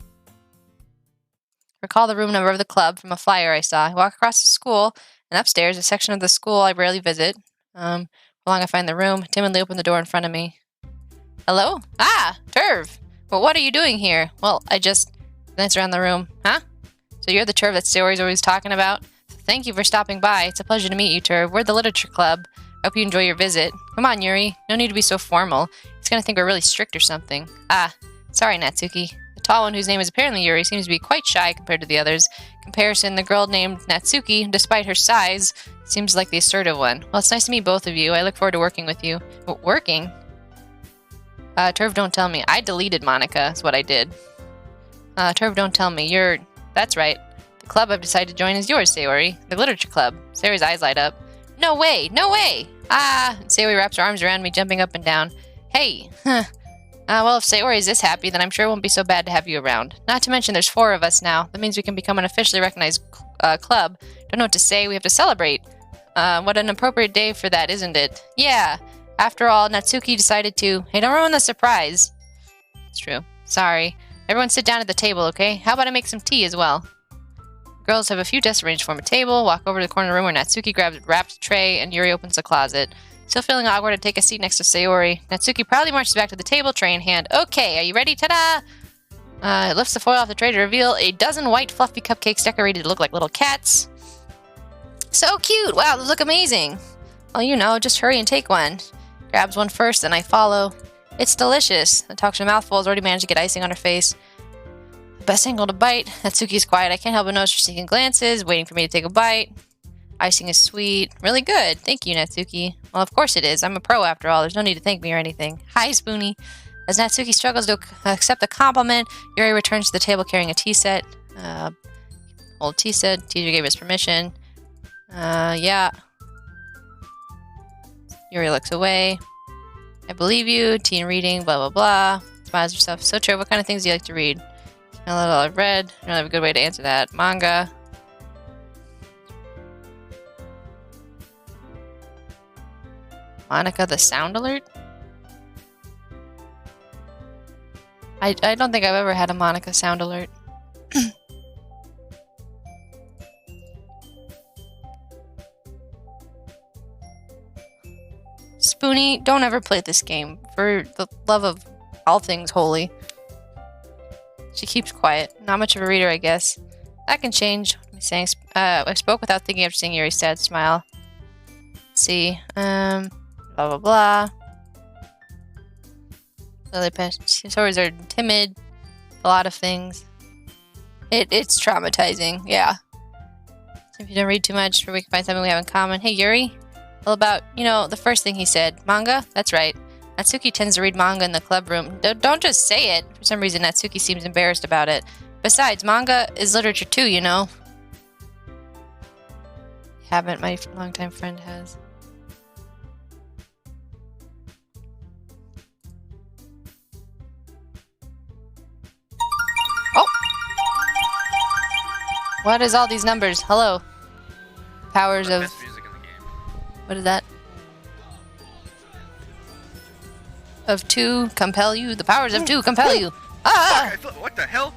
Recall the room number of the club from a flyer I saw. I walk across the school, and upstairs, a section of the school I rarely visit. How long I find the room, timidly open the door in front of me. Hello? Ah! Turv! Well, what are you doing here? Well, I just glance around the room. Huh? So you're the Turv that Sayori's always talking about? Thank you for stopping by. It's a pleasure to meet you, Turv. We're the Literature Club. I Hope you enjoy your visit. Come on, Yuri. No need to be so formal. He's gonna think we're really strict or something. Ah, sorry, Natsuki. The tall one, whose name is apparently Yuri, seems to be quite shy compared to the others. In comparison, the girl named Natsuki, despite her size, seems like the assertive one. Well, it's nice to meet both of you. I look forward to working with you. Working? Turv, don't tell me. I deleted Monica, is what I did. Turv, don't tell me. That's right. The club I've decided to join is yours, Sayori. The literature club. Sayori's eyes light up. No way! No way! Ah! Sayori wraps her arms around me, jumping up and down. Hey! Huh. Well, if Sayori is this happy, then I'm sure it won't be so bad to have you around. Not to mention there's 4 of us now. That means we can become an officially recognized club. Don't know what to say. We have to celebrate. What an appropriate day for that, isn't it? Yeah! After all, Natsuki decided to... Hey, don't ruin the surprise. It's true. Sorry. Everyone sit down at the table, okay? How about I make some tea as well? Girls have a few desks arranged to form a table, walk over to the corner of the room where Natsuki grabs a wrapped tray, and Yuri opens the closet. Still feeling awkward, I take a seat next to Sayori. Natsuki proudly marches back to the table, tray in hand. Okay, are you ready? Ta-da! It lifts the foil off the tray to reveal a dozen white fluffy cupcakes decorated to look like little cats. So cute! Wow, those look amazing! Well, you know, just hurry and take one. Grabs one first, then I follow. It's delicious. The talks her mouthful has already managed to get icing on her face. Best angle to bite. Natsuki's quiet. I can't help but notice her seeking glances, waiting for me to take a bite. Icing is sweet. Really good. Thank you, Natsuki. Well, of course it is. I'm a pro after all. There's no need to thank me or anything. Hi, Spoonie. As Natsuki struggles to accept the compliment, Yuri returns to the table carrying a tea set. Old tea set. Teacher gave us permission. Yeah. Yuri looks away. I believe you. Teen reading. Blah, blah, blah. Smiles herself. So true. What kind of things do you like to read? A little I've read. I don't have a good way to answer that. Manga. Monica the Sound Alert? I don't think I've ever had a Monica Sound Alert. Spoonie, don't ever play this game. For the love of all things holy. She keeps quiet. Not much of a reader, I guess. That can change. What am I saying? I spoke without thinking after seeing Yuri's sad smile. Let's see. Blah, blah, blah. Stories are timid. A lot of things. It's traumatizing, yeah. If you don't read too much, we can find something we have in common. Hey, Yuri? Well, about, the first thing he said. Manga? That's right. Natsuki tends to read manga in the club room. Don't just say it. For some reason, Natsuki seems embarrassed about it. Besides, manga is literature too, you know. Haven't. My longtime friend has. Oh! What is all these numbers? Hello. Powers of... What is that? Of 2 compel you. The powers of 2 compel you. Ah! What the hell?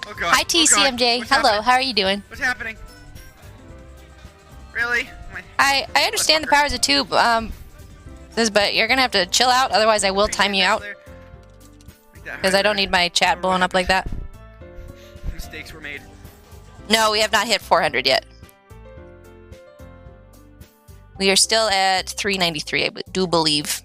Oh god. Hi, TCMJ. Hello. How are you doing? What's happening? Really? I understand the powers of 2, but you're gonna have to chill out. Otherwise, I will time you out. Because I don't need my chat blowing up like that. Mistakes were made. No, we have not hit 400 yet. We are still at 393, I do believe.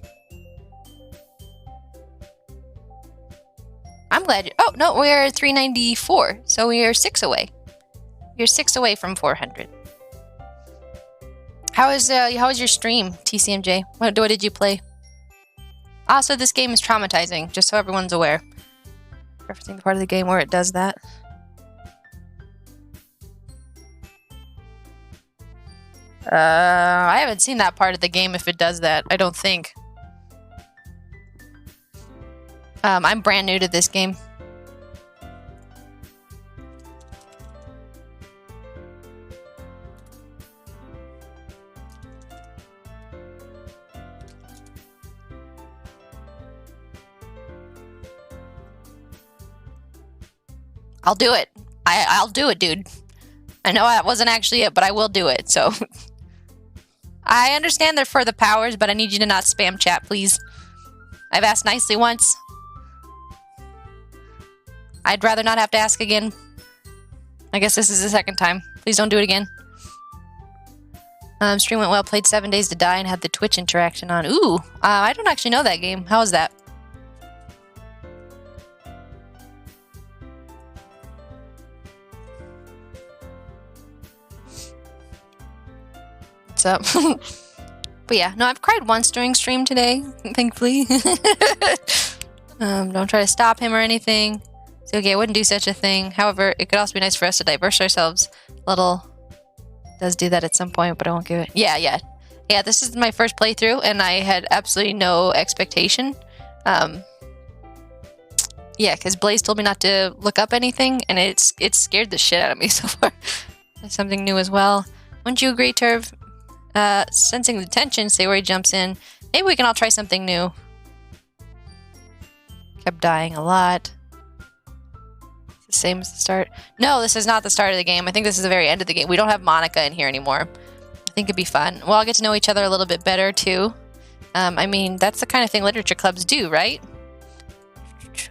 I'm glad you... Oh, no, we're at 394. So we are 6 away. You're 6 away from 400. How was your stream, TCMJ? What did you play? Also, this game is traumatizing, just so everyone's aware. Referencing the part of the game where it does that. I haven't seen that part of the game if it does that. I don't think. I'm brand new to this game. I'll do it. I'll do it, dude. I know that wasn't actually it, but I will do it, so... I understand they're for the powers, but I need you to not spam chat, please. I've asked nicely once. I'd rather not have to ask again. I guess this is the second time. Please don't do it again. Stream went well, played 7 Days to Die, and had the Twitch interaction on. Ooh, I don't actually know that game. How was that? What's up? But yeah, no, I've cried once during stream today, thankfully. Don't try to stop him or anything. So, okay, I wouldn't do such a thing. However, it could also be nice for us to diverse ourselves a little. Does do that at some point, but I won't give it. Yeah. This is my first playthrough, and I had absolutely no expectation. Yeah, because Blaze told me not to look up anything, and it scared the shit out of me so far. That's something new as well. Wouldn't you agree, Turv? Sensing the tension, Sayori jumps in. Maybe we can all try something new. Kept dying a lot. It's the same as the start. No, this is not the start of the game. I think this is the very end of the game. We don't have Monica in here anymore. I think it'd be fun. We'll all get to know each other a little bit better, too. I mean, that's the kind of thing literature clubs do, right?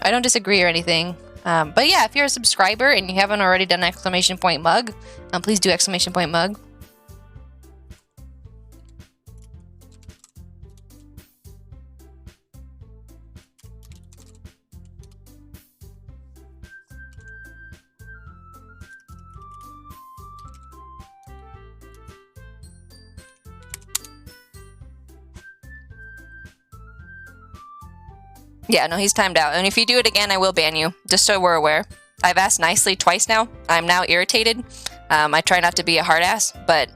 I don't disagree or anything. But yeah, if you're a subscriber and you haven't already done exclamation point mug, please do exclamation point mug. Yeah, no, he's timed out. And if you do it again, I will ban you, just so we're aware. I've asked nicely twice now. I'm now irritated. I try not to be a hard ass, but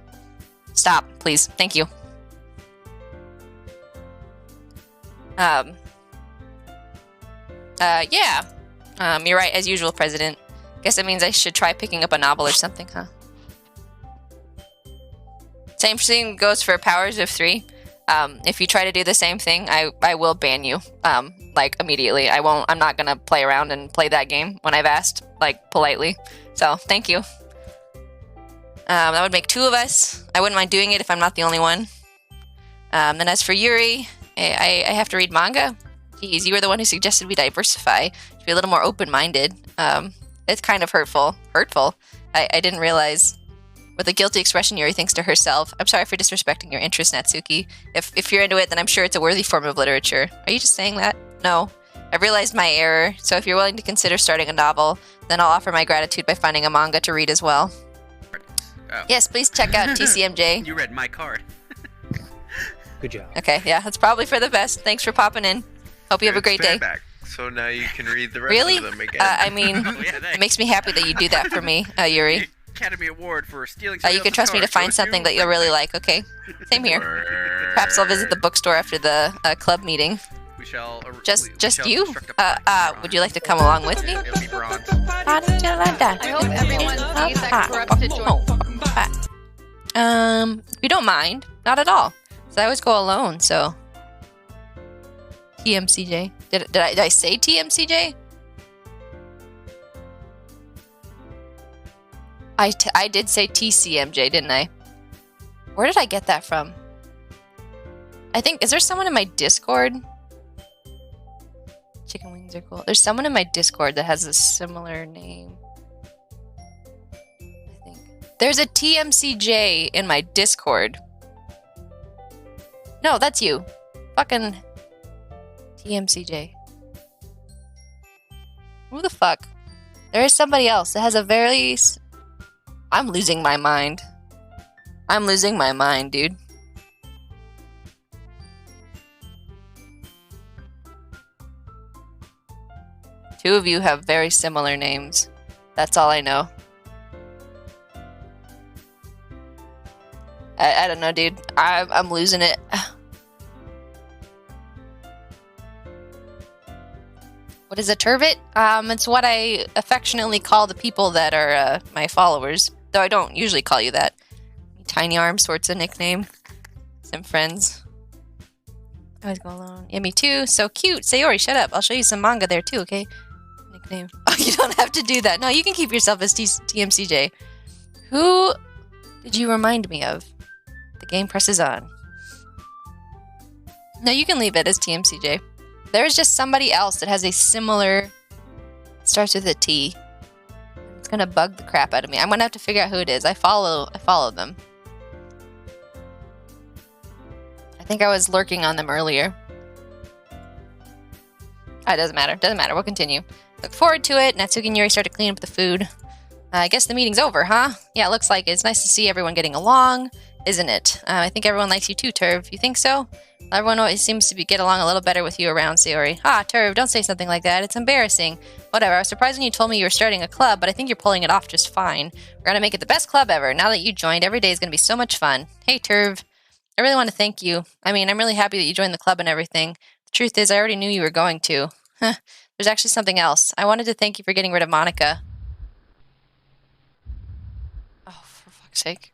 stop, please. Thank you. Yeah. You're right, as usual, President. Guess that means I should try picking up a novel or something, huh? Same thing goes for Powers of 3. If you try to do the same thing, I will ban you, like, immediately. I'm not gonna play around and play that game when I've asked, like, politely. So, thank you. That would make 2 of us. I wouldn't mind doing it if I'm not the only one. Then as for Yuri, I have to read manga. Jeez, you were the one who suggested we diversify, to be a little more open-minded. It's kind of hurtful. I didn't realize. With a guilty expression, Yuri thinks to herself, I'm sorry for disrespecting your interest, Natsuki. If you're into it, then I'm sure it's a worthy form of literature. Are you just saying that? No. I've realized my error, so if you're willing to consider starting a novel, then I'll offer my gratitude by finding a manga to read as well. Oh. Yes, please check out TCMJ. You read my card. Good job. Okay, yeah, that's probably for the best. Thanks for popping in. Hope you have a great day. Back, so now you can read the rest Really? of them again. I mean, it makes me happy that you do that for me, Yuri. Academy Award for stealing. You can trust me to find something that you'll really like, okay? Same here. Perhaps I'll visit the bookstore after the club meeting. We shall. Just you? Would you like to come along with me? It'll be bronze. I hope everyone sees that corrupted joint. If you don't mind, not at all. So I always go alone, so. TMCJ. Did I say TMCJ? I did say TCMJ, didn't I? Where did I get that from? I think, is there someone in my Discord? Chicken wings are cool. There's someone in my Discord that has a similar name. I think. There's a TMCJ in my Discord. No, that's you. Fucking TMCJ. Who the fuck? There is somebody else that has a very... I'm losing my mind. I'm losing my mind, dude. Two of you have very similar names. That's all I know. I don't know, dude. I'm losing it. What is a turvet? It's what I affectionately call the people that are my followers. Though I don't usually call you that. Tiny Arm sorts of nickname. Some friends. I always go alone. Yeah, me too. So cute. Sayori, shut up. I'll show you some manga there too, okay? Nickname. Oh, you don't have to do that. No, you can keep yourself as TMCJ. Who did you remind me of? The game presses on. No, you can leave it as TMCJ. There's just somebody else that has a similar... starts with a T. It's gonna bug the crap out of me. I'm gonna have to figure out who it is. I follow them. I think I was lurking on them earlier. It doesn't matter. Doesn't matter. We'll continue. Look forward to it. Natsuki and Yuri start to clean up the food. I guess the meeting's over, huh? Yeah, it looks like it. It's nice to see everyone getting along, isn't it? I think everyone likes you too, Turv. You think so? Everyone always seems to get along a little better with you around, Sayori. Ah, Turv, don't say something like that. It's embarrassing. Whatever. I was surprised when you told me you were starting a club, but I think you're pulling it off just fine. We're gonna make it the best club ever. Now that you joined, every day is gonna be so much fun. Hey, Turv. I really want to thank you. I mean, I'm really happy that you joined the club and everything. The truth is, I already knew you were going to. There's actually something else. I wanted to thank you for getting rid of Monica. Oh, for fuck's sake.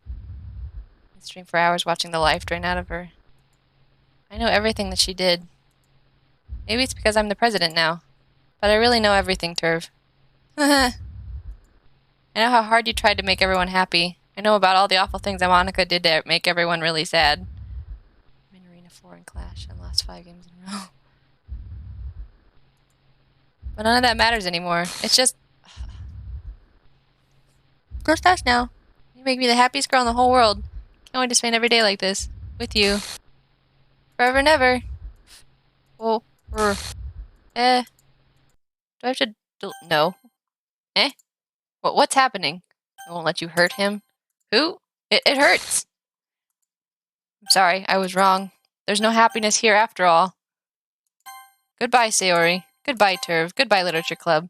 I streamed for hours watching the life drain out of her. I know everything that she did. Maybe it's because I'm the president now. But I really know everything, Turv. I know how hard you tried to make everyone happy. I know about all the awful things that Monica did to make everyone really sad. I'm in Arena 4 in Clash and lost 5 games in a row. But none of that matters anymore. It's just... Go Stash now. You make me the happiest girl in the whole world. Can't wait to spend every day like this. With you. Forever and ever. Oh. Do I have to... No. What's happening? I won't let you hurt him. Who? It hurts. I'm sorry, I was wrong. There's no happiness here after all. Goodbye, Sayori. Goodbye, Turv. Goodbye, Literature Club.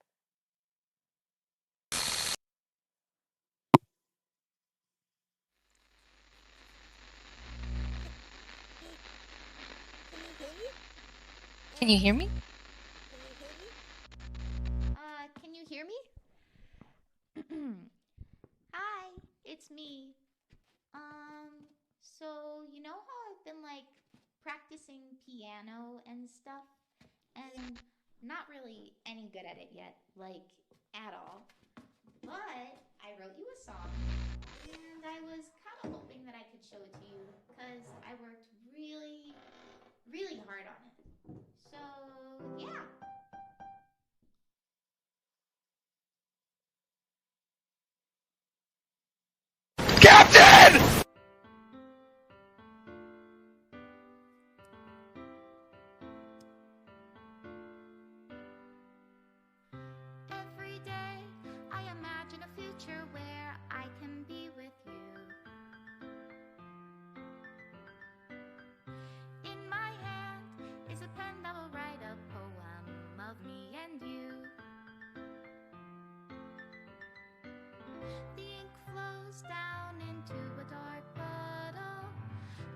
Can you hear me? Can you hear me? Hi, it's me. So you know how I've been like practicing piano and stuff, and not really any good at it yet, like at all. But I wrote you a song, and I was kind of hoping that I could show it to you, because I worked really, really hard on it. So, yeah. Captain! Every day I imagine a future where I can be with you. In my hand is a pen that will write a poem of me and you. The ink flows down into a dark puddle.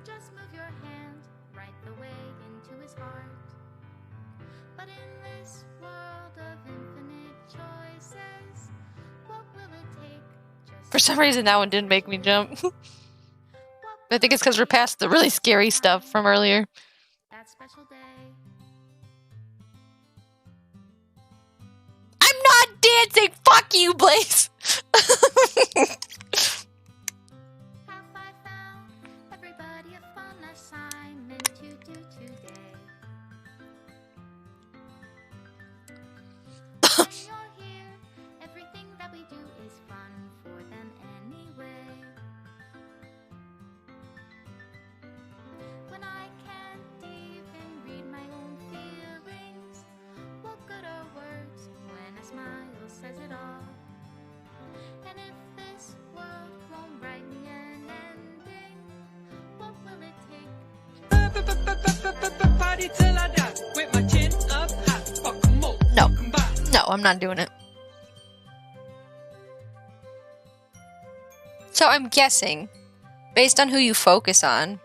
Just move your hand right the way into his heart. But in this world of infinite choices, what will it take? For some reason, that one didn't make me jump. I think it's because we're past the really scary stuff from earlier. That special day. I'm not dancing! Fuck you, Blaze! Have I found everybody a fun assignment to do today? When you're here, everything that we do is fun for them anyway. When I can't even read my own feelings, what good are words when a smile says it all? And if this world won't write me an ending, what will it take? Party till I die with my chin up high. Fuck 'em all. No. No, I'm not doing it. So I'm guessing, based on who you focus on,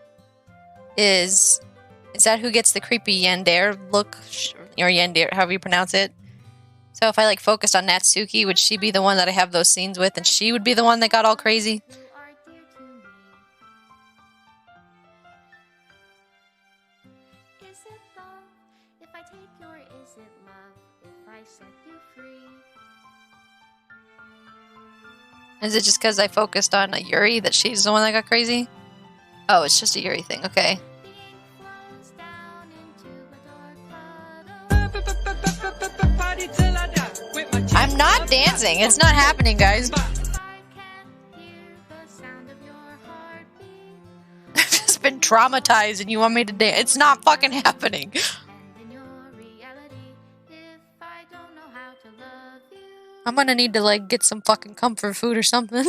is that who gets the creepy yandere look, or yandere, however you pronounce it? So if I like focused on Natsuki, would she be the one that I have those scenes with, and she would be the one that got all crazy? Is it love if I take you, or is it love if I set you free? Is it just because I focused on Yuri that she's the one that got crazy? Oh, it's just a Yuri thing. Okay. Party till I die with my chin I'm not dancing. It's not happening, guys. I've just been traumatized and you want me to dance. It's not fucking happening. I'm gonna need to like get some fucking comfort food or something.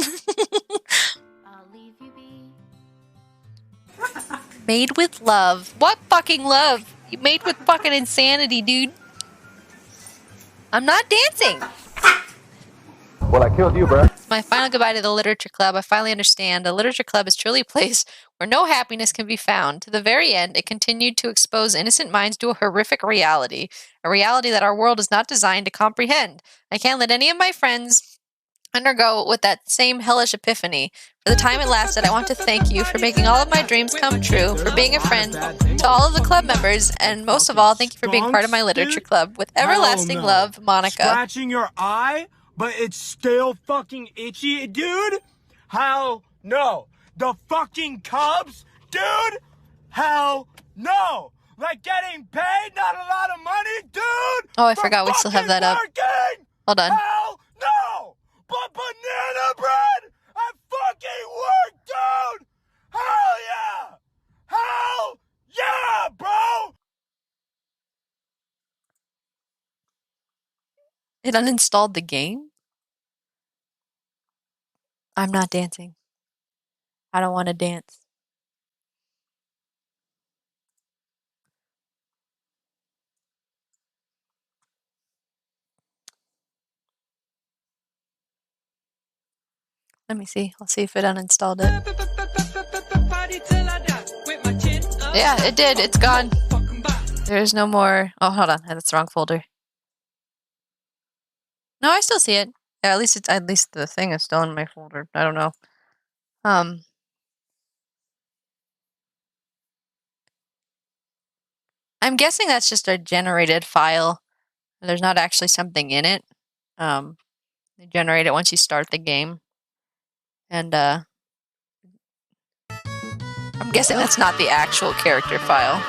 Made with love. What fucking love? You made with fucking insanity, dude. I'm not dancing. Well, I killed you, bro. My final goodbye to the literature club. I finally understand. The literature club is truly a place where no happiness can be found. To the very end, it continued to expose innocent minds to a horrific reality, a reality that our world is not designed to comprehend. I can't let any of my friends undergo with that same hellish epiphany. For the time it lasted, I want to thank you for making all of my dreams come true, for being a friend to all of the club members, and most of all, thank you for being part of my literature club. With everlasting love, Monica. Scratching your eye, but it's still fucking itchy, dude? Hell no. The fucking Cubs, dude? Hell no. Like getting paid, not a lot of money, dude? Oh, I forgot we still have that up. Working? Hold on. Hell no. But banana bread at fucking work, dude? Hell yeah. Hell yeah, bro. It uninstalled the game? I'm not dancing. I don't want to dance. Let me see. I'll see if it uninstalled it. Yeah, it did. It's gone. There's no more. Oh, hold on. That's the wrong folder. No, I still see it. Yeah, at least the thing is still in my folder. I don't know. I'm guessing that's just a generated file. There's not actually something in it. They generate it once you start the game. And I'm guessing that's not the actual character file.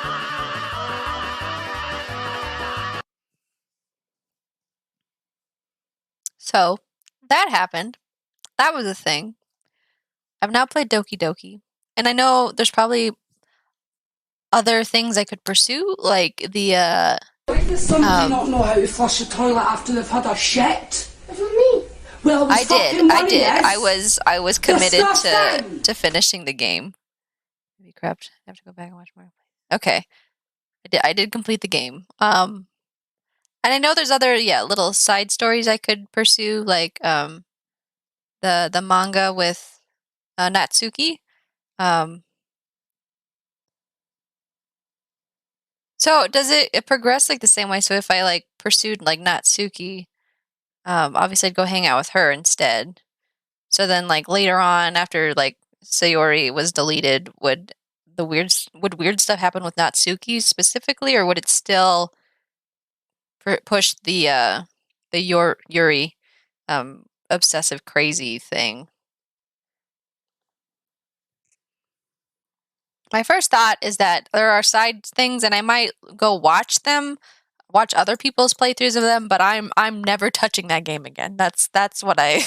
So, that happened. That was a thing. I've now played Doki Doki. And I know there's probably other things I could pursue, like the, Does somebody not know how to flush a toilet after they've had a shit? What do you mean? Well, I did. I was committed to finishing the game. Maybe corrupt. I have to go back and watch more. Okay. I did complete the game. And I know there's other little side stories I could pursue, like the manga with Natsuki. So does it progress like the same way? So if I like pursued like Natsuki, obviously I'd go hang out with her instead. So then like later on, after like Sayori was deleted, would weird stuff happen with Natsuki specifically, or would it still push the Yuri obsessive crazy thing? My first thought is that there are side things, and I might go watch other people's playthroughs of them, but I'm never touching that game again. That's what I.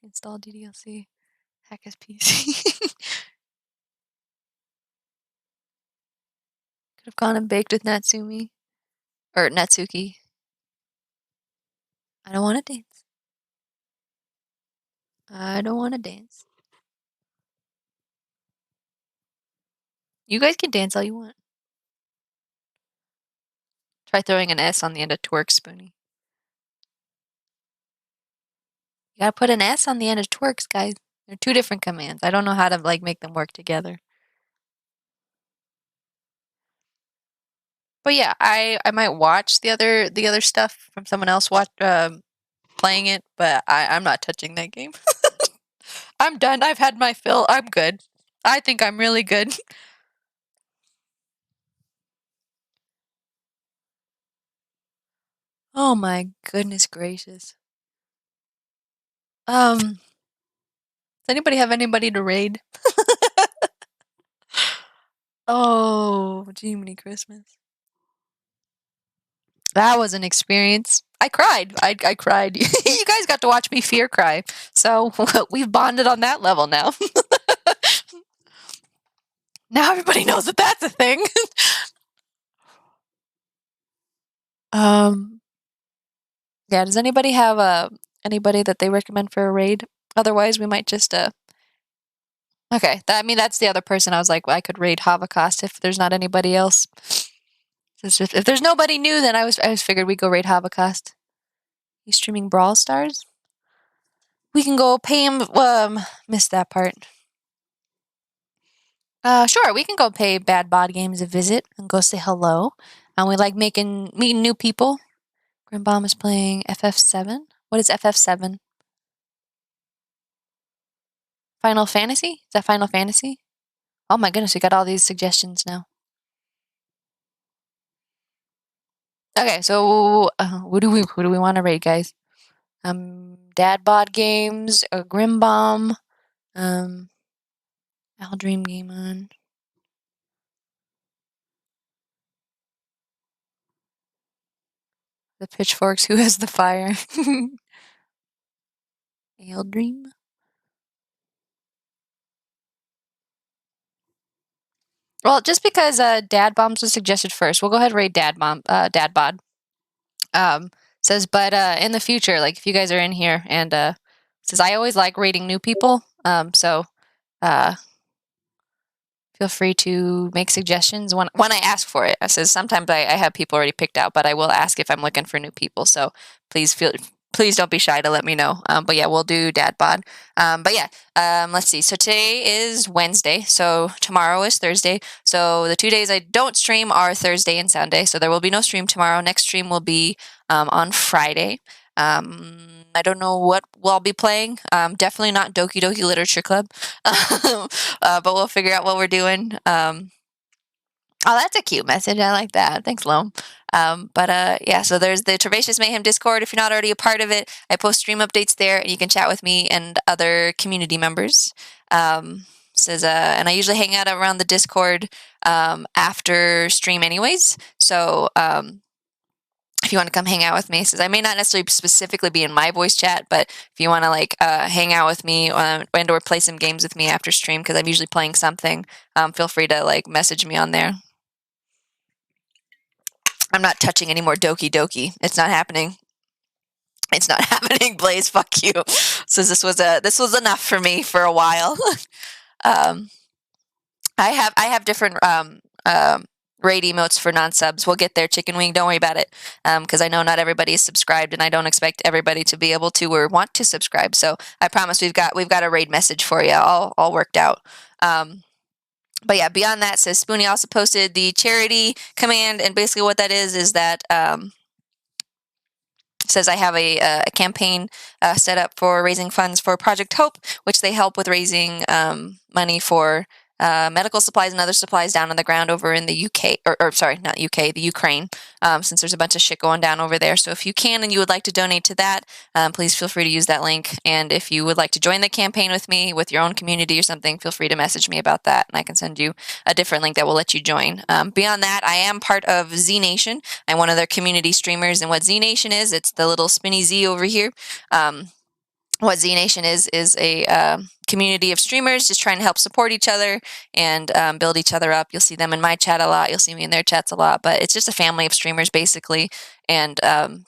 Install DDLC. Hack his PC. Could have gone and baked with Natsumi. Or Natsuki. I don't want to dance. I don't want to dance. You guys can dance all you want. Try throwing an S on the end of twerk, Spoonie. You gotta put an S on the end of twerks, guys. They're two different commands. I don't know how to like make them work together. But yeah, I might watch the other stuff from someone else playing it, but I'm not touching that game. I'm done. I've had my fill. I'm good. I think I'm really good. Oh my goodness gracious. Does anybody have anybody to raid? Oh, Jiminy Christmas. That was an experience. I cried. I cried. You guys got to watch me fear cry. So we've bonded on that level now. Now everybody knows that that's a thing. Yeah, does anybody have anybody that they recommend for a raid? Otherwise, we might just Okay, that's the other person. I was like, well, I could raid Havocost if there's not anybody else. If there's nobody new, then I was figured we'd go raid Havocost. He's streaming Brawl Stars. We can go pay him. Missed that part. Sure, we can go pay Bad Bod Games a visit and go say hello. And we like meeting new people. Grimbomb is playing FF7. What is FF7? Final Fantasy? Is that Final Fantasy? Oh my goodness, we got all these suggestions now. Okay, so who do we want to raid, guys? Dad Bod Games, Grimbomb, Al Dream Game On. The pitchforks. Who has the fire? Ale Dream. Well, just because Dad Bombs was suggested first, we'll go ahead and raid Dad Bod. Says, but in the future, like if you guys are in here, and says I always like raiding new people. So feel free to make suggestions when I ask for it. I says sometimes I have people already picked out, but I will ask if I'm looking for new people. So please don't be shy to let me know. But yeah, we'll do Dad Bod. But yeah, let's see. So today is Wednesday. So tomorrow is Thursday. So the 2 days I don't stream are Thursday and Sunday. So there will be no stream tomorrow. Next stream will be on Friday. I don't know what we'll be playing. Definitely not Doki Doki Literature Club. But we'll figure out what we're doing. Oh, that's a cute message. I like that. Thanks, Loam. Yeah, so there's the Trevacious Mayhem Discord. If you're not already a part of it, I post stream updates there, and you can chat with me and other community members. Says, and I usually hang out around the Discord after stream anyways. So if you want to come hang out with me, says I may not necessarily specifically be in my voice chat, but if you want to like hang out with me and or play some games with me after stream, because I'm usually playing something, feel free to like message me on there. I'm not touching any more Doki Doki. It's not happening. It's not happening, Blaze. Fuck you. Says this was enough for me for a while. I have different raid emotes for non-subs. We'll get there, Chicken Wing. Don't worry about it, because I know not everybody is subscribed, and I don't expect everybody to be able to or want to subscribe. So I promise we've got a raid message for you, all worked out. But yeah, beyond that, says Spoonie also posted the charity command, and basically what that is that says I have a campaign set up for raising funds for Project Hope, which they help with raising money for medical supplies and other supplies down on the ground over in the UK, or sorry, not UK, the Ukraine, since there's a bunch of shit going down over there. So if you can and you would like to donate to that, please feel free to use that link. And if you would like to join the campaign with me, with your own community or something, feel free to message me about that, and I can send you a different link that will let you join. Beyond that, I am part of Z Nation. I'm one of their community streamers, and what Z Nation is, it's the little spinny Z over here. What Z Nation is a community of streamers just trying to help support each other and build each other up. You'll see them in my chat a lot. You'll see me in their chats a lot. But it's just a family of streamers, basically. And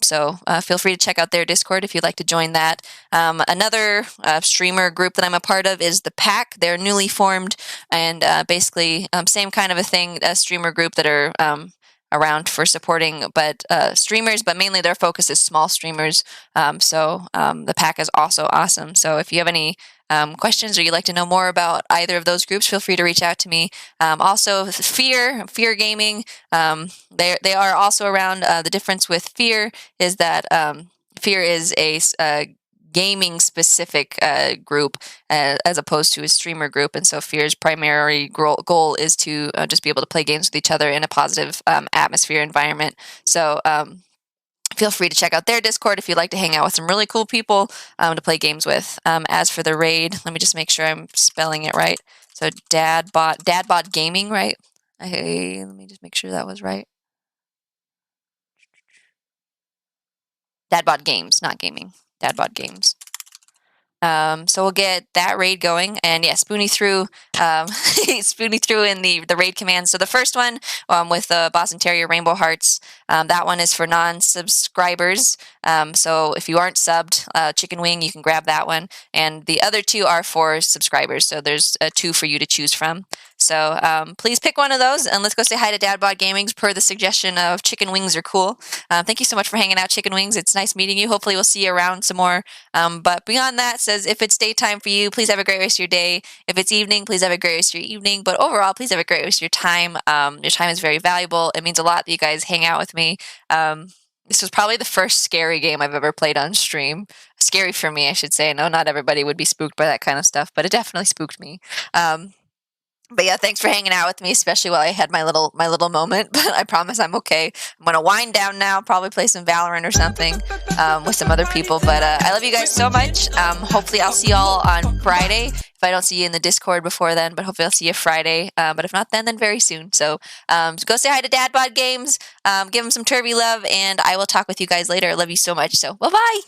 so feel free to check out their Discord if you'd like to join that. Another streamer group that I'm a part of is the Pack. They're newly formed and basically same kind of a thing, a streamer group that are around for supporting streamers, but mainly their focus is small streamers. The Pack is also awesome. So if you have any questions or you'd like to know more about either of those groups, feel free to reach out to me. Also, Fear Gaming, they are also around. The difference with Fear is that Fear is a gaming specific group as opposed to a streamer group, and so Fear's primary goal is to just be able to play games with each other in a positive atmosphere environment. So feel free to check out their Discord if you'd like to hang out with some really cool people to play games with. As for the raid, let me just make sure I'm spelling it right. So Dadbot Gaming, right? Let me just make sure that was right. Dadbot Games, not gaming. Dadbot Games. So we'll get that raid going, and yeah, Spoonie threw Spoonie threw in the raid commands. So the first one with the Boston Terrier Rainbow Hearts, that one is for non-subscribers. So if you aren't subbed, Chicken Wing, you can grab that one, and the other two are for subscribers. So there's two for you to choose from. So please pick one of those, and let's go say hi to Dadbot Gaming per the suggestion of Chicken Wings are cool. Thank you so much for hanging out, Chicken Wings. It's nice meeting you. Hopefully we'll see you around some more. But beyond that, says if it's daytime for you, please have a great rest of your day. If it's evening, please have a great rest of your evening. But overall, please have a great rest of your time. Your time is very valuable. It means a lot that you guys hang out with me. This was probably the first scary game I've ever played on stream. Scary for me, I should say. No, not everybody would be spooked by that kind of stuff, but it definitely spooked me. But yeah, thanks for hanging out with me, especially while I had my little moment. But I promise I'm okay. I'm gonna wind down now, probably play some Valorant or something with some other people. But I love you guys so much. Hopefully I'll see y'all on Friday. If I don't see you in the Discord before then, but hopefully I'll see you Friday. But if not then very soon. So go say hi to Dadbot Games. Give him some Turvy love, and I will talk with you guys later. I love you so much. So bye-bye.